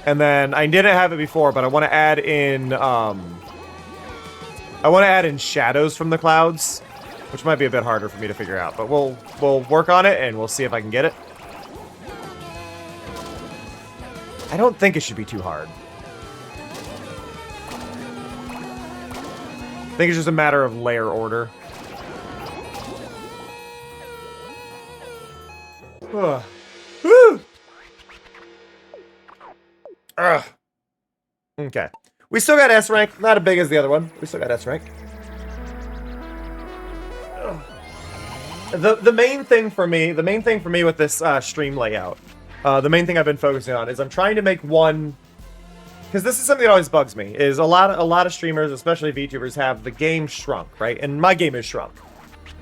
And then I didn't have it before, but I want to add in shadows from the clouds, which might be a bit harder for me to figure out. But we'll work on it and we'll see if I can get it. I don't think it should be too hard. I think it's just a matter of layer order. Ugh. Woo! Ugh. Okay. We still got S rank. Not as big as the other one. We still got S rank. Ugh. The main thing for me with this stream layout, the main thing I've been focusing on is I'm trying to make one, because this is something that always bugs me, is a lot of streamers, especially VTubers, have the game shrunk, right? And my game is shrunk.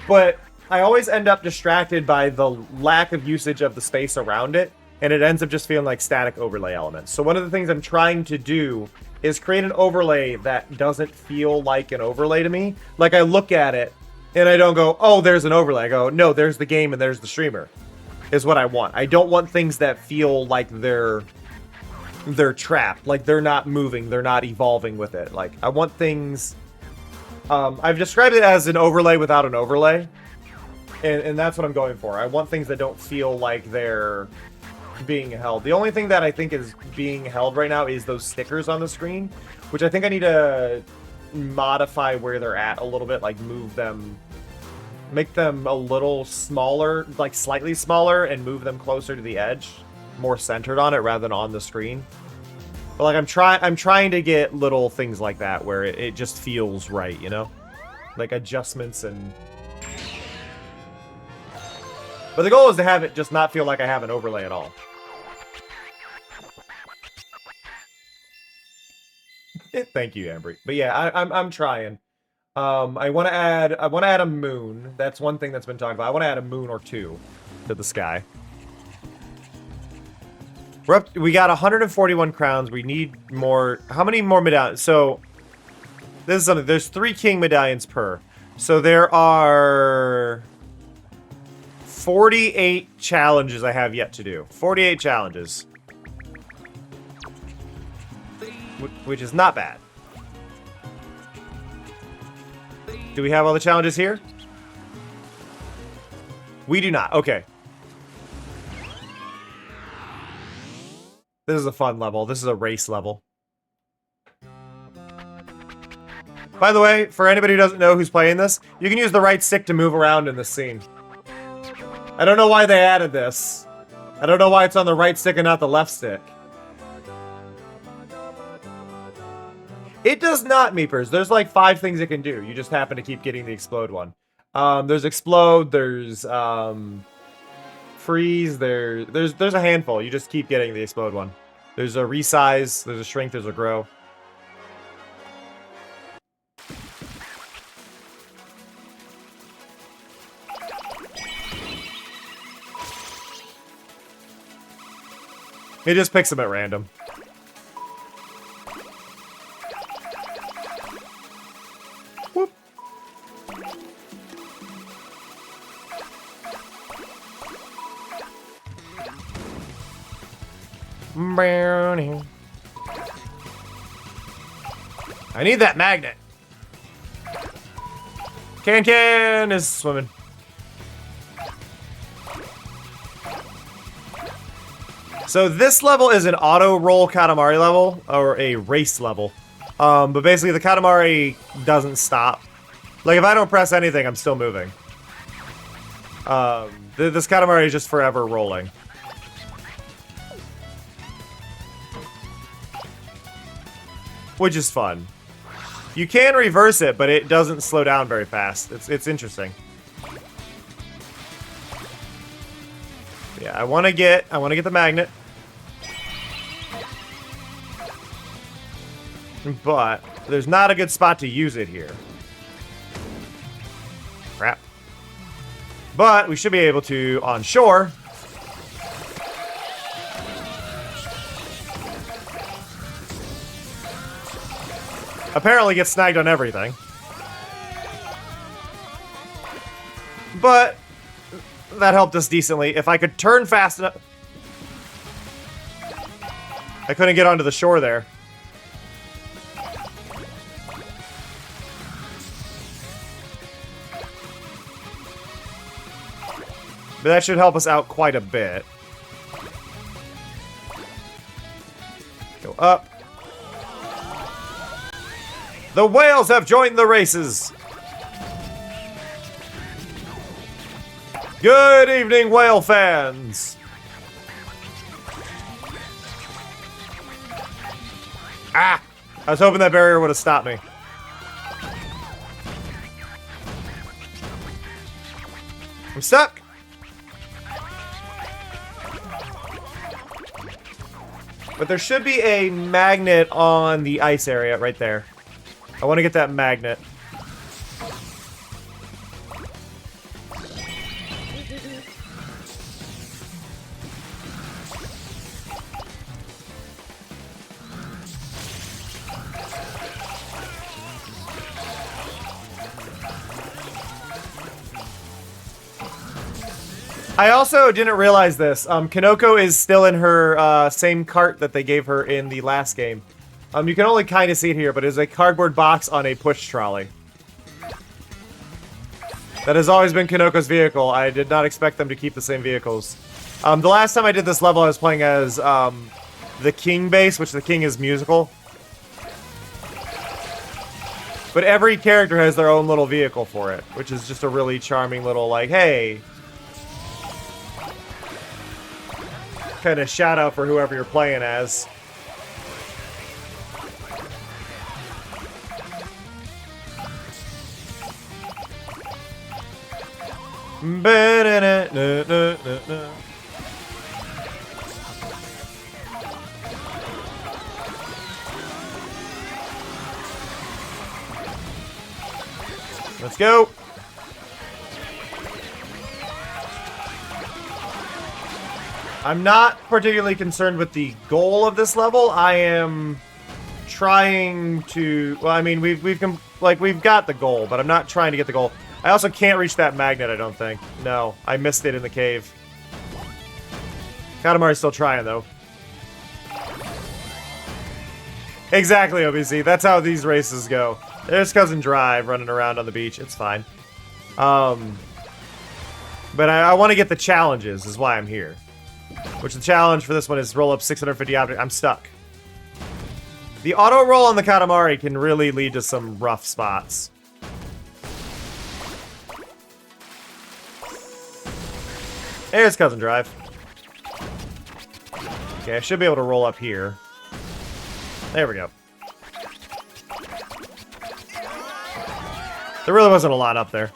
but I always end up distracted by the lack of usage of the space around it, and it ends up just feeling like static overlay elements. So one of the things I'm trying to do is create an overlay that doesn't feel like an overlay to me. Like, I look at it, and I don't go, oh, there's an overlay. I go, no, there's the game and there's the streamer, is what I want. I don't want things that feel like they're trapped, like they're not moving, they're not evolving with it. Like, I want things... I've described it as an overlay without an overlay, and that's what I'm going for. I want things that don't feel like they're being held. The only thing that I think is being held right now is those stickers on the screen, which I think I need to modify where they're at a little bit, like move them, make them a little smaller, like slightly smaller, and move them closer to the edge, more centered on it rather than on the screen. But like I'm trying to get little things like that where it just feels right, you know? Like adjustments and... But the goal is to have it just not feel like I have an overlay at all. Thank you, Ambry. But yeah, I'm trying. I want to add a moon. That's one thing that's been talked about. I want to add a moon or two to the sky. We got 141 crowns. We need more. How many more medallions? So this is something. There's 3 king medallions per. So there are 48 challenges I have yet to do. 48 challenges. Which is not bad. Do we have all the challenges here? We do not. Okay. This is a fun level. This is a race level. By the way, for anybody who doesn't know who's playing this, you can use the right stick to move around in this scene. I don't know why they added this. I don't know why it's on the right stick and not the left stick. It does not, Meepers. There's like 5 things it can do. You just happen to keep getting the explode one. There's explode, there's freeze, there's a handful. You just keep getting the explode one. There's a resize, there's a shrink, there's a grow. It just picks them at random. Whoop. Brownie. I need that magnet. Can is swimming. So this level is an auto roll Katamari level, or a race level. But basically the Katamari doesn't stop. Like if I don't press anything, I'm still moving. This Katamari is just forever rolling. Which is fun. You can reverse it, but it doesn't slow down very fast. It's interesting. Yeah, I want to get the magnet. But there's not a good spot to use it here. Crap. But we should be able to on shore. Apparently get snagged on everything. But that helped us decently. If I could turn fast enough... I couldn't get onto the shore there. But that should help us out quite a bit. Go up. The whales have joined the races! Good evening, whale fans! Ah! I was hoping that barrier would have stopped me. I'm stuck! But there should be a magnet on the ice area right there. I want to get that magnet. I also didn't realize this. Kanoko is still in her same cart that they gave her in the last game. You can only kind of see it here, but it's a cardboard box on a push trolley. That has always been Kanoko's vehicle. I did not expect them to keep the same vehicles. The last time I did this level, I was playing as the King base, which the King is musical. But every character has their own little vehicle for it, which is just a really charming little, like, hey, kind of shout out for whoever you're playing as. Let's go. I'm not particularly concerned with the goal of this level. I am trying to, well, I mean, we've got the goal, but I'm not trying to get the goal. I also can't reach that magnet, I don't think. No, I missed it in the cave. Katamari's still trying, though. Exactly, OBC. That's how these races go. There's Cousin Drive running around on the beach. It's fine. But I want to get the challenges, is why I'm here. Which the challenge for this one is roll up 650 objects. I'm stuck. The auto roll on the Katamari can really lead to some rough spots. There's Cousin Drive. Okay, I should be able to roll up here. There we go. There really wasn't a lot up there.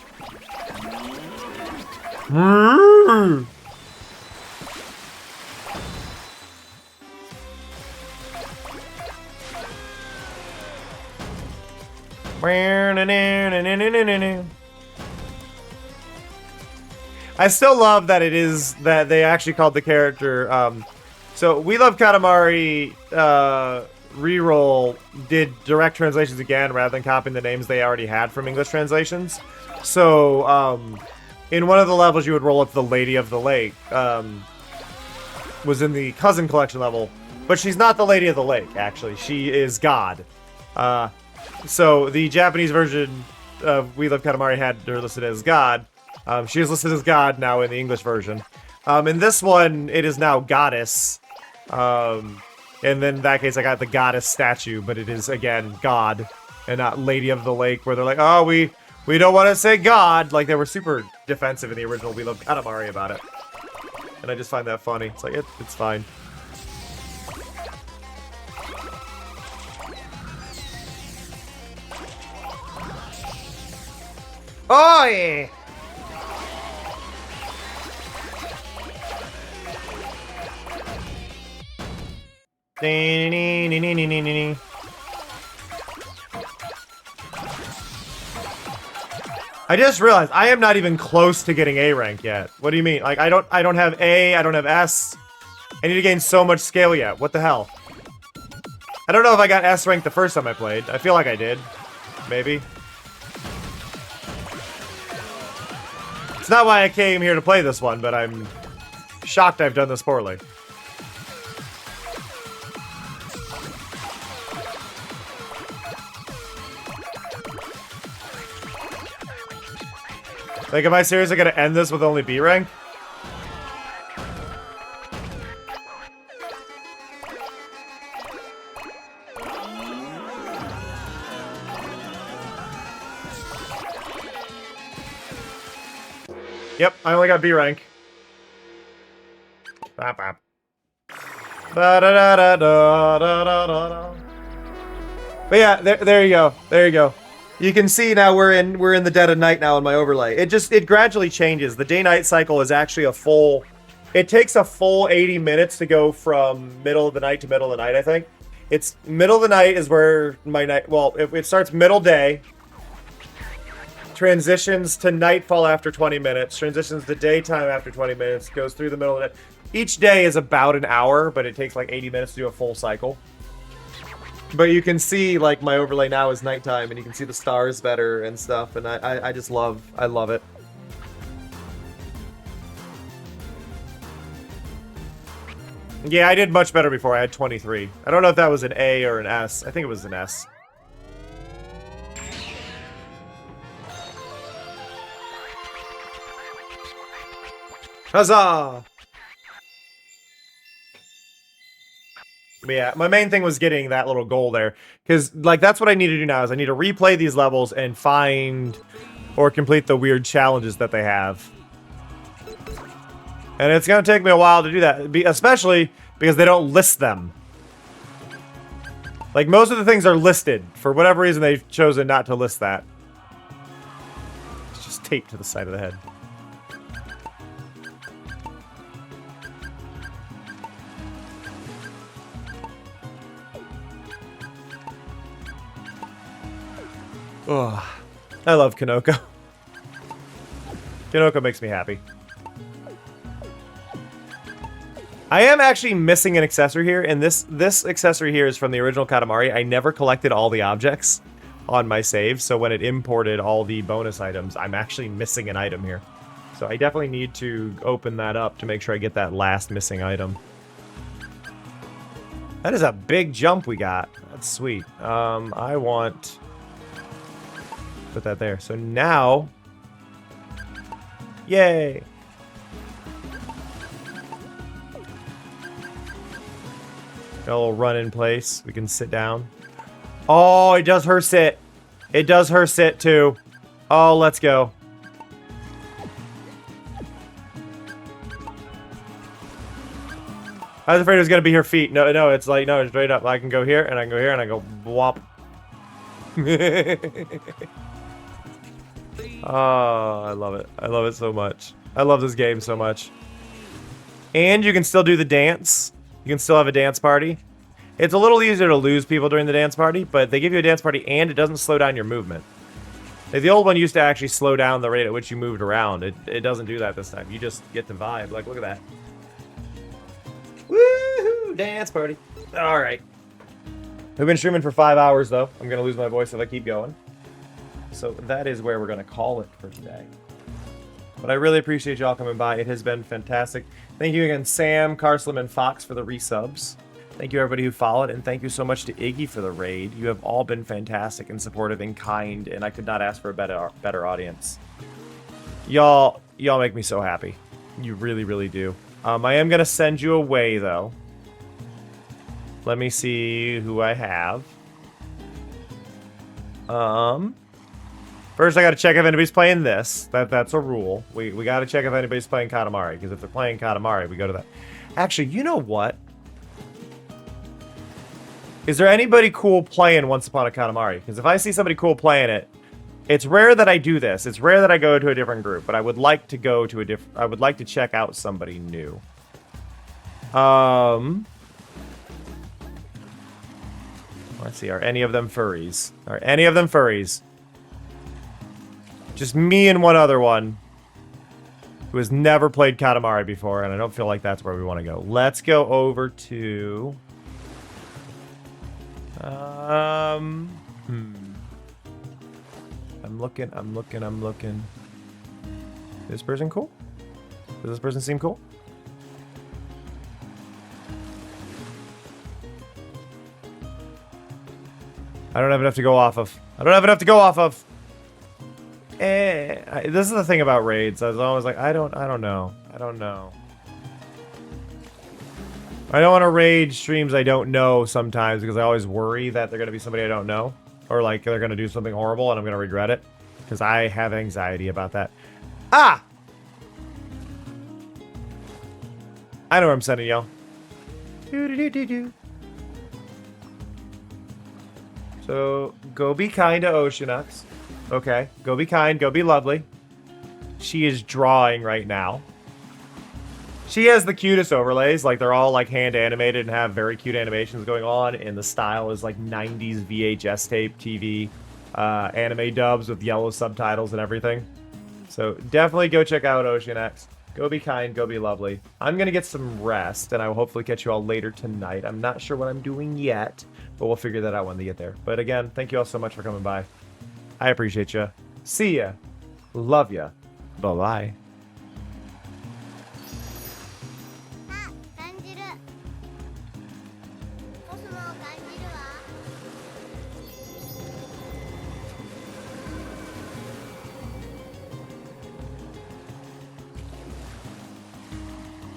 I still love that it is that they actually called the character. So We Love Katamari Reroll did direct translations again rather than copying the names they already had from English translations. So in one of the levels you would roll up the Lady of the Lake. Was in the Cousin Collection level, but she's not the Lady of the Lake. Actually, she is God. So the Japanese version of We Love Katamari had her listed as God. She is listed as God now in the English version. In this one, it is now Goddess. And then in that case, I got the Goddess statue, but it is, again, God, and not Lady of the Lake, where they're like, oh, we don't want to say God. Like, they were super defensive in the original We Love Katamari about it. And I just find that funny. It's like, it's fine. Oh, yeah! I just realized I am not even close to getting A rank yet. What do you mean? Like I don't have A, I don't have S. I need to gain so much scale yet. What the hell? I don't know if I got S rank the first time I played. I feel like I did. Maybe. It's not why I came here to play this one, but I'm shocked I've done this poorly. Like, am I seriously gonna end this with only B rank? Yep, I only got B rank. Bop, bop. Ba-da-da-da-da-da-da-da. But yeah, there you go. There you go. You can see now we're in the dead of night now in my overlay. It gradually changes. The day-night cycle is actually a full... It takes a full 80 minutes to go from middle of the night to middle of the night, I think. It's middle of the night is where my night... Well, it starts middle day. Transitions to nightfall after 20 minutes. Transitions to daytime after 20 minutes. Goes through the middle of the night. Each day is about an hour, but it takes like 80 minutes to do a full cycle. But you can see, like, my overlay now is nighttime, and you can see the stars better and stuff, and I just love it. Yeah, I did much better before. I had 23. I don't know if that was an A or an S. I think it was an S. Huzzah! But yeah, my main thing was getting that little goal there. Because, like, that's what I need to do now, is I need to replay these levels and find or complete the weird challenges that they have. And it's going to take me a while to do that, especially because they don't list them. Like, most of the things are listed. For whatever reason, they've chosen not to list that. It's just taped to the side of the head. Oh, I love Kanoko. Kanoko makes me happy. I am actually missing an accessory here, and this accessory here is from the original Katamari. I never collected all the objects on my save, so when it imported all the bonus items, I'm actually missing an item here. So I definitely need to open that up to make sure I get that last missing item. That is a big jump we got. That's sweet. I want... put that there. So now... Yay! Got a little run in place. We can sit down. Oh, it does her sit. It does her sit too. Oh, let's go. I was afraid it was gonna be her feet. No, no, it's like, no, it's straight up. I can go here, and I can go here, and I go whop. Oh, I love it. I love it so much. I love this game so much. And you can still do the dance. You can still have a dance party. It's a little easier to lose people during the dance party, but they give you a dance party and it doesn't slow down your movement. Like, the old one used to actually slow down the rate at which you moved around. It doesn't do that this time. You just get to vibe. Like, look at that. Woohoo! Dance party. All right. We've been streaming for 5 hours, though. I'm going to lose my voice if I keep going. So that is where we're going to call it for today. But I really appreciate y'all coming by. It has been fantastic. Thank you again, Sam, Carslim, and Fox for the resubs. Thank you, everybody who followed, and thank you so much to Iggy for the raid. You have all been fantastic and supportive and kind, and I could not ask for a better audience. Y'all make me so happy. You really, really do. I am going to send you away, though. Let me see who I have. First, I gotta check if anybody's playing this. That's a rule. We gotta check if anybody's playing Katamari, because if they're playing Katamari, we go to that. Actually, you know what? Is there anybody cool playing Once Upon a Katamari? Because if I see somebody cool playing it, it's rare that I do this. It's rare that I go to a different group, but I would like to go to a different. I would like to check out somebody new. Let's see. Are any of them furries? Are any of them furries? Just me and one other one who has never played Katamari before, and I don't feel like that's where we want to go. Let's go over to... I'm looking. This person cool? Does this person seem cool? I don't have enough to go off of. This is the thing about raids. I was always like, I don't know. I don't want to raid streams I don't know sometimes because I always worry that they're going to be somebody I don't know. Or like they're going to do something horrible and I'm going to regret it. Because I have anxiety about that. Ah! I know where I'm sending y'all. So, go be kind to Oceanux. Okay, go be kind, go be lovely. She is drawing right now. She has the cutest overlays, like they're all like hand animated and have very cute animations going on, and the style is like 90s VHS tape TV anime dubs with yellow subtitles and everything. So definitely go check out Oceanx. Go be kind, go be lovely. I'm gonna get some rest, and I will hopefully catch you all later tonight. I'm not sure what I'm doing yet, but we'll figure that out when they get there. But again, thank you all so much for coming by. I appreciate you. See ya. Love ya. Bye-bye.